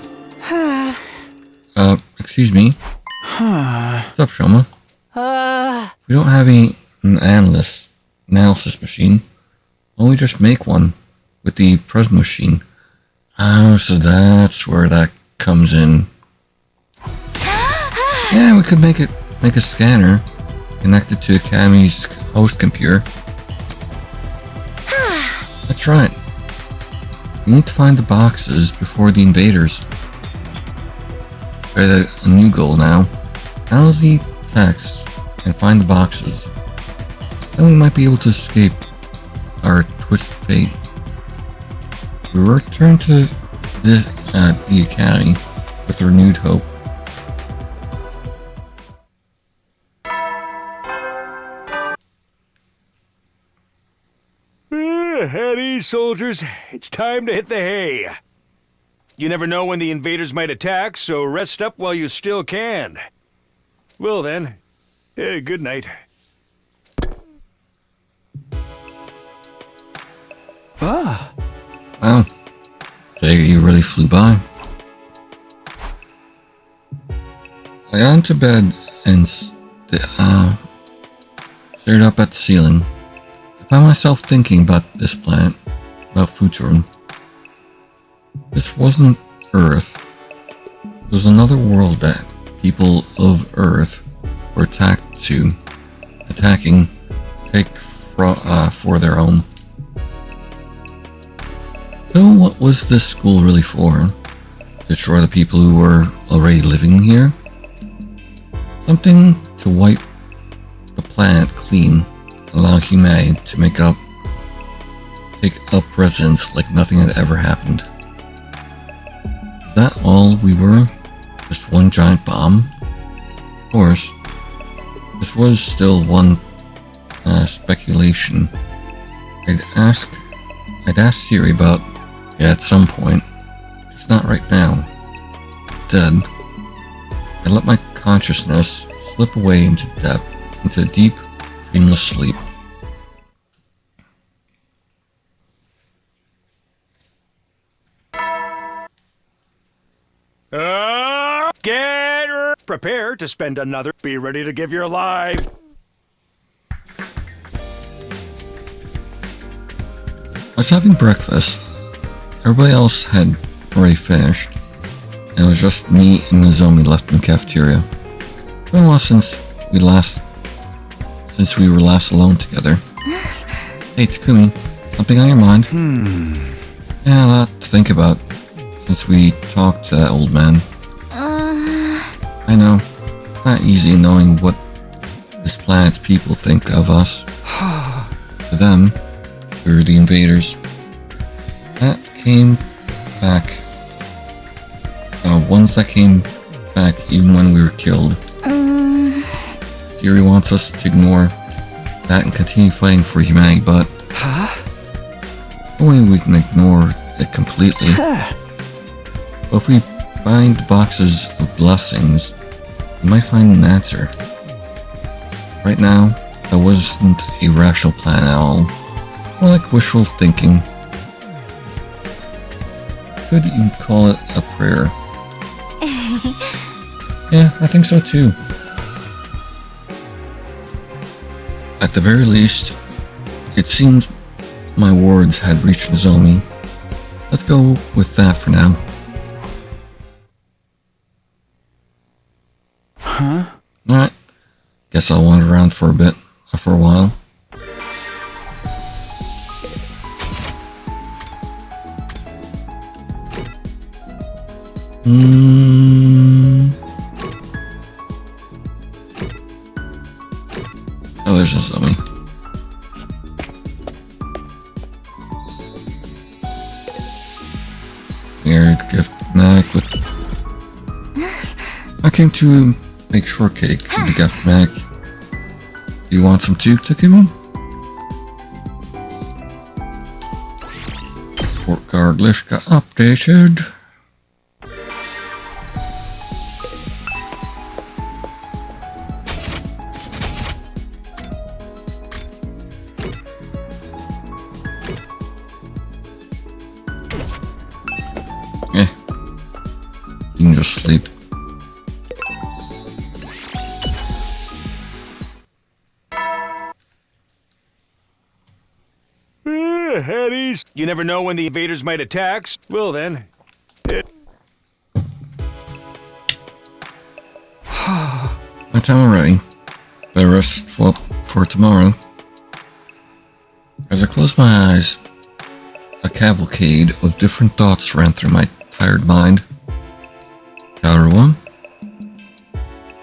Excuse me. What's up, Shoma? We don't have an analysis machine. Why don't we just make one with the Prism machine? Oh, so that's where that comes in. Yeah, we could make a scanner connected to Academy's host computer. That's right. We need to find the boxes before the invaders. Create a new goal now. Analyze the text and find the boxes. Then we might be able to escape our twisted fate. We return to the Academy with renewed hope. At ease, soldiers. It's time to hit the hay. You never know when the invaders might attack, so rest up while you still can. Well then, good night. Wow. Today you really flew by. I got into bed and stared up at the ceiling. I found myself thinking about this planet, about Futurum. This wasn't Earth. It was another world that people of Earth were attacking to take for their own. So what was this school really for? Destroy the people who were already living here? Something to wipe the planet clean, allow humanity to take up residence like nothing had ever happened. Is that all we were? Just one giant bomb? Of course, this was still one speculation. I'd ask Siri about it at some point, just not right now. Instead, I let my consciousness slip away into deep, dreamless sleep. Prepare to spend another. Be ready to give your life. I was having breakfast. Everybody else had already finished, and it was just me and Nozomi left in the cafeteria. It's been a while since we were last alone together. Hey Takumi, something on your mind? Yeah, a lot to think about since we talked to that old man. I know, it's not easy knowing what this planet's people think of us. To them, we were the invaders. That came back. Ones that came back even when we were killed. Siri wants us to ignore that and continue fighting for humanity, but no way we can ignore it completely. But if we find boxes of blessings, we might find an answer. Right now, that wasn't a rational plan at all. More like wishful thinking. Could you call it a prayer? Yeah, I think so too. At the very least, it seems my words had reached Nozomi. Let's go with that for now. Huh? Alright. Guess I'll wander around for a while. Oh, there's Nozomi. Weird gift mag with... I came to make shortcake in the gift mag. Do you want some too, Takumi? Report card list got updated. You can just sleep. Headies. You never know when the invaders might attack. Well then. My time already. Better rest for tomorrow. As I closed my eyes, a cavalcade of different thoughts ran through my tired mind. Tower 1,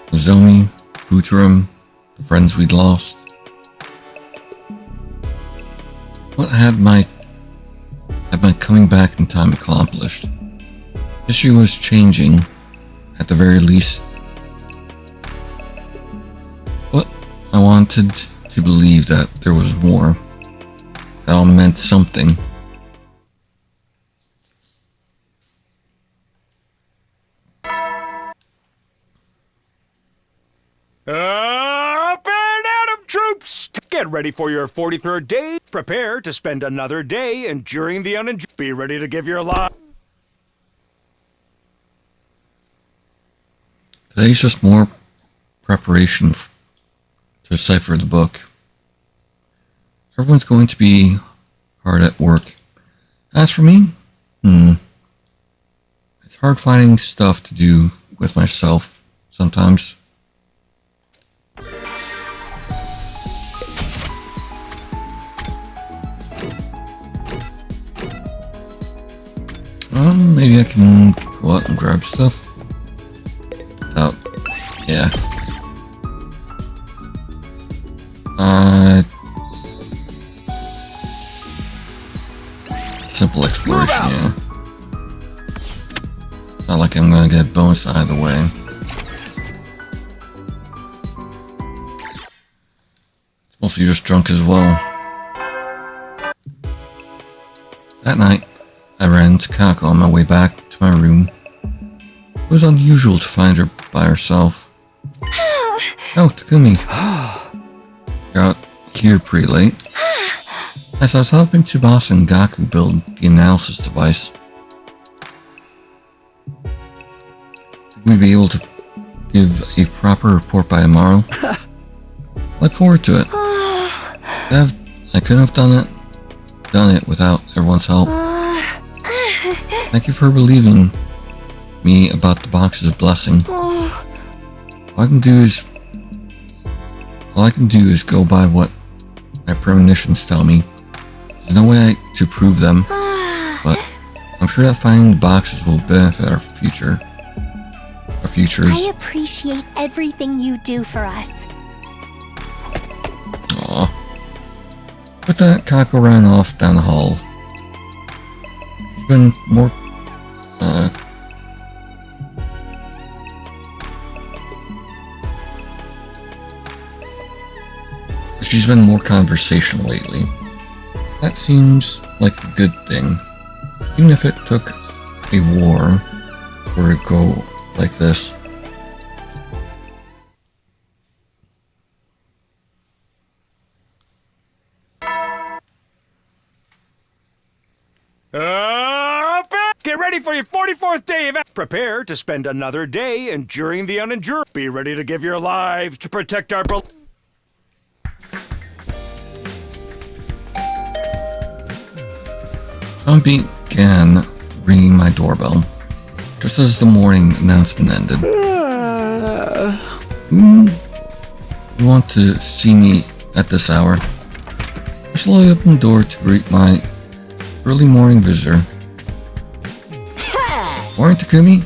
Nozomi, Futurum, the friends we'd lost. What had my coming back in time accomplished? History was changing, at the very least. But I wanted to believe that there was more. That all meant something. Up and out of troops! Get ready for your 43rd day. Prepare to spend another day enduring the unenjoyable. Be ready to give your life. Today's just more preparation to decipher the book. everyone's going to be hard at work. As for me, it's hard finding stuff to do with myself sometimes. Maybe I can go out and grab stuff. Oh, yeah. Simple exploration, yeah. It's not like I'm gonna get bonus either way. It's mostly just drunk as well. That night, I ran into Kako on my way back to my room. It was unusual to find her by herself. Oh, Takumi. Got here pretty late. As I was helping Tsubasa and Gaku build the analysis device, we'd be able to give a proper report by tomorrow. Look forward to it. I couldn't have done it without everyone's help. Thank you for believing me about the box's blessing. All I can do is go by what my premonitions tell me. There's no way to prove them, but I'm sure that finding the boxes will benefit our futures. I appreciate everything you do for us. Aww. With that, Kako ran off down the hall. She's been more conversational lately. That seems like a good thing. Even if it took a war for it to go like this. Get ready for your 44th day of prepare to spend another day enduring the unendurable. Be ready to give your lives to protect our Someone began ringing my doorbell, just as the morning announcement ended. You want to see me at this hour? I slowly opened the door to greet my early morning visitor. Morning, Takumi.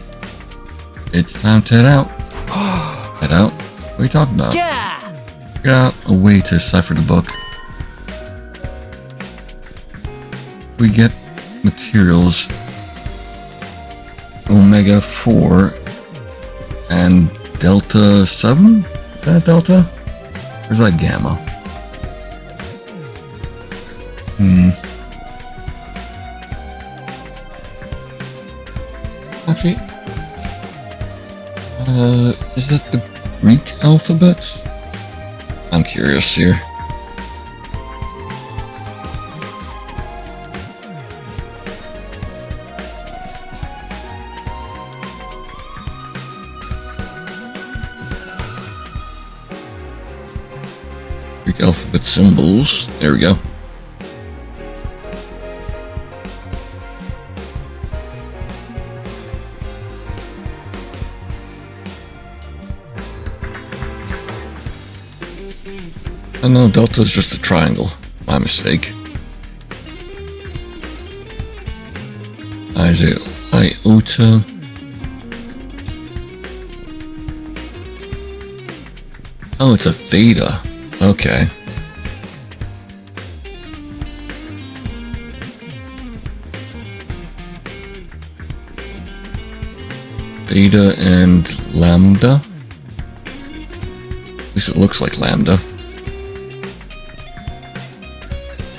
It's time to head out. Head out? What are you talking about? Figure out a way to decipher the book. If we get materials Omega 4 and Delta 7? Is that Delta? Or is that Gamma? Actually, is that the Greek alphabet? I'm curious here. Greek alphabet symbols. There we go. Oh no, Delta is just a triangle. My mistake. Iota. Oh, it's a theta. Okay. Theta and lambda. At least it looks like lambda.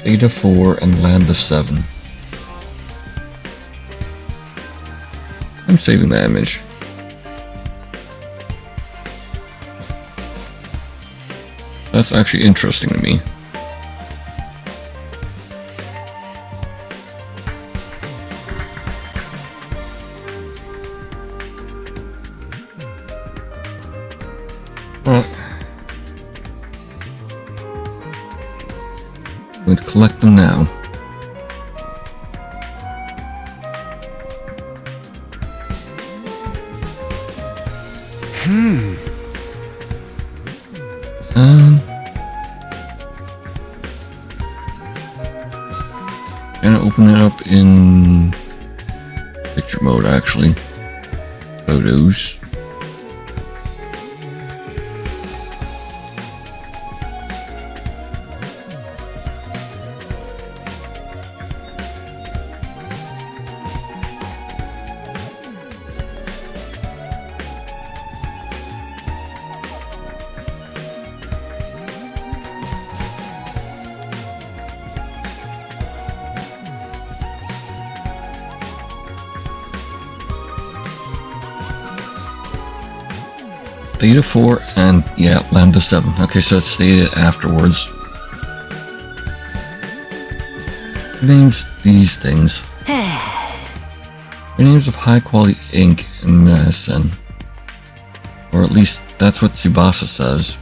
Theta 4 and lambda 7. I'm saving the image. That's actually interesting to me. I'm going to collect them now. And open it up in picture mode, actually. Photos. Theta 4 and, yeah, Lambda 7. Okay, so it's stated afterwards. Who names these things? They're names of high quality ink and medicine. Or at least that's what Tsubasa says.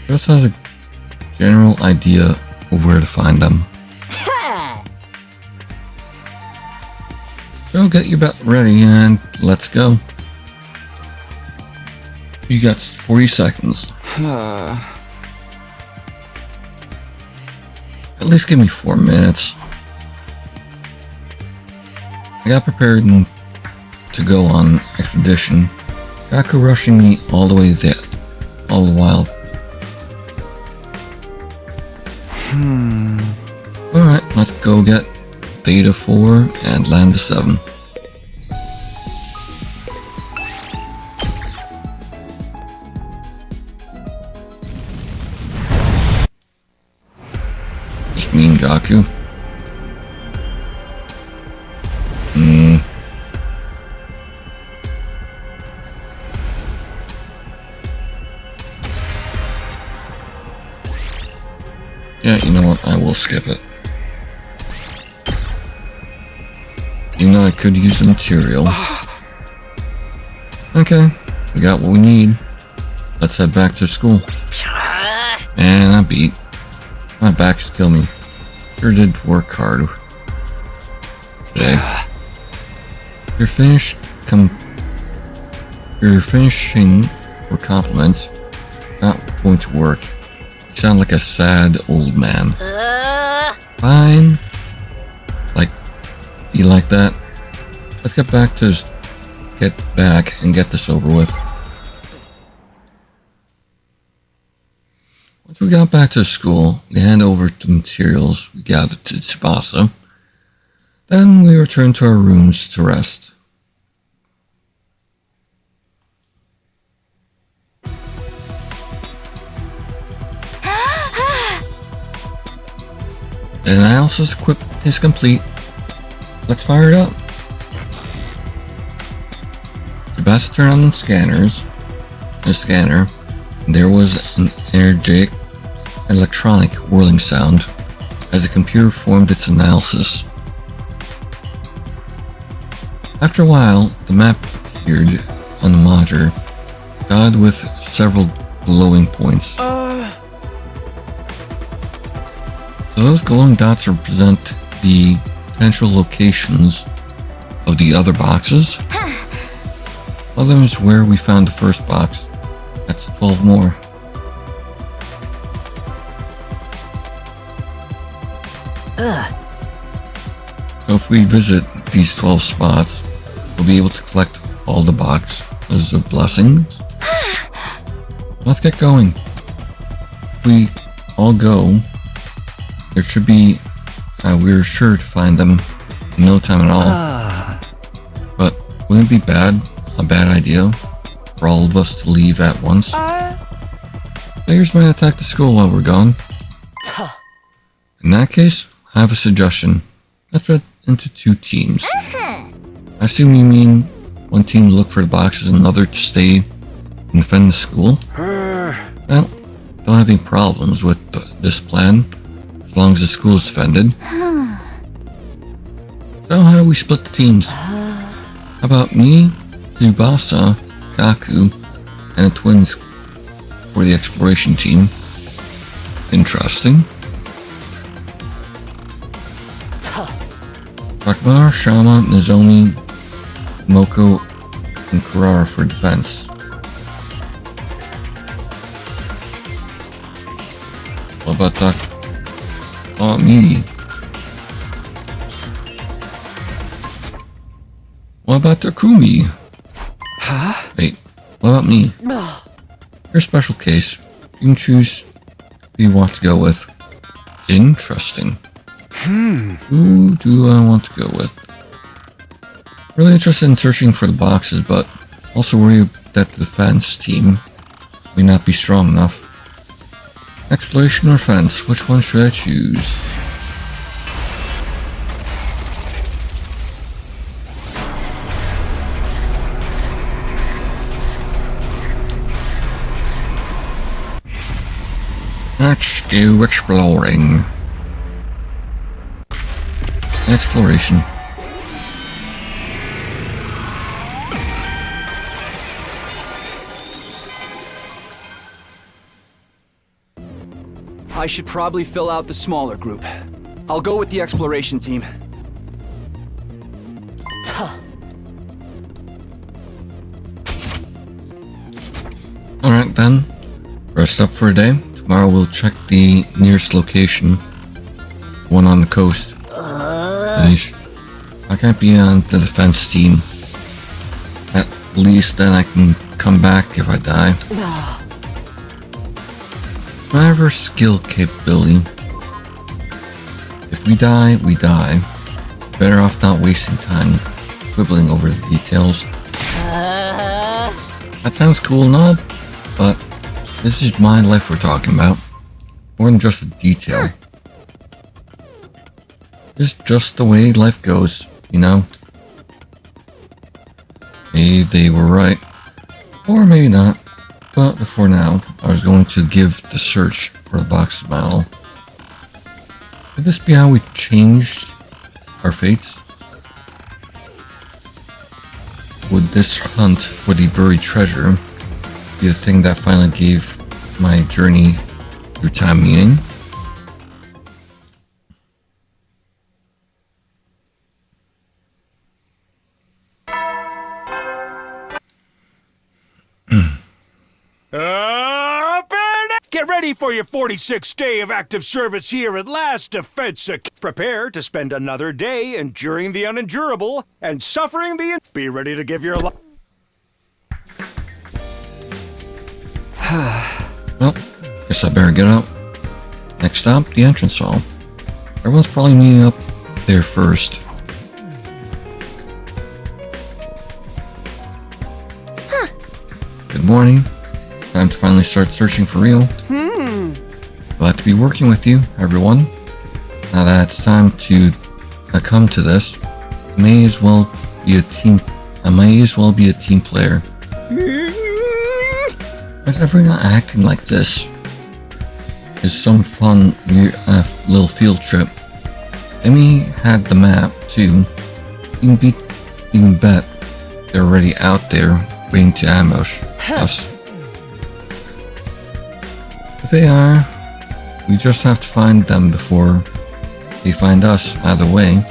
Just has a general idea of where to find them. So get your belt ready and let's go. You got 40 seconds. At least give me 4 minutes. I got prepared to go on expedition. Gaku rushing me all the way there, all the while. Alright, let's go get Theta 4 and Lambda 7. Just me and Gaku. Yeah, you know what? I will skip it. Even though I could use the material. Okay, we got what we need. Let's head back to school. And I beat. My back's killing me. Sure did work hard today. You're finished. You're finishing for compliments. Not going to work. You sound like a sad old man. Fine. Like, you like that? Let's get back and get this over with. Once we got back to school, we hand over the materials we gathered to Tsubasa. Then we returned to our rooms to rest. The analysis equipment is complete. Let's fire it up. Tsubasa turned on the scanner. And there was an energetic electronic whirling sound as the computer performed its analysis. After a while, the map appeared on the monitor, dotted with several glowing points. So those glowing dots represent the potential locations of the other boxes. One of them is where we found the first box. That's 12 more. So if we visit these 12 spots, we'll be able to collect all the boxes of blessings. Let's get going. If we all go, there should be, we're sure to find them in no time at all. But wouldn't it be a bad idea for all of us to leave at once? Players might attack the school while we're gone. In that case, I have a suggestion. Let's split into 2 teams. I assume you mean one team to look for the boxes and another to stay and defend the school? Well, don't have any problems with this plan, as long as the school is defended. So how do we split the teams? How about me, Tsubasa, Gaku, and the twins for the exploration team? Interesting. Akbar, Shama, Nozomi, Moko, and Kurara for defense. What about me? What about Takumi? Huh? Wait, what about me? Your special case. You can choose who you want to go with. Interesting. Who do I want to go with? Really interested in searching for the boxes, but also worried that the defense team may not be strong enough. Exploration or fence? Which one should I choose? Let's go exploring. Exploration. I should probably fill out the smaller group. I'll go with the exploration team. Alright then. Rest up for a day. Tomorrow we'll check the nearest location. One on the coast. Yeesh. I can't be on the defense team. At least then I can come back if I die. I have our skill capability. If we die, we die. Better off not wasting time quibbling over the details. That sounds cool and all, but this is my life we're talking about. More than just a detail. It's just the way life goes, you know? Maybe they were right. Or maybe not. But for now, I was going to give the search for the boxes my all. Could this be how we changed our fates? Would this hunt for the buried treasure be the thing that finally gave my journey through time meaning? Get ready for your 46th day of active service here at Last Defense. Prepare to spend another day enduring the unendurable and suffering the... Be ready to give your life... Well, guess I better get up. Next stop, the entrance hall. Everyone's probably meeting up there first. Good morning. Time to finally start searching for real. Glad to be working with you, everyone. Now that it's time to come to this, I may as well be a team player. Why is everyone acting like this? It's some fun little field trip. Amy had the map too. You can bet they're already out there waiting to ambush us. If they are, we just have to find them before they find us. Either way,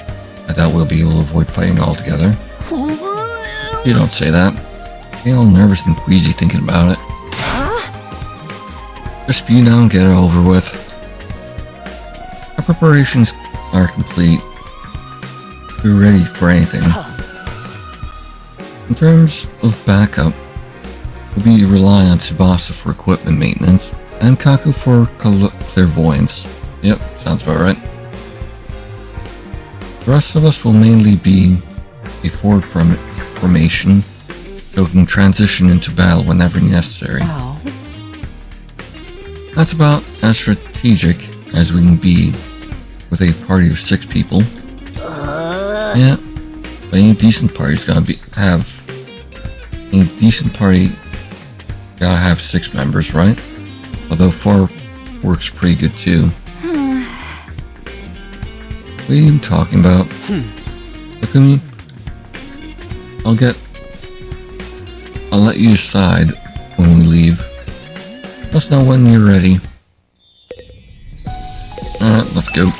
I doubt we'll be able to avoid fighting altogether. You don't say that. I get all nervous and queasy thinking about it. Just speed down and get it over with. Our preparations are complete. We're ready for anything. In terms of backup, we'll be relying on Tsubasa for equipment maintenance and Kaku for clairvoyance. Yep, sounds about right. The rest of us will mainly be a forward formation, so we can transition into battle whenever necessary. That's about as strategic as we can be with a party of 6 people. Yeah, but any decent party's gotta have 6 members, right? Although 4 works pretty good too. What are you even talking about? Takumi? I'll let you decide when we leave. Let us know when you're ready. Alright, let's go.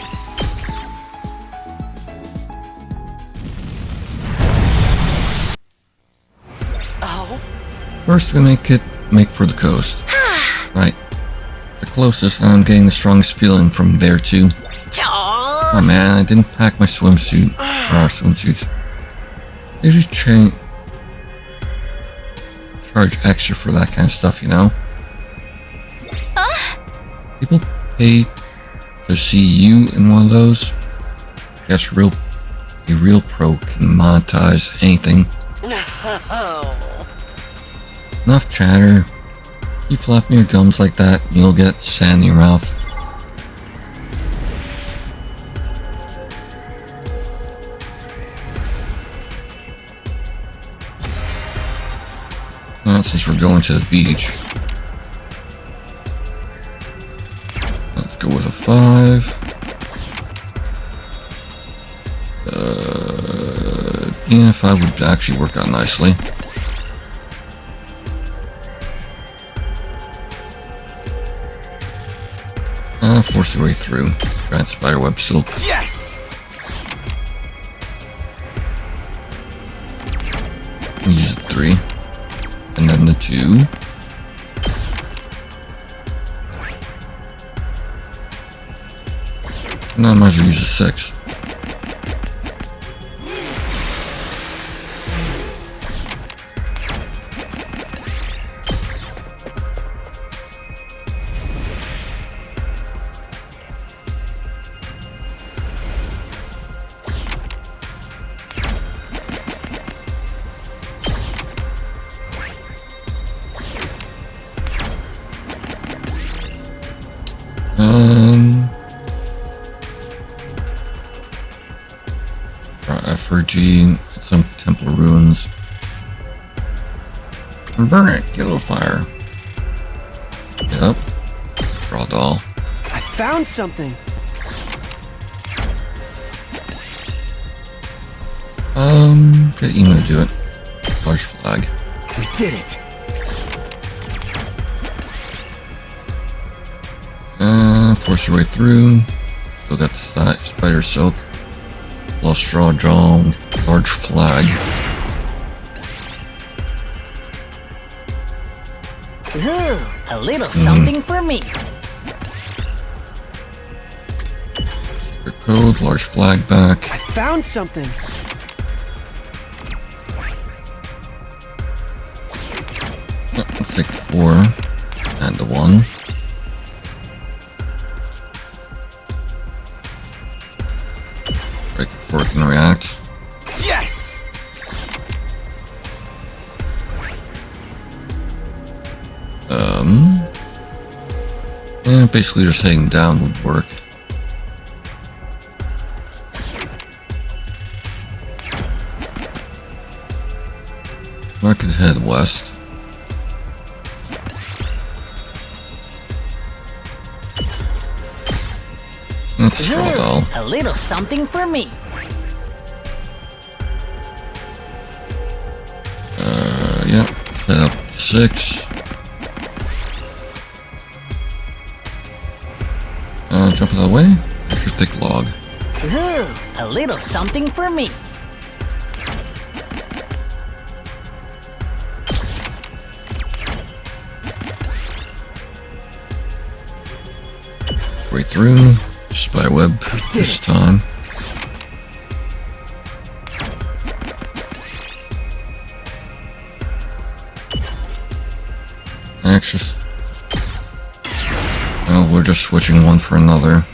First, we make for the coast. Right. The closest, and I'm getting the strongest feeling from there too. Oh man, I didn't pack my swimsuit. Or our swimsuits. They just charge extra for that kind of stuff, you know? People pay to see you in one of those. Guess a real pro can monetize anything. Enough chatter. Keep flapping your gums like that and you'll get sand in your mouth. Well, since we're going to the beach, let's go with a 5. Yeah, 5 would actually work out nicely. Force your way through. Grant spiderweb silk. Yes! Use a 3. And then the 2. And I might as well use a 6. F4G, some temple ruins. And burn it, get a little fire. Get up. Draw doll. I found something. Get Emo to do it. Large flag. We did it. Force your way through. Still got the spider silk. Lost straw jaw, large flag. Ooh, a little something for me. Secret code, large flag back. I found something. Let's take the 4 and the 1. Break it before it can react. Yes! Yeah, basically just heading down would work. I could head west. That's a straw doll. A little something for me. Yeah, head up 6. Jump out of the way. Extra thick log. Ooh, a little something for me. Way through. Spiderweb this time. Extra. Well, we're just switching one for another,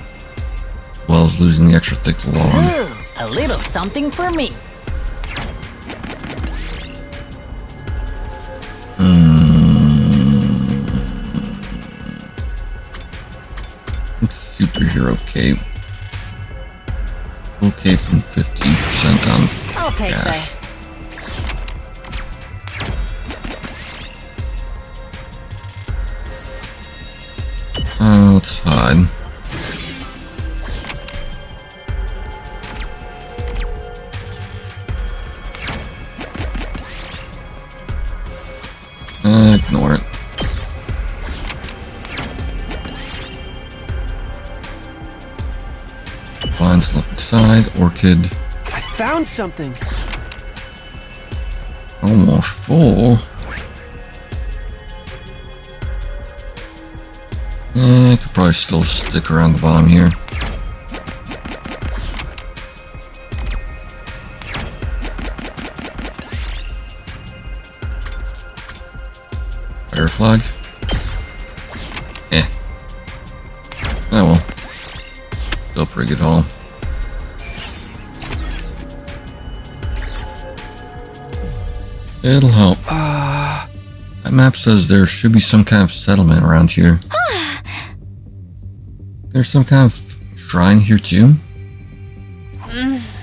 as well as losing the extra thick log. Ooh, a little something for me. Superhero cape. Full cape and 50% on I'll take cash. this. Let's hide. Ignore it. Vines left inside. Orchid. I found something. Almost full. I could probably still stick around the bottom here. Fire flag. Oh well. Still pretty good haul. It'll help. That map says there should be some kind of settlement around here. There's some kind of shrine here too.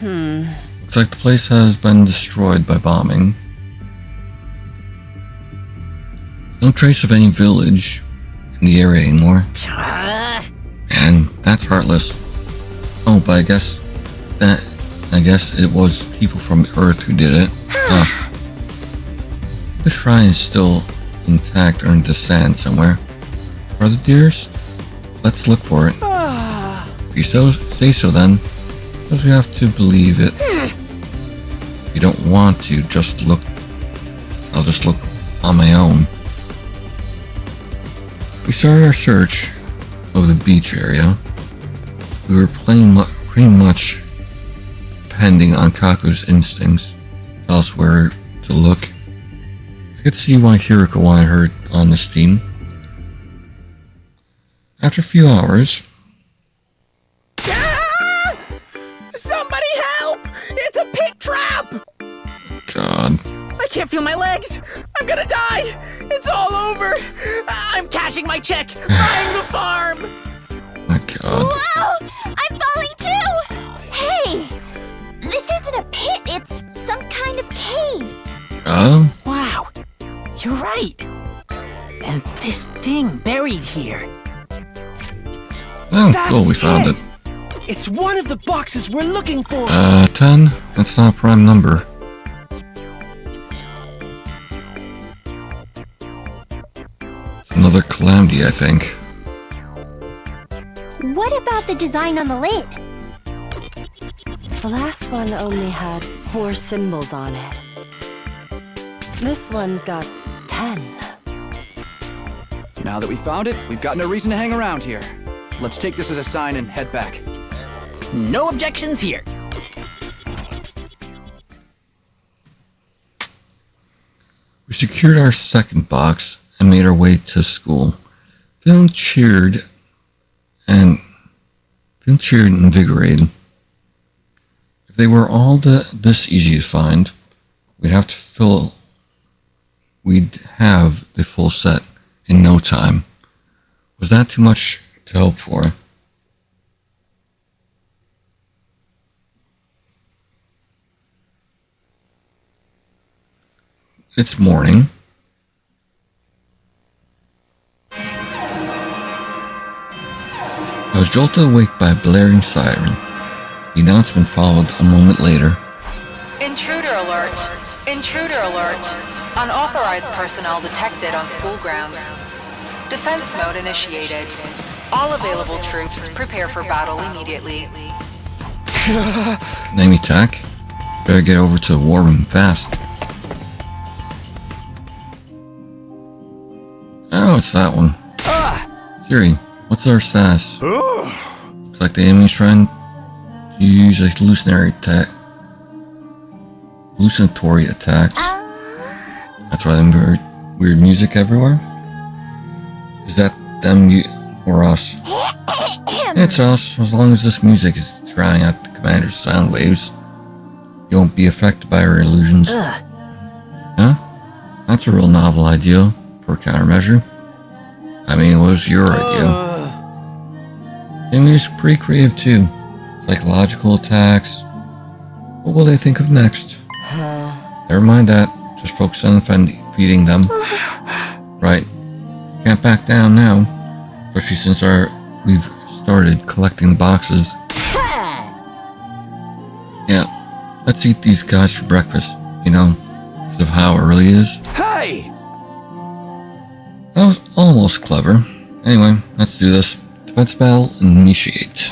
Looks like the place has been destroyed by bombing. No trace of any village in the area anymore. And that's heartless. Oh, but I guess it was people from Earth who did it. The shrine is still intact under the sand somewhere. Brother dearest, let's look for it. If you say so then, because we have to believe it. If you don't want to, just look. I'll just look on my own. We started our search of the beach area. We were pretty much depending on Kaku's instincts to tell us where to look. I could see why Hiriko wanted her on this team. After a few hours... Somebody help! It's a pig trap! God. I can't feel my legs! I'm gonna die! It's all over! I'm cashing my check! Buying the farm! My God. Whoa! I'm falling too! Hey! This isn't a pit, it's some kind of cave. Oh? Wow! You're right! And this thing buried here. Oh, cool, we found it. It's one of the boxes we're looking for. 10? That's not a prime number. It's another calamity, I think. What about the design on the lid? The last one only had 4 symbols on it. This one's got 10. Now that we found it, we've got no reason to hang around here. Let's take this as a sign and head back. No objections here. We secured our second box and made our way to school, feeling cheered and invigorated. If they were all this easy to find, we'd have the full set in no time. Was that too much to hope for? It's morning. I was jolted awake by a blaring siren. The announcement followed a moment later. Intruder alert! Intruder alert! Unauthorized personnel detected on school grounds. Defense mode initiated. All available troops prepare for battle immediately. Name attack. Better get over to the war room fast. Oh, it's that one. Siri, what's our status? Looks like the enemy's trying to use a hallucinatory attacks. That's why there's weird music everywhere. Is that them or us? It's us. As long as this music is drowning out the commander's sound waves, you won't be affected by our illusions. Huh? That's a real novel idea for a countermeasure. I mean, what was your idea? Enemy's pretty creative too. Psychological attacks. What will they think of next? Never mind that. Just focus on feeding them. Right. Can't back down now. Especially since we've started collecting the boxes. Yeah. Let's eat these guys for breakfast, you know, because of how it really is. Hey! That was almost clever. Anyway, let's do this. Defense battle initiate.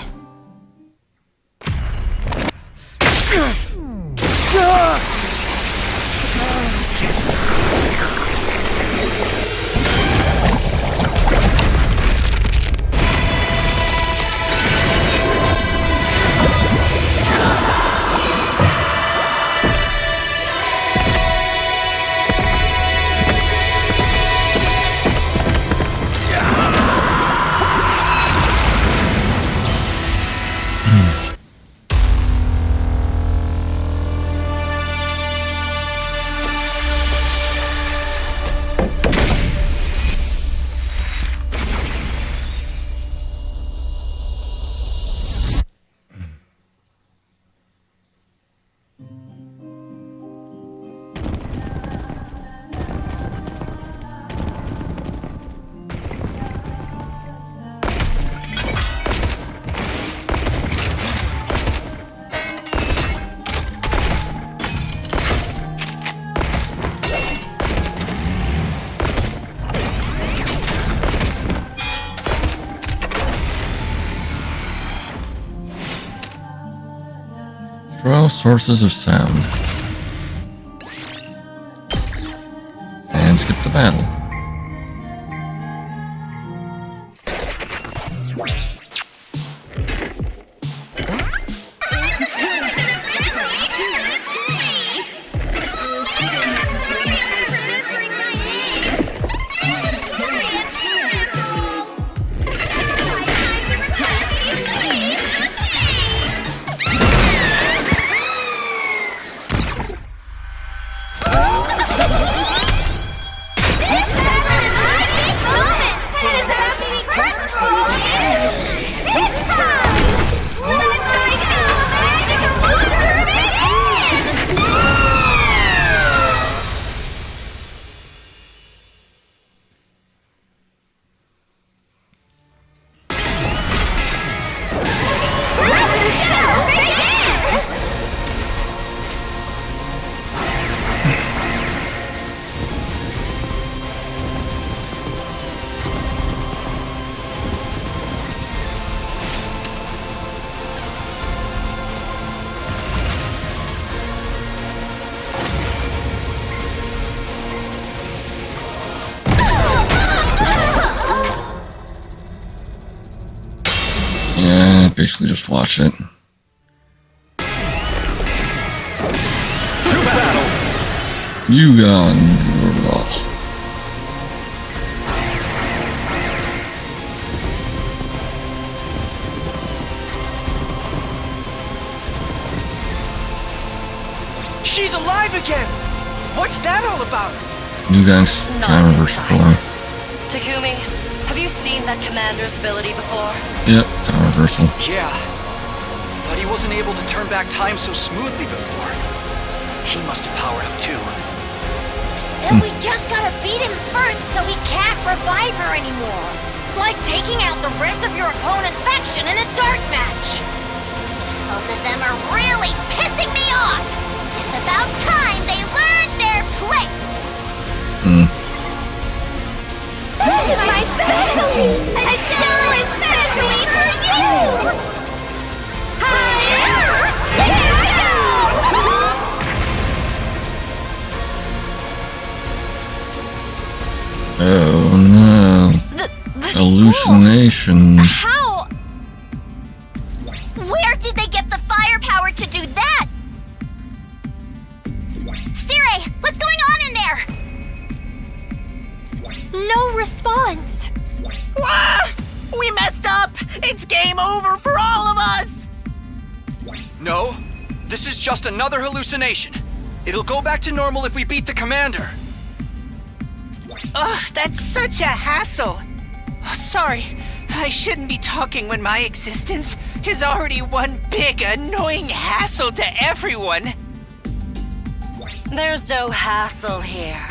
Now, sources of sound. And skip the battle. Basically just watch it. You got She's alive again! What's that all about? New Gang's time reversal. Takumi, have you seen that commander's ability before? Yep, time reversal. Yeah, but he wasn't able to turn back time so smoothly before. He must have powered up too. Then we just gotta beat him first so he can't revive her anymore. Like taking out the rest of your opponent's faction in a dart match. Both of them are really pissing me off. It's about time they learned their place. This is my specialty! A show especially for you! Here I go! Oh no. The Hallucination. How? Where did they get the firepower to do that? Sire, what's going on in there? No response. We messed up! It's game over for all of us! No, this is just another hallucination. It'll go back to normal if we beat the commander. Ugh, that's such a hassle. Oh, sorry, I shouldn't be talking when my existence is already one big annoying hassle to everyone. There's no hassle here.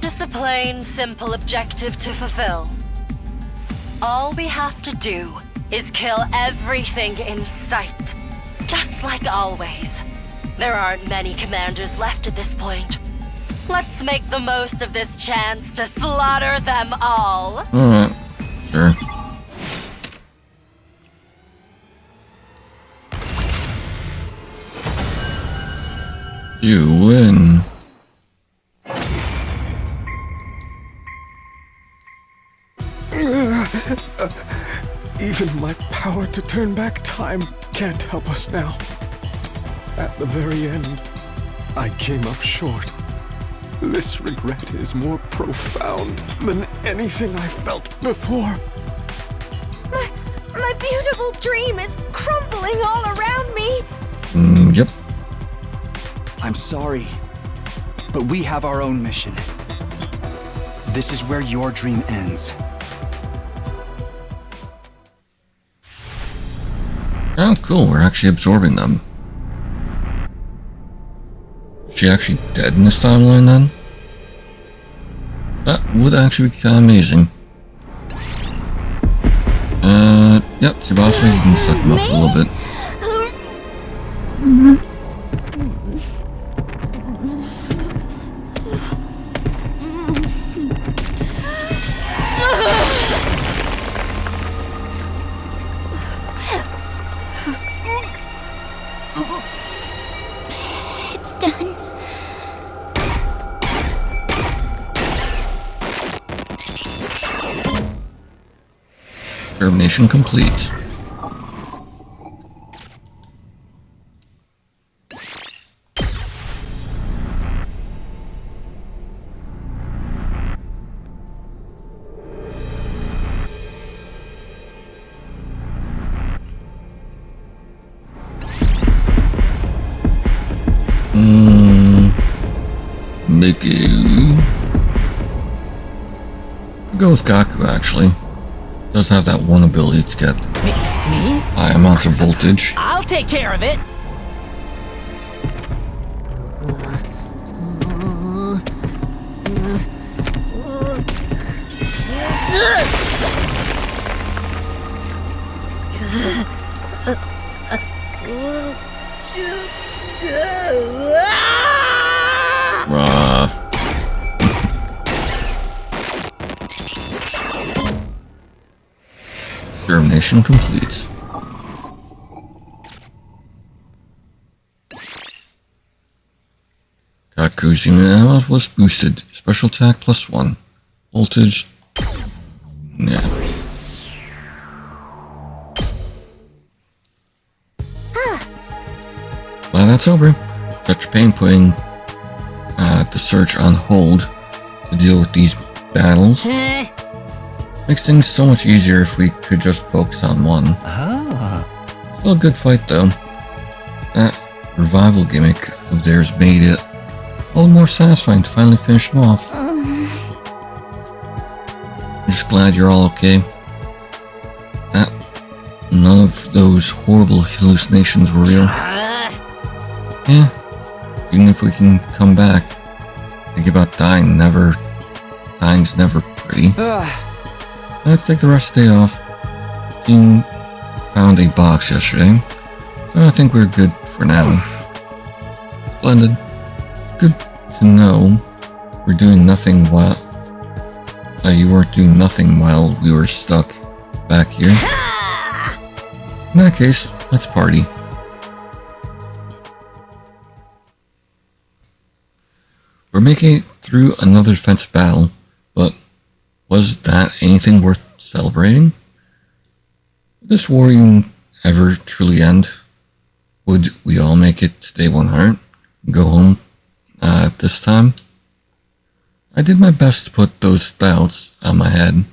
Just a plain, simple objective to fulfill. All we have to do is kill everything in sight. Just like always. There aren't many commanders left at this point. Let's make the most of this chance to slaughter them all. Alright, sure. You win. Even my power to turn back time can't help us now. At the very end, I came up short. This regret is more profound than anything I felt before. My beautiful dream is crumbling all around me. Yep. I'm sorry, but we have our own mission. This is where your dream ends. Oh, cool. We're actually absorbing them. Is she actually dead in this timeline then? That would actually be kind of amazing. Yep, Tsubasa, you can suck him up a little bit. Termination complete. Mickey. I'll go with Gaku actually. Does have that one ability to get Me? high amounts of voltage. I'll take care of it. Termination complete. Gaku's ammo was boosted. Special attack +1. Voltage. Yeah. Well, that's over. Such pain putting the search on hold to deal with these battles. Makes things so much easier if we could just focus on one. Still a good fight though. That revival gimmick of theirs made it all the more satisfying to finally finish them off. I'm just glad you're all okay. That none of those horrible hallucinations were real. Yeah, even if we can come back, think about dying. Dying's never pretty. Let's take the rest of the day off. Dean found a box yesterday, so I think we're good for now. Splendid. Good to know we're doing nothing while you weren't doing nothing while we were stuck back here. In that case, let's party. We're making it through another defensive battle, but was that anything worth celebrating? Would this war even ever truly end? Would we all make it to day 100 and go home at this time? I did my best to put those doubts out of my head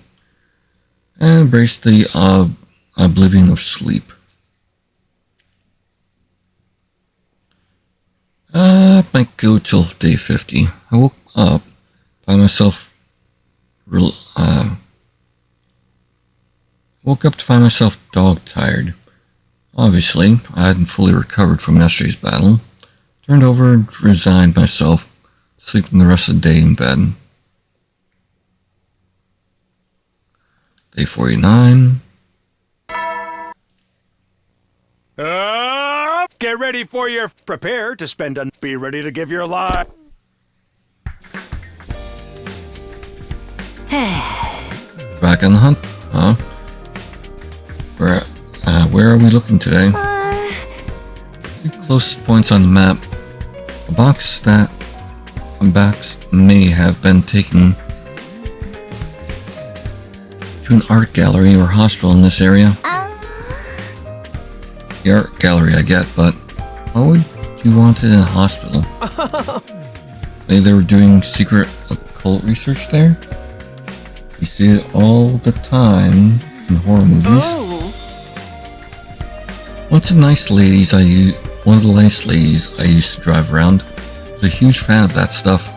and embrace the oblivion of sleep. Might go till day 50. I woke up, find myself woke up to find myself dog-tired. Obviously, I hadn't fully recovered from yesterday's battle. Turned over and resigned myself, sleeping the rest of the day in bed. Day 49. Get ready for your prepare to spend and be ready to give your life. Back on the hunt, huh? Where are we looking today? The closest points on the map. A box may have been taken to an art gallery or hospital in this area. The art gallery I get, but why would you want it in a hospital? Maybe they were doing secret occult research there? You see it all the time in horror movies. One of the nice ladies I used to drive around was a huge fan of that stuff.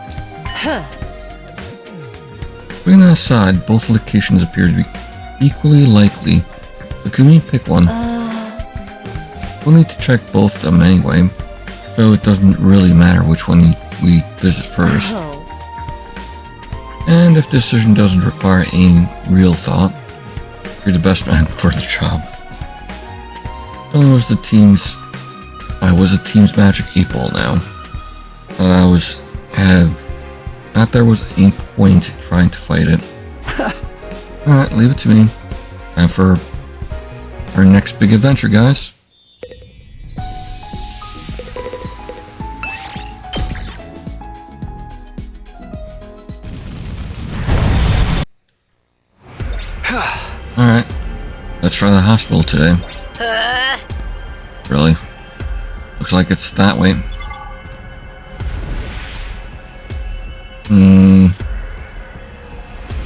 Putting that aside, both locations appear to be equally likely, so can we pick one? We'll need to check both of them anyway, so it doesn't really matter which one we visit first. And if the decision doesn't require any real thought, you're the best man for the job. I was a team's Magic 8 Ball now. Not there was any point trying to fight it. Alright, leave it to me. Time for our next big adventure, guys. Alright, Let's try the hospital today. Really? Looks like it's that way.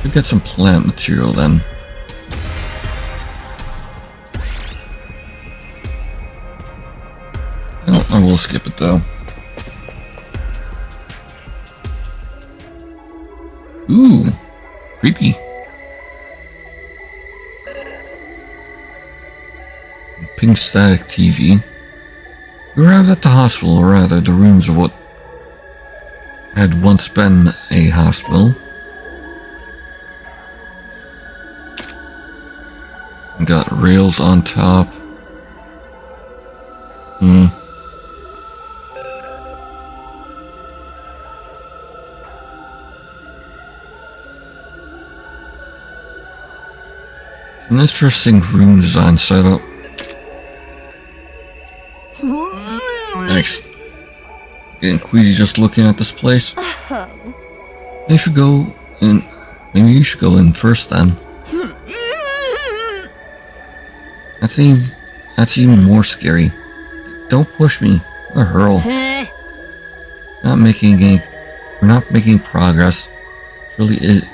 Could get some plant material then. No, I will skip it though. Ooh, creepy. Pink static TV. We arrived at the hospital, or rather the rooms of what had once been a hospital. Got rails on top. It's an interesting room design setup. Thanks. Getting queasy just looking at this place. Maybe you should go in. Maybe you should go in first then. That's even more scary. Don't push me or hurl. We're not making progress. It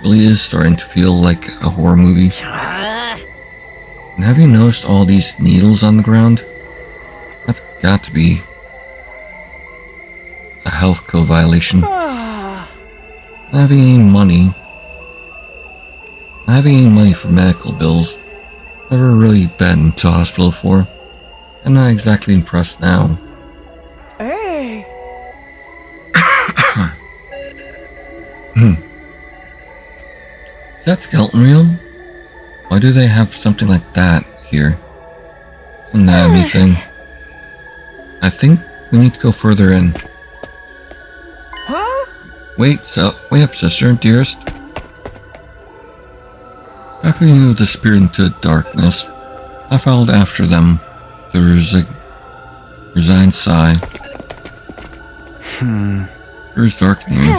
really is starting to feel like a horror movie. And have you noticed all these needles on the ground? That's got to be a health code violation. Not having any money for medical bills. Never really been to hospital before. I'm not exactly impressed now. Hey! Is that skeleton real? Why do they have something like that here? Anatomy thing. I think we need to go further in. Huh? Wait up, sister, dearest. Gaku disappeared into darkness. I followed after them. There was a resigned sigh. Sure is dark in here.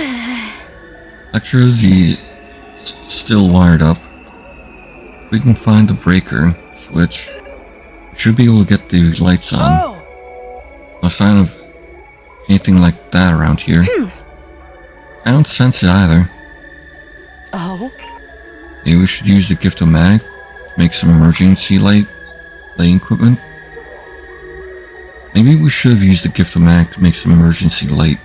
Lecture Z still wired up. We can find the breaker switch. We should be able to get the lights on. No sign of anything like that around here. I don't sense it either. Oh? Maybe we should use the Gift-O-Matic to make some emergency lighting equipment. Maybe we should have used the Gift-O-Matic to make some emergency light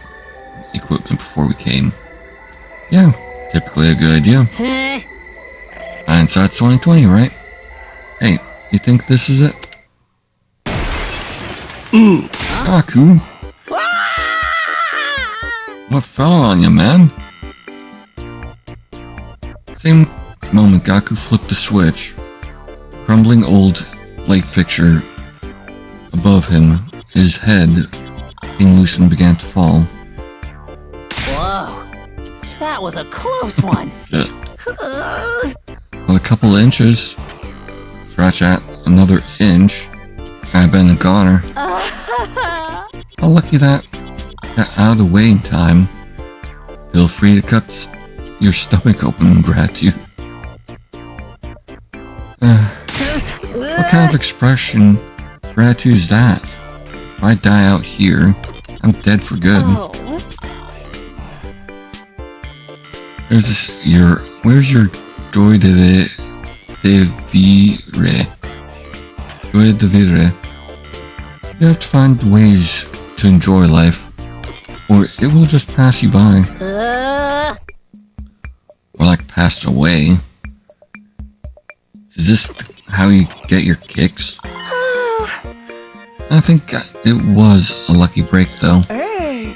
equipment before we came. Yeah, typically a good idea. Hindsight's 2020, right? Hey, you think this is it? Gaku! What fell on you, man? Same moment Gaku flipped the switch. Crumbling old light fixture above him, his head being loose and began to fall. Whoa, that was a close one. Shit. With a couple of inches, scratch at another inch, I've been a goner. How lucky that got out of the way in time. Feel free to cut your stomach open in gratitude. What kind of expression gratitude is that? If I die out here, I'm dead for good. Where's your joy de vivre? Joy de vivre. You have to find ways to enjoy life, or it will just pass you by. Or like pass away. Is this how you get your kicks? I think it was a lucky break though. Hey!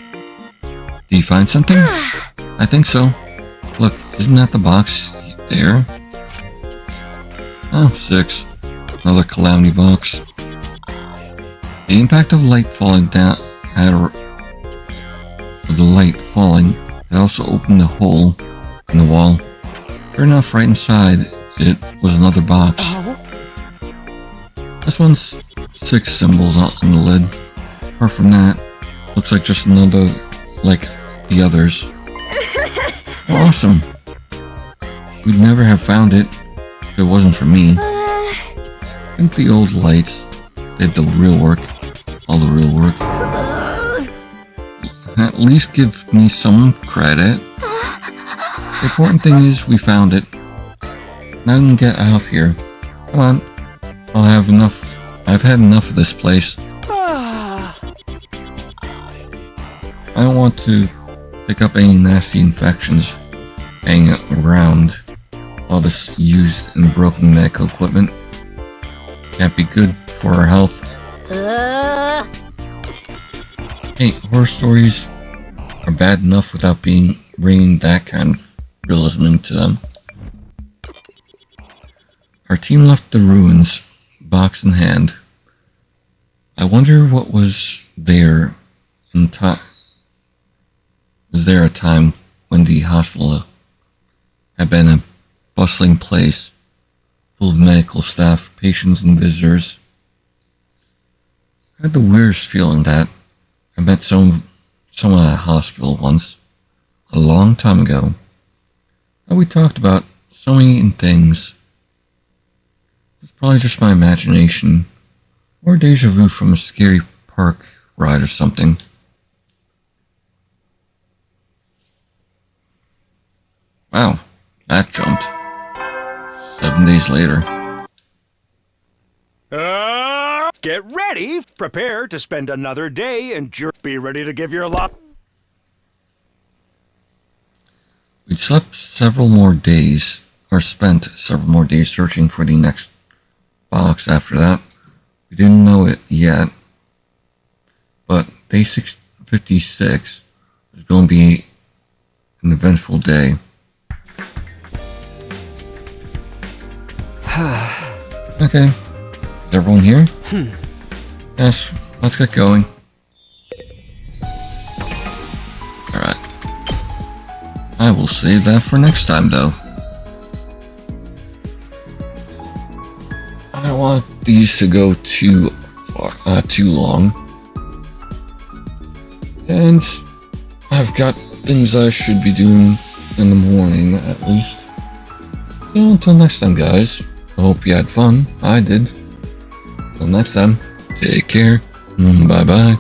Did you find something? I think so. Look, isn't that the box there? Oh, 6. Another calamity box. The impact of light falling down had also opened a hole in the wall. Sure enough, right inside it was another box. This one's 6 symbols on the lid. Apart from that, looks like just another like the others. Awesome! We'd never have found it if if it wasn't for me. I think the old lights did the real work. All the real work. At least give me some credit. The important thing is we found it. Now I can get out of here. Come on. I'll have enough. I've had enough of this place. I don't want to pick up any nasty infections hanging around all this used and broken medical equipment. Can't be good for our health. Hey, horror stories are bad enough without bringing that kind of realism into them. Our team left the ruins, box in hand. I wonder what was there in time. Was there a time when the hospital had been a bustling place full of medical staff, patients, and visitors? I had the weirdest feeling that I met someone at a hospital once, a long time ago, and we talked about so many things. It's probably just my imagination, or deja vu from a scary park ride or something. Wow, that jumped. 7 days later. Get ready. Prepare to spend another day and be ready to give your lot. We'd slept several more days, or spent several more days searching for the next box after that. We didn't know it yet, but day 656 is going to be an eventful day. Okay, is everyone here? Yes, let's get going. Alright. I will save that for next time, though. I don't want these to go too long. And I've got things I should be doing in the morning, at least. So until next time, guys. I hope you had fun. I did. Until next time, take care. Bye-bye.